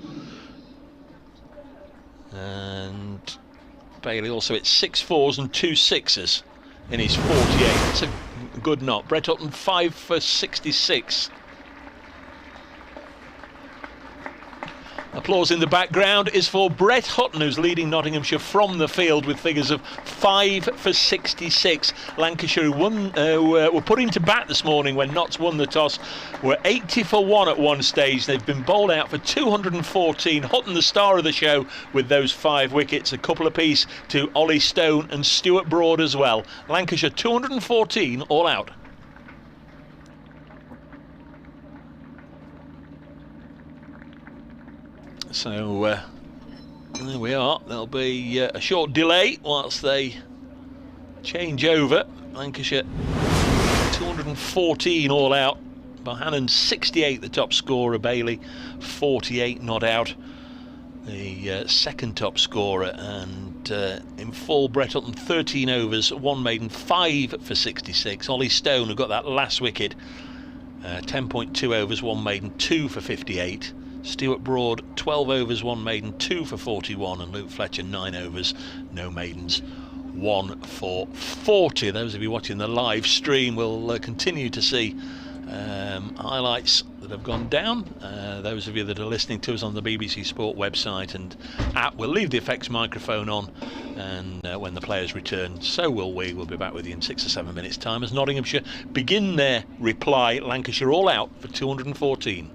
and Bailey also hit 6 fours and 2 sixes in his 48. That's a good knot. Brett Hutton 5 for 66. Applause in the background is for Brett Hutton, who's leading Nottinghamshire from the field with figures of 5 for 66. Lancashire were put into bat this morning when Notts won the toss. Were 80 for 1 at one stage. They've been bowled out for 214. Hutton, the star of the show, with those 5 wickets. A couple apiece to Ollie Stone and Stuart Broad as well. Lancashire 214 all out. So there we are. There'll be a short delay whilst they change over. Lancashire 214 all out. Bohannon 68 the top scorer. Bailey 48 not out, the second top scorer. And in full, Brett Hutton 13 overs, 1 maiden, 5 for 66. Ollie Stone, who got that last wicket, 10.2 overs, 1 maiden, 2 for 58. Stuart Broad 12 overs, 1 maiden, 2 for 41, and Luke Fletcher 9 overs, no maidens, 1 for 40. Those of you watching the live stream will continue to see highlights that have gone down. Those of you that are listening to us on the BBC Sport website and app will leave the effects microphone on, and when the players return, so will we. We'll be back with you in 6 or 7 minutes time as Nottinghamshire begin their reply. Lancashire all out for 214.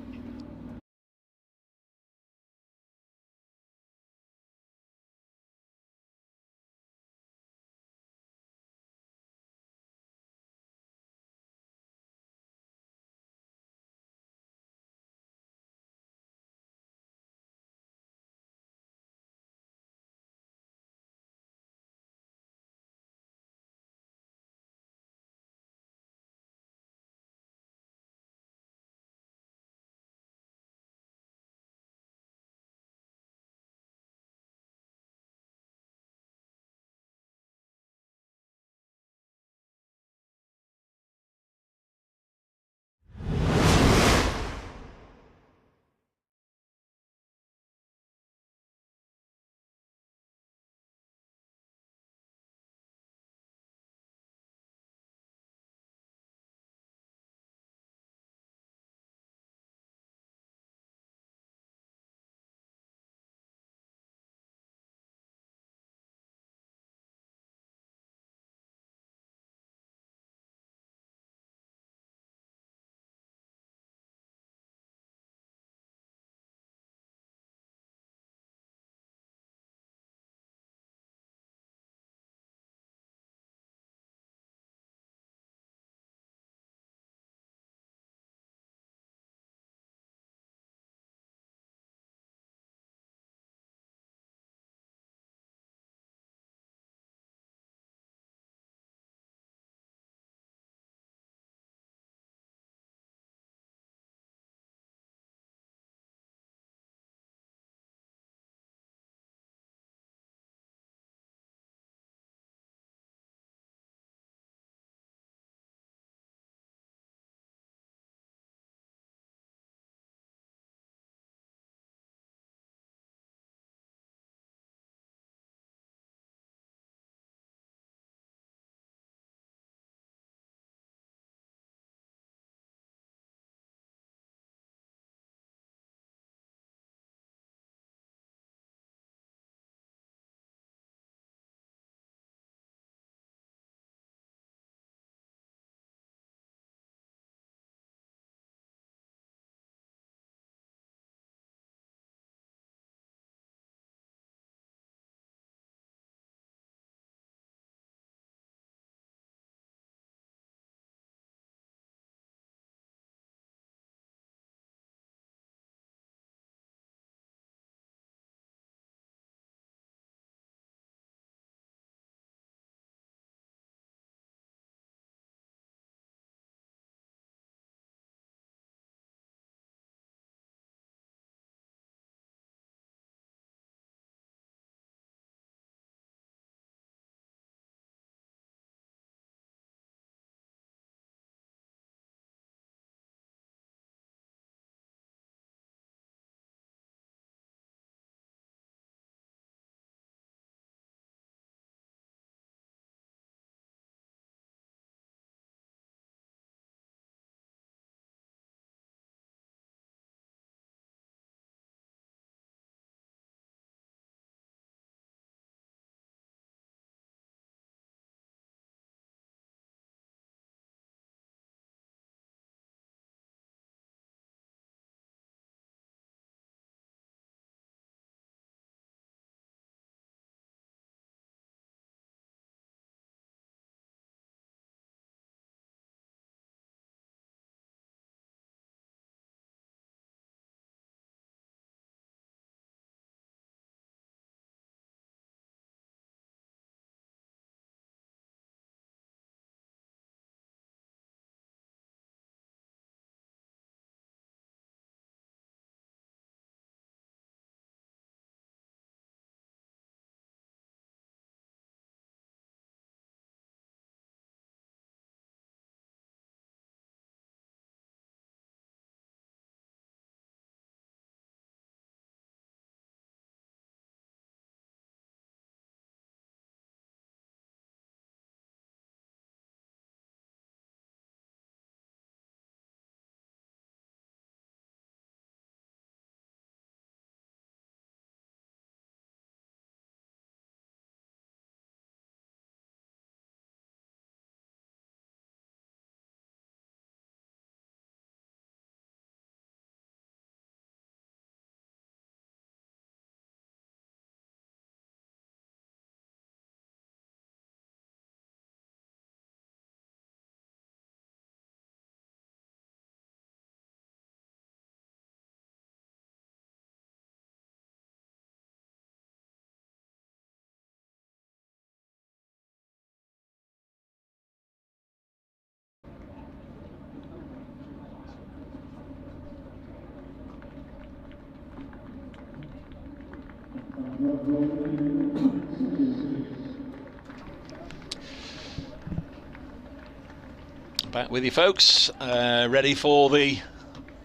Back with you, folks. Ready for the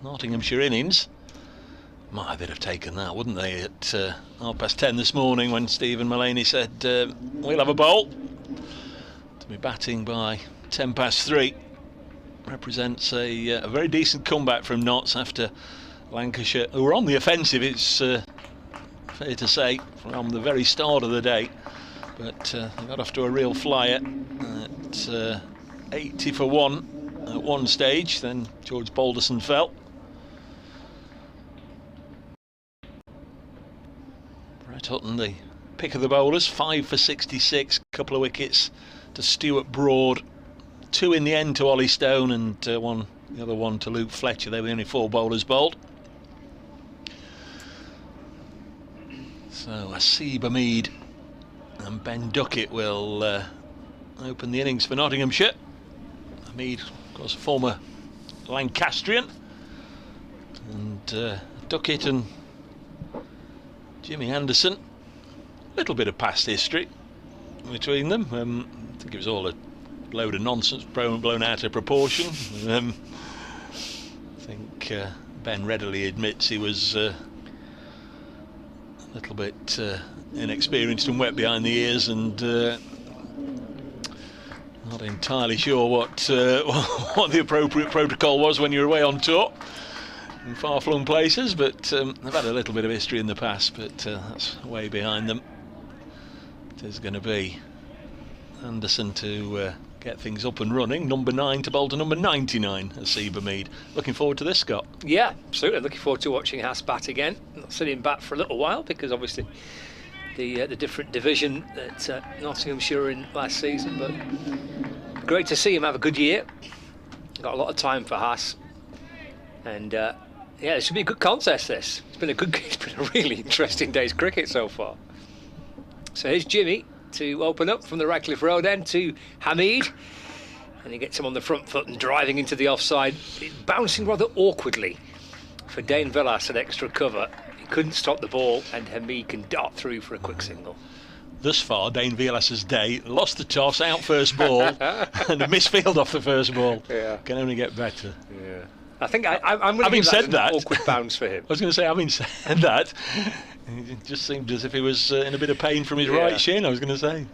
Nottinghamshire innings. My, they'd have taken that, wouldn't they, at 10:30 this morning when Stephen Mullaney said we'll have a bowl. To be batting by 3:10 represents a very decent comeback from Notts after Lancashire, who were on the offensive, it's fair to say, from the very start of the day. But they got off to a real flyer at 80 for 1 at one stage, then George Balderson fell. Brett Hutton, the pick of the bowlers, 5 for 66, couple of wickets to Stuart Broad, 2 in the end to Ollie Stone, and the other one to Luke Fletcher. They were the only 4 bowlers bowled. So Asib Hamid and Ben Duckett will open the innings for Nottinghamshire. Hamid, of course, a former Lancastrian, and Duckett and Jimmy Anderson, a little bit of past history between them. I think it was all a load of nonsense blown out of proportion. I think Ben readily admits he was a little bit inexperienced and wet behind the ears, and not entirely sure what the appropriate protocol was when you're away on tour in far-flung places, but they've had a little bit of history in the past, but that's way behind them. It is going to be Anderson to get things up and running. Number 9 to bowl to number 99, Asib Hamid. Looking forward to this, Scott. Yeah, absolutely. Looking forward to watching Haas bat again. Not sitting back for a little while because obviously the different division that Nottinghamshire were in last season, but great to see him have a good year. Got a lot of time for Haas, and yeah, it should be a good contest. It's been a really interesting day's cricket so far. So here's Jimmy to open up from the Radcliffe Road end to Hamid, and he gets him on the front foot and driving into the offside, bouncing rather awkwardly for Dane Villas at extra cover. He couldn't stop the ball, and Hamid can dart through for a quick single. Thus far, Dane Villas's day, lost the toss, out first ball, and a misfield off the first ball. Yeah. Can only get better. Yeah. I think I'm going to give that an awkward bounce for him. I was going to say, having said that, it just seemed as if he was in a bit of pain from his right shin. I was going to say,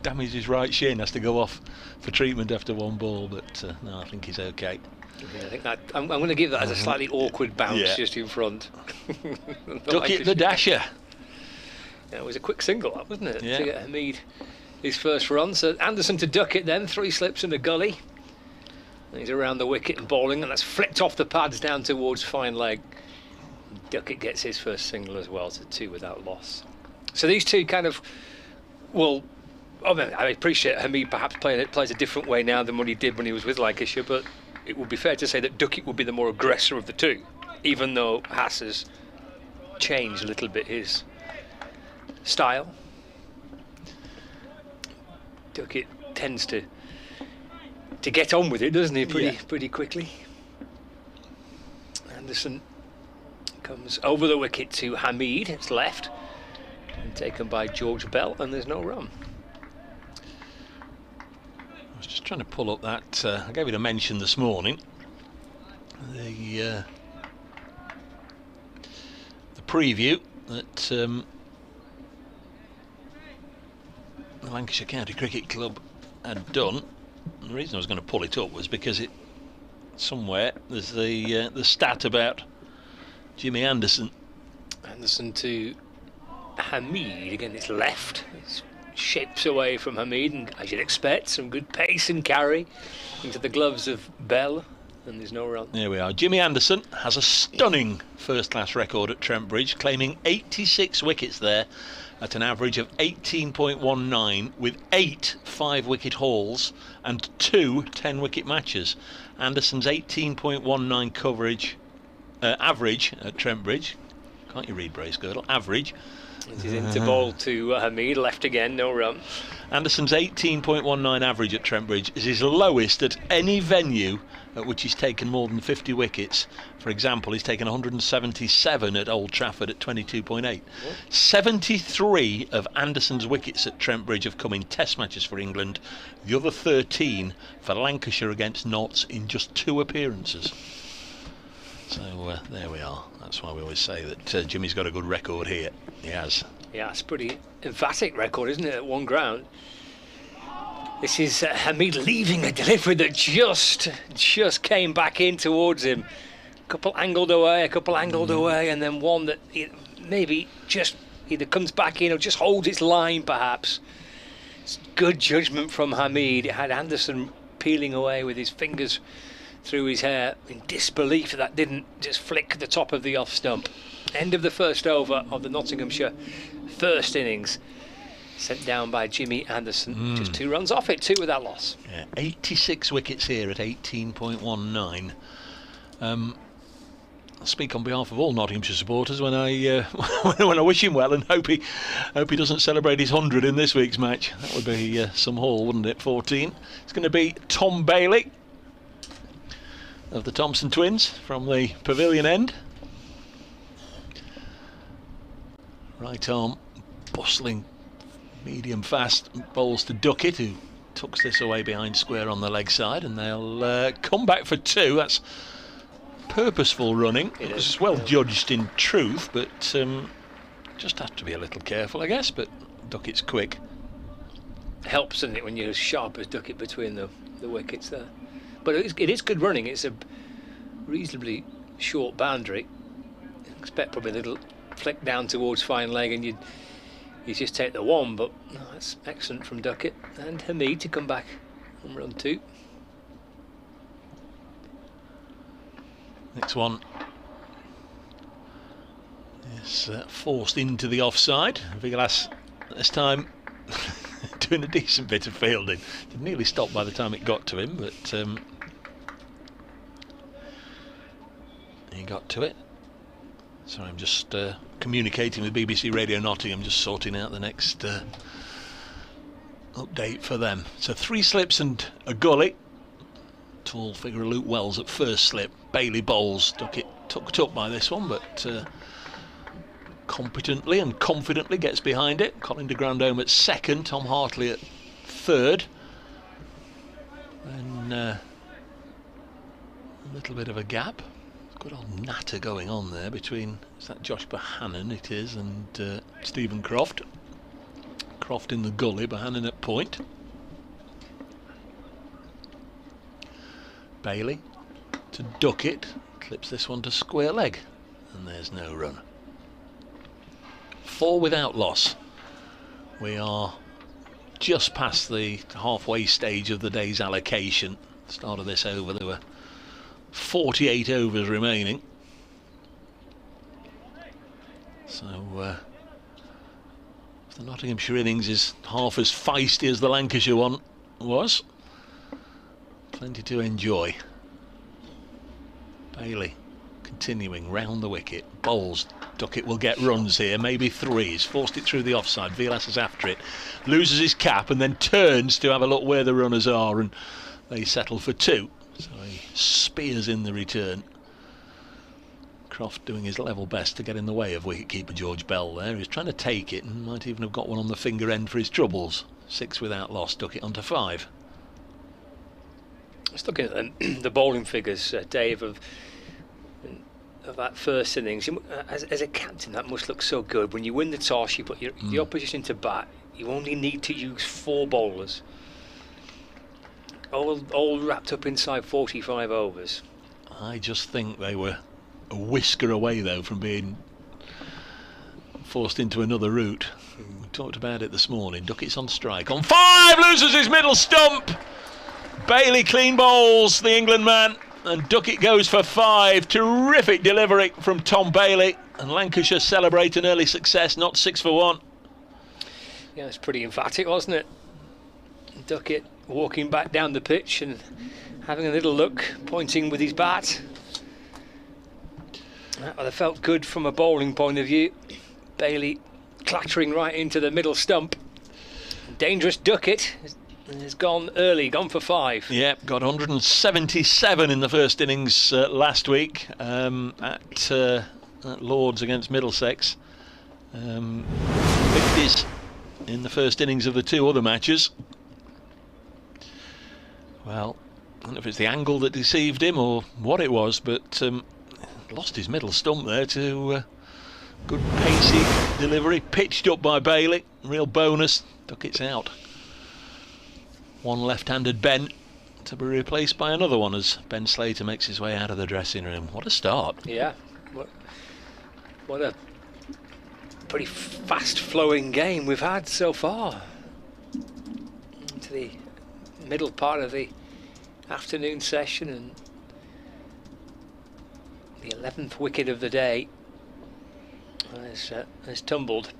damaged his right shin, has to go off for treatment after one ball, but no, I think he's okay. Yeah, I think that I'm going to give that as a slightly awkward bounce just in front. Duckett the dasher. Yeah, it was a quick single up, wasn't it? Yeah. To get Hamid his first run. So Anderson to Duckett then, 3 slips in the gully. And he's around the wicket and bowling, and that's flicked off the pads down towards fine leg. Duckett gets his first single as well, to 2 without loss. So these two kind of, well, I appreciate Hamid perhaps plays a different way now than what he did when he was with Lancashire, but it would be fair to say that Duckett would be the more aggressor of the two, even though Haas has changed a little bit his style. Duckett tends to get on with it, doesn't he, pretty quickly. Anderson comes over the wicket to Hamid, it's left, and taken by George Bell, and there's no run. I was just trying to pull up that, I gave it a mention this morning, the preview that the Lancashire County Cricket Club had done. And the reason I was going to pull it up was because somewhere there's the stat about Jimmy Anderson. Anderson to Hamid, again it's left. It's shapes away from Hamid, and as you'd expect, some good pace and carry into the gloves of Bell, and there's no run. There we are. Jimmy Anderson has a stunning first-class record at Trent Bridge, claiming 86 wickets there at an average of 18.19 with 8 5-wicket hauls and 2 10-wicket matches. Anderson's 18.19 coverage average at Trent Bridge Can't you read Bracegirdle? Average. It is into ball to Hamid, left again, no run. Anderson's 18.19 average at Trent Bridge is his lowest at any venue at which he's taken more than 50 wickets. For example, he's taken 177 at Old Trafford at 22.8. 73 of Anderson's wickets at Trent Bridge have come in Test matches for England. The other 13 for Lancashire against Notts in just 2 appearances. So there we are. That's why we always say that Jimmy's got a good record here. He has. Yeah, it's a pretty emphatic record, isn't it, at one ground? This is Hamid leaving a delivery that just came back in towards him. A couple angled away, and then one that maybe just either comes back in or just holds its line, perhaps. It's good judgment from Hamid. It had Anderson peeling away with his fingers through his hair in disbelief that didn't just flick the top of the off stump. End of the first over of the Nottinghamshire first innings. Sent down by Jimmy Anderson. Just 2 runs off it, 2 without loss. Yeah, 86 wickets here at 18.19. I speak on behalf of all Nottinghamshire supporters when I when I wish him well and hope he doesn't celebrate his 100 in this week's match. That would be some haul, wouldn't it? 14. It's going to be Tom Bailey of the Thompson twins from the pavilion end. Right arm bustling medium fast bowls to Duckett, who tucks this away behind square on the leg side, and they'll come back for 2. That's purposeful running. It was well judged in truth, but just have to be a little careful, I guess. But Duckett's quick. Helps, doesn't it, when you're as sharp as Duckett between the wickets there. But it is good running. It's a reasonably short boundary. Expect probably a little flick down towards fine leg, and you just take the 1. But no, that's excellent from Duckett and Hamid to come back on run 2. Next one is forced into the offside. Vigalas this time doing a decent bit of fielding. It nearly stopped by the time it got to him, but he got to it. Sorry, I'm just communicating with BBC Radio Nottingham, just sorting out the next update for them. So 3 slips and a gully. Tall figure of Luke Wells at first slip. Bailey bowls. Duckett tucked up by this one, but competently and confidently gets behind it. Colin de Grandhomme at second. Tom Hartley at third. And a little bit of a gap. Good old natter going on there between, is that Josh Bohannon? It is, and Stephen Croft. Croft in the gully, Bohannon at point. Bailey to Duckett, clips this one to square leg, and there's no run. 4 without loss. We are just past the halfway stage of the day's allocation. Start of this over, there were 48 overs remaining. So if the Nottinghamshire innings is half as feisty as the Lancashire one was, plenty to enjoy. Bailey continuing round the wicket, bowls. Duckett will get runs here, maybe 3. He's forced it through the offside. Vilas is after it, loses his cap and then turns to have a look where the runners are, and they settle for 2. So he spears in the return. Croft doing his level best to get in the way of wicketkeeper George Bell there. He's trying to take it and might even have got one on the finger end for his troubles. 6 without loss, Duckett onto 5. Just looking at the bowling figures, Dave, of that first innings. As a captain, that must look so good. When you win the toss, you put the opposition to bat. You only need to use 4 bowlers. All wrapped up inside 45 overs. I just think they were a whisker away, though, from being forced into another route. We talked about it this morning. Duckett's on strike. On 5, loses his middle stump. Bailey clean bowls the England man, and Duckett goes for 5. Terrific delivery from Tom Bailey, and Lancashire celebrate an early success, not 6 for 1. Yeah, it's pretty emphatic, wasn't it? Duckett walking back down the pitch and having a little look, pointing with his bat. That would have felt good from a bowling point of view. Bailey clattering right into the middle stump. Dangerous ducket has gone early, gone for 5. Yeah, got 177 in the first innings last week at Lords against Middlesex. 50s in the first innings of the 2 other matches. Well, I don't know if it's the angle that deceived him or what it was, but lost his middle stump there to good pacey delivery, pitched up by Bailey, real bonus, duckets out. One left-handed bent to be replaced by another one as Ben Slater makes his way out of the dressing room. What a start. Yeah, what a pretty fast-flowing game we've had so far. Into the middle part of the afternoon session, and the 11th wicket of the day has tumbled.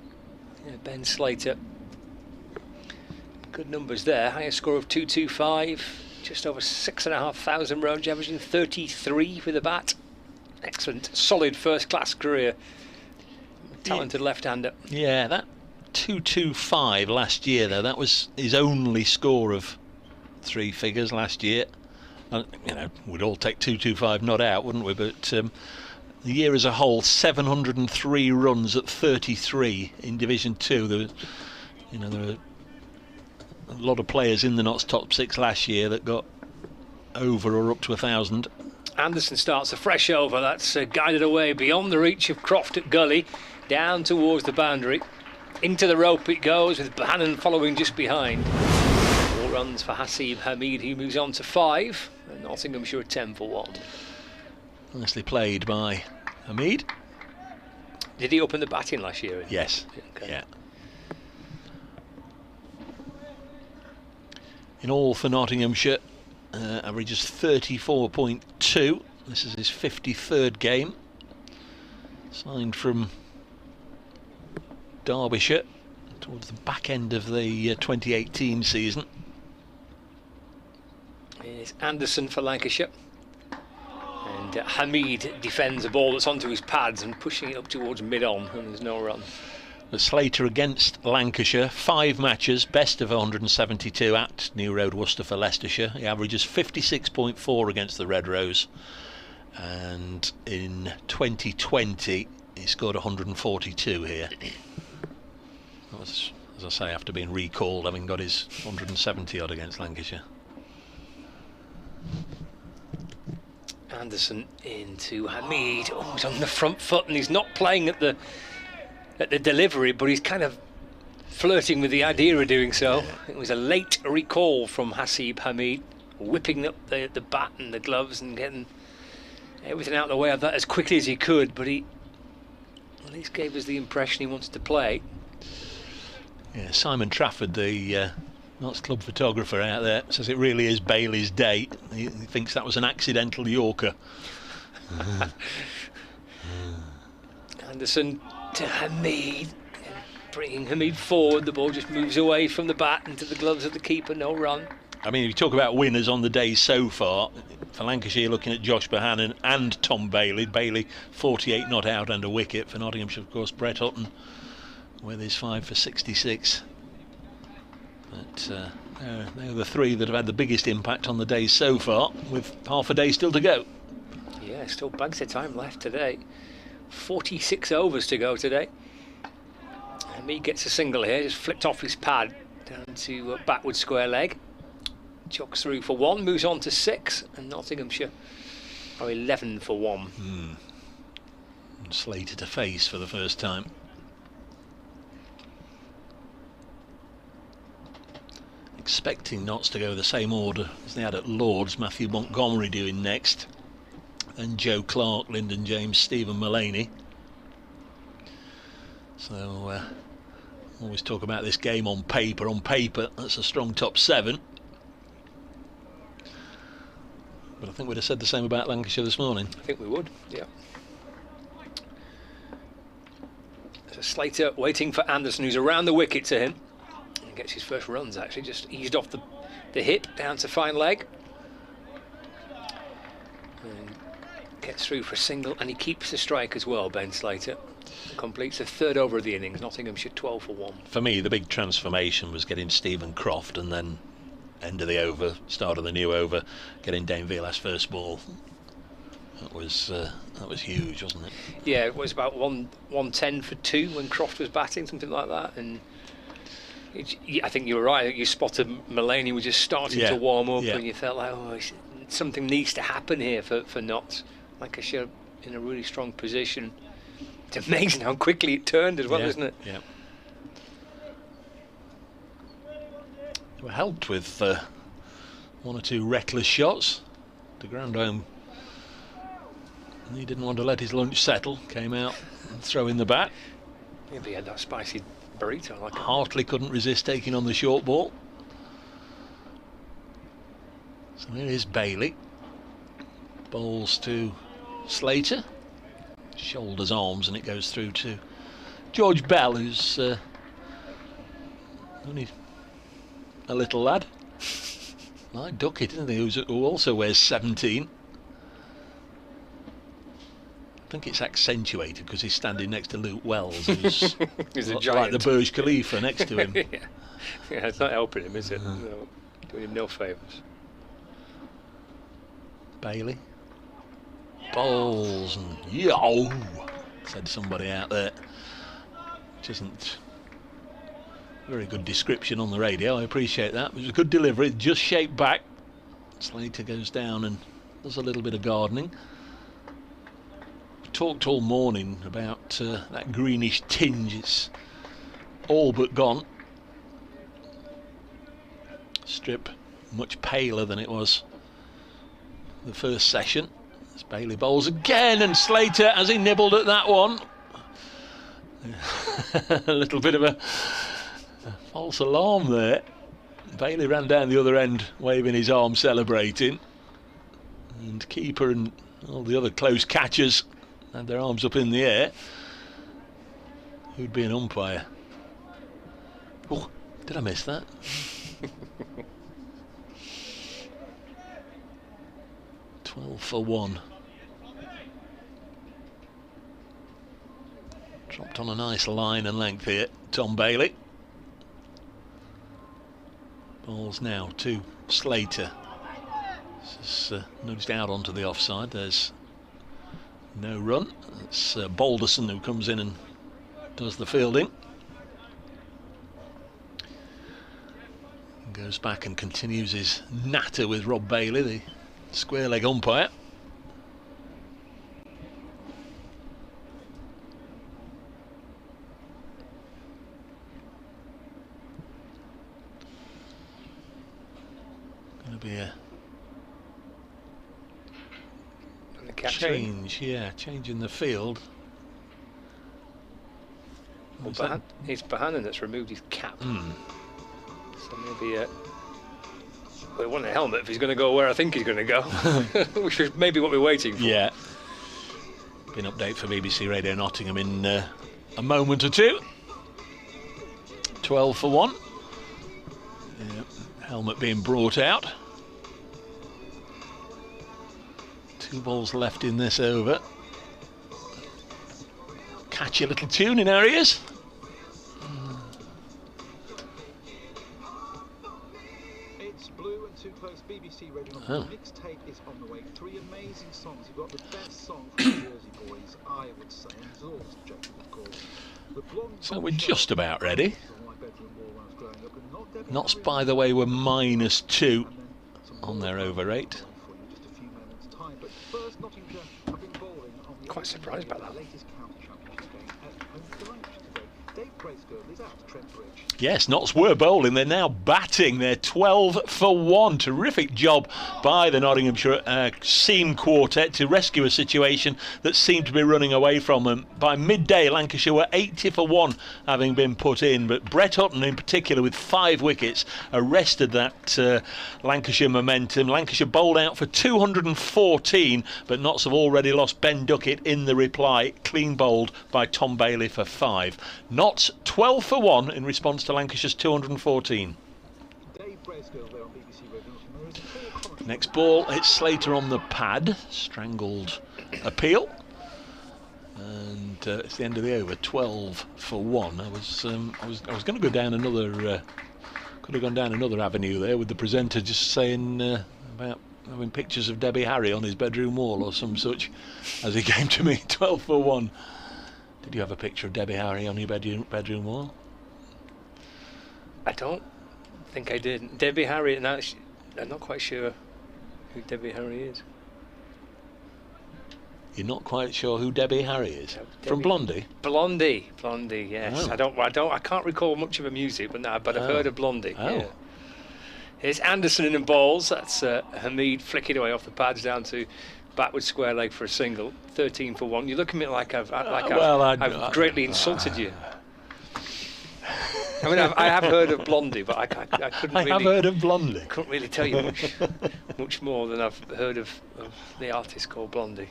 Yeah, Ben Slater. Good numbers there. Highest score of 225. Just over 6,500 runs, averaging 33 with the bat. Excellent, solid first-class career. Talented left-hander. Yeah, that 225 last year, though, that was his only score of 3 figures last year. You know, we'd all take 225 not out, wouldn't we? But the year as a whole, 703 runs at 33 in Division 2. There were a lot of players in the Notts top 6 last year that got over or up to 1,000. Anderson starts a fresh over. That's guided away beyond the reach of Croft at Gully, down towards the boundary. Into the rope it goes, with Bannon following just behind. 4 runs for Hasib Hamid, who moves on to 5. And Nottinghamshire 10 for 1. Nicely played by Hamid. Did he open the batting last year? Yes. Okay. Yeah. In all for Nottinghamshire, averages 34.2. This is his 53rd game. Signed from Derbyshire towards the back end of the 2018 season. It's Anderson for Lancashire. And Hamid defends a ball that's onto his pads and pushing it up towards mid-on, and there's no run. But Slater against Lancashire, 5 matches, best of 172 at New Road, Worcester for Leicestershire. He averages 56.4 against the Red Rose, and in 2020 he scored 142 here. That was, as I say, after being recalled, having got his 170 odd against Lancashire. Anderson into Hamid. Oh, he's on the front foot and he's not playing at the delivery, but he's kind of flirting with the idea of doing so. It was a late recall from Hasib Hamid, whipping up the bat and the gloves and getting everything out of the way of that as quickly as he could, but he at least gave us the impression he wanted to play. Yeah, Simon Trafford, the Notts Club photographer out there, says it really is Bailey's day. He thinks that was an accidental Yorker. Anderson to Hamid, bringing Hamid forward. The ball just moves away from the bat into the gloves of the keeper. No run. I mean, if you talk about winners on the day so far, for Lancashire, looking at Josh Bohannon and Tom Bailey. Bailey 48 not out and a wicket. For Nottinghamshire, of course, Brett Hutton with his 5 for 66. But they're the 3 that have had the biggest impact on the day so far, with half a day still to go. Yeah, still bunch of time left today. 46 overs to go today. And he gets a single here, just flipped off his pad down to backward square leg. Chucks through for 1, moves on to 6, and Nottinghamshire are 11 for 1. And Slater to face for the first time. Expecting Notts to go the same order as they had at Lords. Matthew Montgomery doing next, then Joe Clark, Lyndon James, Stephen Mullaney. So always talk about this game on paper. On paper, that's a strong top 7. But I think we'd have said the same about Lancashire this morning. I think we would, yeah. So Slater waiting for Anderson, who's around the wicket to him. And gets his first runs, actually. Just eased off the hip, down to fine leg. And Gets through for a single, and he keeps the strike as well, Ben Slater. Completes the third over of the innings. Nottinghamshire 12 for 1. For me, the big transformation was getting Stephen Croft, and then end of the over, start of the new over, getting Dane Vilas first ball. That was huge, wasn't it? Yeah, it was about 110 for 2 when Croft was batting, something like that. And I think you were right. You spotted Mulaney was just starting to warm up, and you felt like, oh, something needs to happen here for Notts. Lancashire in a really strong position. It's amazing how quickly it turned as well, isn't it? Yeah. They were helped with one or two reckless shots. De Grandhomme, he didn't want to let his lunch settle, came out and throwing the bat. Maybe he had that spicy burrito. Like Hartley couldn't resist taking on the short ball. So here is Bailey. Bowls to Slater. Shoulders, arms, and it goes through to George Bell, who's only a little lad. Like Duckett, isn't he? Who also wears 17. I think it's accentuated because he's standing next to Luke Wells, who's he's a like giant. the Burj Khalifa next to him. Yeah, it's not helping him, is it? No, doing him no favours. Bailey. Bowls and yo, said somebody out there. Which isn't very good description on the radio. I appreciate that. It was a good delivery, just shaped back. Slater goes down and does a little bit of gardening. Talked all morning about that greenish tinge. It's all but gone. Strip much paler than it was the first session. As Bailey bowls again, and Slater, as he nibbled at that one, a little bit of a false alarm there. Bailey ran down the other end waving his arm, celebrating, and keeper and all the other close catchers had their arms up in the air. Who'd be an umpire? Oh, did I miss that? For 1. Dropped on a nice line and length here, Tom Bailey. Ball's now to Slater. This is nudged out onto the offside. There's no run. It's Balderson who comes in and does the fielding. Goes back and continues his natter with Rob Bailey, the square leg umpire. Going to be a change, change in the field. Well, it's Bohannon that's removed his cap. So maybe well, he wants a helmet if he's going to go where I think he's going to go, which is maybe what we're waiting for. Yeah. Been update for BBC Radio Nottingham in a moment or two. 12 for 1. Yeah. Helmet being brought out. 2 balls left in this over. Catchy little tune in our ears. BBC Radio mixtape is on the way. 3 amazing songs. You've got the best song from the Jersey Boys, I would say, and Zor's joke, of course. So we're just about ready. Notts, by the way, were -2 on their over rate. Quite surprised by that. Trent Bridge. Yes, Notts were bowling. They're now batting. They're 12 for 1. Terrific job by the Nottinghamshire seam quartet to rescue a situation that seemed to be running away from them. By midday, Lancashire were 80 for 1, having been put in. But Brett Hutton, in particular, with 5 wickets, arrested that Lancashire momentum. Lancashire bowled out for 214, but Notts have already lost Ben Duckett in the reply. Clean bowled by Tom Bailey for 5. Notts 12 for 1 in response to Lancashire's 214. Next ball, it's Slater on the pad, strangled appeal. And it's the end of the over, 12 for 1. I was going to go down another. Could have gone down another avenue there with the presenter just saying about having pictures of Debbie Harry on his bedroom wall or some such, as he came to me. 12 for 1. Did you have a picture of Debbie Harry on your bedroom wall? I don't think I did. Debbie Harry, no, I'm not quite sure who Debbie Harry is. You're not quite sure who Debbie Harry is? From Blondie? Blondie, yes. Oh. I can't recall much of her music, but I've Oh. heard of Blondie. Oh. Yeah. Here's Anderson in the balls. That's Hamid flicking away off the pads down to backward square leg for a single. 13 for 1. You look at me like I've greatly insulted you. I mean, I have heard of Blondie, but I couldn't. I have heard of Blondie. Couldn't really tell you much more than I've heard of the artist called Blondie.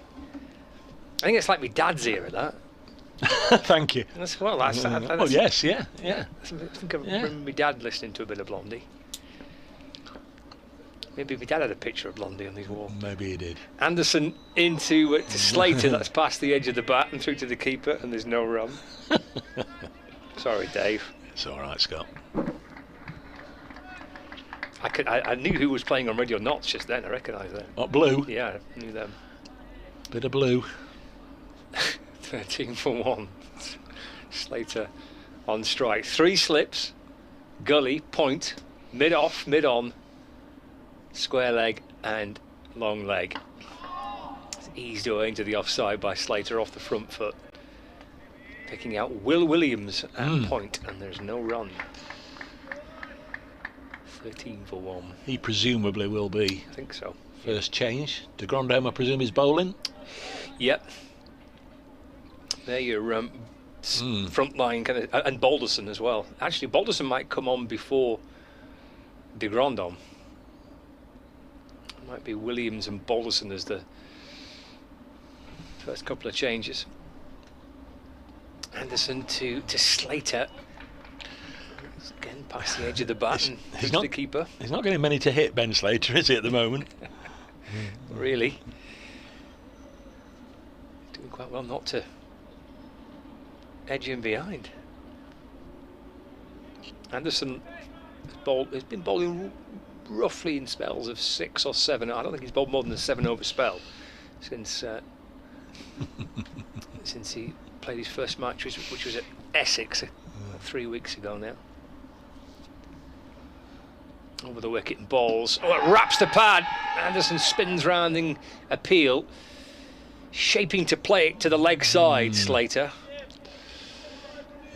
I think it's like my dad's era, that. Thank you. That's Yes, yeah. I think I remember my dad listening to a bit of Blondie. Maybe my dad had a picture of Blondie on his wall. Maybe he did. Anderson into to Slater. That's past the edge of the bat and through to the keeper, and there's no run. Sorry, Dave. It's all right, Scott. I knew who was playing on Radio Knots just then. I recognised them. Oh, Blue. Yeah, I knew them. Bit of Blue. 13 for 1. Slater on strike. 3 slips. Gully, point, mid off, mid on, square leg and long leg. It's eased away into the offside by Slater off the front foot. Picking out Will Williams at point, and there's no run. 13 for 1. He presumably will be. I think so. First change. De Grandhomme, I presume, is bowling. Yep. There your front line kind of, and Balderson as well. Actually, Balderson might come on before De Grandhomme. Might be Williams and Balderson as the first couple of changes. Anderson to Slater. Again, past the edge of the bat and he's to the keeper. He's not getting many to hit, Ben Slater, is he, at the moment? Really. Doing quite well not to edge him behind. Anderson has been bowling roughly in spells of 6 or 7. I don't think he's bowled more than a 7 over spell since since he played his first match, which was at Essex 3 weeks ago now. Over the wicket and balls. Oh, it wraps the pad. Anderson spins round in appeal, shaping to play it to the leg side. Slater.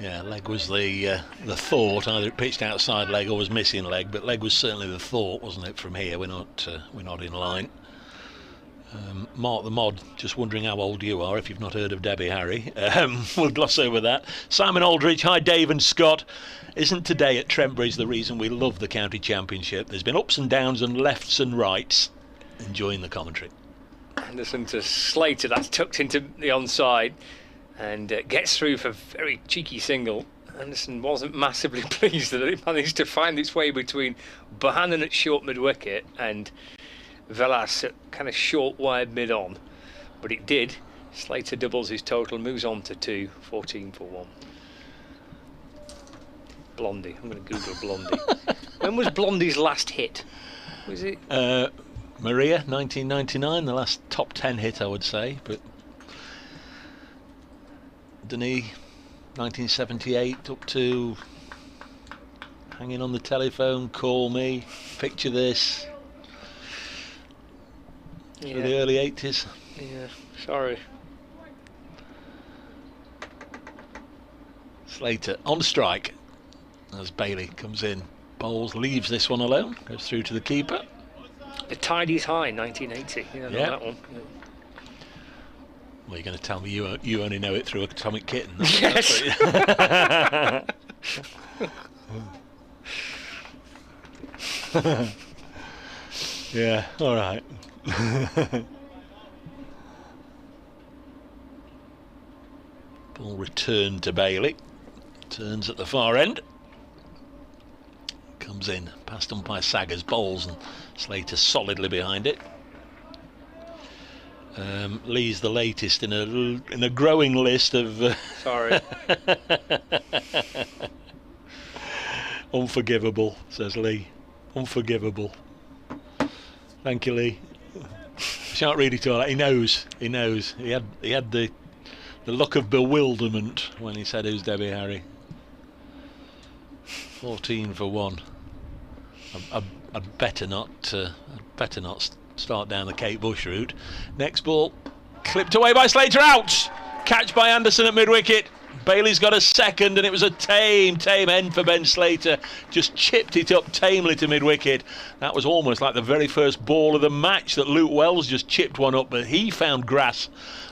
Yeah, leg was the thought. Either it pitched outside leg or was missing leg, but leg was certainly the thought, wasn't it? From here, we're not in line. Mark the Mod, just wondering how old you are if you've not heard of Debbie Harry. We'll gloss over that. Simon Aldridge, hi Dave and Scott. Isn't today at Trent Bridge the reason we love the county championship? There's been ups and downs and lefts and rights. Enjoying the commentary. Anderson to Slater, that's tucked into the onside and gets through for a very cheeky single. Anderson wasn't massively pleased that it managed to find its way between Bohannon at short mid-wicket and Velas at kind of short wide mid-on, but it did. Slater doubles his total, moves on to 2, 14 for 1. Blondie, I'm going to Google Blondie. When was Blondie's last hit? Was it? Maria, 1999, the last top 10 hit, I would say, but Denis, 1978 up to Hanging on the Telephone, Call Me, Picture This. Yeah. The early 80s. Yeah, sorry. Slater on strike as Bailey comes in. Bowles leaves this one alone, goes through to the keeper. The Tide is High, 1980. Yeah, Yeah. that one. Yeah. Well, you're going to tell me you only know it through Atomic Kitten. Yes. Yeah, all right. Ball returned to Bailey. Turns at the far end. Comes in past umpire Saggers, Bowles and Slater solidly behind it. Lee's the latest in a growing list of. Sorry. Unforgivable, says Lee. Unforgivable. Thank you, Lee. Shan't read it all. He knows. He knows. He had the look of bewilderment when he said, "Who's Debbie Harry?" 14 for 1. I'd better not. Start down the Kate Bush route. Next ball, clipped away by Slater, out! Catch by Anderson at mid-wicket. Bailey's got a second, and it was a tame end for Ben Slater. Just chipped it up tamely to mid-wicket. That was almost like the very first ball of the match that Luke Wells just chipped one up, but he found grass.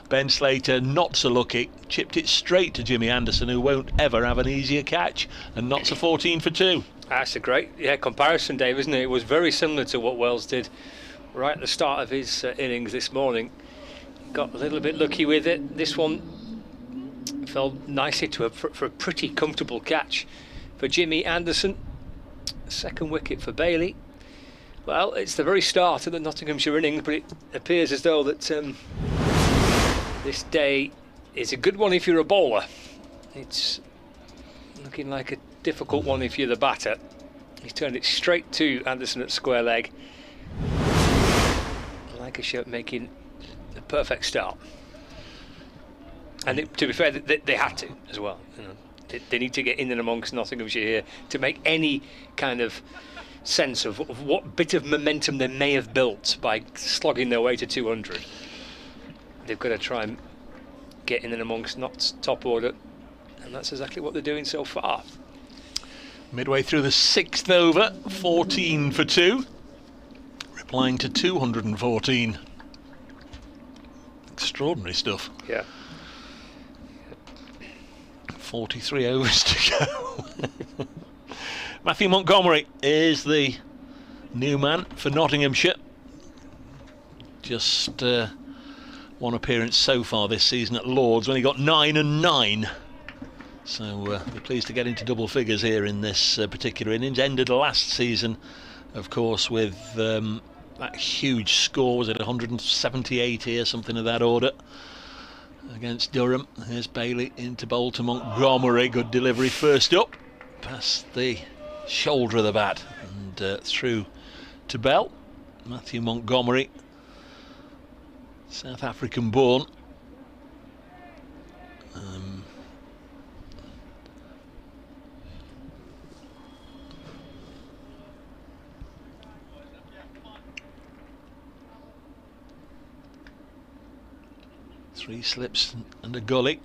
Ben Slater, not so lucky, chipped it straight to Jimmy Anderson, who won't ever have an easier catch, and Notts a 14 for 2. That's a great comparison, Dave, isn't it? It was very similar to what Wells did right at the start of his innings this morning. Got a little bit lucky with it. This one fell nicely for a pretty comfortable catch for Jimmy Anderson. Second wicket for Bailey. Well, it's the very start of the Nottinghamshire innings, but it appears as though that this day is a good one if you're a bowler. It's looking like a difficult one if you're the batter. He's turned it straight to Anderson at square leg. Lancashire making a perfect start, and to be fair, they had to as well. You know, they need to get in and amongst Nottinghamshire here to make any kind of sense of what bit of momentum they may have built by slogging their way to 200. They've got to try and get in and amongst Nott's top order, and that's exactly what they're doing so far. Midway through the 6th over, 14 for 2. Replying to 214. Extraordinary stuff. Yeah. 43 overs to go. Matthew Montgomery is the new man for Nottinghamshire. Just one appearance so far this season at Lords when he got 9 and 9. So we're pleased to get into double figures here in this particular innings. Ended last season, of course, with that huge score. Was it 178 here, something of that order, against Durham. Here's Bailey into bowl to Montgomery. Good delivery first up, past the shoulder of the bat and through to Bell. Matthew Montgomery, South African born. Three slips and a gully.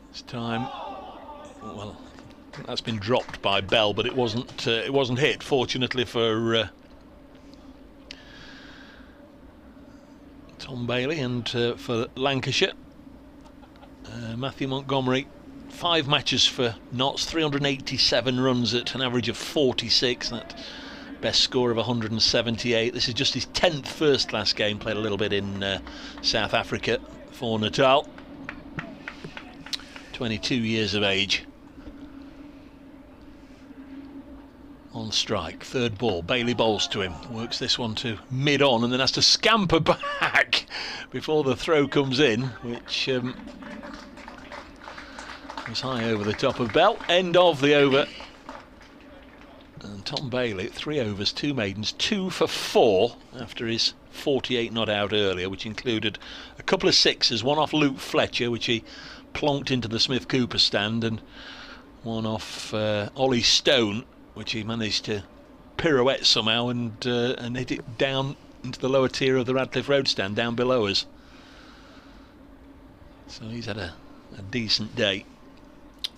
This time, well, that's been dropped by Bell, but it wasn't hit. Fortunately for Tom Bailey and for Lancashire. Matthew Montgomery, 5 matches for Notts, 387 runs at an average of 46. That best score of 178. This is just his 10th first-class game. Played a little bit in South Africa for Natal. 22 years of age. On strike, third ball. Bailey bowls to him. Works this one to mid-on and then has to scamper back before the throw comes in, which was high over the top of Bell. End of the over. And Tom Bailey, 3 overs, 2 maidens, 2 for 4 after his 48 not out earlier, which included a couple of sixes, one off Luke Fletcher, which he plonked into the Smith Cooper stand, and one off Ollie Stone, which he managed to pirouette somehow and hit it down into the lower tier of the Radcliffe Road stand, down below us. So he's had a decent day.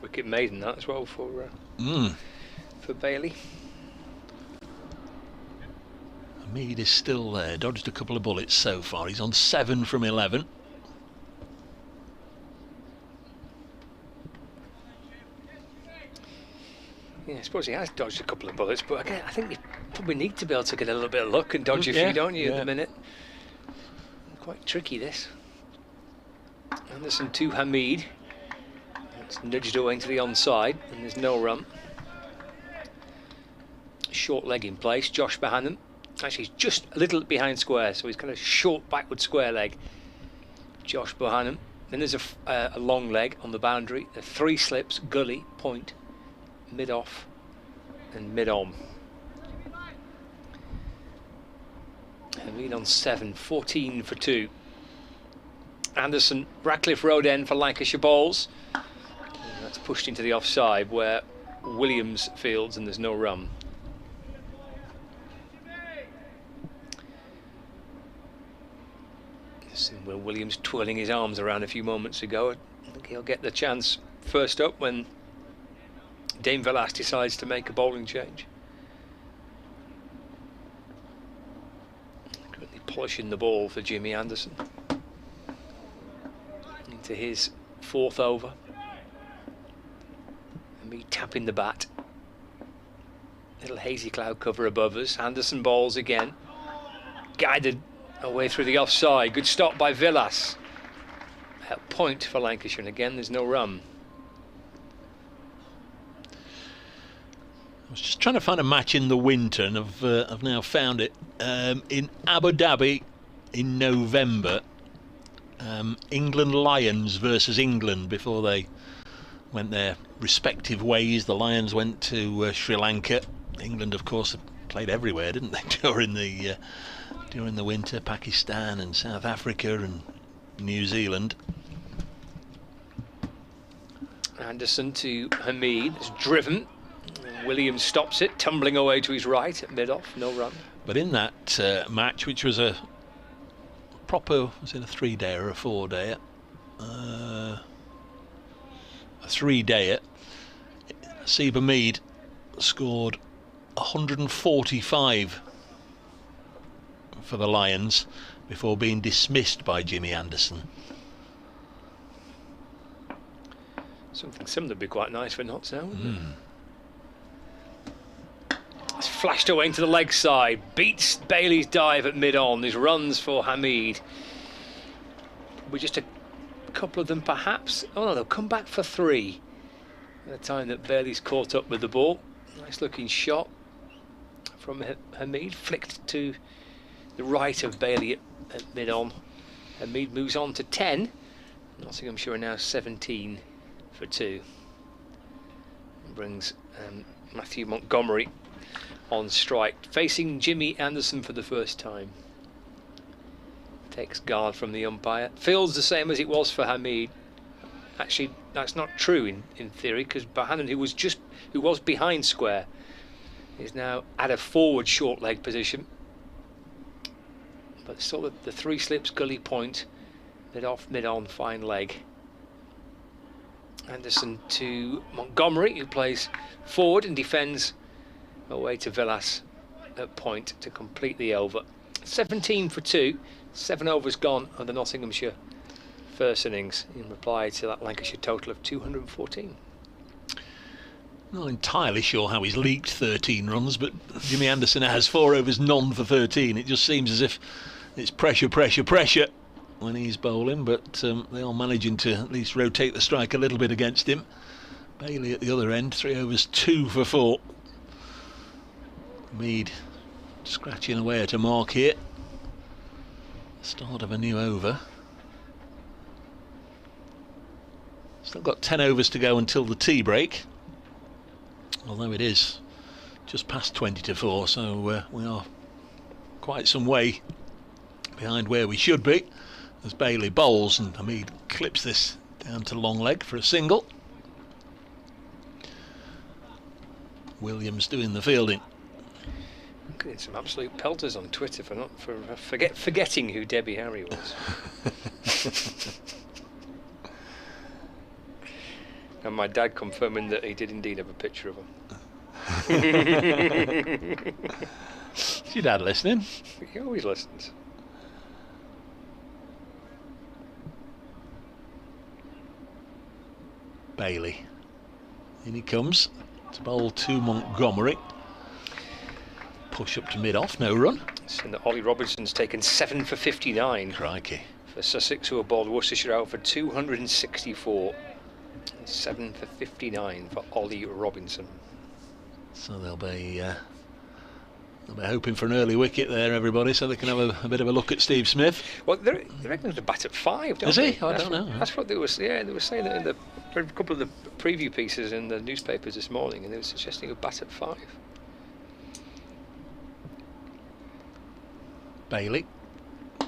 Wicket maiden that as well for Bailey. Mead is still there, dodged a couple of bullets so far. He's on 7 from 11. Yeah, I suppose he has dodged a couple of bullets, but again, I think you probably need to be able to get a little bit of luck and dodge a few, don't you, at the minute? Quite tricky, this. Anderson to Hamid. It's nudged away into the onside, and there's no run. Short leg in place. Josh Bohannon Actually, he's just a little behind square, so he's kind of short backward square leg. Josh Bohannon. Then there's a long leg on the boundary. The 3 slips, gully, point, mid-off and mid-on. Hamid on 7, 14 for 2. Anderson, Ratcliffe Road end for Lancashire balls. And that's pushed into the offside where Williams fields and there's no run. Will Williams twirling his arms around a few moments ago. I think he'll get the chance first up when Dame Villas decides to make a bowling change. Currently polishing the ball for Jimmy Anderson. Into his 4th over. And me tapping the bat. Little hazy cloud cover above us. Anderson bowls again. Guided away through the offside. Good stop by Villas. At point for Lancashire, and again there's no run. I was just trying to find a match in the winter, and I've now found it. In Abu Dhabi in November, England Lions versus England before they went their respective ways. The Lions went to Sri Lanka. England, of course, played everywhere, didn't they, during the winter? Pakistan and South Africa and New Zealand. Anderson to Hamid, it's driven. Williams stops it, tumbling away to his right at mid-off, no run. But in that match, which was a proper, was it a 3-day or a 4-day? A 3-day. Asib Hamid scored 145 for the Lions before being dismissed by Jimmy Anderson. Something similar would be quite nice for Notts now, wouldn't it? It's flashed away into the leg side, beats Bailey's dive at mid-on. There's runs for Hamid. We're just a couple of them perhaps. Oh no, they'll come back for 3 at the time that Bailey's caught up with the ball. Nice looking shot from Hamid, flicked to the right of Bailey at mid-on. Hamid moves on to 10. Nottinghamshire are now 17 for 2. And brings Matthew Montgomery on strike, facing Jimmy Anderson for the first time. Takes guard from the umpire. Feels the same as it was for Hamid. Actually, that's not true in theory, because Bohannon, who was behind square, is now at a forward short leg position. But still the 3 slips, gully point, mid-off, mid-on, fine leg. Anderson to Montgomery, who plays forward and defends away to Villas at point to complete the over. 17 for 2, 7 overs gone on the Nottinghamshire first innings in reply to that Lancashire total of 214. Not entirely sure how he's leaked 13 runs, but Jimmy Anderson has 4 overs, none for 13. It just seems as if it's pressure, pressure, pressure when he's bowling, but they are managing to at least rotate the strike a little bit against him. Bailey at the other end, 3 overs, 2 for 4. Mead scratching away at a mark here. Start of a new over. Still got 10 overs to go until the tea break, although it is just past 20 to 4, so we are quite some way behind where we should be as Bailey bowls, and Hamid clips this down to long leg for a single. Williams doing the fielding. I'm getting some absolute pelters on Twitter for forgetting who Debbie Harry was. And my dad confirming that he did indeed have a picture of her. Is your dad listening? He always listens. Bailey. In he comes to bowl to Montgomery. Push up to mid-off, no run. And that Ollie Robinson's taken 7 for 59. Crikey. For Sussex, who are bowled Worcestershire out for 264. 7 for 59 for Ollie Robinson. So they'll be They're hoping for an early wicket there, everybody, so they can have a bit of a look at Steve Smith. Well, they reckon to bat at 5, don't Is they? he? I don't know. That's what they were. Yeah, they were saying that in a couple of the preview pieces in the newspapers this morning, and they were suggesting a bat at 5. Bailey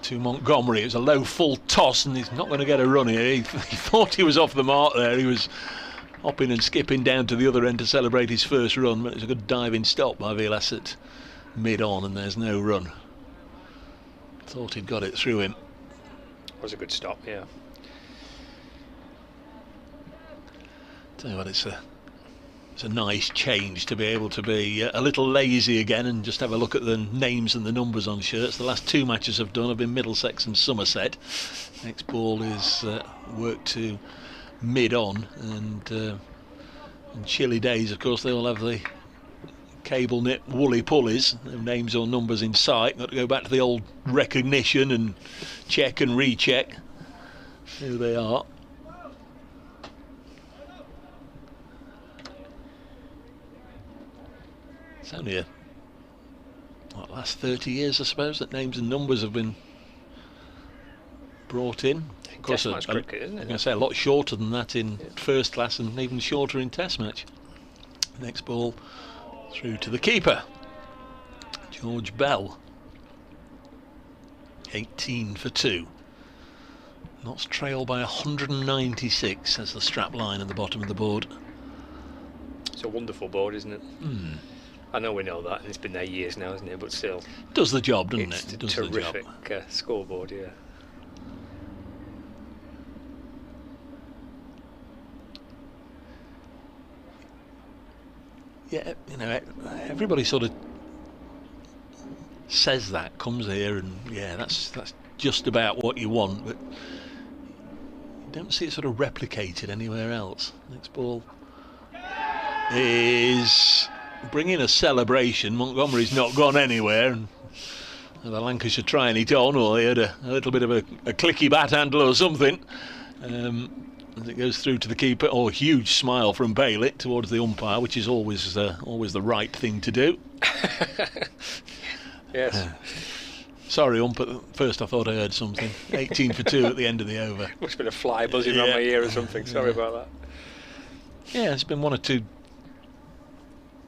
to Montgomery. It was a low full toss, and he's not going to get a run here. He thought he was off the mark there. He was hopping and skipping down to the other end to celebrate his first run, but it was a good diving stop by Vilas at mid-on, and there's no run. Thought he'd got it through him. Was a good stop, yeah. Tell you what, it's a nice change to be able to be a little lazy again and just have a look at the names and the numbers on shirts. The last 2 matches I've done have been Middlesex and Somerset. Next ball is worked to mid-on, and chilly days, of course, they all have the cable knit woolly pulleys, no names or numbers in sight. Got to go back to the old recognition and check and recheck who they are. It's only last 30 years, I suppose, that names and numbers have been brought in. Of course, Test match cricket, isn't it? I'm going to say a lot shorter than that in first class, and even shorter in Test match. Next ball through to the keeper, George Bell. 18 for 2. Notts trail by 196 as the strap line at the bottom of the board. It's a wonderful board, isn't it? I know we know that, and it's been there years now, isn't it? But still, Does the job, doesn't it's it? a It does terrific the job. scoreboard, yeah. Yeah, you know, everybody sort of says that, comes here, and yeah, that's just about what you want, but you don't see it sort of replicated anywhere else. Next ball is bringing a celebration. Montgomery's not gone anywhere, and the Lancashire trying it on, or he had a little bit of a clicky bat handle or something. As it goes through to the keeper. Oh, huge smile from Bailey towards the umpire, which is always the right thing to do. Yes. Sorry, ump, at first I thought I heard something. 18 for 2 at the end of the over. Must have been a fly buzzing around my ear or something. Sorry about that. Yeah, there's been 1 or 2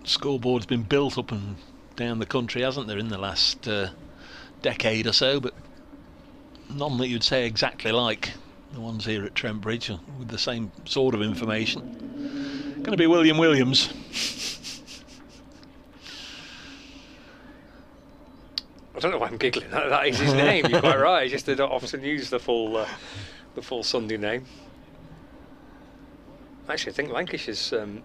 scoreboards been built up and down the country, hasn't there, in the last decade or so, but none that you'd say exactly like the ones here at Trent Bridge, with the same sort of information. Going to be William Williams. I don't know why I'm giggling. That is his name. You're quite right. Just they don't often use the full Sunday name. Actually, I think Lancashire's the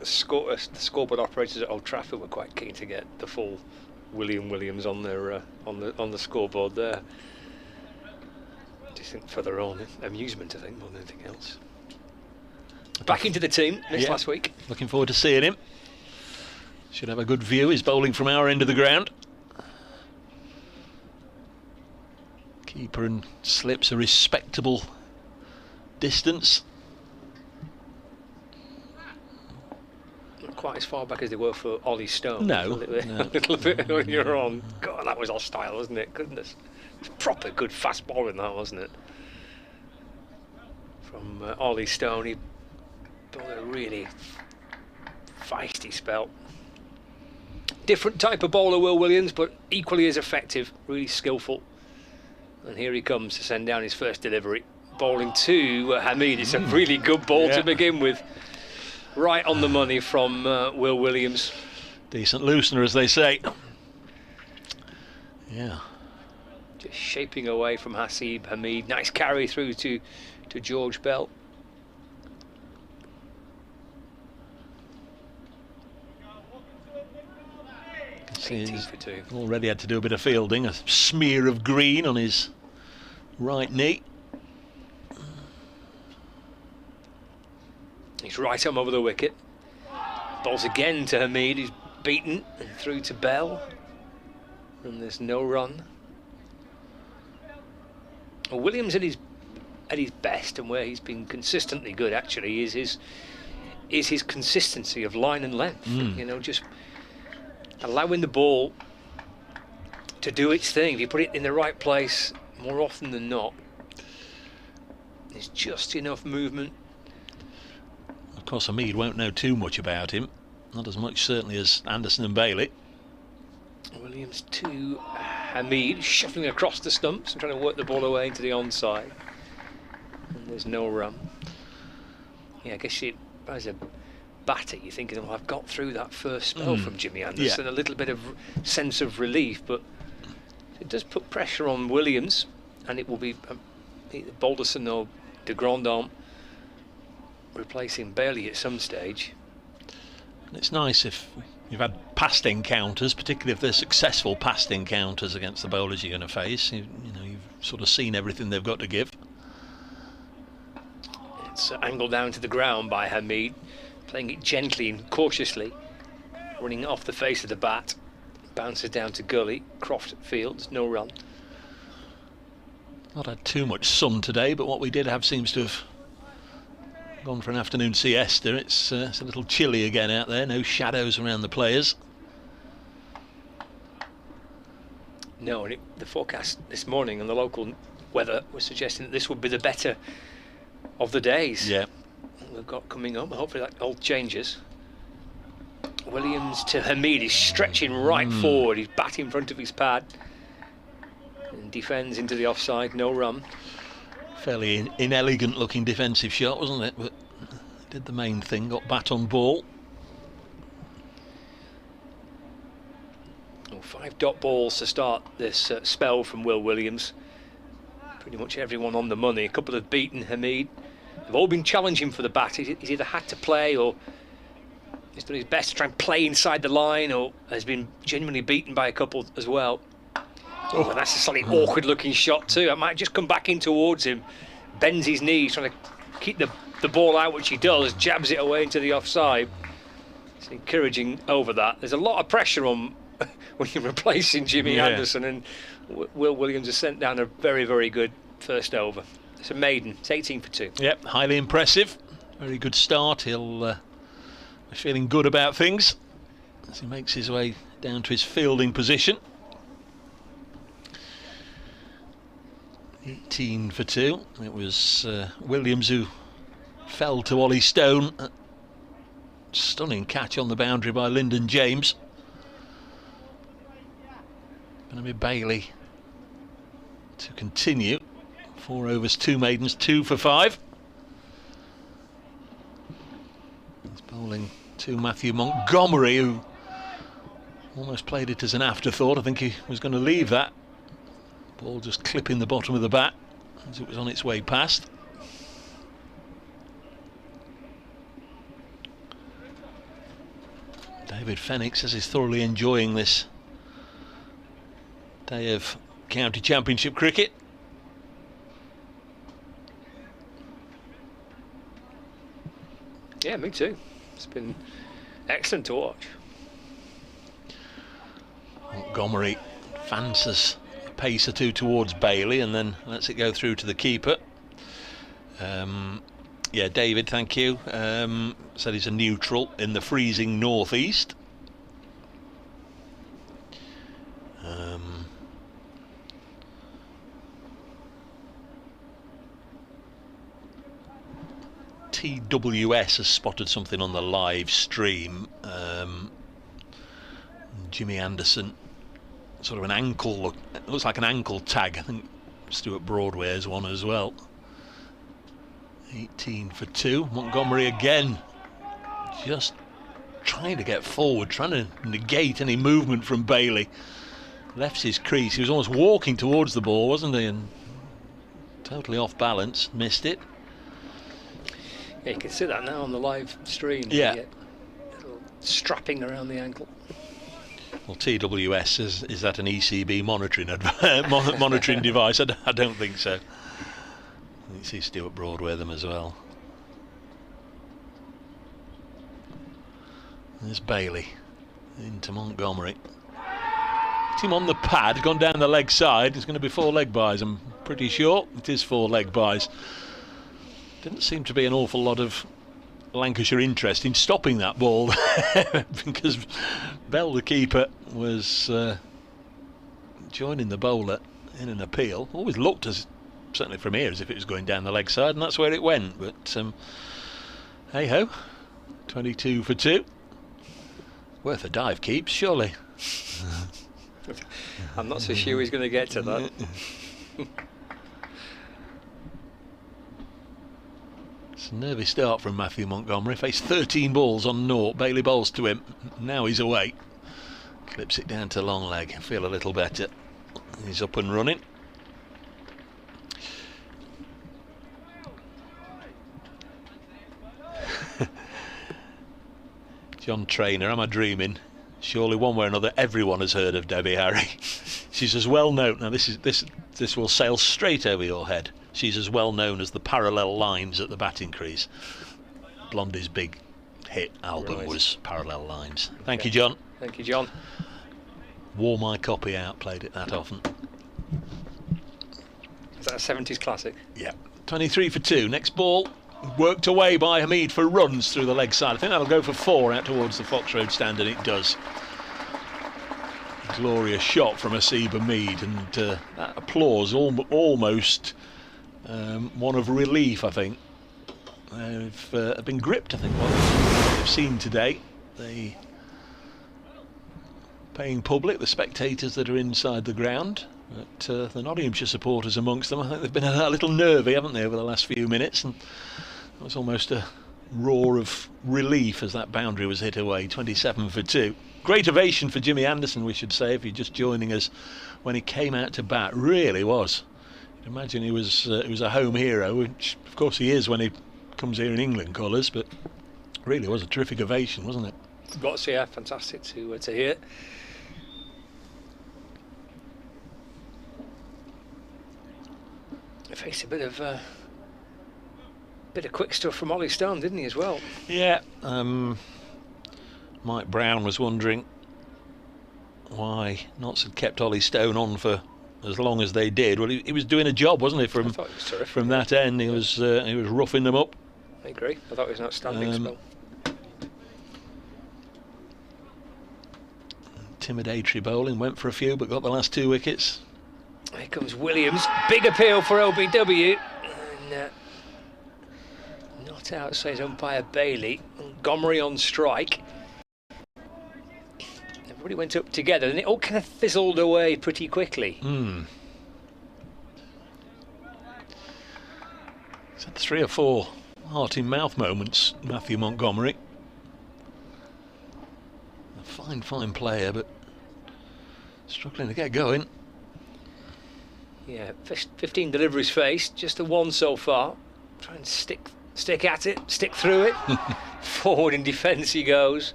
scoreboard operators at Old Trafford were quite keen to get the full William Williams on their on the scoreboard there. Just think for their own amusement, I think, more than anything else. Back into the team last week. Looking forward to seeing him. Should have a good view. He's bowling from our end of the ground. Keeper and slips a respectable distance. Not quite as far back as they were for Ollie Stone. No, A little bit when you're on. God, that was our style, wasn't it? Goodness. It was proper good fast bowling, that, wasn't it? From Ollie Stone, he bowled a really feisty spell. Different type of bowler, Will Williams, but equally as effective, really skillful. And here he comes to send down his first delivery. Bowling to Hamid. It's a really good ball to begin with. Right on the money from Will Williams. Decent loosener, as they say. Yeah. Just shaping away from Hasib Hamid. Nice carry through to George Bell. He's 2. already had to do a bit of fielding. A smear of green on his right knee. He's right on over the wicket. Balls again to Hamid, who's beaten, and through to Bell. And there's no run. Well, Williams at his best, and where he's been consistently good actually, is his consistency of line and length. You know, just allowing the ball to do its thing. If you put it in the right place, more often than not, there's just enough movement. Of course, Hamid won't know too much about him. Not as much, certainly, as Anderson and Bailey. Williams to Hamid, shuffling across the stumps and trying to work the ball away into the onside. And there's no run. Yeah, I guess as a batter, you're thinking, well, I've got through that first spell from Jimmy Anderson. Yeah. A little bit of sense of relief, but it does put pressure on Williams, and it will be either Balderson or de Grandhomme replacing Bailey at some stage. And it's nice if you've had past encounters, particularly if they're successful past encounters against the bowlers you're going to face. You've sort of seen everything they've got to give. It's angled down to the ground by Hamid, playing it gently and cautiously, running off the face of the bat. Bounces down to Gully. Croft fields, no run. Not had too much sun today, but what we did have seems to have gone for an afternoon siesta. It's a little chilly again out there, no shadows around the players. No, and the forecast this morning and the local weather was suggesting that this would be the better of the days. Yeah. We've got coming up. Hopefully that all changes. Williams to Hamid. He's stretching right forward. He's batting in front of his pad and defends into the offside. No run. Fairly inelegant looking defensive shot, wasn't it? But did the main thing, got bat on ball. 5 dot balls to start this spell from Will Williams. Pretty much everyone on the money. A couple have beaten Hamid. They've all been challenging for the bat. He's either had to play, or he's done his best to try and play inside the line, or has been genuinely beaten by a couple as well. Oh, and that's a slightly awkward looking shot too. I might just come back in towards him, bends his knees, trying to keep the ball out, which he does, jabs it away into the offside. It's encouraging over that. There's a lot of pressure on when you're replacing Jimmy Anderson, and Will Williams has sent down a very, very good first over. It's a maiden. It's 18 for 2. Yep, highly impressive. Very good start. He'll be feeling good about things as he makes his way down to his fielding position. 18 for 2. It was Williams who fell to Ollie Stone. Stunning catch on the boundary by Lyndon James. Going to be Bailey to continue. 4 overs, 2 maidens, 2 for 5. He's bowling to Matthew Montgomery, who almost played it as an afterthought. I think he was going to leave that. Ball just clipping the bottom of the bat as it was on its way past. David Fenwick says he's thoroughly enjoying this day of county championship cricket. Yeah, me too. It's been excellent to watch. Montgomery fancies a pace or two towards Bailey and then lets it go through to the keeper. Yeah, David, thank you. Said he's a neutral in the freezing northeast. TWS has spotted something on the live stream. Jimmy Anderson, sort of an ankle look, it looks like an ankle tag. I think Stuart Broadway has one as well. 18 for 2. Montgomery again, just trying to get forward, trying to negate any movement from Bailey. Left his crease. He was almost walking towards the ball, wasn't he? And totally off balance, missed it. Yeah, you can see that now on the live stream. Yeah. Little strapping around the ankle. Well, TWS is that an ECB monitoring monitoring device? I don't think so. You see Stuart Broadway them as well. There's Bailey into Montgomery. Team on the pad, gone down the leg side. It's going to be 4 leg byes, I'm pretty sure. It is 4 leg byes. Didn't seem to be an awful lot of Lancashire interest in stopping that ball because Bell, the keeper, was joining the bowler in an appeal. Always looked, as certainly from here, as if it was going down the leg side, and that's where it went. But hey ho, 22 for 2. Worth a dive, Keeps, surely. I'm not so sure he's going to get to that. It's a nervy start from Matthew Montgomery. Faced 13 balls on naught. Bailey bowls to him. Now he's away. Clips it down to long leg. Feel a little better. He's up and running. John Trainer, am I dreaming? Surely one way or another everyone has heard of Debbie Harry. She's as well known. Now this will sail straight over your head. She's as well known as the parallel lines at the batting crease. Blondie's big hit album was Parallel Lines. Thank you, John. Thank you, John. Wore my copy out, played it that often. Is that a 70s classic? Yeah. 23 for 2. Next ball worked away by Hamid for runs through the leg side. I think that'll go for 4 out towards the Fox Road stand, and it does. Glorious shot from Asib Hamid, and that applause almost one of relief, I think. They've been gripped, I think, what we've seen today. The paying public, the spectators that are inside the ground, but the Nottinghamshire supporters amongst them, I think they've been a little nervy, haven't they, over the last few minutes, and it was almost a roar of relief as that boundary was hit away. 27 for 2. Great ovation for Jimmy Anderson, we should say, if you're just joining us, when he came out to bat. Really was. You'd imagine he was a home hero, which of course he is when he comes here in England colours, but really was a terrific ovation, wasn't it? Got to see, yeah, fantastic to hear. He faced a bit of quick stuff from Ollie Stone, didn't he, as well? Yeah. Mike Brown was wondering why Notts had kept Ollie Stone on for as long as they did. Well, he was doing a job, wasn't he? From that end, he was roughing them up. I agree. I thought it was an outstanding spell. Intimidatory bowling, went for a few, but got the last 2 wickets. Here comes Williams. Big appeal for LBW. And, not out, says umpire Bailey. Montgomery on strike. Everybody went up together, and it all kind of fizzled away pretty quickly. He's had 3 or 4 heart-in-mouth moments, Matthew Montgomery. A fine player, but struggling to get going. Yeah, 15 deliveries faced, just the 1 so far. Try and stick at it, stick through it. Forward in defence he goes.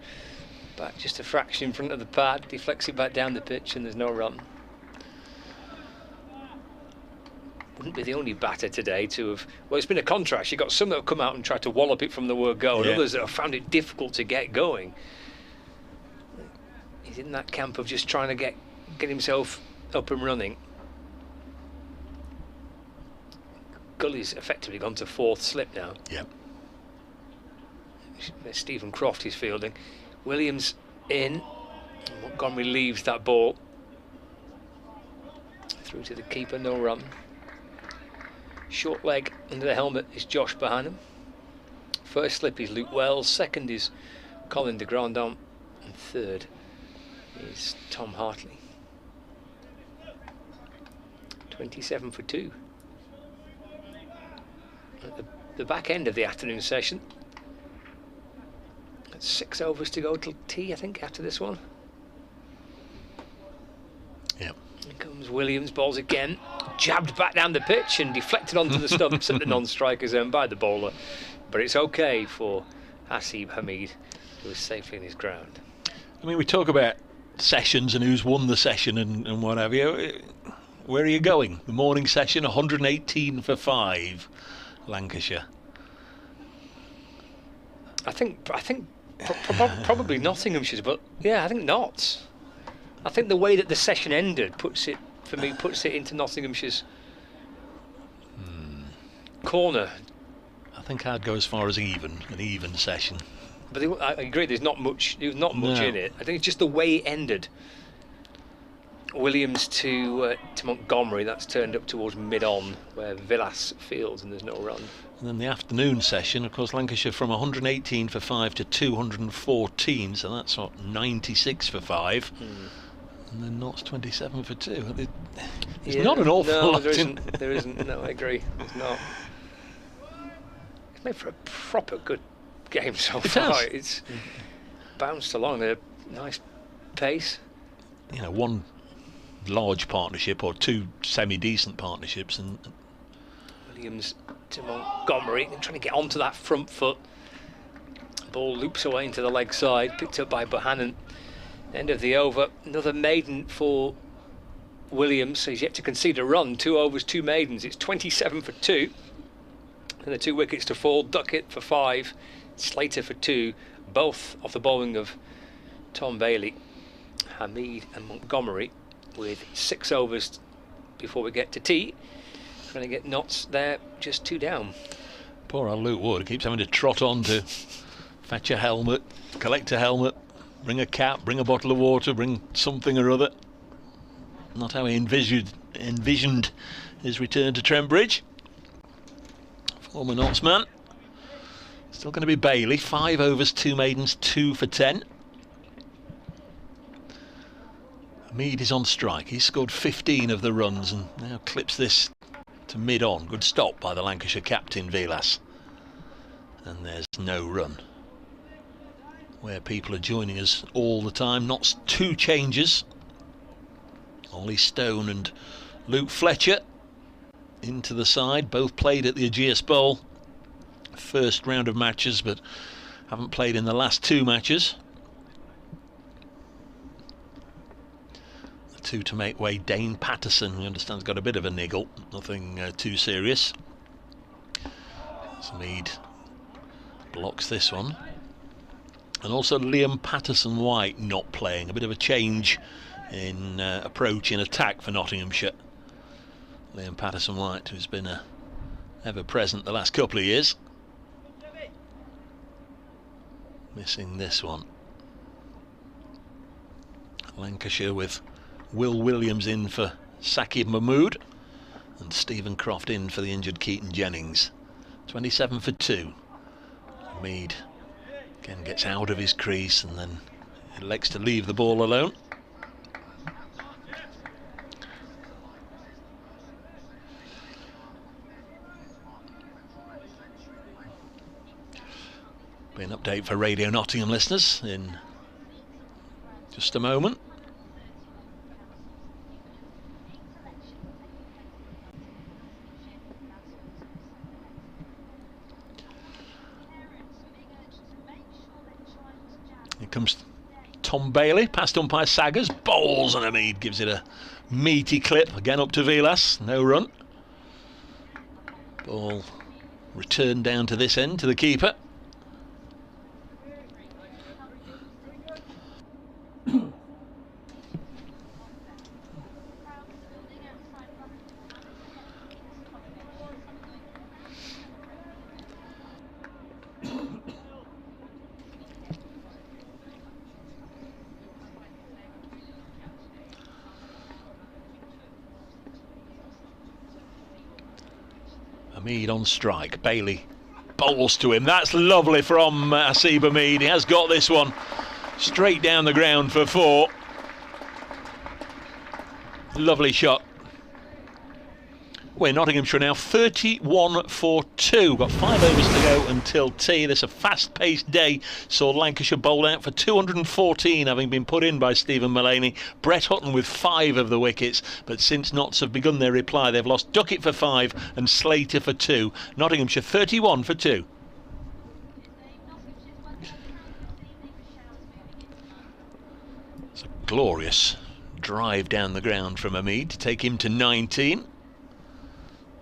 Back just a fraction in front of the pad, deflects it back down the pitch, and there's no run. Wouldn't be the only batter today to have... Well, it's been a contrast. You've got some that have come out and tried to wallop it from the word go, and others that have found it difficult to get going. He's in that camp of just trying to get himself up and running. Gully's effectively gone to 4th slip now. Yep. Stephen Croft is fielding. Williams in. Montgomery leaves that ball. Through to the keeper, no run. Short leg under the helmet is Josh Bohannon. First slip is Luke Wells. Second is Colin de Grandon. And third is Tom Hartley. 27 for 2. At the back end of the afternoon session. 6 overs to go till tea, I think, after this one. Yep. Here comes Williams, balls again. Jabbed back down the pitch and deflected onto the stumps at the non-striker's end by the bowler. But it's okay for Asib Hamid, who is safely in his ground. I mean, we talk about sessions and who's won the session and what have you. Where are you going? The morning session, 118 for 5, Lancashire. I think probably Nottinghamshire's, but yeah, I think not. I think the way that the session ended puts it into Nottinghamshire's corner. I think I'd go as far as an even session. But I agree. There's not much. There's not much No. in it. I think it's just the way it ended. Williams to Montgomery. That's turned up towards mid-on where Villas fields and there's no run. And then the afternoon session, of course, Lancashire from 118 for 5 to 214, so that's what, 96 for 5. And then Notts 27 for 2. There's not an awful lot in. There isn't. No, I agree. There's not. It's made for a proper good game so far. Has. It's bounced along at a nice pace. You know, one large partnership or two semi-decent partnerships, and Williams to Montgomery, trying to get onto that front foot. Ball loops away into the leg side, picked up by Bohannon. End of the over. Another maiden for Williams. So he's yet to concede a run. 2 overs, 2 maidens. It's 27 for 2. And the 2 wickets to fall. Duckett for 5. Slater for 2. Both off the bowling of Tom Bailey. Hamid and Montgomery with 6 overs before we get to tea. Trying to get Notts there, just 2 down. poor old Luke Wood keeps having to trot on to fetch a helmet, collect a helmet, bring a cap, bring a bottle of water, bring something or other. Not how he envisioned his return to Trent Bridge. Former Notts man. Still going to be Bailey. 5 overs, 2 maidens, 2 for 10. Mead is on strike. He's scored 15 of the runs and now clips this to mid-on. Good stop by the Lancashire captain, Villas. And there's no run. Where people are joining us all the time. Not 2 changes. Ollie Stone and Luke Fletcher into the side. Both played at the Ageas Bowl. First round of matches, but haven't played in the last 2 matches. The 2 to make way. Dane Patterson, we understand, has got a bit of a niggle. Nothing too serious. Mead blocks this one. And also Liam Patterson-White not playing. A bit of a change in approach in attack for Nottinghamshire. Liam Patterson-White, who's been ever present the last couple of years. Missing this one. Lancashire with Will Williams in for Saqib Mahmood and Stephen Croft in for the injured Keaton Jennings. 27 for 2. Mead again gets out of his crease and then elects to leave the ball alone. Be an update for Radio Nottingham listeners in just a moment. Here comes Tom Bailey, past umpire Saggers, bowls and Hamid gives it a meaty clip, again up to Villas, no run. Ball returned down to this end to the keeper. Hamid on strike. Bailey bowls to him. That's lovely from Saqib Hamid. He has got this one straight down the ground for 4. Lovely shot. We're Nottinghamshire now 31 for 2. Got 5 overs to go until tea. This is a fast-paced day. Saw Lancashire bowl out for 214, having been put in by Stephen Mullaney. Brett Hutton with 5 of the wickets. But since Notts have begun their reply, they've lost Duckett for 5 and Slater for 2. Nottinghamshire 31 for 2. It's a glorious drive down the ground from Hamid to take him to 19.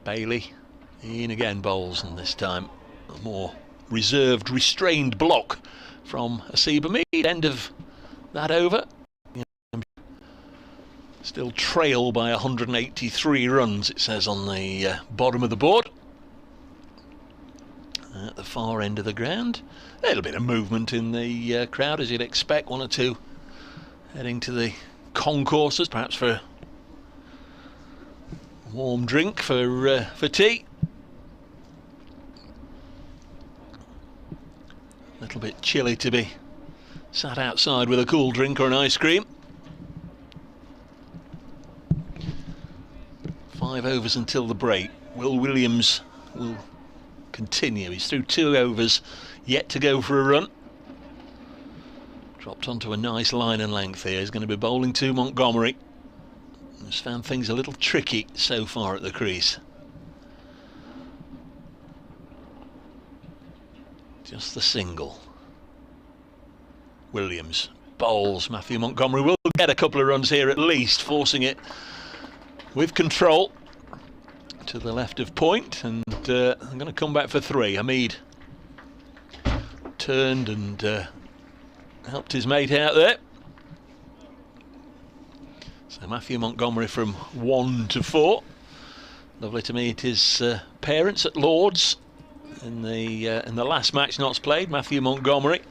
Bailey in again, bowls, and this time a more reserved, restrained block from Saqib Hamid. End of that over. Still trail by 183 runs, it says on the bottom of the board. at the far end of the ground. A little bit of movement in the crowd, as you'd expect. One or two heading to the concourses, perhaps for a warm drink for tea. A little bit chilly to be sat outside with a cool drink or an ice cream. 5 overs until the break. Will Williams will continue. He's through 2 overs, yet to go for a run. Dropped onto a nice line and length here. He's going to be bowling to Montgomery. He's found things a little tricky so far at the crease. Just the single. Williams bowls. Matthew Montgomery will get a couple of runs here at least, forcing it with control to the left of point, and I'm going to come back for 3. Hamid turned and helped his mate out there. So Matthew Montgomery from 1 to 4. Lovely to meet his parents at Lord's in the last match Notts played. Matthew Montgomery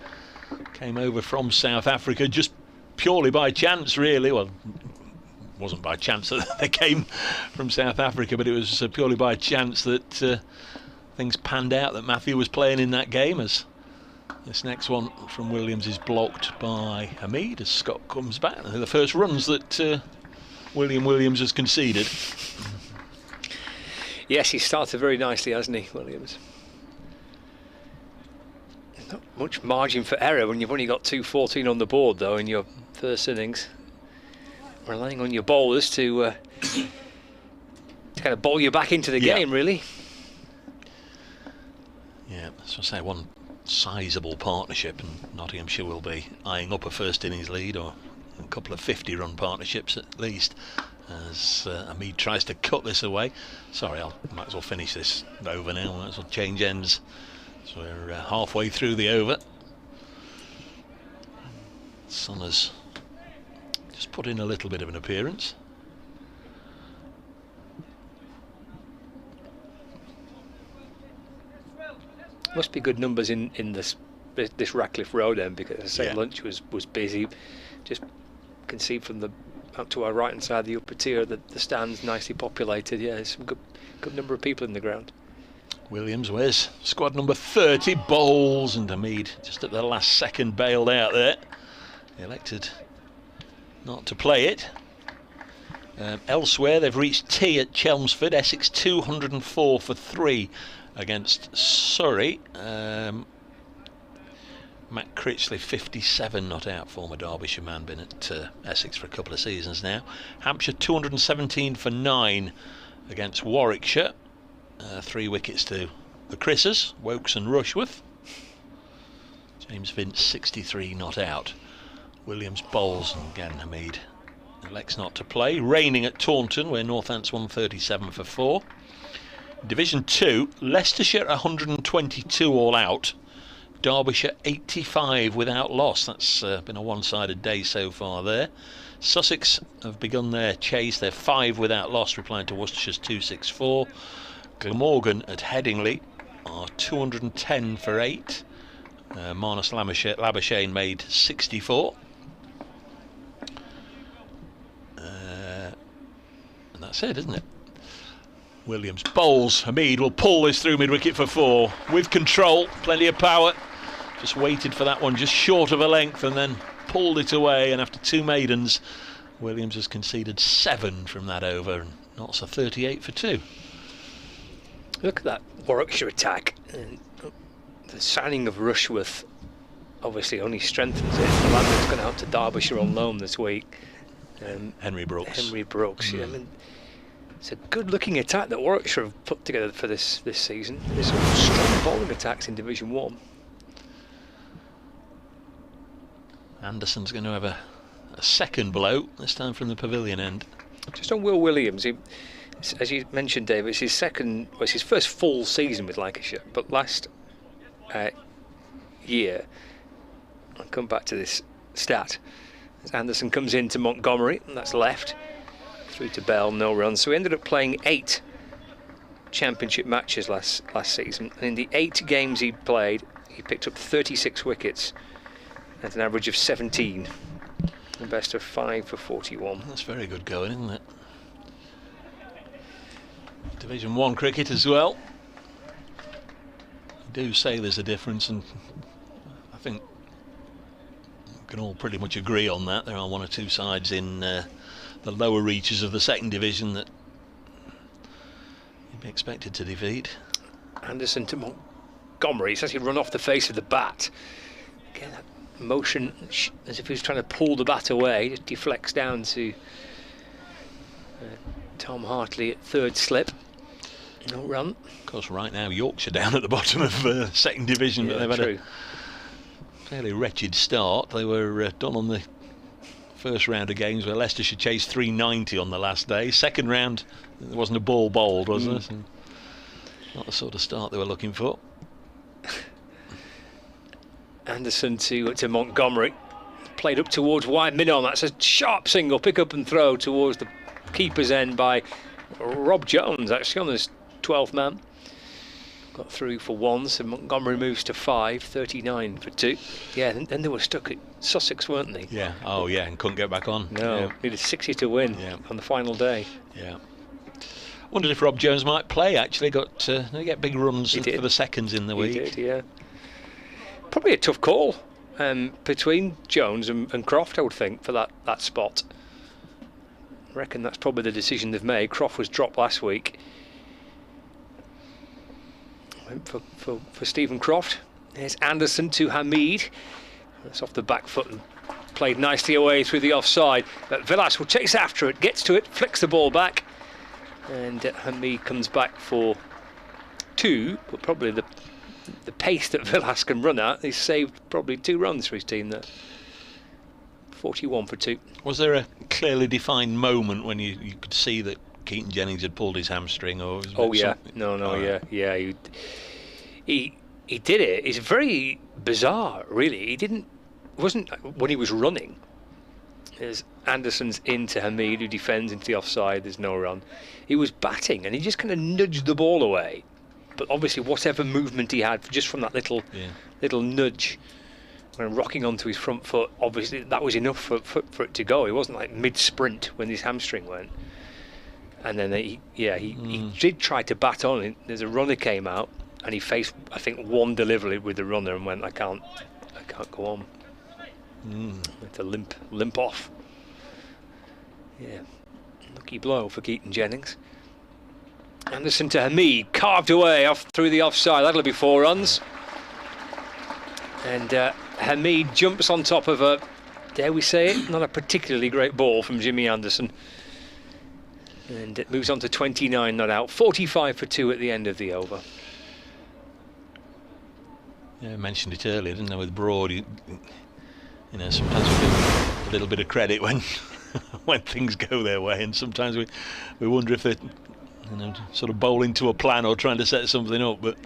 came over from South Africa just purely by chance, really. Well, it wasn't by chance that they came from South Africa, but it was purely by chance that things panned out that Matthew was playing in that game, as this next one from Williams is blocked by Hamid as Scott comes back. They're the first runs that William Williams has conceded. Yes, he started very nicely, hasn't he, Williams? Not much margin for error when you've only got 214 on the board, though, in your first innings. Relying on your bowlers to kind of bowl you back into the game, really. Yeah, so I say one sizable partnership, and Nottinghamshire will be eyeing up a first innings lead or a couple of 50-run partnerships at least, as Hamid tries to cut this away. Sorry, I might as well finish this over now. Might as well change ends. So we're halfway through the over. Sun has just put in a little bit of an appearance. Must be good numbers in this Ratcliffe Road end, because as I say, lunch was busy. Just can see from the up to our right hand side, the upper tier, that the stand's nicely populated. Yeah, there's some good number of people in the ground. Williams, where's squad number 30? Bowls, and Hamid just at the last second bailed out there. Elected not to play it. Elsewhere, they've reached tea at Chelmsford. Essex 204 for 3 against Surrey. Matt Critchley 57 not out, former Derbyshire man, been at Essex for a couple of seasons now. Hampshire 217 for 9 against Warwickshire. 3 wickets to the Chris's, Wokes and Rushworth. James Vince 63 not out. Williams bowls, and again Hamid elects not to play. Raining at Taunton, where Northants 137 for 4. Division 2, Leicestershire 122 all out. Derbyshire 85 without loss. That's been a one-sided day so far there. Sussex have begun their chase. They're 5 without loss, replying to Worcestershire's 264. Glamorgan at Headingley are 210 for 8. Marnus Labuschagne made 64. And that's it, isn't it? Williams bowls. Hamid will pull this through mid-wicket for 4 with control, plenty of power. Just waited for that one just short of a length and then pulled it away, and after 2 maidens, Williams has conceded 7 from that over, and Notts are 38 for 2. Look at that Warwickshire attack, and the signing of Rushworth obviously only strengthens it. The lad that's going out to Derbyshire on loan this week, Henry Brooks. Yeah, I mean, it's a good-looking attack that Warwickshire have put together for this season. There's some strong bowling attacks in Division 1. Anderson's going to have a second blow, this time from the pavilion end. Just on Will Williams, as you mentioned, Dave, it's his first full season with Lancashire, but last year, I'll come back to this stat, as Anderson comes into Montgomery, and that's left, through to Bell, no runs, so he ended up playing 8 Championship matches last season, and in the 8 games he played, he picked up 36 wickets at an average of 17. The best of 5 for 41. That's very good going, isn't it? Division 1 cricket as well. I do say there's a difference, and I think we can all pretty much agree on that. There are 1 or 2 sides in the lower reaches of the 2nd division that you'd be expected to defeat. Anderson to Montgomery. He's actually run off the face of the bat. Again, that motion as if he was trying to pull the bat away, just deflects down to Tom Hartley at 3rd slip. No run. Of course, right now Yorkshire down at the bottom of 2nd division, but they've had a fairly wretched start. They were done on the first round of games where Leicestershire chased 390 on the last day. Second round, there wasn't a ball bowled, was there? So not the sort of start they were looking for. Anderson to Montgomery, played up towards wide mid on. That's a sharp single, pick up and throw towards the keeper's end by Rob Jones, actually on his 12th man. Got through for 1, so Montgomery moves to 5, 39 for 2. Yeah, and then they were stuck at Sussex, weren't they? Yeah, oh yeah, and couldn't get back on. No, needed 60 to win on the final day. Yeah. Wondered if Rob Jones might play, actually. They get big runs for the seconds in the week. He did, yeah. Probably a tough call between Jones and Croft, I would think, for that spot. I reckon that's probably the decision they've made. Croft was dropped last week. Went for Stephen Croft. There's Anderson to Hamid. That's off the back foot and played nicely away through the offside. But Villas will chase after it, gets to it, flicks the ball back. And Hamid comes back for 2, but probably the pace that Villas can run at, he's saved probably 2 runs for his team there. 41 for 2. Was there a clearly defined moment when you could see that Keaton Jennings had pulled his hamstring? Or was yeah. He did it. It's very bizarre, really. Wasn't when he was running. There's Anderson's into Hamid, who defends into the offside. There's no run. He was batting, and he just kind of nudged the ball away. But obviously, whatever movement he had, just from that little nudge, when rocking onto his front foot, obviously that was enough for it to go. It wasn't like mid-sprint when his hamstring went. And then he did try to bat on. There's a runner came out, and he faced, I think, 1 delivery with the runner and went, I can't go on. Had to limp off. Yeah, lucky blow for Keaton Jennings. Anderson to Hamid, carved away off through the offside. That'll be 4 runs. And Hamid jumps on top of a, dare we say it, not a particularly great ball from Jimmy Anderson. And it moves on to 29 not out. 45 for 2 at the end of the over. Yeah, I mentioned it earlier, didn't I, with Broad. You know, sometimes we give a little bit of credit when when things go their way, and sometimes we wonder if they're sort of bowling to a plan or trying to set something up. But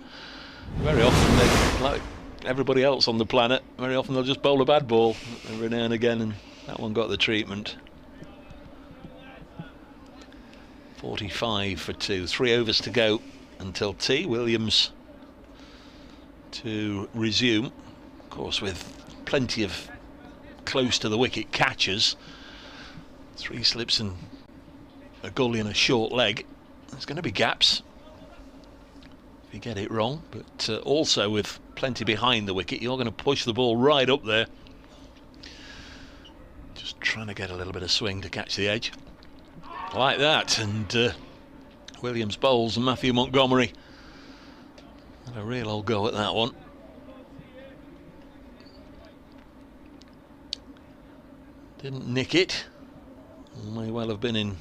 very often, they, like everybody else on the planet, very often they'll just bowl a bad ball every now and again, and that one got the treatment. 45 for 2, 3 overs to go until tea. Williams to resume, of course, with plenty of close to the wicket catches. 3 slips and a gully and a short leg. There's going to be gaps if you get it wrong, but also with plenty behind the wicket, you're going to push the ball right up there, just trying to get a little bit of swing to catch the edge like that. And Williams bowls, and Matthew Montgomery had a real old go at that one. Didn't nick it. May well have been in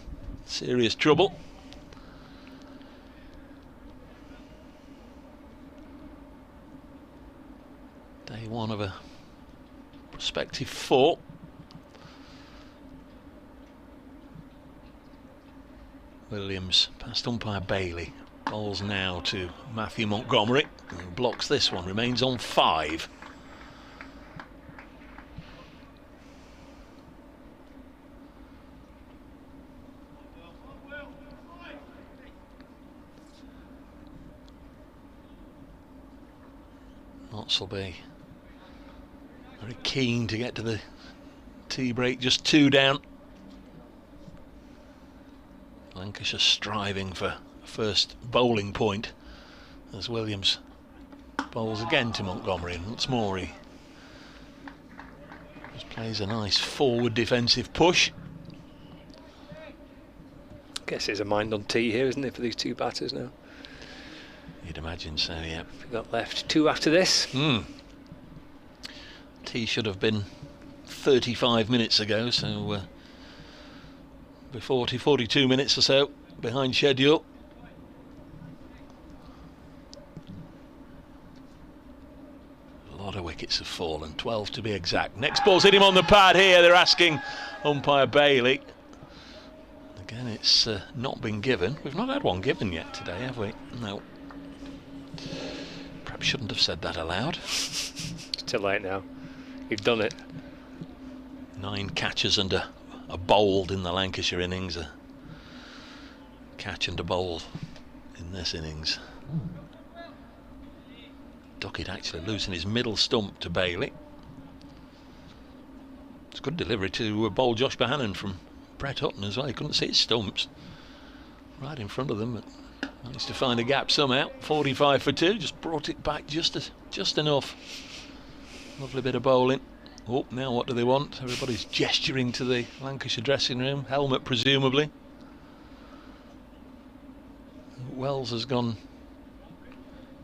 serious trouble. Day 1 of a prospective 4. Williams past umpire Bailey. Bowls now to Matthew Montgomery, who blocks this one, remains on 5. Notts will be very keen to get to the tea break, just 2 down. Lancashire striving for first bowling point as Williams bowls again to Montgomery, and once more he just plays a nice forward defensive push. Guess there's a mind on tea here, isn't it, for these two batters now? You'd imagine so, yeah. We've got left 2 after this. Tea should have been 35 minutes ago, so we're 42 minutes or so behind schedule. A lot of wickets have fallen, 12 to be exact. Next ball's hit him on the pad here. They're asking umpire Bailey. Again, it's not been given. We've not had one given yet today, have we? No. Perhaps shouldn't have said that aloud. It's too late now. You've done it. 9 catches and a bowled in the Lancashire innings. A catch and a bowl in this innings. Duckett actually losing his middle stump to Bailey. It's a good delivery to bowl Josh Bohannon from Brett Hutton as well. He couldn't see his stumps right in front of them, but managed to find a gap somehow. 45 for 2, just brought it back just enough. Lovely bit of bowling. Oh, now what do they want? Everybody's gesturing to the Lancashire dressing room. Helmet, presumably. Wells has gone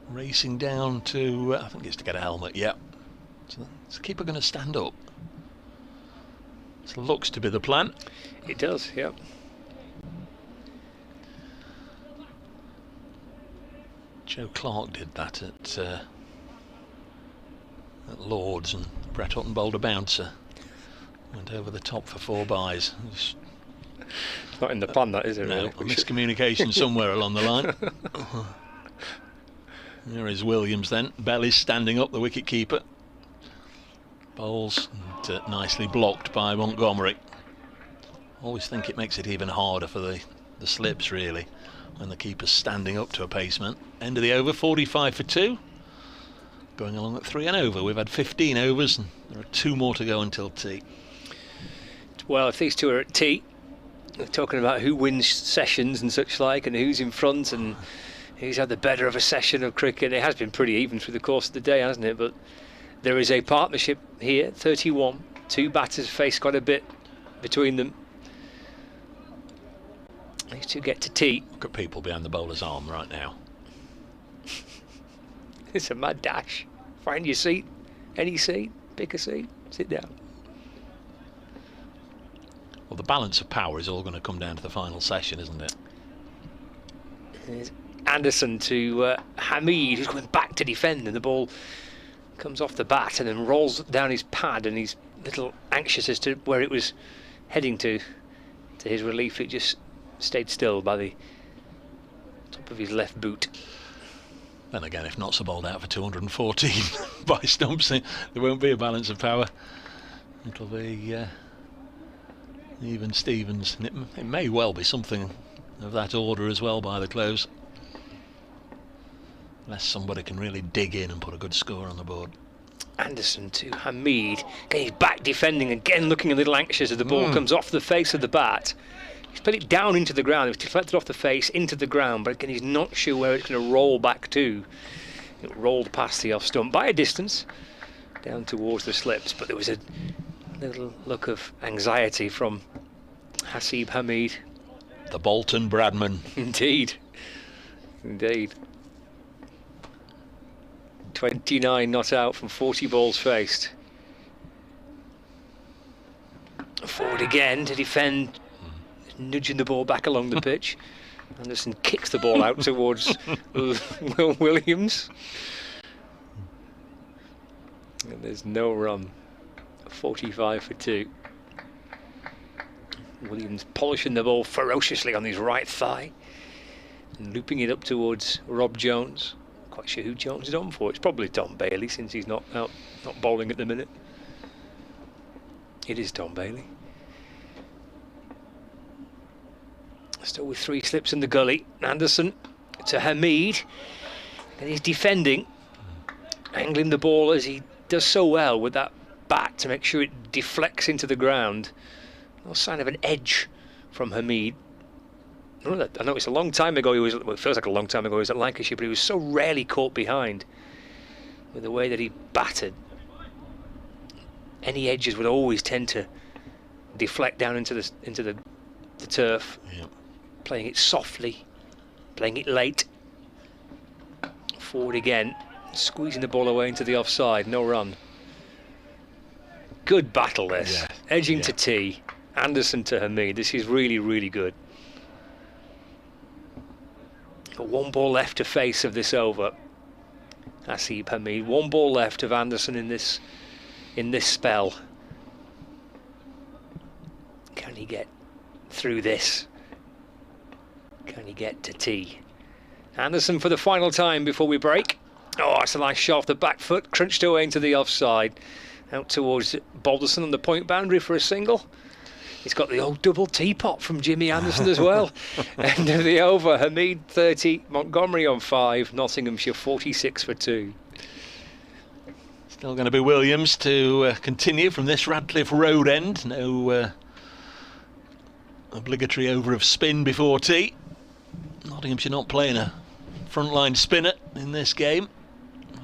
racing down to, I think it's to get a helmet, yeah. So is the keeper going to stand up? So looks to be the plan. It does, yeah. Joe Clark did that at Lords, and Brett Hutton bowled a bouncer. Went over the top for 4 byes. It's not in the plan, that, is it? No, really? a miscommunication somewhere along the line. There is Williams then. Belly's standing up, the wicket keeper. Bowls, and, nicely blocked by Montgomery. Always think it makes it even harder for the slips, really, when the keeper's standing up to a paceman. End of the over, 45 for 2. Going along at 3 and over. We've had 15 overs and there are 2 more to go until tea. Well, if these two are at tea, we're talking about who wins sessions and such like, and who's in front and who's had the better of a session of cricket. It has been pretty even through the course of the day, hasn't it? But there is a partnership here, 31. 2 batters face quite a bit between them. These two get to tea. Look at people behind the bowler's arm right now. It's a mad dash. Find your seat, any seat, pick a seat, sit down. Well, the balance of power is all going to come down to the final session, isn't it? There's Anderson to Hamid, who's going back to defend, and the ball comes off the bat and then rolls down his pad, and he's a little anxious as to where it was heading to. To his relief, it just stayed still by the top of his left boot. Then again, if Notts are bowled out for 214 by stumps, there won't be a balance of power. It'll be even Stevens. It may well be something of that order as well by the close. Unless somebody can really dig in and put a good score on the board. Anderson to Hamid. Again, he's back defending, again looking a little anxious as the ball comes off the face of the bat. He's put it down into the ground. It's deflected off the face into the ground, but again he's not sure where it's going to roll back to. It rolled past the off stump by a distance down towards the slips, but there was a little look of anxiety from Hasib Hamid. The Bolton Bradman. Indeed. Indeed. 29 not out from 40 balls faced. Forward again to defend, nudging the ball back along the pitch. Anderson kicks the ball out towards Will Williams. And there's no run. 45 for 2. Williams polishing the ball ferociously on his right thigh and looping it up towards Rob Jones. Quite sure who Jones is on for. It's probably Tom Bailey, since he's not bowling at the minute. It is Tom Bailey. Still with 3 slips in the gully. Anderson to Hamid, and he's defending. angling the ball as he does so well with that bat to make sure it deflects into the ground. No sign of an edge from Hamid. I know it's a long time ago. It feels like a long time ago he was at Lancashire, but he was so rarely caught behind with the way that he batted. Any edges would always tend to deflect down into the turf. Yep. Playing it softly, playing it late. Forward again, squeezing the ball away into the offside. No run. Good battle this. Yeah. Edging to tee. Anderson to Hamid. This is really, really good. Got one ball left to face of this over. Asib Hamid. One ball left of Anderson in this spell. Can he get through this? Can he get to tee? Anderson for the final time before we break. Oh, that's a nice shot off the back foot. Crunched away into the offside. Out towards Balderson on the point boundary for a single. He's got the old double teapot from Jimmy Anderson as well. End of the over. Hamid 30, Montgomery on 5, Nottinghamshire 46 for 2. Still going to be Williams to continue from this Radcliffe Road end. No obligatory over of spin before tee. Nottinghamshire not playing a frontline spinner in this game.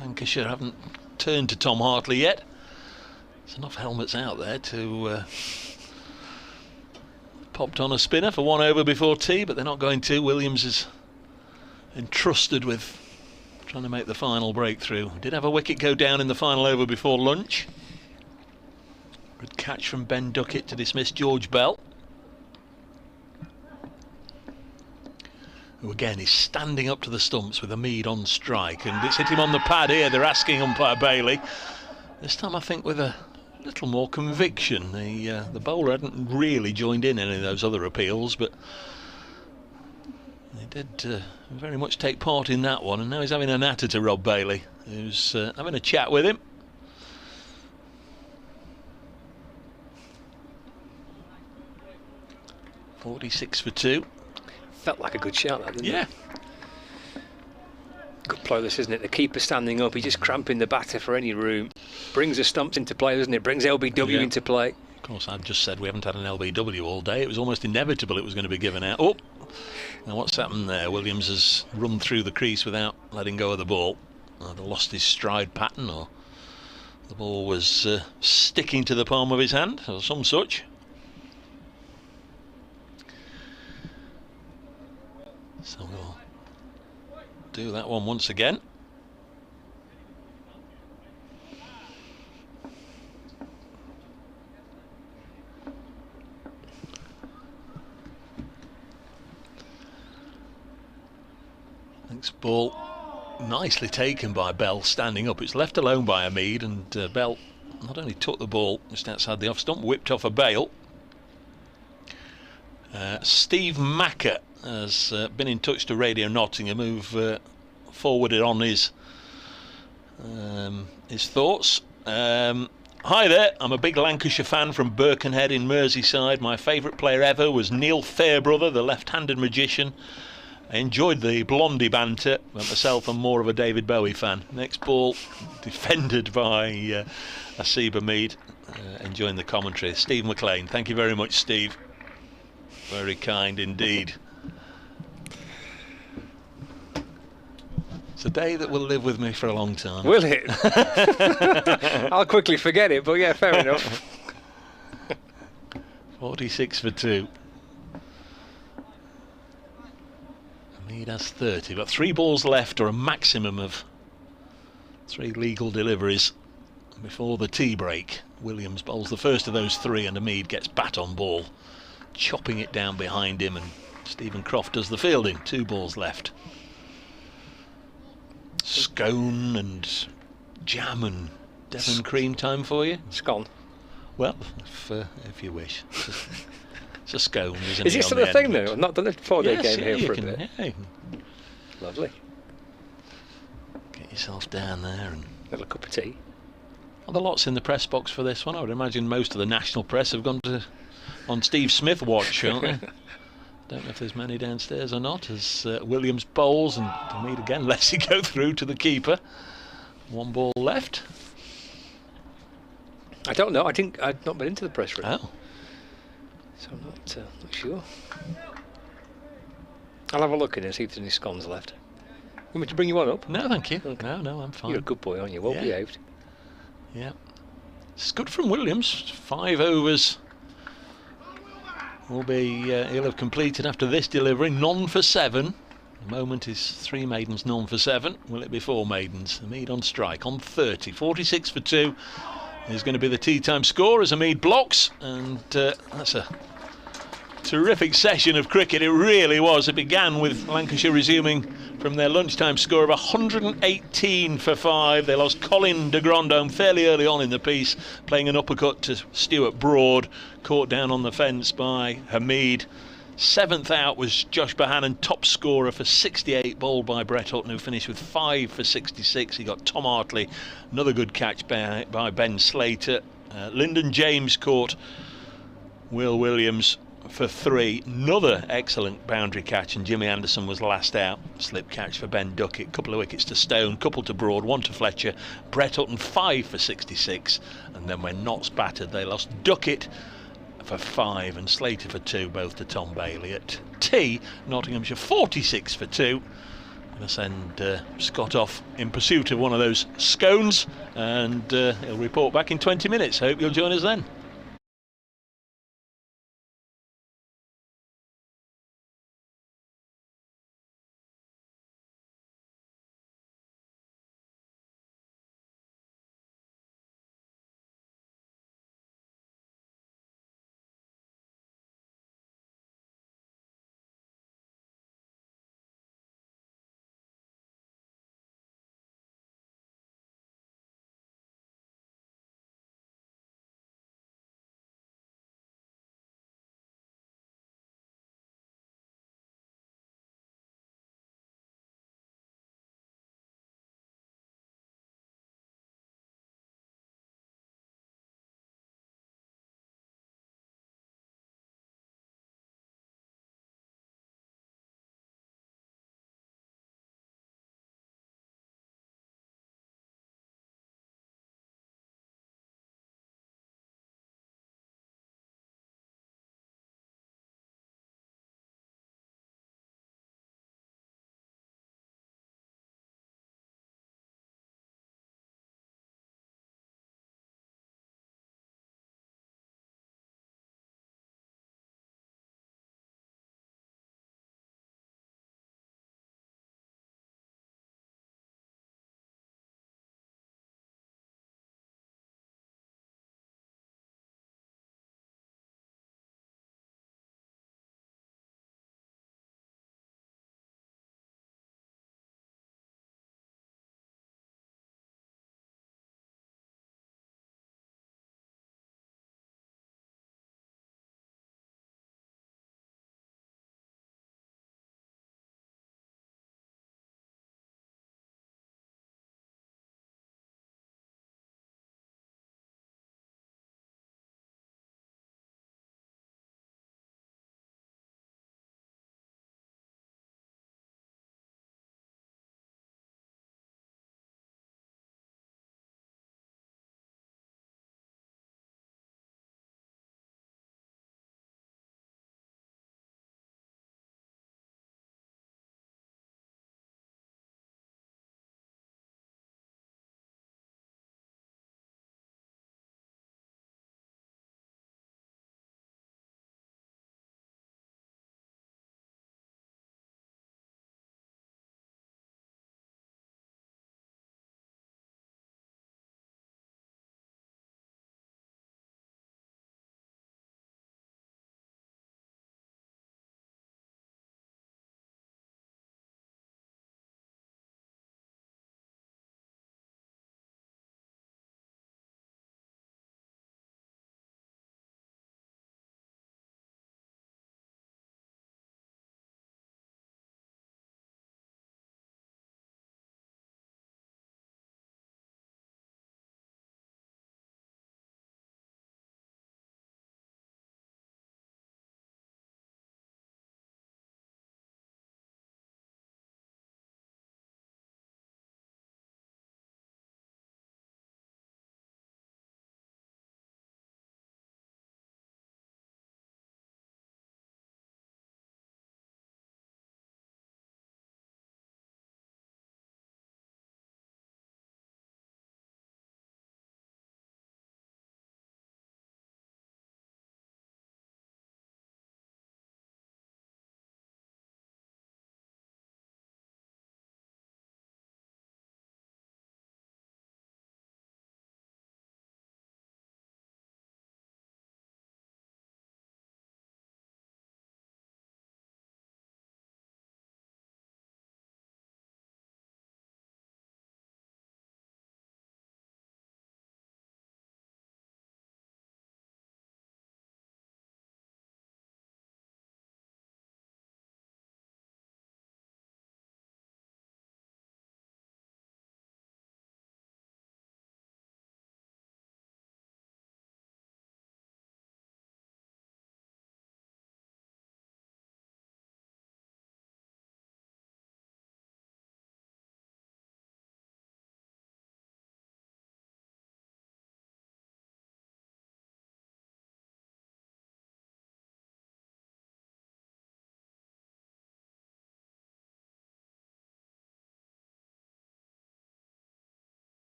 Lancashire haven't turned to Tom Hartley yet. There's enough helmets out there to popped on a spinner for 1 over before tee, but they're not going to. Williams is entrusted with trying to make the final breakthrough. Did have a wicket go down in the final over before lunch. Good catch from Ben Duckett to dismiss George Bell, who again is standing up to the stumps with Hamid on strike, and it's hit him on the pad here. They're asking umpire Bailey. This time I think with a little more conviction. The bowler hadn't really joined in any of those other appeals, but he did very much take part in that one, and now he's having a natter to Rob Bailey, who's having a chat with him. .46 for 2. Felt like a good shot, that, didn't it? Yeah. Good play this, isn't it? The keeper standing up, he's just cramping the batter for any room. Brings the stumps into play, doesn't it? Brings LBW into play. Of course, I've just said we haven't had an LBW all day. It was almost inevitable it was going to be given out. Oh, now what's happened there? Williams has run through the crease without letting go of the ball. Either lost his stride pattern, or the ball was sticking to the palm of his hand, or some such. So we'll do that one once again. Next ball nicely taken by Bell standing up. It's left alone by Hamid, and Bell not only took the ball just outside the off stump, whipped off a bail. Steve Macker has been in touch to Radio Nottingham, who've forwarded on his thoughts. Hi there, I'm a big Lancashire fan from Birkenhead in Merseyside. My favourite player ever was Neil Fairbrother, the left-handed magician. I enjoyed the Blondie banter, but myself I'm more of a David Bowie fan. Next ball defended by Asib Hamid, enjoying the commentary. Steve McLean, thank you very much, Steve. Very kind indeed. It's a day that will live with me for a long time. Will it? I'll quickly forget it, but yeah, fair enough. 46 for 2. Hamid has 30. Got 3 balls left, or a maximum of 3 legal deliveries before the tea break. Williams bowls the first of those 3, and Hamid gets bat on ball, chopping it down behind him, and Stephen Croft does the fielding. 2 balls left. Scone and jam and Devon cream time for you? Scone. Well, if you wish. It's a scone, isn't it? Is it still a thing though? I've not done a 4-day game here for a bit. Yeah. Lovely. Get yourself down there and little cup of tea. Well, there are lots in the press box for this one. I would imagine most of the national press have gone on Steve Smith watch, aren't they? Don't know if there's many downstairs or not, as Williams bowls, and Hamid again lets it go through to the keeper. One ball left. I don't know. I think I've not been into the press room, Oh. so I'm not sure. I'll have a look in and see if there's any scones left. Want me to bring you one up? No, thank you. Okay. No, I'm fine. You're a good boy, aren't you? Well Yeah. behaved. Yeah. It's good from Williams. 5 overs. Will be he'll have completed after this delivery. None for 7. The moment is 3 maidens, none for 7. Will it be 4 maidens? Hamid on strike on 30. 46 for 2 is going to be the tea time score as Hamid blocks, and that's a terrific session of cricket. It really was. It began with Lancashire resuming from their lunchtime score of 118 for 5. They lost Colin de Grandhomme fairly early on in the piece, playing an uppercut to Stuart Broad, caught down on the fence by Hamid. 7th out was Josh Bohannon, top scorer for 68, bowled by Brett Hutton, who finished with 5 for 66. He got Tom Hartley, another good catch by Ben Slater. Lyndon James caught Will Williams for 3, another excellent boundary catch, and Jimmy Anderson was last out. Slip catch for Ben Duckett, couple of wickets to Stone, couple to Broad, 1 to Fletcher. Brett Hutton 5 for 66, and then when Notts battered they lost Duckett for 5 and Slater for 2, both to Tom Bailey. At tea, Nottinghamshire 46 for 2. Going to send Scott off in pursuit of one of those scones, and he'll report back in 20 minutes. Hope you'll join us then.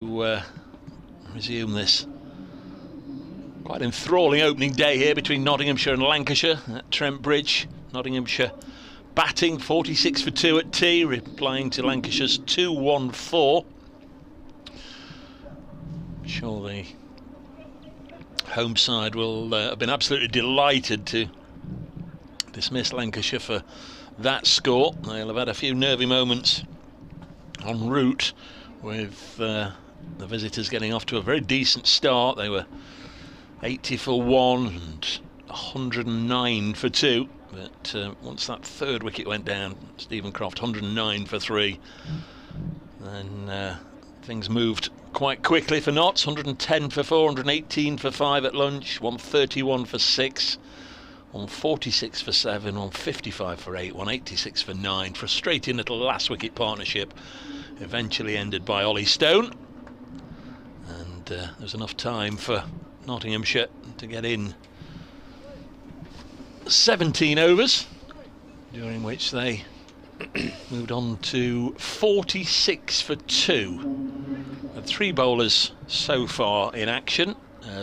resume this quite enthralling opening day here between Nottinghamshire and Lancashire at Trent Bridge. Nottinghamshire batting 46 for 2 at tea, replying to Lancashire's 2-1-4. I'm sure the home side will have been absolutely delighted to dismiss Lancashire for that score. They'll have had a few nervy moments en route with the visitors getting off to a very decent start. They were 80 for 1 and 109 for 2, but once that third wicket went down, Stephen Croft 109 for 3, then things moved quite quickly for Notts. 110 for 4, 118 for 5 at lunch, 131 for 6, 146 for 7, 155 for 8, 186 for 9. Frustrating little last wicket partnership, eventually ended by Ollie Stone, and there's enough time for Nottinghamshire to get in 17 overs, during which they moved on to 46 for 2. And 3 bowlers so far in action.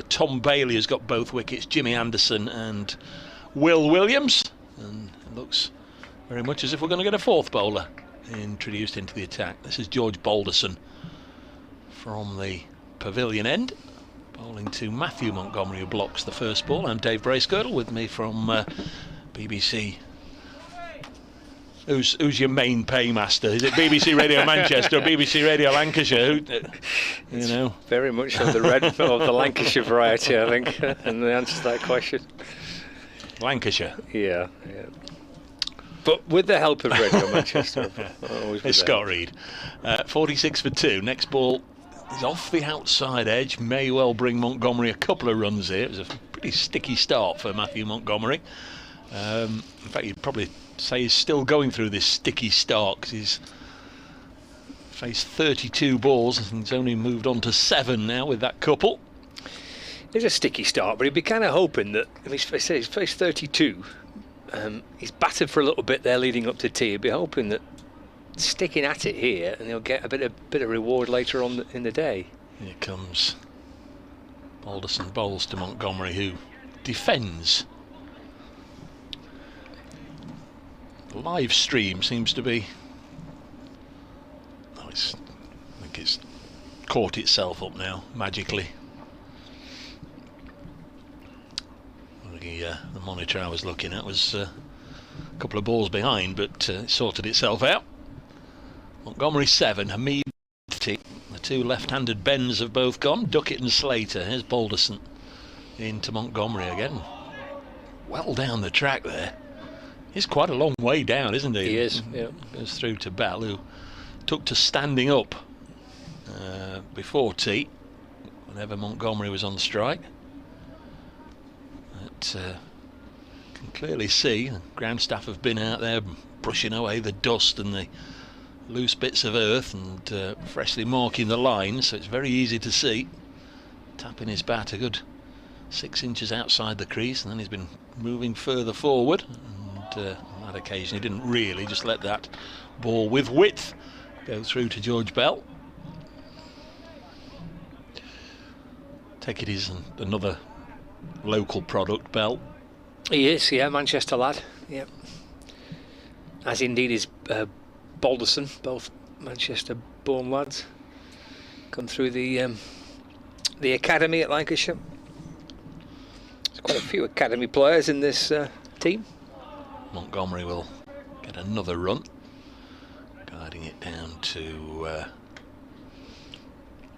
Tom Bailey has got both wickets, Jimmy Anderson and Will Williams, and it looks very much as if we're going to get a 4th bowler introduced into the attack. This is George Balderson from the pavilion end, bowling to Matthew Montgomery, who blocks the first ball. I'm Dave Bracegirdle, with me from BBC. Who's your main paymaster? Is it BBC Radio Manchester or BBC Radio Lancashire? You know, very much of the of the Lancashire variety, I think, and the answer to that question. Lancashire. Yeah. But with the help of Radio Manchester. It's Scott Reed. 46 for 2. Next ball is off the outside edge. May well bring Montgomery a couple of runs here. It was a pretty sticky start for Matthew Montgomery. In fact, you'd probably say he's still going through this sticky start, because he's faced 32 balls and he's only moved on to 7 now with that couple. It's a sticky start, but he'd be kind of hoping that if he's faced 32, he's battered for a little bit there leading up to tea. He'd be hoping that sticking at it here, and he'll get a bit of reward later on in the day. Here comes Balderson, bowls to Montgomery, who defends. The live stream seems to be, I think it's caught itself up now magically. The monitor I was looking at was a couple of balls behind, but it sorted itself out. Montgomery 7, Hamid 30. The 2 left-handed bends have both gone. Duckett and Slater. Here's Balderson into Montgomery again. Well down the track there. He's quite a long way down, isn't he? He is, yeah. Goes through to Bell, who took to standing up before tea, whenever Montgomery was on strike. But can clearly see the ground staff have been out there brushing away the dust and the loose bits of earth and freshly marking the line, so it's very easy to see. Tapping his bat a good 6 inches outside the crease, and then he's been moving further forward. On that occasion he didn't really just let that ball with width go through to George Bell. Take it is another local product, Bell. He is, yeah, Manchester lad, yeah. As indeed is Balderson, both Manchester born lads. Come through the academy at Lancashire. There's quite a few academy players in this team. Montgomery will get another run, guiding it down to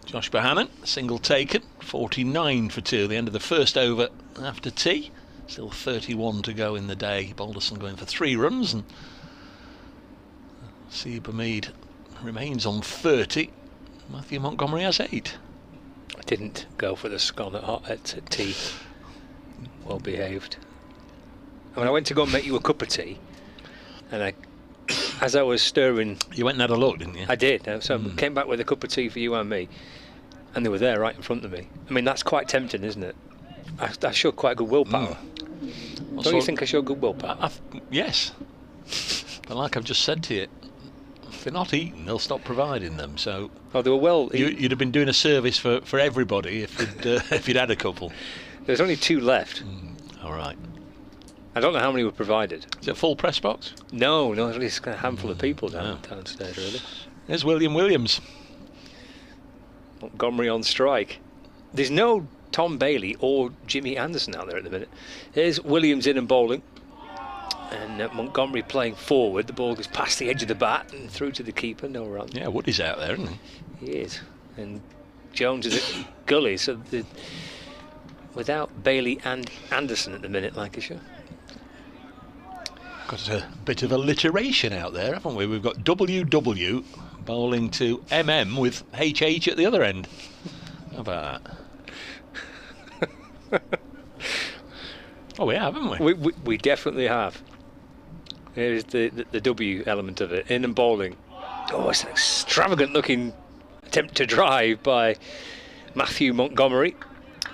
Josh Bohannon. Single taken, 49 for 2, the end of the first over after tea. Still 31 to go in the day. Balderson going for 3 runs, and Sib Hamid remains on 30. Matthew Montgomery has 8. I didn't go for the scone at tea. Well behaved. I mean, I went to go and make you a cup of tea, and as I was stirring... You went and had a look, didn't you? I did. So I came back with a cup of tea for you and me, and they were there right in front of me. I mean, that's quite tempting, isn't it? I showed quite good willpower. Don't you think I showed good willpower? Yes. But like I've just said to you, If they're not eaten, they'll stop providing them. So Oh, they were well. you'd have been doing a service for everybody if if you'd had a couple. There's only 2 left. All right. I don't know how many were provided. Is it a full press box? No, there's only a handful of people downstairs, really. There's William Williams. Montgomery on strike. There's no Tom Bailey or Jimmy Anderson out there at the minute. Here's Williams in and bowling. And Montgomery playing forward. The ball goes past the edge of the bat and through to the keeper. No run. Yeah, Woody's out there, isn't he? He is. And Jones is at gully. So without Bailey and Anderson at the minute, Lancashire. Got a bit of alliteration out there, haven't we? We've got WW bowling to MM with HH at the other end. How about that? Oh, we have, haven't we? We definitely have. Here's the W element of it. In and bowling. Oh, it's an extravagant looking attempt to drive by Matthew Montgomery.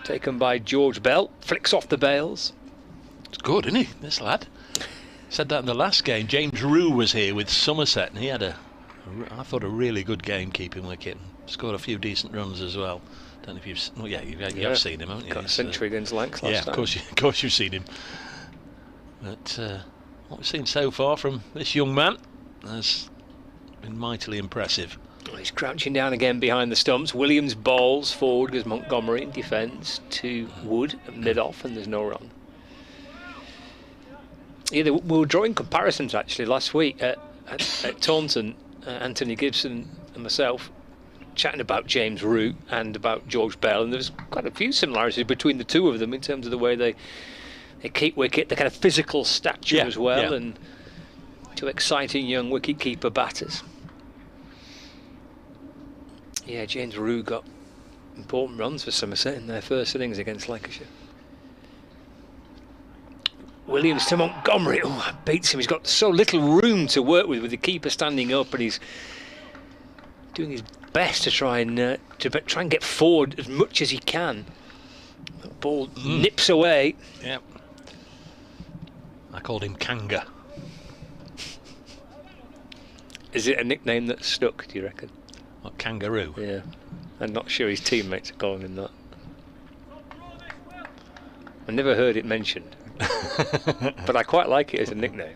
Taken by George Bell. Flicks off the bails. It's good, isn't he, this lad? Said that in the last game. James Rue was here with Somerset, and he had I thought a really good game keeping wicket. Scored a few decent runs as well. Don't know if you've. Well, yeah, you have seen him, haven't you? Got a century against Lancs last time. Of course you've seen him. But what we've seen so far from this young man has been mightily impressive. Well, he's crouching down again behind the stumps. Williams bowls forward, goes Montgomery in defence to Wood at mid-off, and there's no run. Yeah, we were drawing comparisons actually last week at Taunton. Anthony Gibson and myself chatting about James Root and about George Bell, and there's quite a few similarities between the two of them in terms of the way they keep wicket, the kind of physical stature as well, and 2 exciting young wicket-keeper batters. Yeah, James Root got important runs for Somerset in their first innings against Lancashire. Williams to Montgomery. Oh, that beats him. He's got so little room to work with the keeper standing up, and he's doing his best to try and get forward as much as he can. The ball nips away. Yep. I called him Kanga. Is it a nickname that stuck, do you reckon? What, Kangaroo? Yeah. I'm not sure his teammates are calling him that. I never heard it mentioned. But I quite like it as a nickname.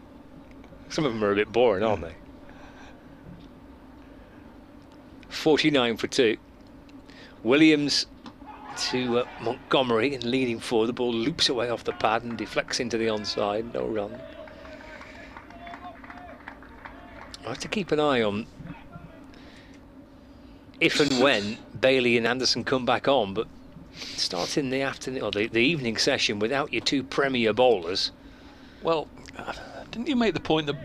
Some of them are a bit boring, aren't they? 49 for 2. Williams to Montgomery and leading forward. The ball loops away off the pad and deflects into the onside. No run. I have to keep an eye on if and when Bailey and Anderson come back on, but starting the afternoon or the evening session without your 2 premier bowlers. Well, didn't you make the point that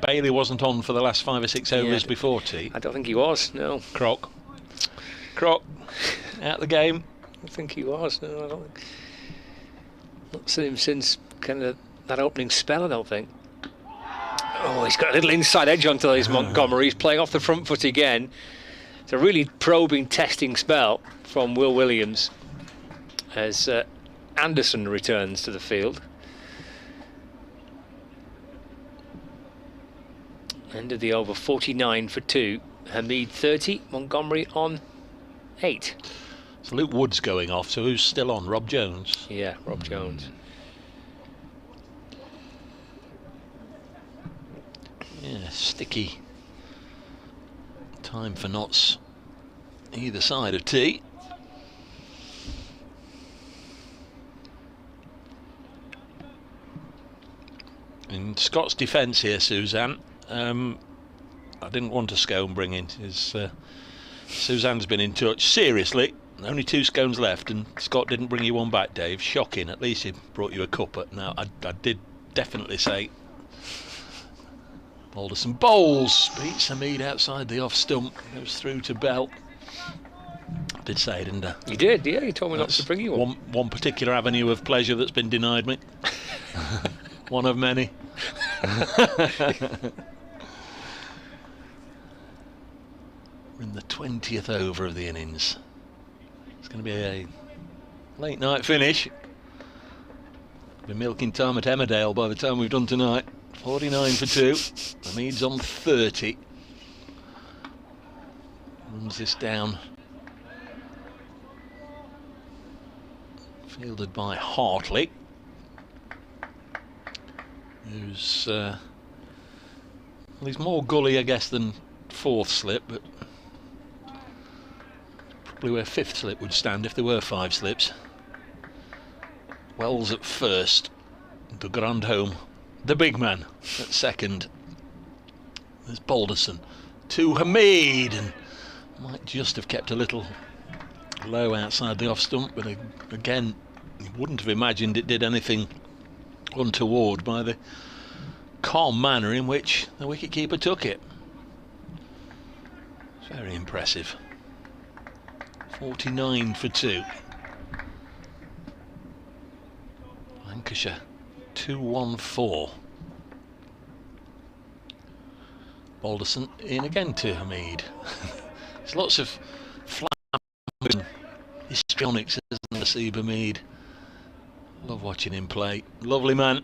Bailey wasn't on for the last 5 or 6 overs before tea? I don't think he was, no. Croc, out the game. I don't think he was, no. I don't think. Not seen him since kind of that opening spell, I don't think. Oh, he's got a little inside edge onto his Montgomery. He's playing off the front foot again. It's a really probing, testing spell from Will Williams as Anderson returns to the field. End of the over, 49 for 2. Hamid 30, Montgomery on 8. So Luke Wood's going off, so who's still on? Rob Jones? Yeah, Rob Jones. Yeah, sticky time for knots either side of tea. In Scott's defence here, Suzanne, I didn't want a scone bringing. Suzanne's been in touch. Seriously, only 2 scones left, and Scott didn't bring you one back, Dave. Shocking. At least he brought you a cuppa. Now, I did definitely say Alderson bowls, beats Hamid outside the off stump, goes through to Bell. I did say, didn't I? You did, yeah. You told me not to bring you one particular avenue of pleasure that's been denied me. One of many. We're in the 20th over of the innings. It's going to be a late night finish. We'll be milking time at Emmerdale by the time we've done tonight. 49 for 2. Hamid's on 30. Runs this down. Fielded by Hartley, who's well, he's more gully, I guess, than fourth slip, but probably where fifth slip would stand if there were 5 slips. Wells at first, the grand home, the big man at second. There's Balderson to Hamid, and might just have kept a little low outside the off stump, but again, you wouldn't have imagined it did anything untoward by the calm manner in which the wicketkeeper took it. It's very impressive. 49 for 2. Lancashire 2-1-4. Balderson in again to Hamid. There's lots of flapping histrionics, isn't there, Steve Hamid? Love watching him play. Lovely man.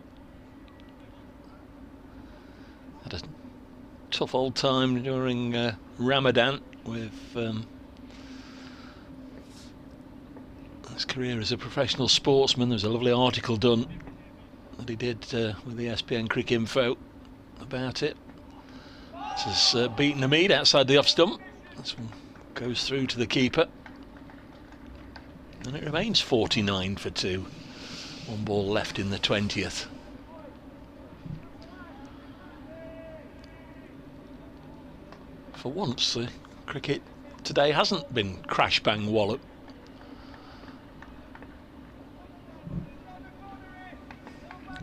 Had a tough old time during Ramadan with his career as a professional sportsman. There was a lovely article done that he did with the SPN Crick Info about it. This has beaten Hamid outside the off stump. This one goes through to the keeper, and it remains 49 for 2. 1 ball left in the 20th. For once, the cricket today hasn't been crash bang wallop.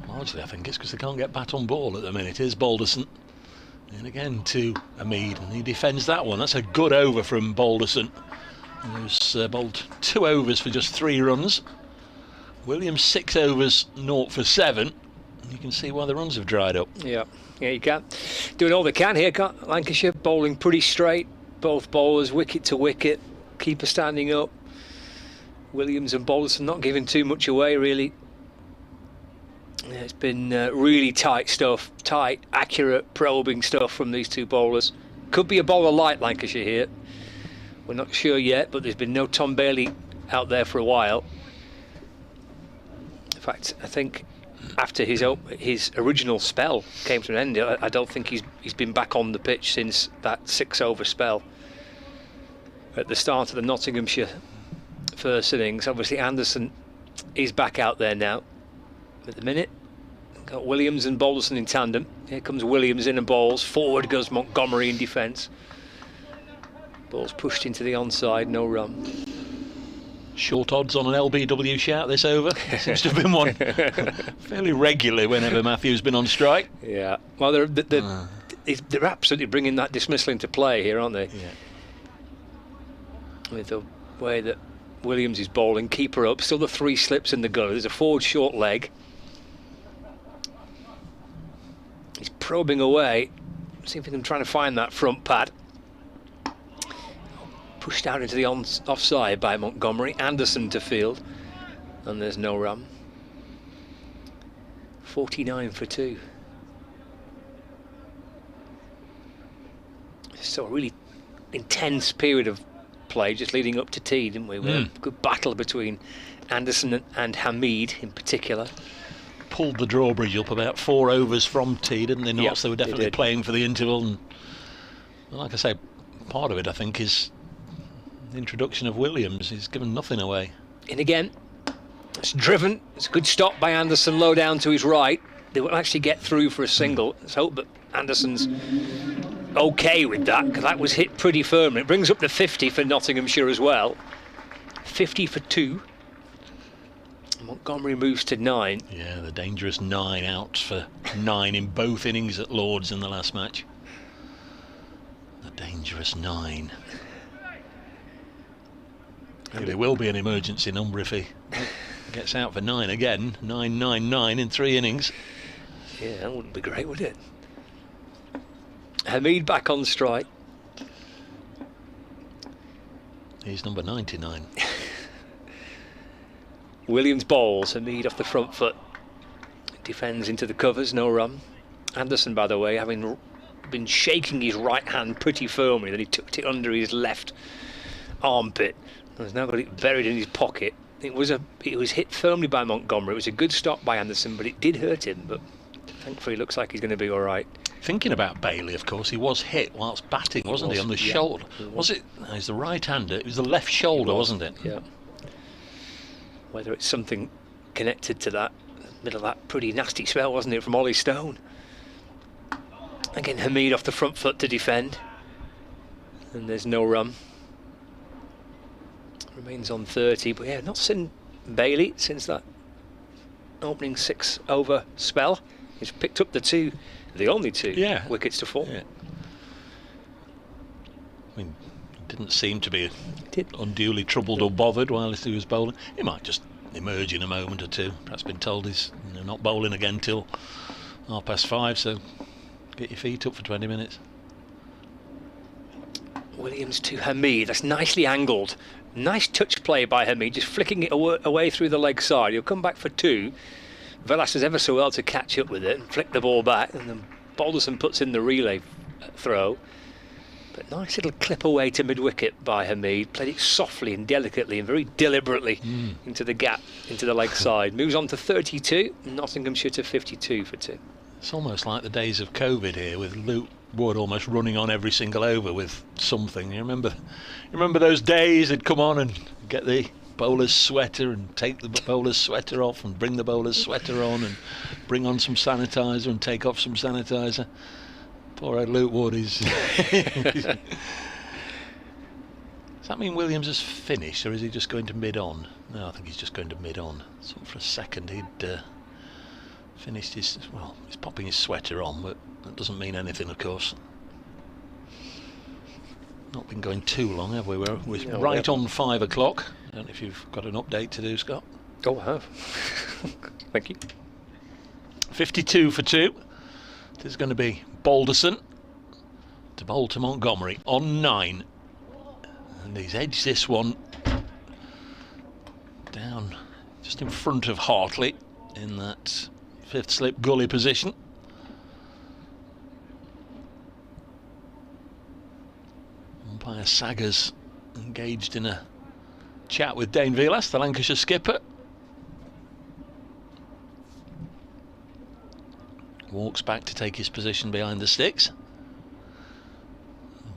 Largely, I think it's because they can't get bat on ball at the minute. Here's Balderson. And again to Hamid, and he defends that one. That's a good over from Balderson, who's bowled 2 overs for just 3 runs. Williams 6 overs, 0 for 7. You can see why the runs have dried up. Yeah, you can. Doing all they can here, can't Lancashire, bowling pretty straight. Both bowlers, wicket to wicket, keeper standing up. Williams and Balderson not giving too much away, really. Yeah, it's been really tight stuff, tight, accurate, probing stuff from these 2 bowlers. Could be a bowler light Lancashire here. We're not sure yet, but there's been no Tom Bailey out there for a while. In fact, I think after his original spell came to an end, I don't think he's been back on the pitch since that 6-over spell at the start of the Nottinghamshire first innings. Obviously, Anderson is back out there now. At the minute, got Williams and Balderson in tandem. Here comes Williams in and bowls. Forward goes Montgomery in defence. Ball's pushed into the onside, no run. Short odds on an LBW shout this over. Seems to have been one fairly regularly whenever Matthew's been on strike. Yeah, well, they're absolutely bringing that dismissal into play here, aren't they? Yeah. With the way that Williams is bowling, keeper up, still the 3 slips in the gully. There's a forward short leg. He's probing away. See if he can try to find that front pad. Pushed out into the offside by Montgomery. Anderson to field, and there's no run. 49 for 2. So a really intense period of play just leading up to tea, didn't we? We had a good battle between Anderson and Hamid in particular. Pulled the drawbridge up about 4 overs from tea, didn't they not? Yep, So they were definitely playing for the interval, and like I say, part of it I think is the introduction of Williams. He's given nothing away. In again, it's driven. It's a good stop by Anderson, low down to his right. They will actually get through for a single. Let's hope that Anderson's okay with that, because that was hit pretty firmly. It brings up the 50 for Nottinghamshire as well. 50 for 2. Montgomery moves to 9. Yeah, the dangerous 9 out for 9 in both innings at Lord's in the last match. The dangerous 9. Maybe there will be an emergency number if he gets out for 9 again. 9-9-9 in 3 innings. Yeah, that wouldn't be great, would it? Hamid back on strike. He's number 99. Williams bowls, Hamid off the front foot. Defends into the covers, no run. Anderson, by the way, having been shaking his right hand pretty firmly. Then he tucked it under his left armpit. And he's now got it buried in his pocket. It was hit firmly by Montgomery. It was a good stop by Anderson, but it did hurt him. But thankfully, it looks like he's going to be all right. Thinking about Bailey, of course, he was hit whilst batting, wasn't he, on the shoulder? Was it? No, he's the right-hander. It was the left shoulder, wasn't it? Yeah. Whether it's something connected to that, middle of that pretty nasty spell, wasn't it, from Ollie Stone? Again, Hamid off the front foot to defend. And there's no run. Remains on 30, but yeah, not seen Bailey since that opening 6 over spell. He's picked up the only two wickets to fall. Yeah. I mean, he didn't seem to be unduly troubled or bothered while he was bowling. He might just emerge in a moment or two. Perhaps been told he's not bowling again till 5:30, so get your feet up for 20 minutes. Williams to Hamid. That's nicely angled. Nice touch play by Hamid, just flicking it away through the leg side. He'll come back for 2. Velas does ever so well to catch up with it and flick the ball back, and then Balderson puts in the relay throw. But nice little clip away to mid-wicket by Hamid. Played it softly and delicately and very deliberately into the gap, into the leg side. Moves on to 32, Nottinghamshire to 52 for 2. It's almost like the days of COVID here, with Luke Wood almost running on every single over with something. You remember those days? He'd come on and get the bowler's sweater and take the bowler's sweater off and bring the bowler's sweater on and bring on some sanitizer and take off some sanitizer. Poor old Luke Wood is. Does that mean Williams has finished, or is he just going to mid-on? No, I think he's just going to mid-on. So for a second he'd finished his... Well, he's popping his sweater on, but that doesn't mean anything, of course. Not been going too long, have we? We're right on 5 o'clock. I don't know if you've got an update to do, Scott. Oh, I have. Thank you. 52 for 2. This is going to be Balderson to bowl to Montgomery on 9. And he's edged this one down just in front of Hartley in that 5th slip gully position. Umpire Saggers engaged in a chat with Dane Velas, the Lancashire skipper. Walks back to take his position behind the sticks.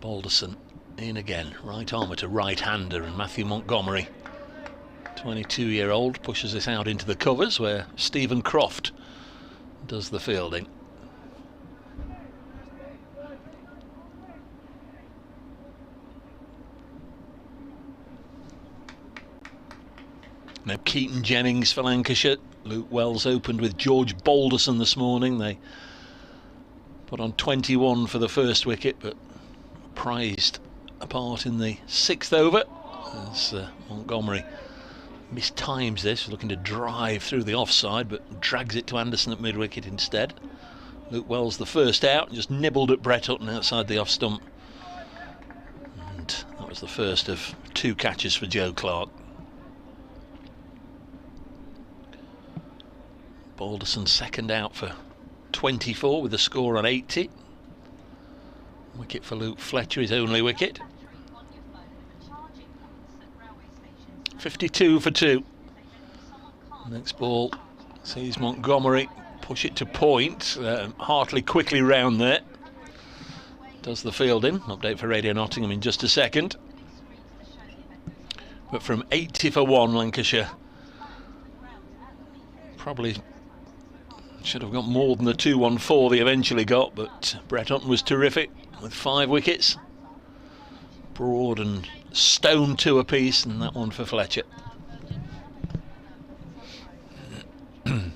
Balderson in again, right armour to right-hander, and Matthew Montgomery, 22-year-old, pushes this out into the covers where Stephen Croft does the fielding. Now Keaton Jennings for Lancashire. Luke Wells opened with George Balderson this morning. They put on 21 for the first wicket, but prized apart in the 6th over as Montgomery mistimes this, looking to drive through the offside, but drags it to Anderson at mid-wicket instead. Luke Wells the first out, just nibbled at Brett Hutton outside the off stump, and that was the first of 2 catches for Joe Clark. Balderson second out for 24 with a score on 80. Wicket for Luke Fletcher, his only wicket. 52 for 2. Next ball sees Montgomery push it to point. Hartley quickly round there. Does the fielding. Update for Radio Nottingham in just a second. But from 80 for 1, Lancashire probably should have got more than the 2-1-4 they eventually got, but Brett Hutton was terrific with 5 wickets. Broad and Stone 2 apiece, and that one for Fletcher. In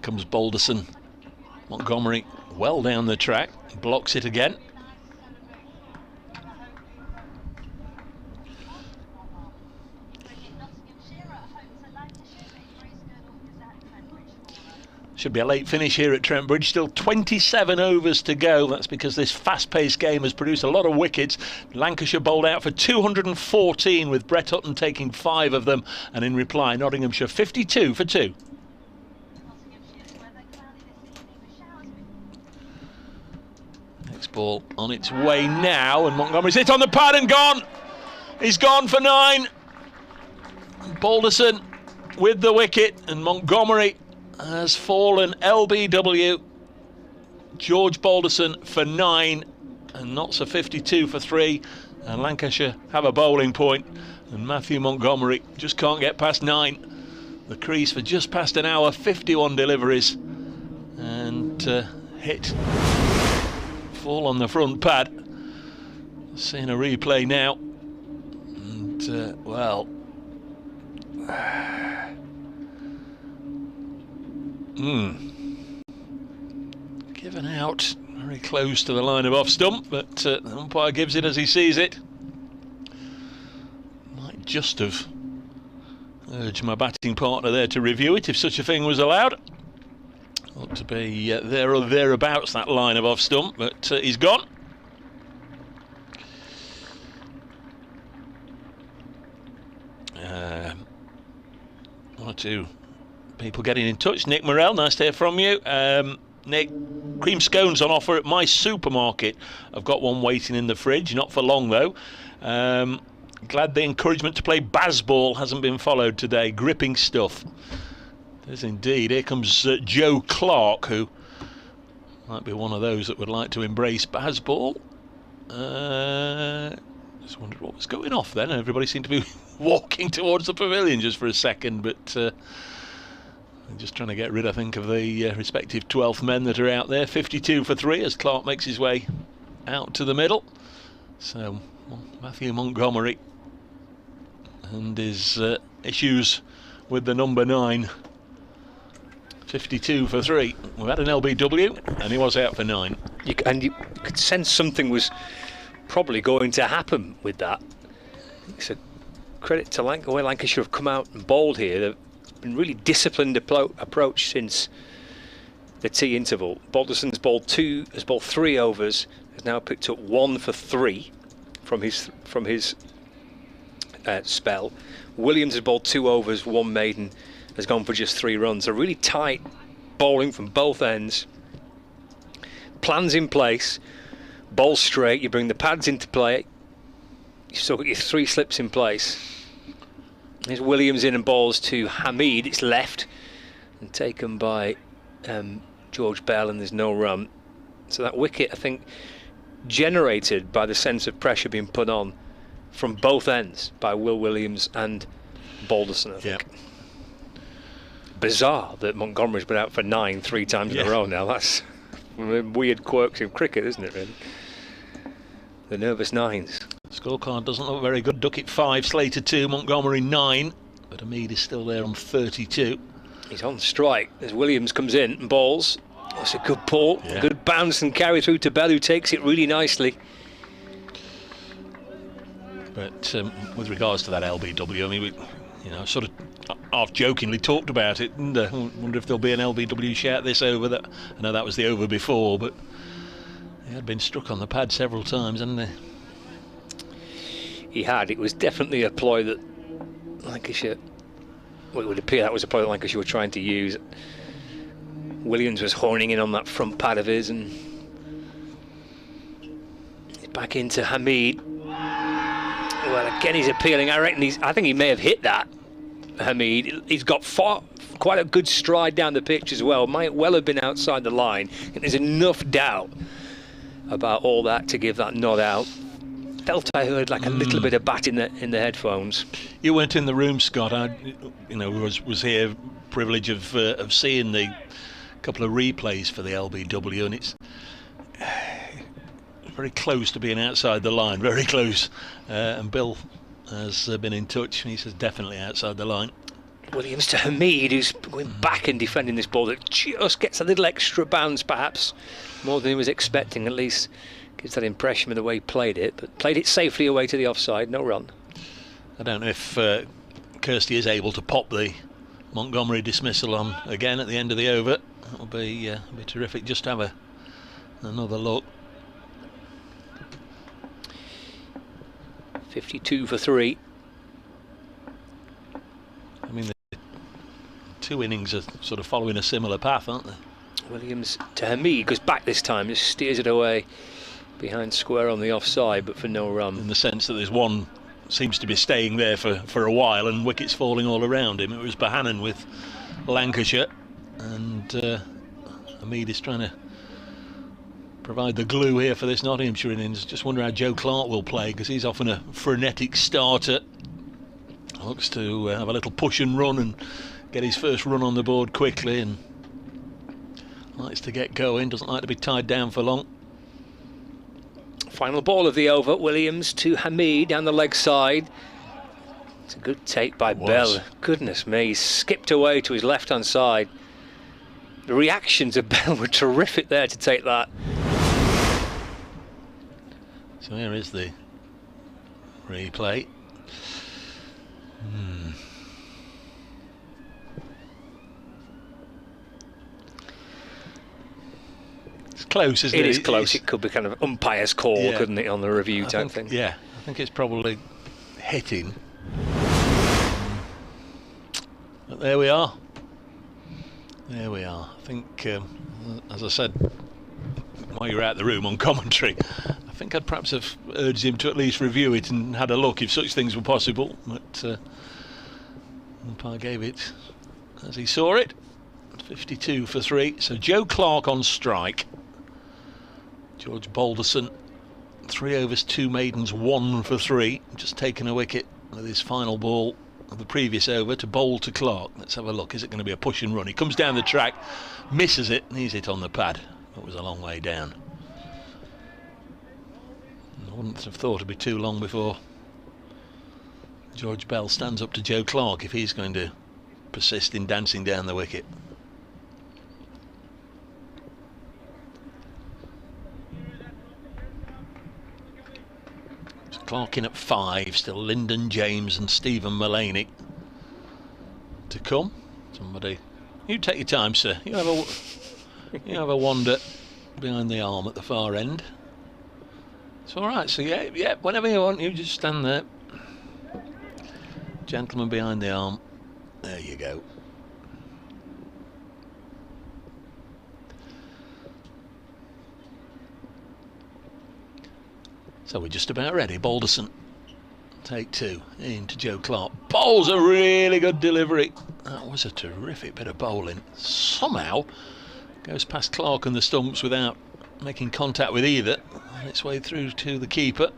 comes Balderson. Montgomery well down the track, blocks it again. Should be a late finish here at Trent Bridge. Still 27 overs to go. That's because this fast-paced game has produced a lot of wickets. Lancashire bowled out for 214 with Brett Hutton taking 5 of them. And in reply, Nottinghamshire 52 for 2. ball on its way now, and Montgomery's hit on the pad and gone. He's gone for 9. Balderson with the wicket, and Montgomery has fallen. LBW. George Balderson for 9, and Notts a 52 for 3. And Lancashire have a bowling point, and Matthew Montgomery just can't get past 9. The crease for just past an hour, 51 deliveries, and hit fall on the front pad. Seeing a replay now, and well, given out very close to the line of off stump, but the umpire gives it as he sees it. Might just have urged my batting partner there to review it if such a thing was allowed. Ought to be there or thereabouts, that line of off stump, but he's gone. One or two people getting in touch. Nick Morell, nice to hear from you. Nick, cream scones on offer at my supermarket. I've got one waiting in the fridge, not for long though. Glad the encouragement to play baseball hasn't been followed today. Gripping stuff. There's indeed. Here comes Joe Clark, who might be one of those that would like to embrace baseball. Just wondered what was going off then. Everybody seemed to be walking towards the pavilion just for a second, but I'm just trying to get rid, I think, of the respective 12th men that are out there. 52 for 3 as Clark makes his way out to the middle. So Matthew Montgomery and his issues with the number 9. 52 for 3. We've had an LBW and he was out for 9. You could sense something was probably going to happen with that. It's a credit to the way Lancashire have come out and bowled here. They've been really disciplined approach since the tea interval. Balderson's bowled 3 overs, has now picked up 1 for 3 from his spell. Williams has bowled 2 overs, 1 maiden, has gone for just 3 runs. A really tight bowling from both ends. Plans in place, bowl straight, you bring the pads into play, you've still got your 3 slips in place. There's Williams in and bowls to Hamid, it's left, and taken by George Bell, and there's no run. So that wicket, I think, generated by the sense of pressure being put on from both ends by Will Williams and Balderson, I think. Bizarre that Montgomery's been out for 9 3 times in a row now. That's weird quirks in cricket, isn't it, really? The nervous 9s. Scorecard doesn't look very good. Duckett 5, Slater 2, Montgomery 9, but Hamid is still there on 32. He's on strike as Williams comes in and bowls. That's a good ball, good bounce and carry through to Bell, who takes it really nicely. But with regards to that LBW, I mean, we sort of half jokingly talked about it, and wonder if there'll be an LBW shout this over. That I know that was the over before, but he had been struck on the pad several times, hadn't he? He had. It was definitely a ploy that Lancashire, well, it would appear that was a ploy that Lancashire were trying to use. Williams was horning in on that front pad of his, and he's back into Hamid. Well, again, he's appealing. I think he may have hit that, Hamid. He's got quite a good stride down the pitch as well. Might well have been outside the line. And there's enough doubt about all that to give that nod out. Felt I heard like a little bit of bat in the headphones. You weren't in the room, Scott. I, was here privilege of seeing the couple of replays for the LBW, and it's very close to being outside the line, very close. And Bill has been in touch. He says definitely outside the line. Williams to Hamid, who's going back and defending this ball that just gets a little extra bounce, perhaps more than he was expecting. At least gives that impression of the way he played it, but played it safely away to the offside. No run. I don't know if Kirsty is able to pop the Montgomery dismissal on again at the end of the over. That'll be terrific. Just have another look. 52 for 3. I mean, the 2 innings are sort of following a similar path, aren't they? Williams to Hamid, goes back this time, just steers it away behind square on the offside, but for no run. In the sense that there's one seems to be staying there for a while and wickets falling all around him. It was Bohannon with Lancashire, and Hamid is trying to provide the glue here for this Nottinghamshire innings. Just wonder how Joe Clark will play, because he's often a frenetic starter. Looks to have a little push and run and get his first run on the board quickly, and likes to get going, doesn't like to be tied down for long. Final ball of the over. Williams to Hamid down the leg side. It's a good take by Bell. Goodness me, he skipped away to his left hand side. The reactions of Bell were terrific there to take that. So here is the replay. It's close, isn't it? It is close. It could be kind of umpire's call, yeah, couldn't it, on the review type thing? Yeah, I think it's probably hitting. But there we are. There we are. I think, as I said while you were out the room on commentary, I think I'd perhaps have urged him to at least review it and had a look if such things were possible. But umpire gave it as he saw it. 52 for 3. So Joe Clark on strike. George Balderson, 3 overs, 2 maidens, 1 for 3. Just taken a wicket with his final ball of the previous over to bowl to Clark. Let's have a look. Is it going to be a push and run? He comes down the track, misses it, and he's hit on the pad. It was a long way down. I wouldn't have thought it'd be too long before George Bell stands up to Joe Clark if he's going to persist in dancing down the wicket. So Clark in at 5, still Lyndon James and Stephen Mullaney to come. Somebody, you take your time, sir. You have a wander behind the arm at the far end. It's all right. So yeah, whenever you want, you just stand there. Gentleman behind the arm. There you go. So we're just about ready. Balderson, take 2, into Joe Clark. Bowls a really good delivery. That was a terrific bit of bowling. Somehow goes past Clark and the stumps without making contact with either. On its way through to the keeper.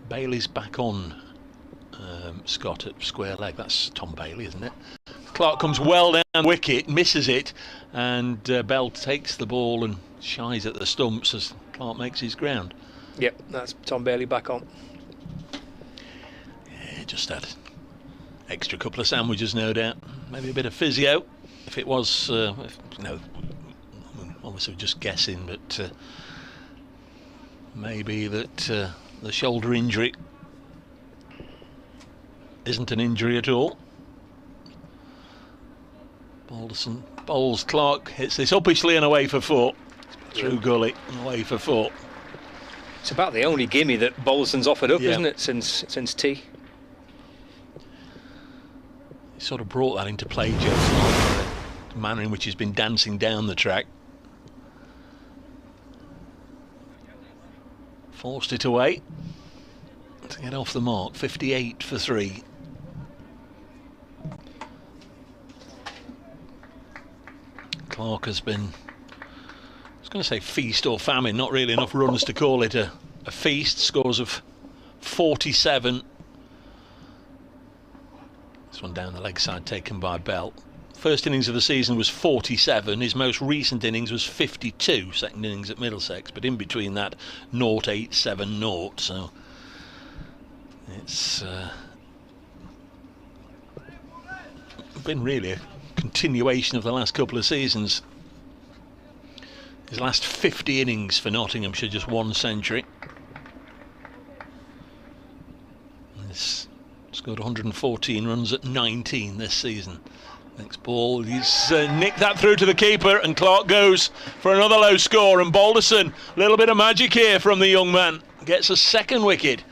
Bailey's back on Scott at square leg. That's Tom Bailey, isn't it? Clark comes well down wicket, misses it, and Bell takes the ball and shies at the stumps as Clark makes his ground. Yep, that's Tom Bailey back on. Yeah, just had extra couple of sandwiches, no doubt. Maybe a bit of physio. If it was, obviously just guessing, but maybe that the shoulder injury isn't an injury at all. Balderson bowls, Clark hits this uppishly and away for 4. Through gully and away for 4. It's about the only gimme that Balderson's offered up, isn't it, since tea? He sort of brought that into play, Joe Clark, the manner in which he's been dancing down the track. Forced it away to get off the mark. 58 for 3. Clark has been, I was going to say feast or famine, not really enough runs to call it a feast. Scores of 47. This one down the leg side taken by Bell. First innings of the season was 47. His most recent innings was 52. Second innings at Middlesex, but in between that 0-8-7-0. So it's been really a continuation of the last couple of seasons. His last 50 innings for Nottinghamshire, just 1 century. He's scored 114 runs at 19 this season. Next ball, he's nicked that through to the keeper, and Clark goes for another low score. And Balderson, a little bit of magic here from the young man, gets a second wicket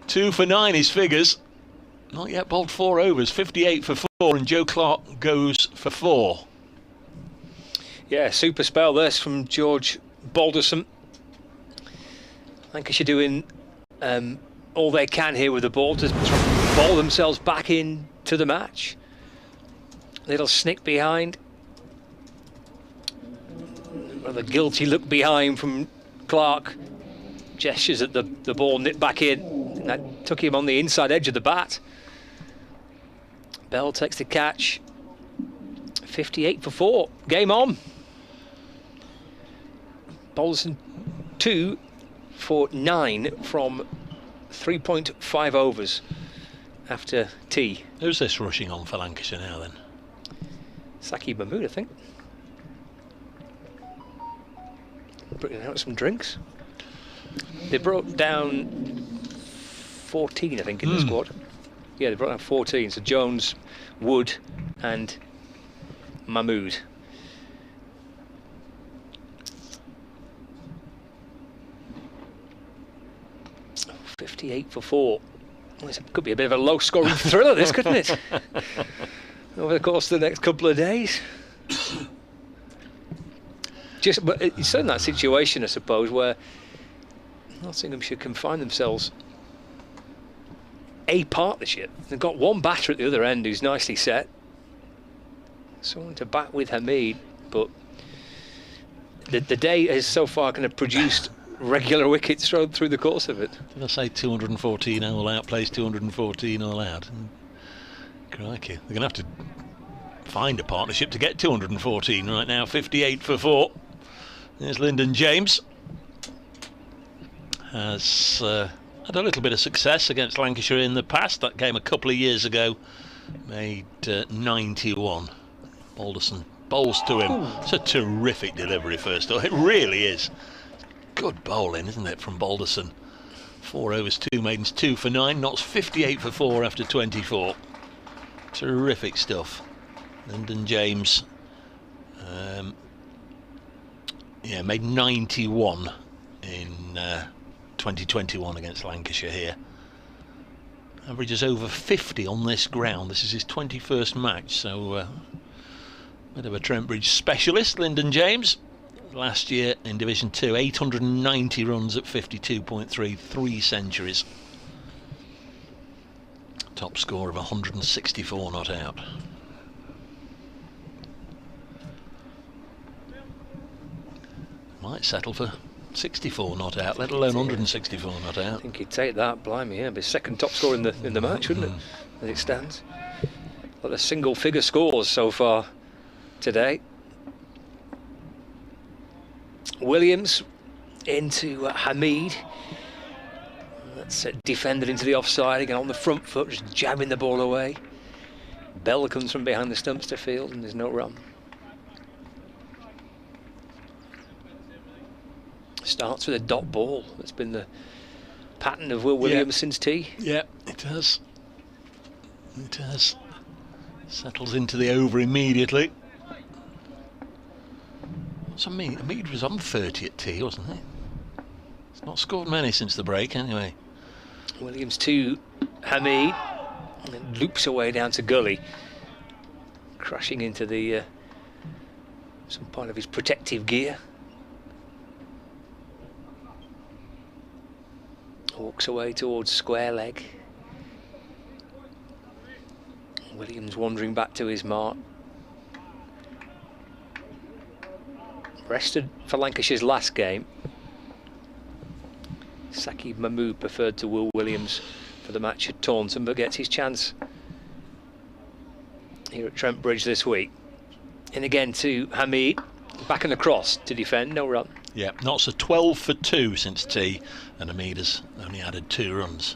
2 for 9 his figures. Not yet bowled 4 overs. 58 for 4, and Joe Clark goes for 4. Yeah, super spell this from George Balderson. Lancashire doing all they can here with the ball to bowl themselves back into the match. Little snick behind. Rather guilty look behind from Clark. Gestures at the ball nipped back in. And that took him on the inside edge of the bat. Bell takes the catch. 58 for 4. Game on. Balderson 2 for 9 from 3.5 overs after tea. Who's this rushing on for Lancashire now then? Saki Mahmood, I think. Bringing out some drinks. They brought down 14, I think, in the squad. Yeah, they brought down 14. So Jones, Wood, and Mahmood. Oh, 58 for 4. Well, this could be a bit of a low-scoring thriller, this, couldn't it? Over the course of the next couple of days. But it's in that situation, I suppose, where Nottinghamshire can find themselves a partnership. They've got one batter at the other end who's nicely set. Someone to bat with Hamid, but the day has so far kind of produced regular wickets thrown through the course of it. Did I say 214 all out, plays 214 all out? Crikey, they're going to have to find a partnership to get 214 right now. 58 for 4. There's Lyndon James. Has had a little bit of success against Lancashire in the past. That game a couple of years ago made 91. Balderson bowls to him. It's a terrific delivery first off. It really is. Good bowling, isn't it, from Balderson? 4 overs, 2 maidens, 2 for 9. Knots 58 for 4 after 24. Terrific stuff. Lyndon James made 91 in 2021 against Lancashire here. Averages over 50 on this ground. This is his 21st match, so bit of a Trent Bridge specialist, Lyndon James. Last year in Division 2, 890 runs at 52.3, 3 centuries. Top score of 164 not out. Might settle for 64 not out, let alone 164 not out. I think he'd take that, blimey, yeah. Be second top scorer in the match, wouldn't it? As it stands. A lot of single figure scores so far today. Williams into Hamid. That's defended into the offside again on the front foot, just jamming the ball away. Bell comes from behind the stumps to field, and there's no run. Starts with a dot ball. That's been the pattern of Will Williams since tea. Yeah, it has. It has. Settles into the over immediately. So Hamid was on 30 at tea, wasn't he? He's not scored many since the break, anyway. Williams to Hamid, and then loops away down to Gully, crashing into the some part of his protective gear. Walks away towards square leg. Williams wandering back to his mark. Rested for Lancashire's last game. Saki Mahmood preferred to Will Williams for the match at Taunton, but gets his chance here at Trent Bridge this week. And again to Hamid, back and across to defend, no run. Yeah, Knots are 12 for 2 since tea, and Hamid has only added 2 runs.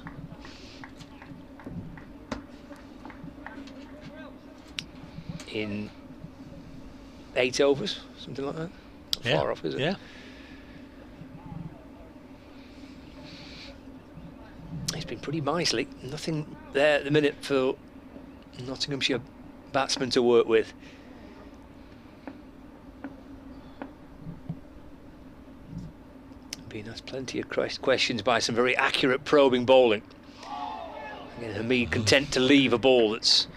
In 8 overs, something like that. Not far off, is it? Yeah. It's been pretty miserly. Nothing there at the minute for Nottinghamshire batsmen to work with. Being asked plenty of questions by some very accurate probing bowling. And Hamid content to leave a ball that's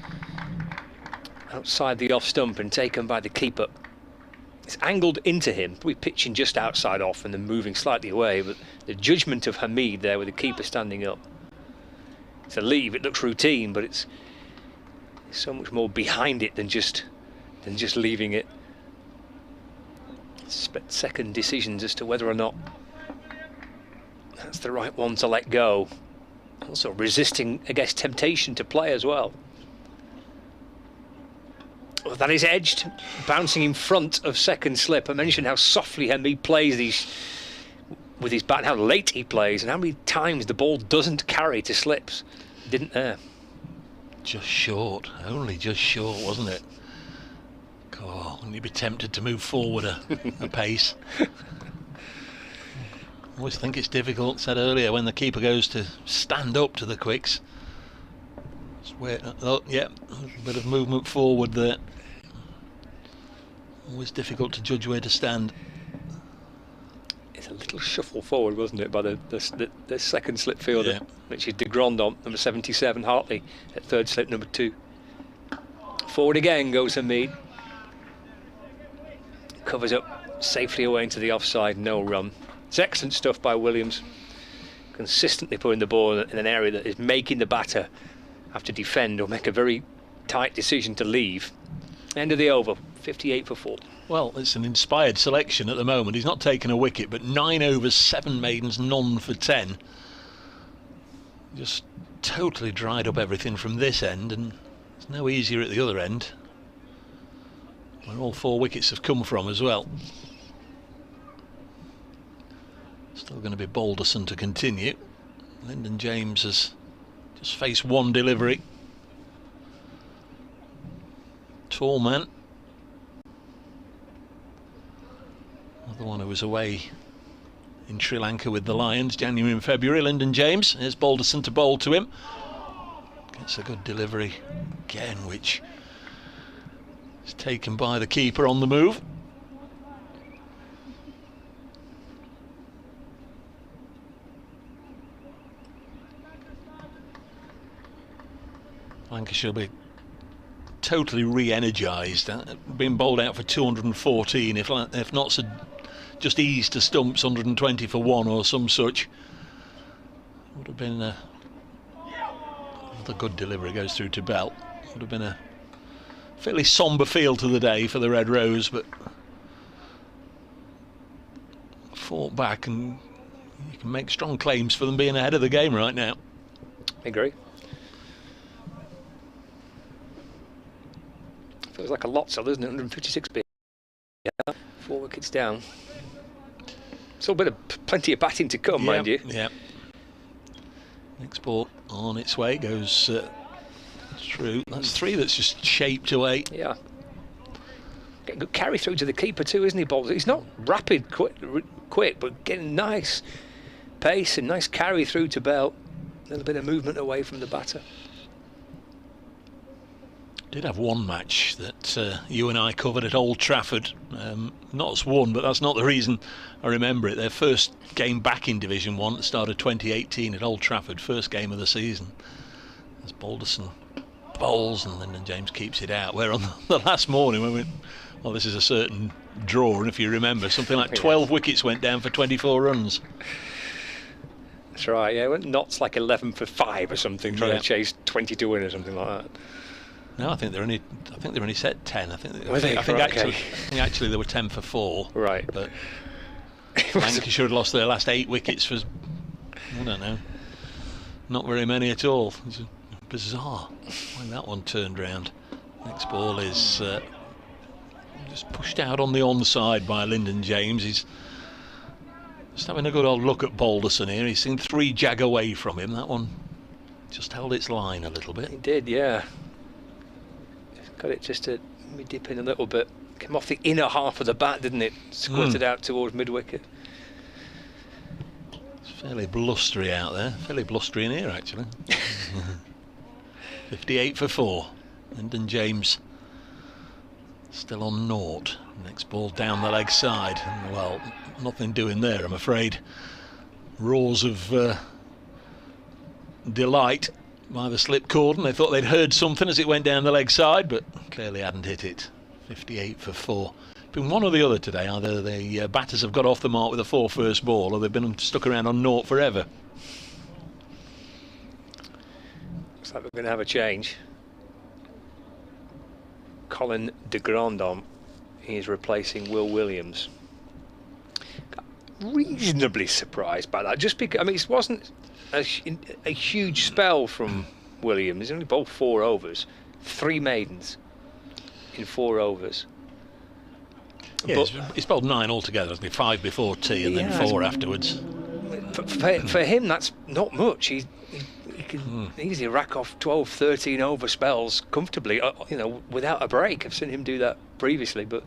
outside the off stump and taken by the keeper. It's angled into him, probably pitching just outside off and then moving slightly away, but the judgment of Hamid there with the keeper standing up. It's a leave, it looks routine, but it's so much more behind it than just leaving it. Split-second decisions as to whether or not that's the right one to let go. Also resisting against temptation to play as well. Oh, that is edged, bouncing in front of second slip. I mentioned how softly Hamid plays these with his bat, how late he plays, and how many times the ball doesn't carry to slips. Didn't there? Just short, only just short, wasn't it? God, wouldn't you be tempted to move forward a pace? I always think it's difficult, said earlier, when the keeper goes to stand up to the quicks. Oh, yeah, a bit of movement forward there. Always difficult to judge where to stand. It's a little shuffle forward, wasn't it, by the second slip fielder, yeah. which is de Grandon, number 77, Hartley, at third slip, number 2. Forward again goes Hamid. Covers up safely away into the offside, no run. It's excellent stuff by Williams. Consistently putting the ball in an area that is making the batter have to defend or make a very tight decision to leave. End of the over, 58 for 4. Well, it's an inspired selection at the moment. He's not taken a wicket, but 9 overs, 7 maidens, none for 10. Just totally dried up everything from this end, and it's no easier at the other end, where all 4 wickets have come from as well. Still going to be Balderson to continue. Lyndon James has just faced 1 delivery. Tall man. Another one who was away in Sri Lanka with the Lions, January and February. Lyndon James. Here's Balderson to bowl to him. Gets a good delivery again, which is taken by the keeper on the move. Lancashire will be totally re-energised, being bowled out for 214, if not so just eased to stumps, 120 for 1 or some such. Would have been another good delivery, goes through to Bell. Would have been a fairly sombre feel to the day for the Red Rose, but fought back, and you can make strong claims for them being ahead of the game right now. I agree. Feels like a lot, so doesn't it? 156 big. Yeah, 4 wickets down. Still a bit of plenty of batting to come, mind you. Yeah. Next ball on its way, goes through. That's 3 that's just shaped away. Yeah. Getting good carry through to the keeper too, isn't he, Bowles? He's not rapid, quick, but getting nice pace and nice carry through to Bell. A little bit of movement away from the batter. Did have one match that you and I covered at Old Trafford. Not as won, but that's not the reason I remember it. Their first game back in Division 1 at the start of 2018 at Old Trafford, first game of the season. As Balderson bowls and Lyndon James keeps it out. Where on the last morning we went, well, this is a certain draw, and if you remember, something like 12 wickets went down for 24 runs. That's right, yeah, it went knots like 11 for 5 or something, trying to chase 20 to win or something like that. No, I think they're only set 10. I think actually they were 10 for 4. Right. But Lancashire had lost their last 8 wickets for, I don't know, not very many at all. It's bizarre when that one turned round. Next ball is just pushed out on the onside by Lyndon James. He's just having a good old look at Balderson here. He's seen 3 jag away from him. That one just held its line a little bit. He did, yeah. Got it just to dip in a little bit. Came off the inner half of the bat, didn't it? Squirted out towards mid-wicket. It's fairly blustery out there. Fairly blustery in here, actually. 58 for 4. Lyndon James still on 0. Next ball down the leg side. Well, nothing doing there, I'm afraid. Roars of delight by the slip cord, and they thought they'd heard something as it went down the leg side, but clearly hadn't hit it. 58 for 4. Been one or the other today. Either the batters have got off the mark with a 4 first ball, or they've been stuck around on naught forever. Looks like we're going to have a change. Colin de Grandhomme is replacing Will Williams. Reasonably surprised by that, just because, I mean, it wasn't a huge spell from Williams. He only bowled 4 overs, 3 maidens in 4 overs. Yeah, he's bowled 9 altogether, hasn't he? 5 before tea and then 4 afterwards. For him, that's not much. He can easily rack off 12, 13 over spells comfortably, you know, without a break. I've seen him do that previously, but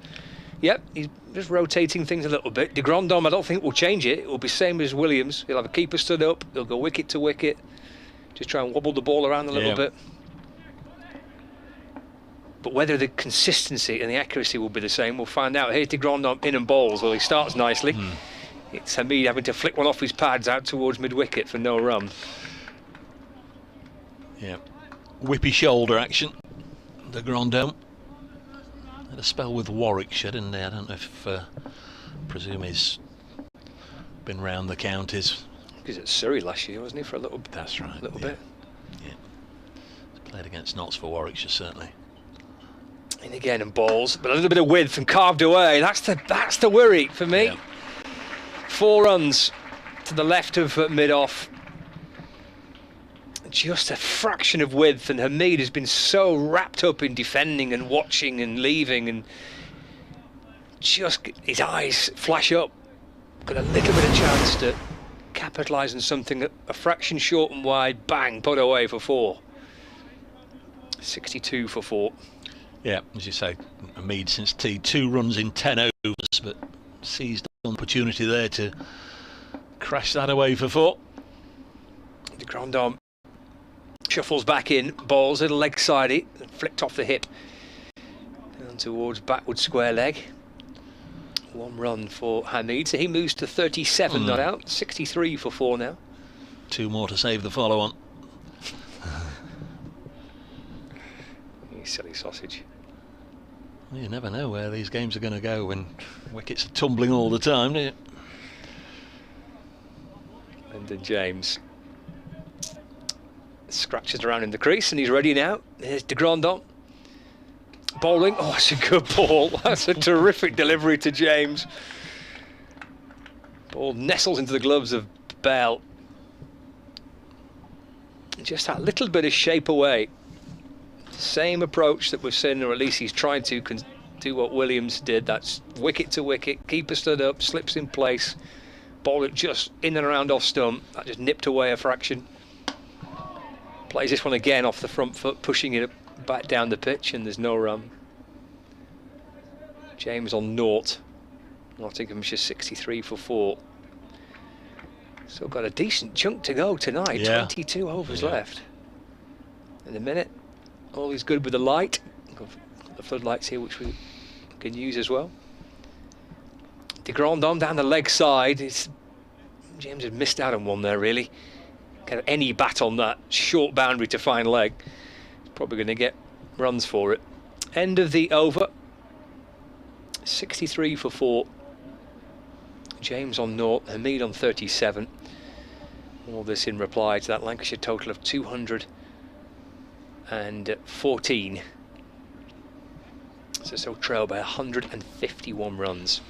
yep, he's just rotating things a little bit. De Grandhomme, I don't think will change it. It will be same as Williams. He'll have a keeper stood up. He'll go wicket to wicket. Just try and wobble the ball around a little bit. But whether the consistency and the accuracy will be the same, we'll find out. Here's de Grandhomme in and bowls. Well, he starts nicely. It's Hamid having to flick one off his pads out towards mid-wicket for no run. Yeah, whippy shoulder action. De Grandhomme had a spell with Warwickshire, didn't he? I don't know if presume he's been round the counties. He was at Surrey last year, wasn't he, for a little bit? That's right. A little bit. Yeah, he's played against Notts for Warwickshire, certainly. In again and balls, but a little bit of width and carved away. That's the worry for me. Yeah. 4 runs to the left of mid-off. Just a fraction of width, and Hamid has been so wrapped up in defending and watching and leaving, and just his eyes flash up. Got a little bit of chance to capitalise on something a fraction short and wide. Bang, put away for 4. 62 for 4. Yeah, as you say, Hamid since tea, 2 runs in 10 overs, but seized the opportunity there to crash that away for 4. De Grandhomme shuffles back in, balls little leg sidey, flicked off the hip down towards backward square leg. 1 run for Hamid, so he moves to 37 not out. 63 for 4 now. 2 more to save the follow-on. You silly sausage. Well, you never know where these games are going to go when wickets are tumbling all the time, do you? Lyndon James scratches around in the crease, and he's ready now. Here's de Grandhomme bowling. Oh, that's a good ball. That's a terrific delivery to James. Ball nestles into the gloves of Bell. Just that little bit of shape away. Same approach that we've seen, or at least he's trying to do what Williams did. That's wicket to wicket, keeper stood up, slips in place, ball it just in and around off stump. That just nipped away a fraction. Plays this one again off the front foot, pushing it back down the pitch, and there's no run. James on naught. Nottinghamshire 63 for 4. Still got a decent chunk to go tonight. 22 overs left. In a minute, all is good with the light. Got the floodlights here, which we can use as well. De Grandhomme down the leg side. James had missed out on one there, really. Kind of any bat on that short boundary to fine leg. Probably going to get runs for it. End of the over. 63 for 4. James on naught, Hamid on 37. All this in reply to that Lancashire total of 214. So still trail by 151 runs.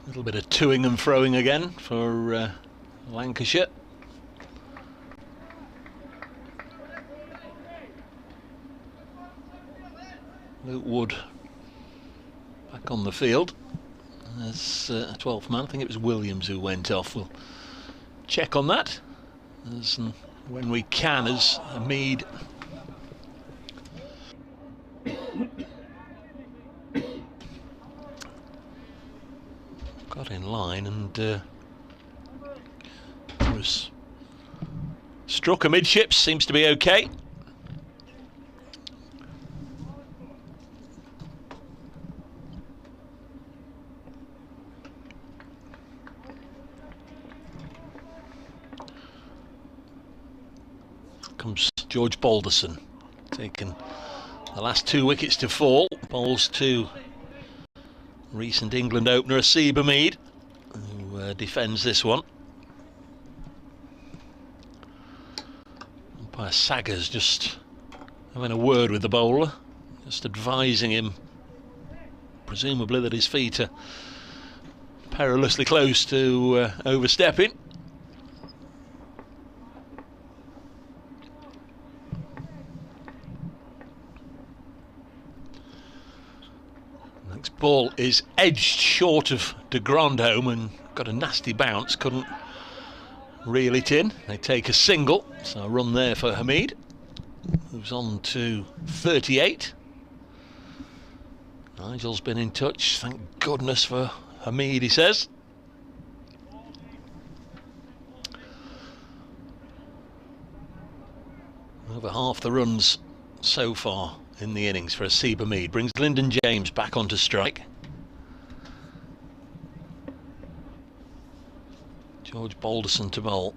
A little bit of toing and froing again for Lancashire. Luke Wood back on the field as a 12th man. I think it was Williams who went off. We'll check on that as and when we can, as Hamid got in line and was struck amidships. Seems to be okay. comes George Balderson, taking the last 2 wickets to fall. Bowls to recent England opener Asiba Mead, who defends this one. Umpire Saggers just having a word with the bowler, just advising him, presumably, that his feet are perilously close to overstepping. Next ball is edged short of de Grandhomme and got a nasty bounce, couldn't reel it in. They take a single, so a run there for Hamid. Moves on to 38. Nigel's been in touch, thank goodness for Hamid, he says. Over half the runs so far in the innings for Asiba Mead. Brings Lyndon James back onto strike. George Balderson to bowl.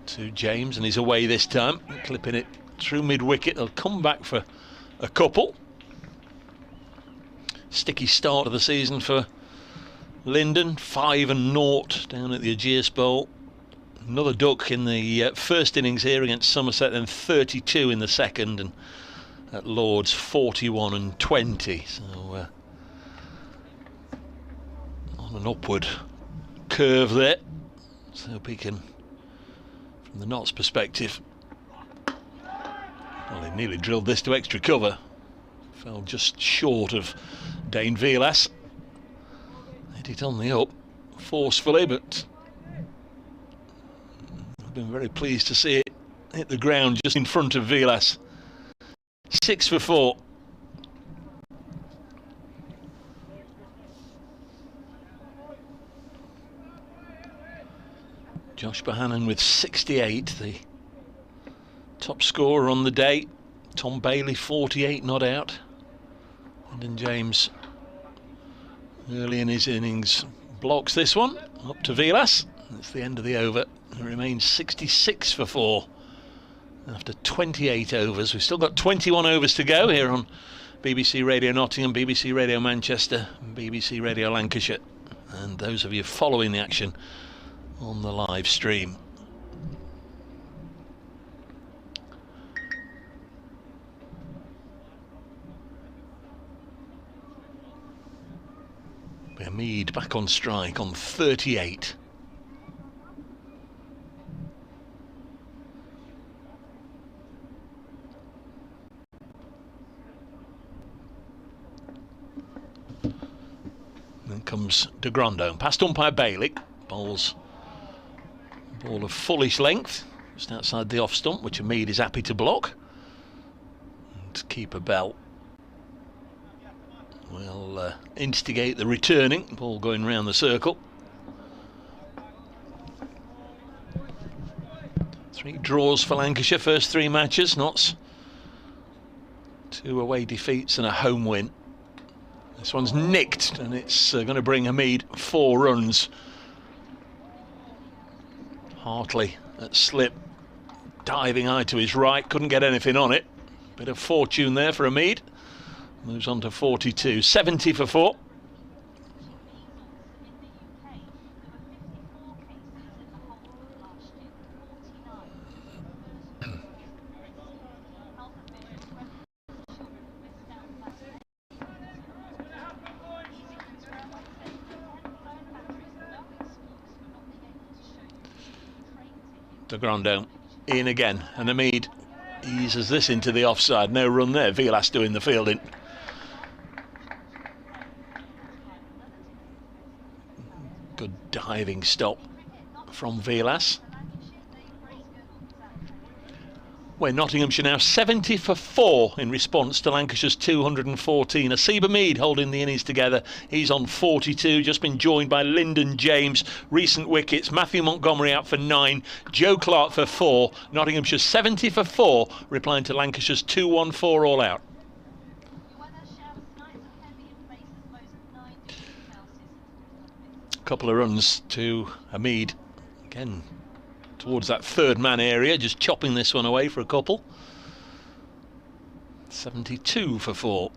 To James, and he's away this time, clipping it through mid-wicket. They'll come back for a couple. Sticky start of the season for Lyndon, 5-0 down at the Ageas Bowl. Another duck in the first innings here against Somerset, then 32 in the second, and at Lord's 41 and 20. So on an upward curve there. So hope he can, from the Notts perspective, well, he nearly drilled this to extra cover. Fell just short of Dane Vilas. Hit it on the up forcefully, but I've been very pleased to see it hit the ground just in front of Vilas. 6 for 4. Josh Bohannon with 68, the top scorer on the day. Tom Bailey 48 not out. Lyndon James early in his innings blocks this one up to Vilas. That's the end of the over. It remains 66 for 4 after 28 overs. We've still got 21 overs to go here on BBC Radio Nottingham, BBC Radio Manchester and BBC Radio Lancashire, and those of you following the action on the live stream. Hamid back on strike on 38. Then comes de Grandhomme, past umpire Bailey, bowls a ball of fullish length, just outside the off stump, which Hamid is happy to block. And keeper Bell will instigate the returning, ball going round the circle. 3 draws for Lancashire, first 3 matches, Notts 2 away defeats and a home win. This one's nicked, and it's going to bring Hamid 4 runs. Hartley at slip, diving high to his right, couldn't get anything on it. Bit of fortune there for Hamid. Moves on to 42, 70 for 4. De Grandhomme in again, and Hamid eases this into the offside. No run there. Vilas doing the fielding. Good diving stop from Vilas. Where Nottinghamshire now 70 for 4 in response to Lancashire's 214. Asiba Mead holding the innings together. He's on 42, just been joined by Lyndon James. Recent wickets, Matthew Montgomery out for 9, Joe Clark for 4. Nottinghamshire 70 for 4, replying to Lancashire's 214 all out. Couple of runs to Hamid. Again, towards that third man area, just chopping this one away for a couple. 72 for 4.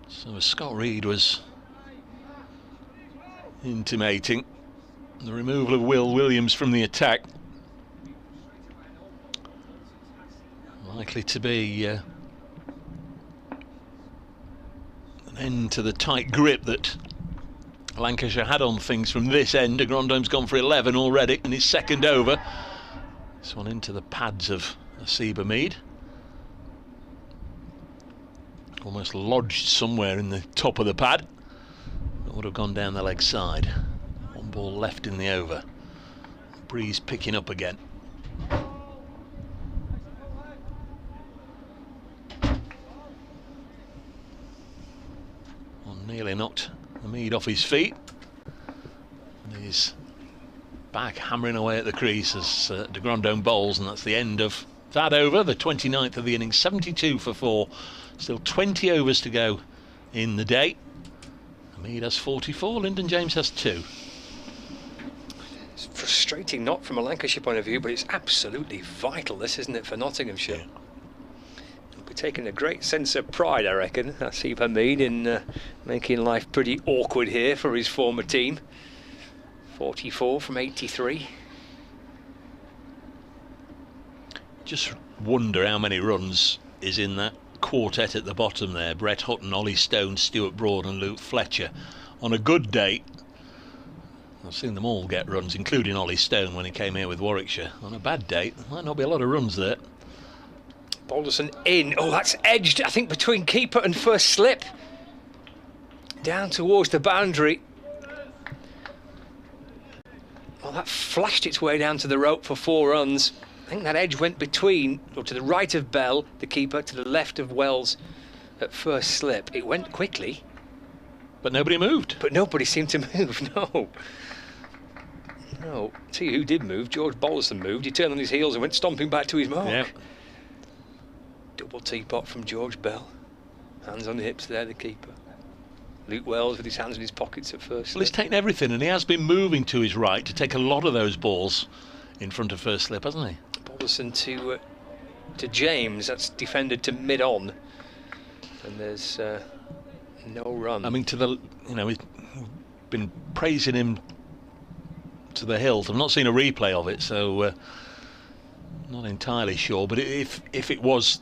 So as Scott Reed was intimating, the removal of Will Williams from the attack likely to be an end to the tight grip that Lancashire had on things from this end. De Grondome's gone for 11 already in his second over. This one into the pads of Asiba Mead. Almost lodged somewhere in the top of the pad. That would have gone down the leg side. One ball left in the over. Breeze picking up again. One nearly knocked the Mead off his feet. And he's back hammering away at the crease as De Grandome bowls, and that's the end of that over, the 29th of the innings. 72 for 4. Still 20 overs to go in the day. Mead has 44, Lyndon James has 2. It's frustrating, not from a Lancashire point of view, but it's absolutely vital, this, isn't it, for Nottinghamshire? Yeah. He'll be taking a great sense of pride, I reckon, Asiba Mead, in making life pretty awkward here for his former team. 44 from 83. Just wonder how many runs is in that quartet at the bottom there. Brett Hutton, Ollie Stone, Stuart Broad and Luke Fletcher. On a good day, I've seen them all get runs, including Ollie Stone when he came here with Warwickshire. On a bad day, there might not be a lot of runs there. Balderson in. Oh, that's edged, I think, between keeper and first slip. Down towards the boundary. Well, that flashed its way down to the rope for 4 runs. I think that edge went between, or to the right of Bell, the keeper, to the left of Wells at first slip. It went quickly. But nobody moved. But nobody seemed to move, no. No. See who did move. George Balderson moved. He turned on his heels and went stomping back to his mark. Yeah. Double teapot from George Bell. Hands on the hips there, the keeper. Luke Wells with his hands in his pockets at first. Well, he's taken everything, and he has been moving to his right to take a lot of those balls in front of first slip, hasn't he? Balderson to James. That's defended to mid-on. And there's no run. I mean, we've been praising him to the hilt. I've not seen a replay of it, so not entirely sure. But if it was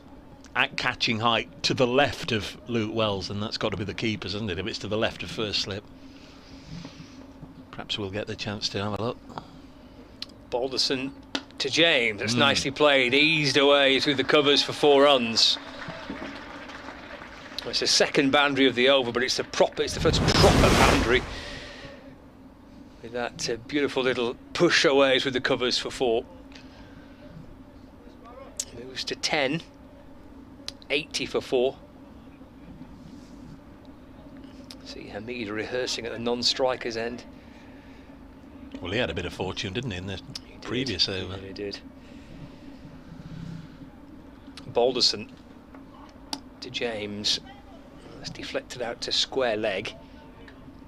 at catching height to the left of Luke Wells, then that's got to be the keeper's, isn't it? If it's to the left of first slip, perhaps we'll get the chance to have a look. Balderson to James. That's nicely played. Eased away through the covers for 4 runs. It's the second boundary of the over, but it's the first proper boundary. With that beautiful little push away through the covers for 4. Moves to 10. 80 for 4. See Hamid rehearsing at the non-striker's end. Well, he had a bit of fortune, didn't he, in the previous over? He did. Balderson to James. That's deflected out to square leg.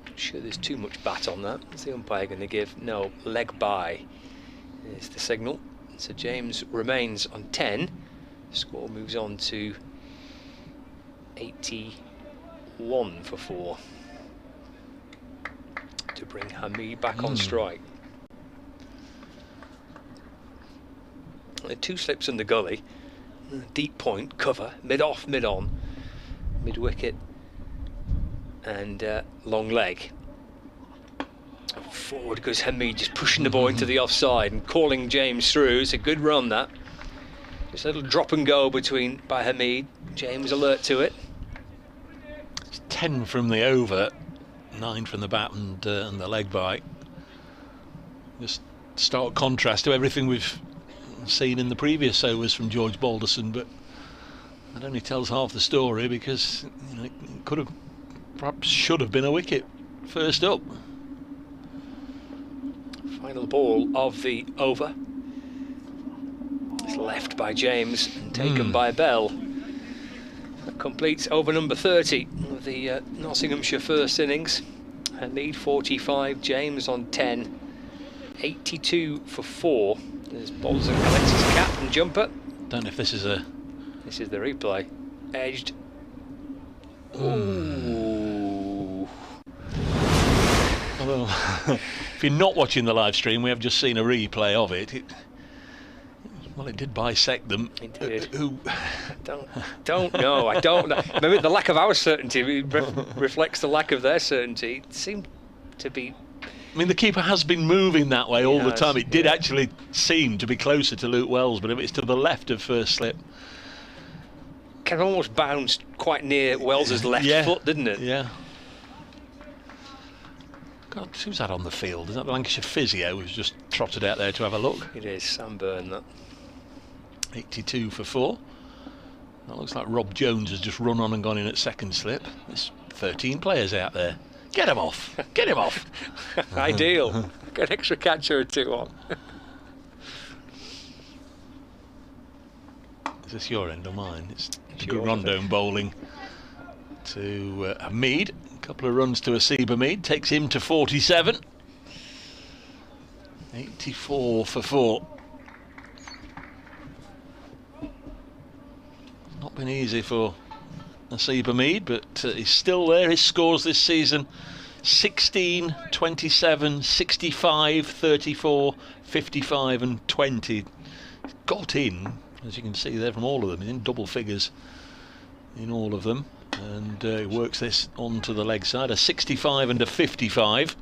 Not sure there's too much bat on that. What's the umpire going to give? No, leg by is the signal. So James remains on 10. Score moves on to 81 for 4 to bring Hamid back on strike. The 2 slips in the gully, deep point, cover, mid-off, mid-on, mid-wicket and long leg. Forward goes Hamid, just pushing the ball into the offside and calling James through. It's a good run, that. Just a little drop and go by Hamid. James alert to it. It's 10 from the over, 9 from the bat and the leg by. Just stark contrast to everything we've seen in the previous overs from George Balderson, but that only tells half the story, because it could have, perhaps should have been a wicket first up. Final ball of the over. It's left by James and taken by Bell. That completes over number 30 of the the Nottinghamshire first innings. And lead 45, James on 10, 82 for 4. There's Balderson collects his cap and jumper. Don't know if this is a... This is the replay. Edged. Ooh. Although, if you're not watching the live stream, we have just seen a replay of it. Well, it did bisect them. It did. Who? Don't know. I don't know. Maybe the lack of our certainty reflects the lack of their certainty. It seemed to be... I mean, the keeper has been moving that way all the time. It did yeah. actually seem to be closer to Luke Wells, but if it's to the left of first slip... Kind of almost bounced quite near Wells's left foot, didn't it? Yeah. God, who's that on the field? Is that the Lancashire physio who's just trotted out there to have a look? It is Sam Byrne, that. 82 for 4. That looks like Rob Jones has just run on and gone in at second slip. There's 13 players out there. Get him off! Get him off! Ideal. Get an extra catcher or two on. Is this your end or mine? It's Sure, Rondone bowling to Mead. A couple of runs to Asiba Mead. Takes him to 47. 84 for 4. Not been easy for Asiba Mead, but he's still there. His scores this season: 16, 27, 65, 34, 55 and 20. He's got in, as you can see there from all of them. He's in double figures in all of them, and he works this onto the leg side, a 65 and a 55.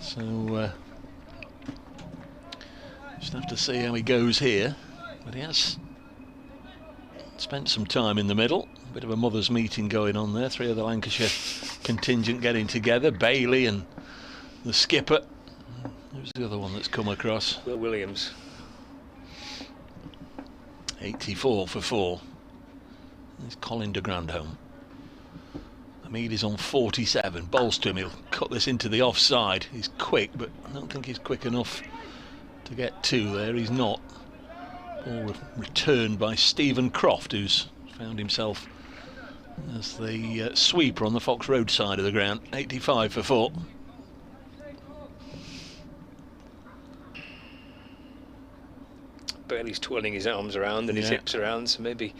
So just have to see how he goes here, but he has spent some time in the middle. A bit of a mothers' meeting going on there. 3 of the Lancashire contingent getting together. Bailey and the skipper. Who's the other one that's come across? Will Williams. 84 for 4. There's Colin de Grandhomme. Hamid is on 47. Bowls to him. He'll cut this into the offside. He's quick, but I don't think he's quick enough to get 2 there. He's not. Ball returned by Stephen Croft, who's found himself as the sweeper on the Fox Road side of the ground. 85 for 4. Bailey's twirling his arms around and his hips around, so maybe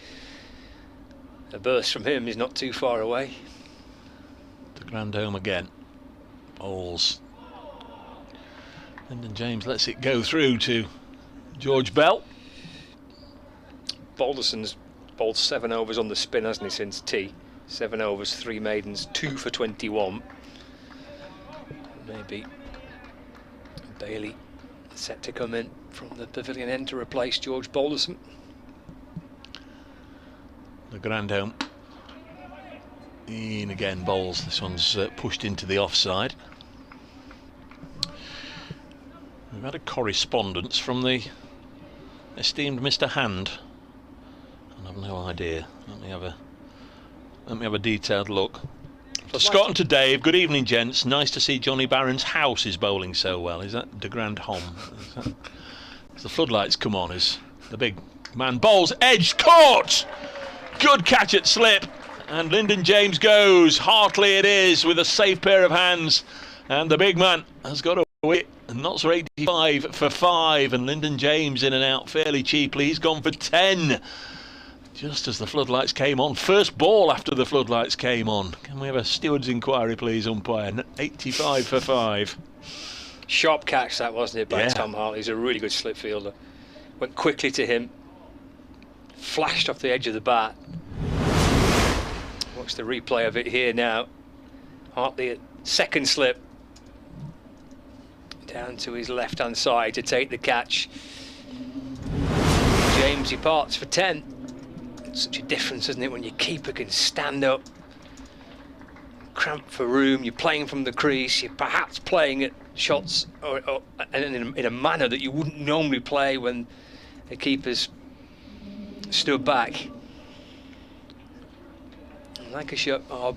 a burst from him is not too far away. To Grandhomme again. Bowls. Lyndon James lets it go through to George Bell. Balderson's bowled 7 overs on the spin, hasn't he, since tea? 7 overs, 3 maidens, 2 for 21. Maybe Bailey set to come in from the pavilion end to replace George Balderson. The Grandhomme in again, bowls. This one's pushed into the offside. We've had a correspondence from the esteemed Mr. Hand. I've no idea. Let me have a detailed look. To Scott and to Dave, good evening, gents. Nice to see Johnny Barron's house is bowling so well. Is that de Grandhomme? As the floodlights come on, as the big man bowls, edge caught. Good catch at slip, and Lyndon James goes. Hartley it is with a safe pair of hands, and the big man has got away. And Notts are 85 for 5, and Lyndon James in and out fairly cheaply. He's gone for 10. Just as the floodlights came on. First ball after the floodlights came on. Can we have a steward's inquiry, please, umpire? 85 for 5. Sharp catch that, wasn't it, by Tom Hartley. He's a really good slip fielder. Went quickly to him. Flashed off the edge of the bat. Watch the replay of it here now. Hartley at second slip. Down to his left-hand side to take the catch. James departs for 10. It's such a difference, isn't it, when your keeper can stand up, cramp for room, you're playing from the crease, you're perhaps playing at shots in a manner that you wouldn't normally play when the keeper's stood back. And Lancashire are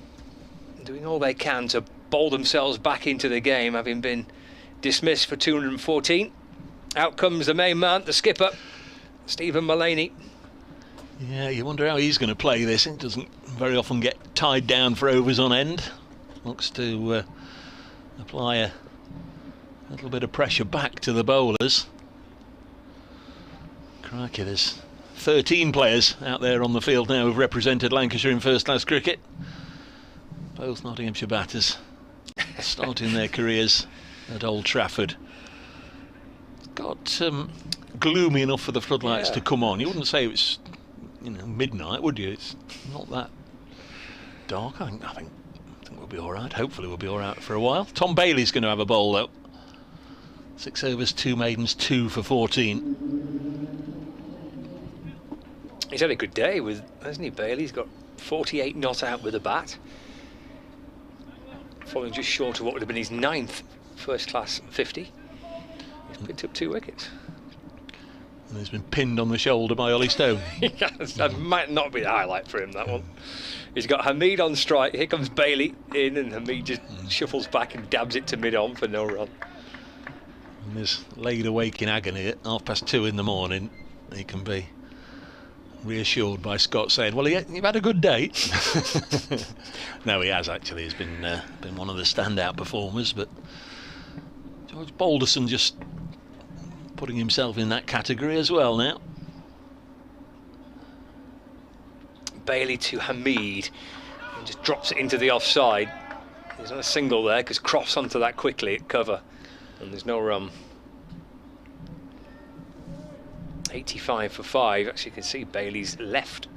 doing all they can to bowl themselves back into the game, having been dismissed for 214. Out comes the main man, the skipper, Stephen Mullaney. Yeah, you wonder how he's going to play this. It doesn't very often get tied down for overs on end. Looks to apply a little bit of pressure back to the bowlers. Crikey, there's 13 players out there on the field now who've represented Lancashire in first-class cricket. Both Nottinghamshire batters starting their careers at Old Trafford. It's got gloomy enough for the floodlights to come on. You wouldn't say it's midnight, would you? It's not that dark. I think we'll be all right. Hopefully we'll be all right for a while. Tom Bailey's going to have a bowl though. 6 overs, 2 maidens, 2 for 14. He's had a good day, hasn't he, Bailey? He's got 48 not out with a bat, falling just short of what would have been his 9th first-class 50. He's picked up 2 wickets. And he's been pinned on the shoulder by Ollie Stone. Yes, that might not be the highlight for him, that one. He's got Hamid on strike. Here comes Bailey in, and Hamid just shuffles back and dabs it to mid-on for no run. And he's laid awake in agony at 2:30 in the morning. He can be reassured by Scott saying, well, you've had a good day. No, he has actually. He's been one of the standout performers, but George Balderson just putting himself in that category as well now. Bailey to Hamid, and just drops it into the offside. There's not a single there because Cross onto that quickly at cover, and there's no run. 85 for 5. Actually, you can see Bailey's left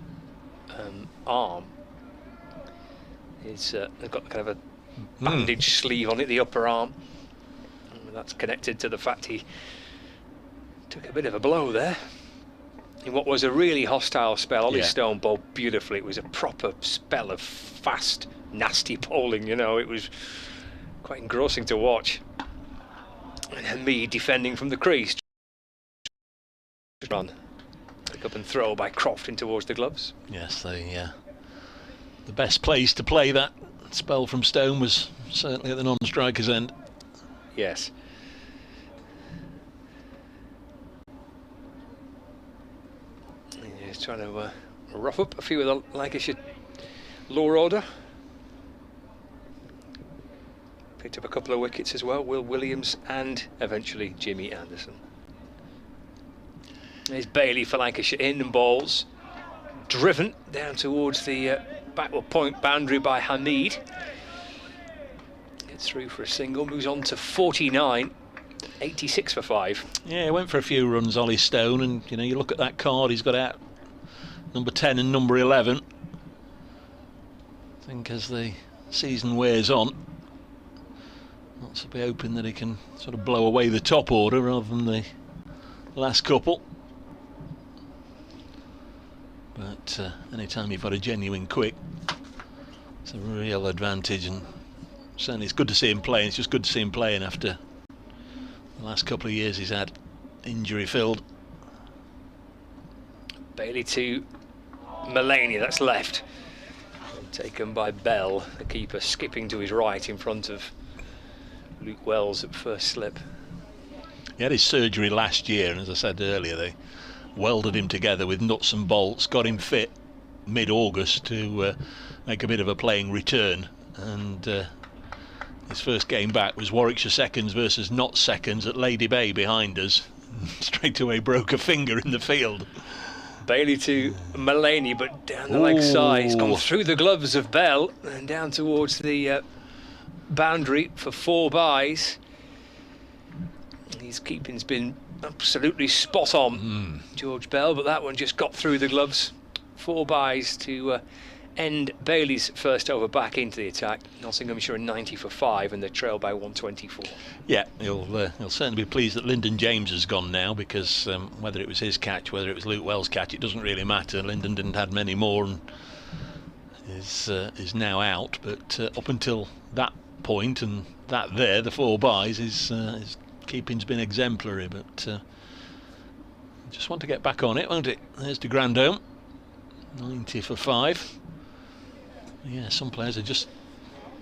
arm is they've got kind of a bandage sleeve on it, the upper arm, and that's connected to the fact he took a bit of a blow there in what was a really hostile spell. Ollie Stone bowled beautifully. It was a proper spell of fast, nasty bowling, you know. It was quite engrossing to watch. And Hamid defending from the crease. Run. Pick up and throw by Croft in towards the gloves. Yes, the best place to play that spell from Stone was certainly at the non-striker's end. Yes. He's trying to rough up a few of the Lancashire lower order. Picked up a couple of wickets as well, Will Williams and eventually Jimmy Anderson. There's Bailey for Lancashire in and bowls. Driven down towards the backward point boundary by Hamid. Gets through for a single, moves on to 49. 86 for 5. Yeah, he went for a few runs, Ollie Stone, and you look at that card he's got out, number 10 and number 11. I think as the season wears on, lots will be hoping that he can sort of blow away the top order rather than the last couple. But anytime you've got a genuine quick, it's a real advantage, and certainly it's good to see him playing. It's just good to see him playing after the last couple of years he's had injury filled. Bailey to Mulaney, that's left. Taken by Bell, the keeper skipping to his right in front of Luke Wells at first slip. He had his surgery last year, and as I said earlier, they welded him together with nuts and bolts, got him fit mid-August to make a bit of a playing return, and his first game back was Warwickshire seconds versus Notts seconds at Lady Bay behind us. Straight away broke a finger in the field. Bailey to Mulaney, but down the leg side. He's gone through the gloves of Bell and down towards the boundary for 4 byes. His keeping's been absolutely spot on, George Bell, but that one just got through the gloves. 4 byes to end Bailey's first over back into the attack. Nottinghamshire are 90 for 5 and they're trailed by 124. Yeah, he'll certainly be pleased that Lyndon James has gone now, because whether it was his catch, whether it was Luke Wells' catch, it doesn't really matter. Lyndon didn't have many more and is now out, but up until that point and that there, the 4 byes, his keeping's been exemplary, but just want to get back on it, won't it? There's de Grandhomme, 90 for 5. Yeah, some players are just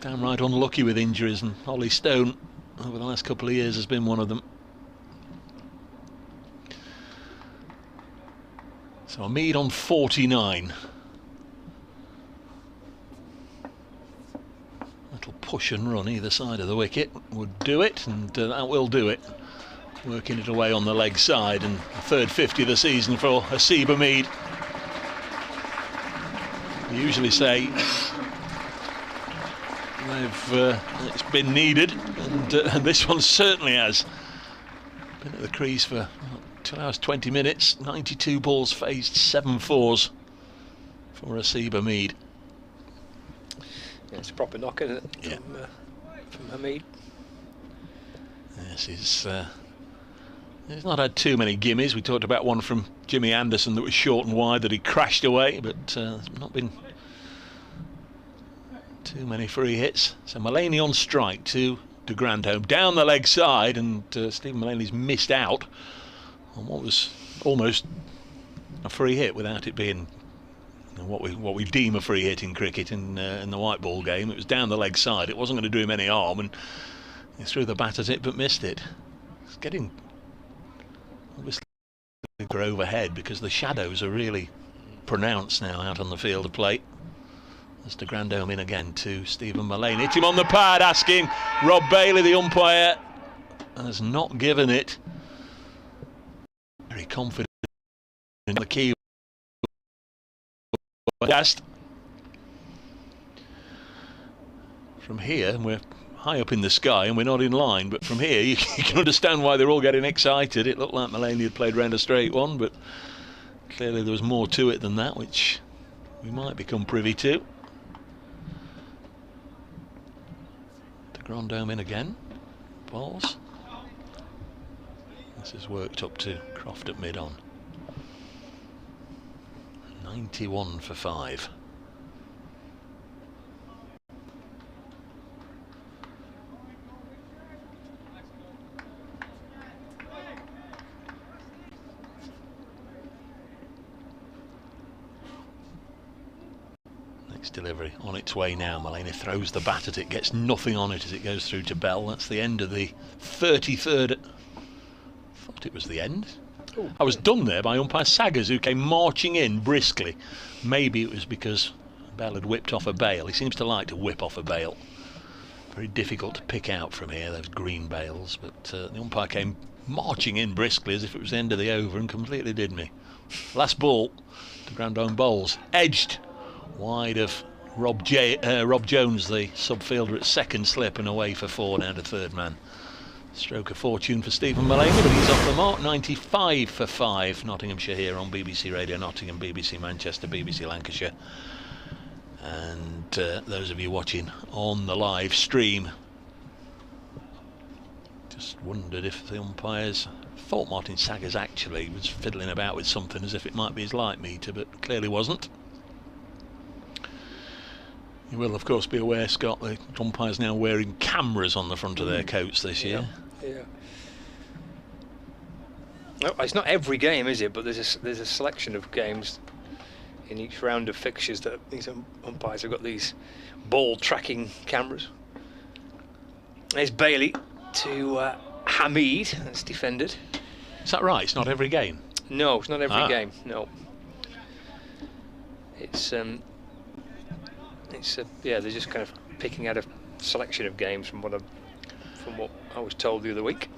downright unlucky with injuries, and Ollie Stone over the last couple of years has been one of them. So Hamid on 49. push and run either side of the wicket would do it, and that will do it. Working it away on the leg side, and the third 50 of the season for Asiba Mead. We usually say it's been needed, and this one certainly has. Been at the crease for 2 hours 20 minutes, 92 balls faced, 7 fours for Asiba Mead. Yeah, it's a proper knock, isn't it? Yeah. From Hamid. Yes, he's not had too many gimmies. We talked about one from Jimmy Anderson that was short and wide that he crashed away, but there's not been too many free hits. So Mullaney on strike to De Grandhomme down the leg side, and Stephen Mullaney's missed out on what was almost a free hit without it being what we deem a free hit in cricket in the white ball game. It was down the leg side. It wasn't going to do him any harm, and he threw the bat at it but missed it. It's getting obviously overhead because the shadows are really pronounced now out on the field of play. As De Grandhomme in again to Stephen Mullaney. Hit him on the pad, asking. Rob Bailey, the umpire, has not given it. Very confident in the key. From here, we're high up in the sky and we're not in line, but from here you can understand why they're all getting excited. It looked like Mullaney had played round a straight one, but clearly there was more to it than that, which we might become privy to. De Grandhomme in again. Balls. This is worked up to Croft at mid-on. 91 for 5. Next delivery on its way now. Mullaney throws the bat at it, gets nothing on it as it goes through to Bell. That's the end of the 33rd. Thought it was the end. Ooh. I was done there by umpire Saggers, who came marching in briskly. Maybe it was because Bell had whipped off a bail. He seems to like to whip off a bail. Very difficult to pick out from here, those green bails. But the umpire came marching in briskly as if it was the end of the over and completely did me. Last ball, De Grandhomme bowls. Edged wide of Rob Jones, the sub-fielder at second slip, and away for 4 down to third man. Stroke of fortune for Stephen Mullaney, but he's off the mark. 95 for 5. Nottinghamshire here on BBC Radio Nottingham, BBC Manchester, BBC Lancashire. And those of you watching on the live stream, just wondered if the umpires thought Martin Saggers actually was fiddling about with something as if it might be his light meter, but clearly wasn't. You will, of course, be aware, Scott, the umpires now wearing cameras on the front of their coats this year. Yeah. No, it's not every game, is it? But there's a selection of games in each round of fixtures that these umpires have got these ball tracking cameras. There's Bailey to Hamid. That's defended. Is that right? It's not every game? No, it's not every game. No. Yeah, they're just kind of picking out a selection of games from what I was told the other week.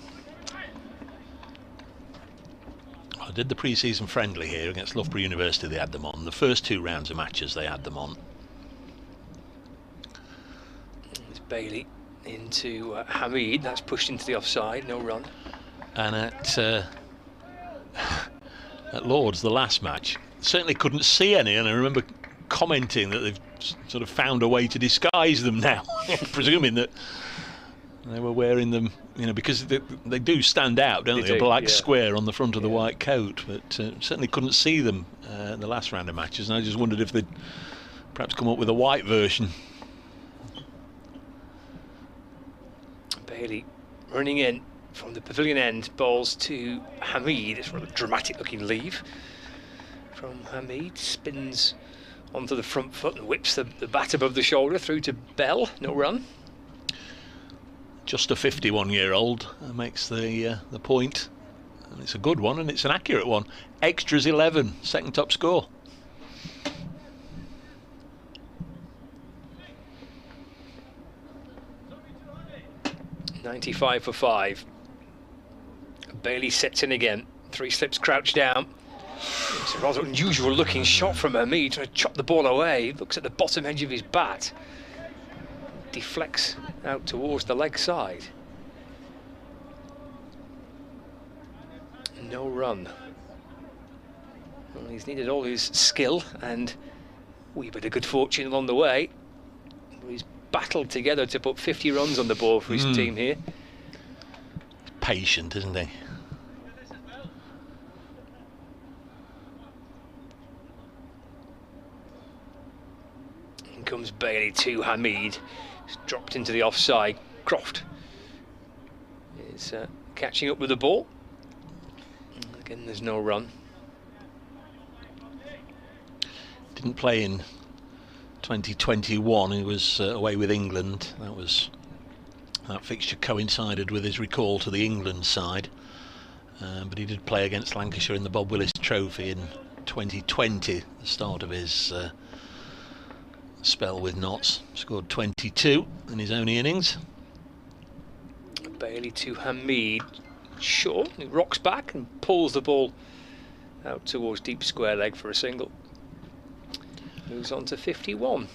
I did the pre-season friendly here against Loughborough University. They had them on the first 2 rounds of matches. They had them on. There's Bailey into Hamid. That's pushed into the offside. No run. And at Lord's, the last match, certainly couldn't see any, and I remember commenting that they've sort of found a way to disguise them now, presuming that they were wearing them, because they do stand out, don't they? A black square on the front of the white coat, but certainly couldn't see them in the last round of matches, and I just wondered if they'd perhaps come up with a white version. Bailey running in from the pavilion end, balls to Hamid. It's a rather dramatic looking leave from Hamid, spins onto the front foot and whips the bat above the shoulder through to Bell. No run. Just a 51-year-old makes the point, and it's a good one, and it's an accurate one. Extras 11, second top score. 95 for 5. Bailey sets in again. 3 slips crouched down. It's a rather unusual looking shot from Hamid, trying to chop the ball away. Looks at the bottom edge of his bat. Deflects out towards the leg side. No run. Well, he's needed all his skill and a wee bit of good fortune along the way. He's battled together to put 50 runs on the board for his team here. Patient, isn't he? In comes Bailey to Hamid. He's dropped into the offside. Croft is catching up with the ball. Again, there's no run. Didn't play in 2021. He was away with England. That fixture coincided with his recall to the England side. But he did play against Lancashire in the Bob Willis Trophy in 2020, the start of his spell with Notts. Scored 22 in his own innings. Bailey to Hamid. Sure, he rocks back and pulls the ball out towards deep square leg for a single. Moves on to 51.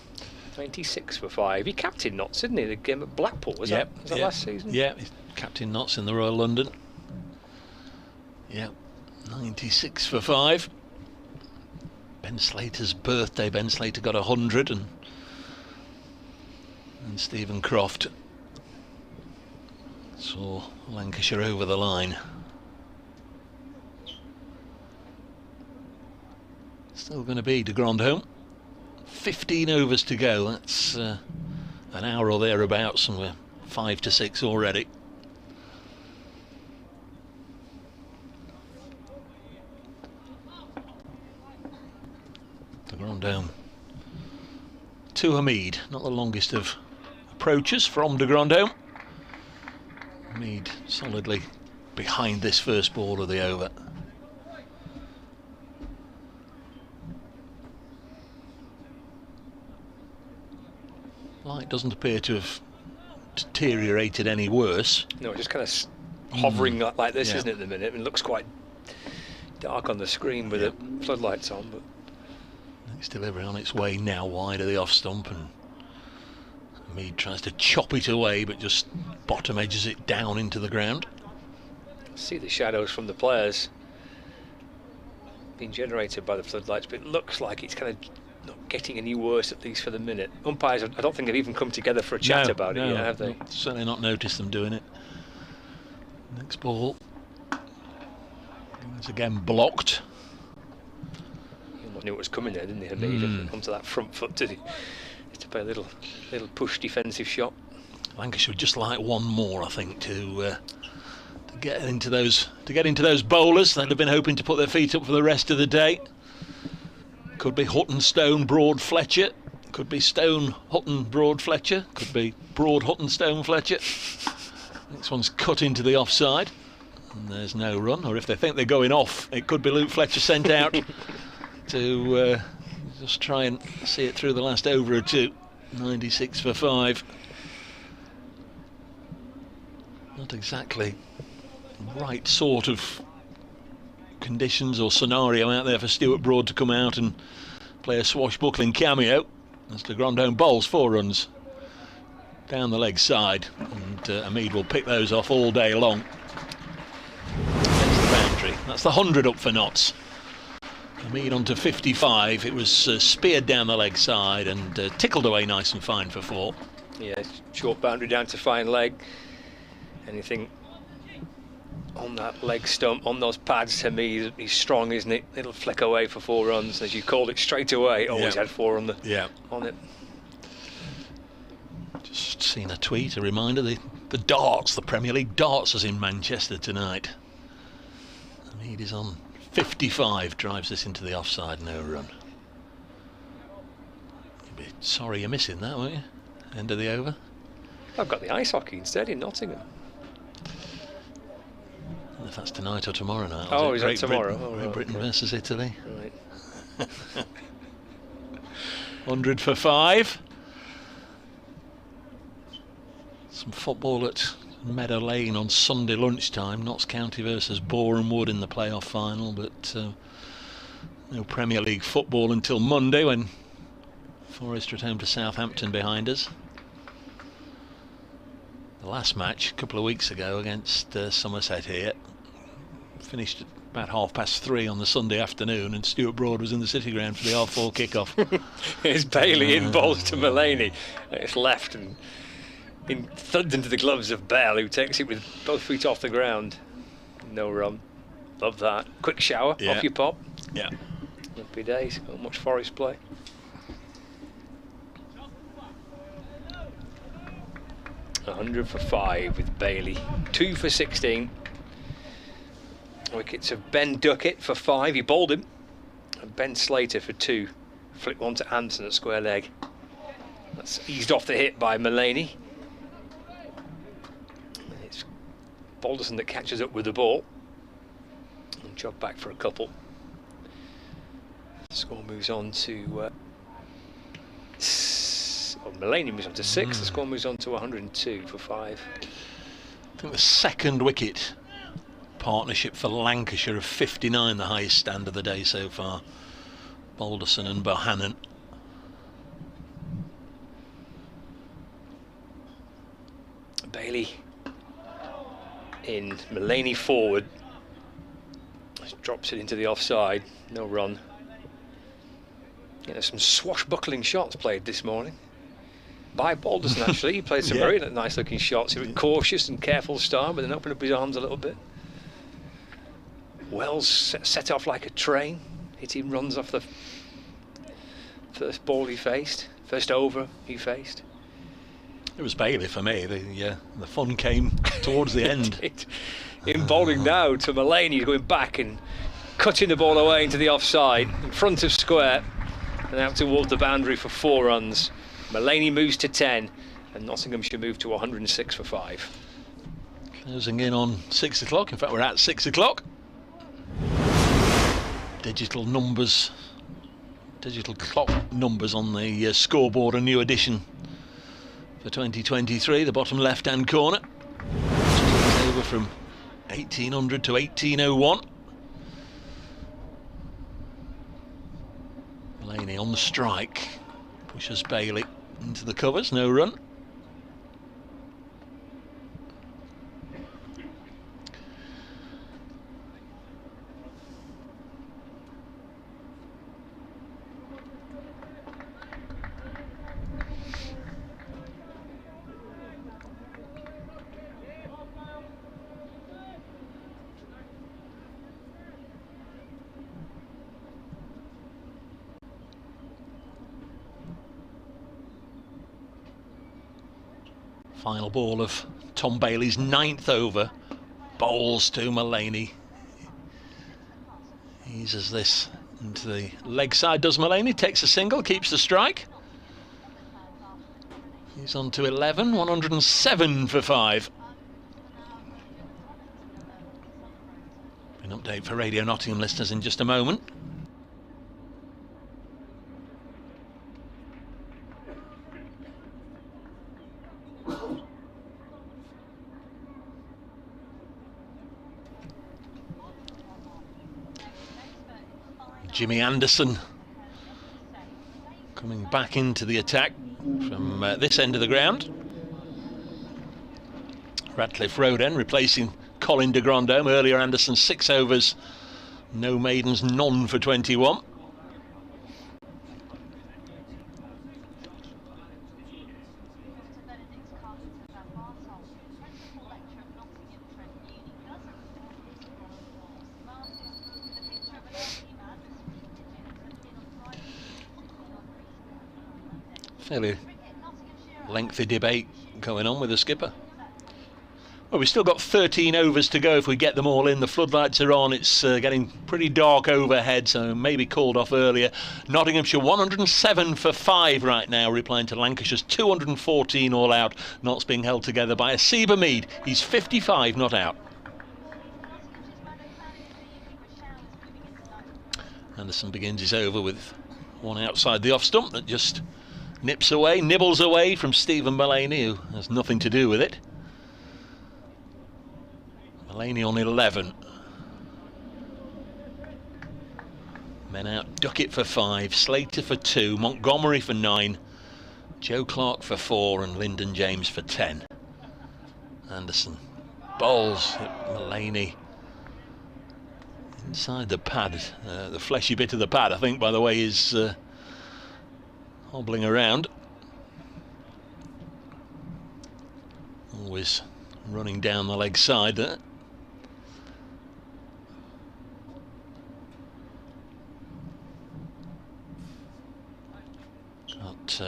96 for 5. He captained Notts, didn't he? The game at Blackpool, was that last season? Yeah, he's captain Notts in the Royal London. Yeah, 96 for 5. Ben Slater's birthday. Ben Slater got 100, and Stephen Croft saw Lancashire over the line. Still going to be de Grandhomme. 15 overs to go. That's an hour or thereabouts, and we're 5 to 6 already. De Grandhomme to Hamid. Not the longest of approaches from de Grandhomme. Hamid solidly behind this first ball of the over. Light doesn't appear to have deteriorated any worse. No, just kind of hovering like this, isn't it, at the minute? It looks quite dark on the screen with the floodlights on. But next delivery on its way now, wide of the off stump, and Hamid tries to chop it away, but just bottom edges it down into the ground. See the shadows from the players being generated by the floodlights, but it looks like it's kind of not getting any worse, at least for the minute. Umpires, I don't think they've even come together for a chat about it yet, have they? Certainly not noticed them doing it. Next ball is again blocked. He knew what was coming there, didn't he? Hamid onto that front foot to play a little push defensive shot. Lancashire would just like one more, I think, to get into those bowlers. They'd have been hoping to put their feet up for the rest of the day. Could be Hutton, Stone, Broad, Fletcher. Could be Stone, Hutton, Broad, Fletcher. Could be Broad, Hutton, Stone, Fletcher. Next one's cut into the offside, and there's no run. Or if they think they're going off, it could be Luke Fletcher sent out to just try and see it through the last over or two. 96 for 5. Not exactly the right sort of conditions or scenario out there for Stuart Broad to come out and play a swashbuckling cameo. As de Grandhomme bowls 4 runs down the leg side, and Hamid will pick those off all day long. Against the boundary. That's the 100 up for Notts. Hamid on to 55. It was speared down the leg side and tickled away nice and fine for 4. Yeah, short boundary down to fine leg. Anything on that leg stump, on those pads, to me, he's strong, isn't it? It'll flick away for 4 runs. As you called it straight away, always had 4 on it. Just seen a tweet, a reminder, the darts, the Premier League darts is in Manchester tonight. Hamid is on 55, drives this into the offside, no run. You'd be sorry you're missing that, won't you? End of the over. I've got the ice hockey instead in Nottingham. If that's tonight or tomorrow night. Oh, is that tomorrow? Great Britain versus Italy. Right. 100 for 5. Some football at Meadow Lane on Sunday lunchtime. Notts County versus Boreham Wood in the playoff final, but no Premier League football until Monday when Forest are at home to Southampton behind us. The last match a couple of weeks ago against Somerset here finished at about 3:30 on the Sunday afternoon, and Stuart Broad was in the City Ground for the 4:30 kickoff. It's Bailey in balls to Mullaney. It's left and thuds into the gloves of Bell, who takes it with both feet off the ground. No run. Love that. Quick shower off your pop. Yeah. Happy days. Not much Forest play. $100 for 5 with Bailey. 2 for 16. Wickets of Ben Duckett for 5. He bowled him. And Ben Slater for 2. Flick one to Anderson at square leg. That's eased off the hit by Mullaney. It's Balderson that catches up with the ball. And jog back for a couple. Score moves on to Mullaney moves on to 6. The score moves on to 102 for 5. I think the second wicket partnership for Lancashire of 59, the highest stand of the day so far. Balderson and Bohannon. Bailey in, Mullaney forward. Just drops it into the offside. No run. Yeah, there's some swashbuckling shots played this morning by Balderson. Actually, he played some very nice looking shots. He was cautious and careful start, but then opened up his arms a little bit. Wells set off like a train, hitting runs off the first ball he faced, first over he faced. It was Bailey for me. The fun came towards the end. In bowling now to Mullaney, going back and cutting the ball away into the offside, in front of square, and out towards the boundary for 4 runs. Mullaney moves to 10, and Nottinghamshire move to 106 for 5. Closing in on 6 o'clock. In fact, we're at 6 o'clock. Digital clock numbers on the scoreboard, a new addition for 2023. The bottom left-hand corner, over from 1800 to 1801. Mullaney on the strike, pushes Bailey into the covers, no run. Final ball of Tom Bailey's 9th over. Bowls to Mullaney. Eases this into the leg side, does Mullaney. Takes a single, keeps the strike. He's on to 11, 107 for 5. An update for Radio Nottingham listeners in just a moment. Jimmy Anderson coming back into the attack from this end of the ground. Radcliffe Road end replacing Colin de Grandhomme. Earlier Anderson 6 overs, no maidens, none for 21. Fairly lengthy debate going on with the skipper. Well, we've still got 13 overs to go if we get them all in. The floodlights are on. It's getting pretty dark overhead, so maybe called off earlier. Nottinghamshire 107 for 5 right now, replying to Lancashire's 214 all out. Notts being held together by Asiba Mead. He's 55 not out. Anderson begins his over with one outside the off stump that just nibbles away from Stephen Mullaney, who has nothing to do with it. Mullaney on 11. Men out Duckett for 5, Slater for 2, Montgomery for 9, Joe Clark for 4 and Lyndon James for 10. Anderson bowls at Mullaney inside the pad, the fleshy bit of the pad, I think, by the way, is hobbling around. Always running down the leg side there. Got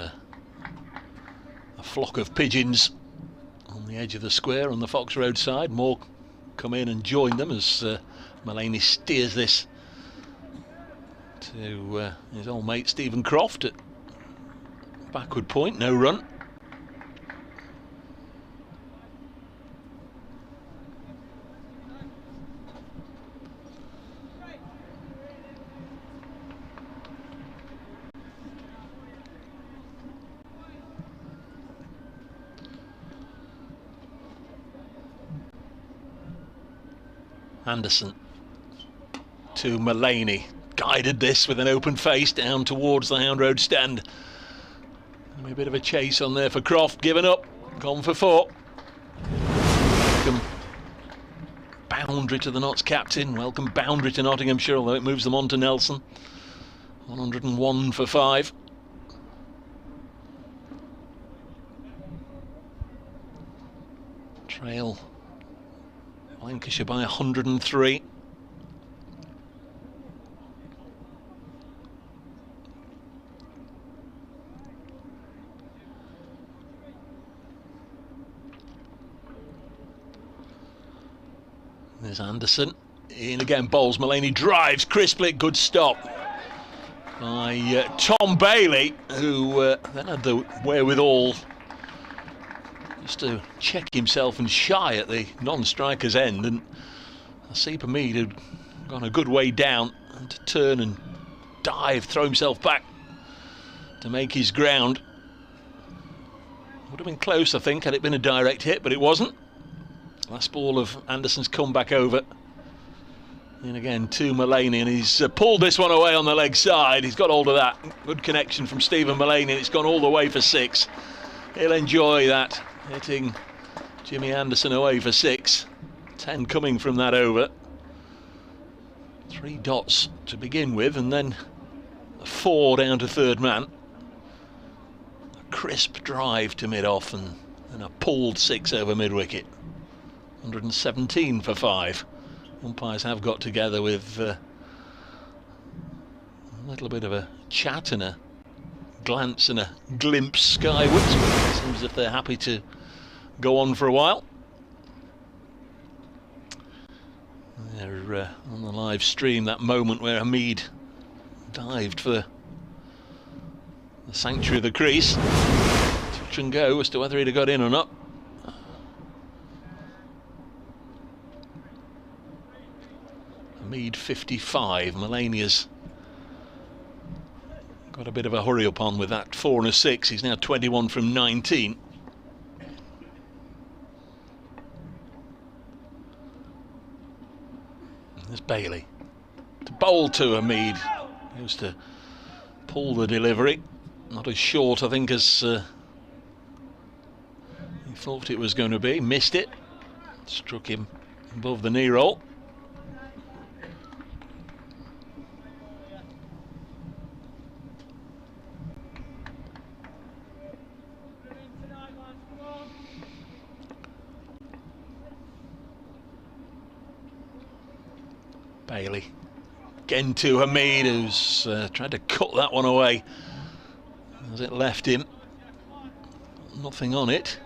a flock of pigeons on the edge of the square on the Fox Road side. More come in and join them as Mullaney steers this to his old mate Stephen Croft at backward point, no run. Anderson to Mullaney, guided this with an open face down towards the Hound Road stand. A bit of a chase on there for Croft, given up, gone for 4. Welcome boundary to the Notts captain, welcome boundary to Nottinghamshire, although it moves them on to Nelson. 101 for 5. Trail Lancashire by 103. There's Anderson. In again, bowls. Mullaney drives crisply. Good stop by Tom Bailey, who then had the wherewithal just to check himself and shy at the non-striker's end, and Asif Hamid had gone a good way down and to turn and dive, throw himself back to make his ground. Would have been close, I think, had it been a direct hit, but it wasn't. Last ball of Anderson's come back over. And again to Mullaney, and he's pulled this one away on the leg side. He's got hold of that. Good connection from Stephen Mullaney, and it's gone all the way for 6. He'll enjoy that, hitting Jimmy Anderson away for 6. 10 coming from that over. 3 dots to begin with, and then a 4 down to third man. A crisp drive to mid-off, and a pulled 6 over mid-wicket. 117 for 5. Umpires have got together with a little bit of a chat and a glance and a glimpse skywards. It seems as if they're happy to go on for a while. They're on the live stream, that moment where Hamid dived for the sanctuary of the crease. Touch and go as to whether he'd have got in or not. Hamid 55, Mullaney's got a bit of a hurry up on with that 4 and a 6. He's now 21 from 19. There's Bailey to bowl to Hamid. He was to pull the delivery. Not as short, I think, as he thought it was going to be. Missed it. Struck him above the knee roll. Bailey again to Hamid, who's tried to cut that one away as it left him. Nothing on it.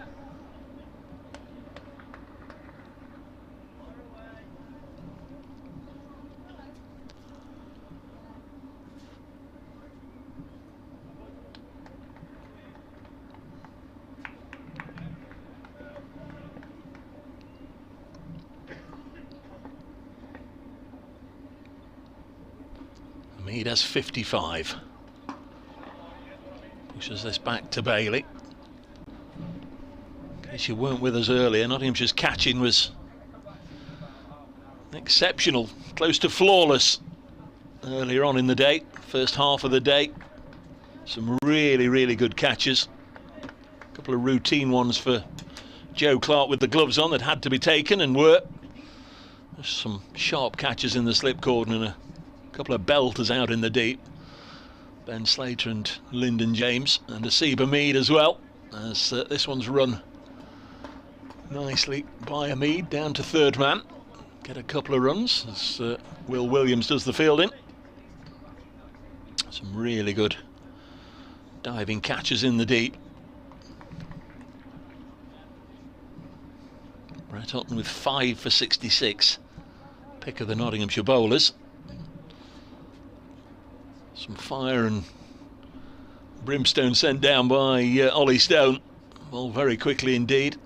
He does 55. Pushes this back to Bailey. In case you weren't with us earlier, Nottinghamshire's catching was exceptional, close to flawless earlier on in the day, first half of the day. Some really good catches. A couple of routine ones for Joe Clark with the gloves on that had to be taken and were. There's some sharp catches in the slip cordon and a couple of belters out in the deep. Ben Slater and Lyndon James, and a Seba Mead as well, as this one's run nicely by Mead down to third man. Get a couple of runs as Will Williams does the fielding. Some really good diving catches in the deep. Brett Hutton with 5 for 66. Pick of the Nottinghamshire bowlers. Some fire and brimstone sent down by Ollie Stone. Ball very quickly indeed.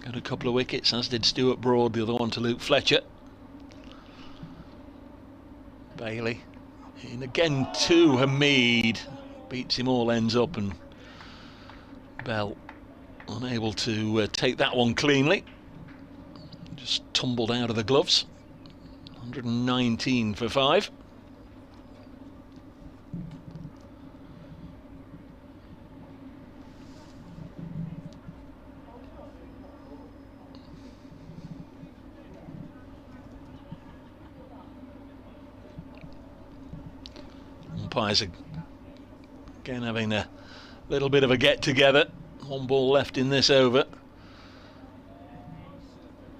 Got a couple of wickets, as did Stuart Broad, the other one to Luke Fletcher. Bailey in again to Hamid. Beats him all ends up, and Bell unable to take that one cleanly. Just tumbled out of the gloves. 119 for 5. Umpires again having a little bit of a get together. One ball left in this over.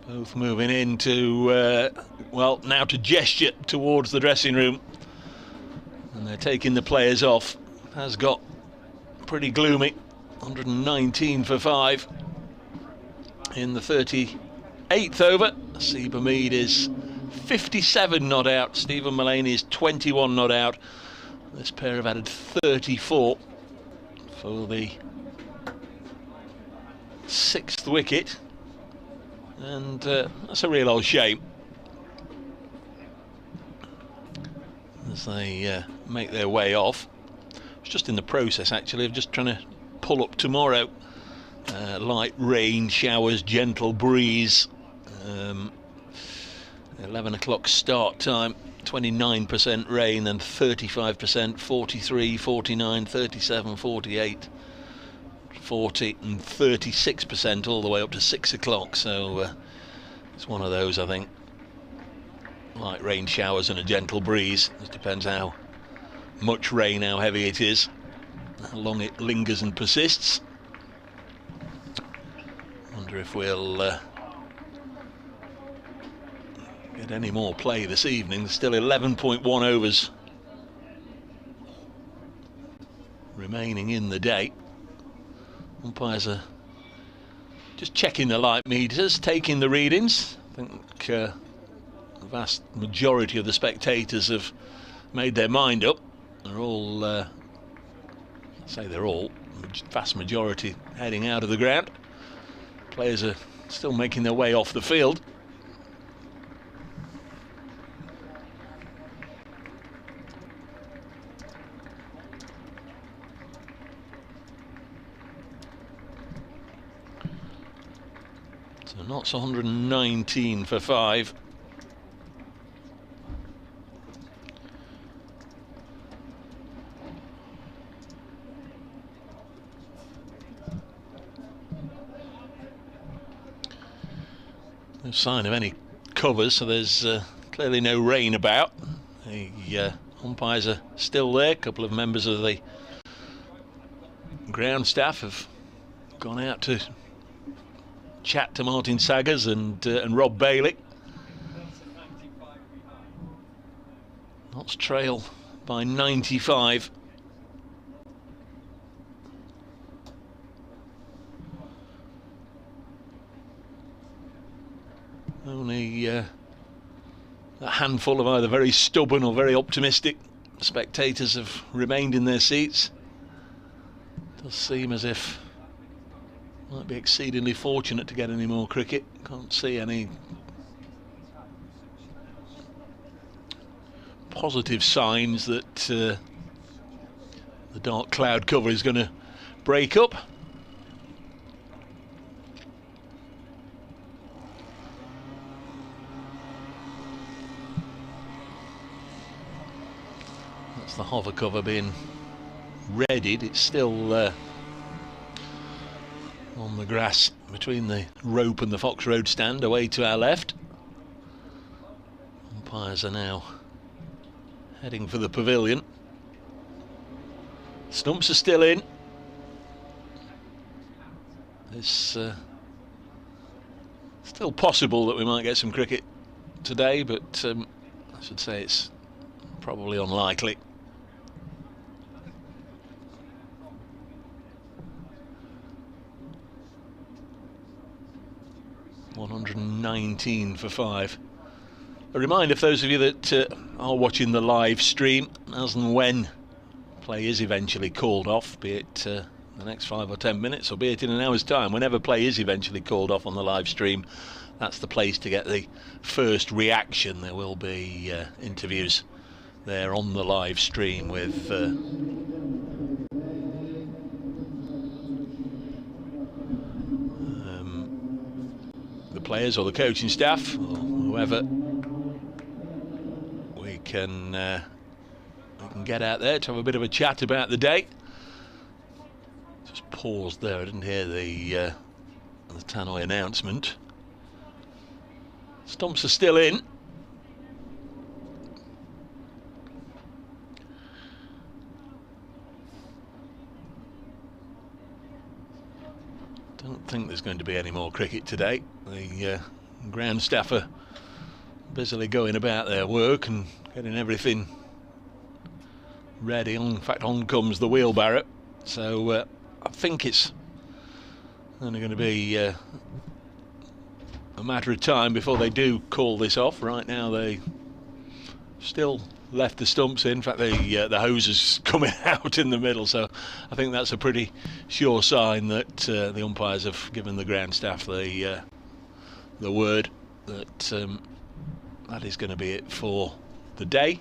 Both moving into well, now to gesture towards the dressing room, and they're taking the players off. Has got pretty gloomy. 119 for 5 in the 38th over. Seba Mead is 57 not out. Stephen Mullaney is 21 not out. This pair have added 34 for the 6th wicket, and that's a real old shame as they make their way off. It's just in the process actually of just trying to pull up tomorrow. Light rain, showers, gentle breeze. 11 o'clock start time. 29% rain, then 35%, 43, 49, 37, 48, 40 and 36% all the way up to 6 o'clock. So it's one of those, I think. Light rain, showers and a gentle breeze. It depends how much rain, how heavy it is, how long it lingers and persists. Wonder if we'll get any more play this evening. There's still 11.1 overs remaining in the day. Umpires are just checking the light meters, taking the readings. I think the vast majority of the spectators have made their mind up. They're all, I say they're all, vast majority heading out of the ground. Players are still making their way off the field. So Notts 119 for 5. No sign of any covers, so there's clearly no rain about. The umpires are still there. A couple of members of the ground staff have gone out to chat to Martin Saggers and Rob Bailey. Notts trail by 95. Only a handful of either very stubborn or very optimistic spectators have remained in their seats. Does seem as if might be exceedingly fortunate to get any more cricket. Can't see any positive signs that the dark cloud cover is going to break up. That's the hover cover being readied. It's still on the grass between the rope and the Fox Road stand away to our left. Umpires are now heading for the pavilion. Stumps are still in. It's still possible that we might get some cricket today, but I should say it's probably unlikely. $119 for 5. A reminder for those of you that are watching the live stream, as and when play is eventually called off, be it the next 5 or 10 minutes, or be it in an hour's time, whenever play is eventually called off on the live stream, that's the place to get the first reaction. There will be interviews there on the live stream with the players or the coaching staff or whoever. We can get out there to have a bit of a chat about the day. Just paused there, I didn't hear the tannoy announcement. Stumps are still in. Don't think there's going to be any more cricket today. The ground staff are busily going about their work and getting everything ready. In fact, on comes the wheelbarrow. So I think it's only going to be a matter of time before they do call this off. Right now they still left the stumps in. In fact, the hose is coming out in the middle, so I think that's a pretty sure sign that the umpires have given the ground staff the word that that is going to be it for the day.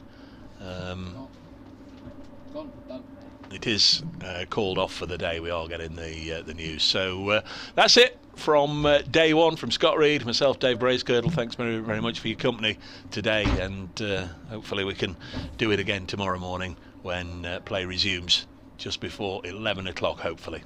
It is called off for the day. We are getting the news. So that's it from day one. From Scott Reed, myself, Dave Bracegirdle. Thanks very, very much for your company today, and hopefully we can do it again tomorrow morning when play resumes just before 11 o'clock, hopefully.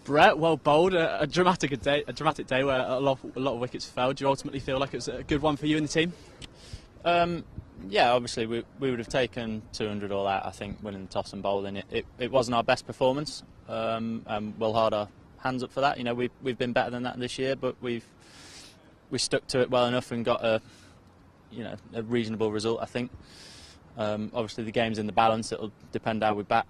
Brett, well bowled. A dramatic day where a lot of wickets fell. Do you ultimately feel like it was a good one for you and the team? Yeah, obviously we would have taken 200 all out. I think winning the toss and bowling, it wasn't our best performance, and we'll hold our hands up for that. You know, we've been better than that this year, but we stuck to it well enough and got a reasonable result. I think. Obviously the game's in the balance. It'll depend how we bat,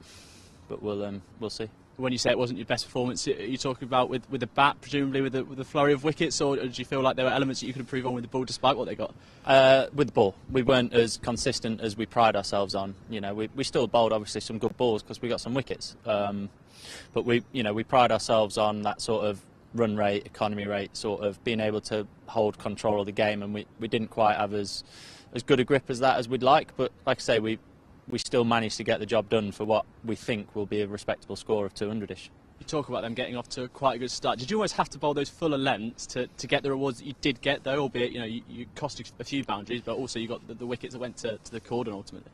but we'll see. When you say it wasn't your best performance, are you talking about with the bat, presumably with the flurry of wickets, or did you feel like there were elements that you could improve on with the ball despite what they got? With the ball, we weren't as consistent as we pride ourselves on. You know, we still bowled obviously some good balls because we got some wickets, but we pride ourselves on that sort of run rate, economy rate, sort of being able to hold control of the game, and we didn't quite have as good a grip as that as we'd like. But like I say, we still managed to get the job done for what we think will be a respectable score of 200-ish. You talk about them getting off to quite a good start. Did you always have to bowl those fuller lengths to get the rewards that you did get, though, albeit you cost a few boundaries, but also you got the wickets that went to the cordon ultimately?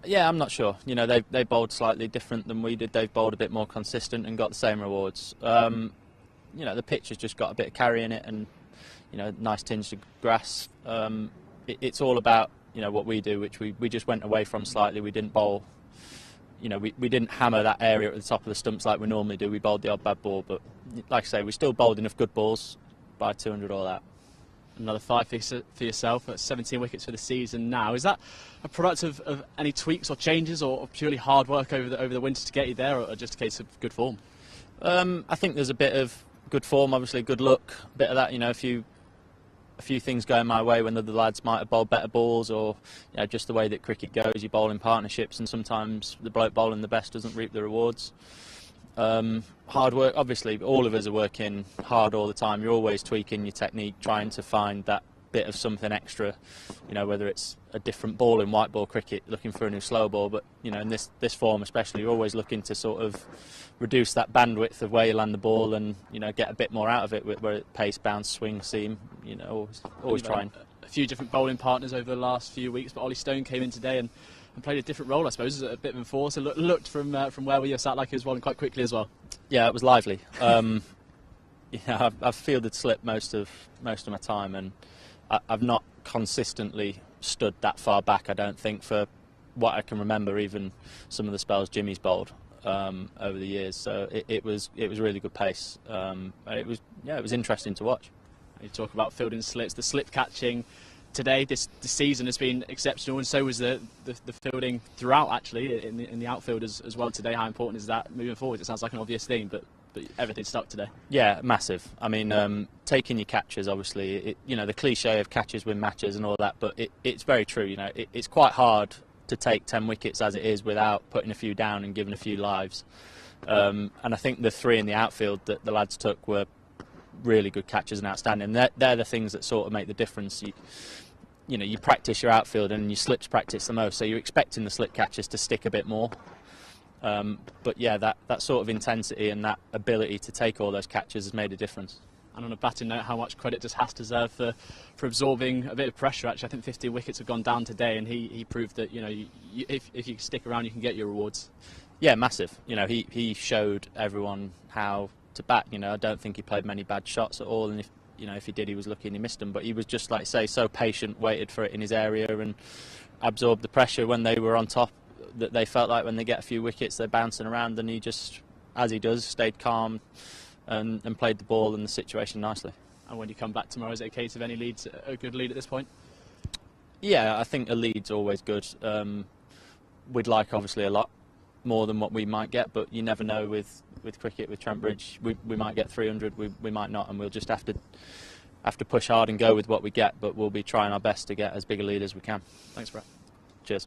Yeah, I'm not sure. You know, they bowled slightly different than we did. They've bowled a bit more consistent and got the same rewards. You know, the pitch has just got a bit of carry in it, and nice tinge of grass. It's all about what we do, which we just went away from slightly. We didn't bowl, we didn't hammer that area at the top of the stumps like we normally do. We bowled the odd bad ball, but like I say, we still bowled enough good balls by 200 all out. Another 5 for yourself, 17 wickets for the season now. Is that a product of any tweaks or changes, or purely hard work over the winter to get you there, or just a case of good form? I think there's a bit of good form, obviously good luck, a bit of that, a few things going my way when the lads might have bowled better balls, or just the way that cricket goes. You bowl in partnerships, and sometimes the bloke bowling the best doesn't reap the rewards. Hard work, obviously, all of us are working hard all the time. You're always tweaking your technique, trying to find that bit of something extra, whether it's a different ball in white ball cricket, looking for a new slow ball, but in this form especially, you're always looking to sort of reduce that bandwidth of where you land the ball, and get a bit more out of it, where it pace, bounce, swing, seam, always trying. A few different bowling partners over the last few weeks, but Ollie Stone came in today and played a different role, I suppose, as a bit of enforcer. Looked from where we were sat like he was bowling quite quickly as well. Yeah, it was lively. I've fielded slip most of my time, and I've not consistently stood that far back, I don't think, for what I can remember, even some of the spells Jimmy's bowled over the years. So it was really good pace. It was interesting to watch. You talk about fielding slips, the slip catching today, this season has been exceptional, and so was the fielding throughout, actually, in the outfield as well today. How important is that moving forward? It sounds like an obvious theme, but everything stuck today. Yeah, massive. I mean, taking your catches, obviously, the cliche of catches win matches and all that, but it's very true. It's quite hard to take 10 wickets as it is without putting a few down and giving a few lives. And I think the 3 in the outfield that the lads took were really good catches and outstanding. They're the things that sort of make the difference. You practice your outfield, and your slips practice the most, so you're expecting the slip catches to stick a bit more. But yeah, that sort of intensity and that ability to take all those catches has made a difference. And on a batting note, how much credit does Haas deserve for absorbing a bit of pressure? Actually, I think 15 wickets have gone down today, and he proved that if you stick around, you can get your rewards. Yeah, massive. He showed everyone how to bat. I don't think he played many bad shots at all, and if he did, he was lucky and he missed them. But he was just, like say, so patient, waited for it in his area, and absorbed the pressure when they were on top. That they felt like when they get a few wickets, they're bouncing around, and he just, as he does, stayed calm and played the ball and the situation nicely. And when you come back tomorrow, is it a case of any leads, a good lead at this point? Yeah, I think a lead's always good. We'd like, obviously, a lot more than what we might get, but you never know with cricket, with Trent Bridge. We might get 300, we might not, and we'll just have to push hard and go with what we get, but we'll be trying our best to get as big a lead as we can. Thanks, Brett. Cheers.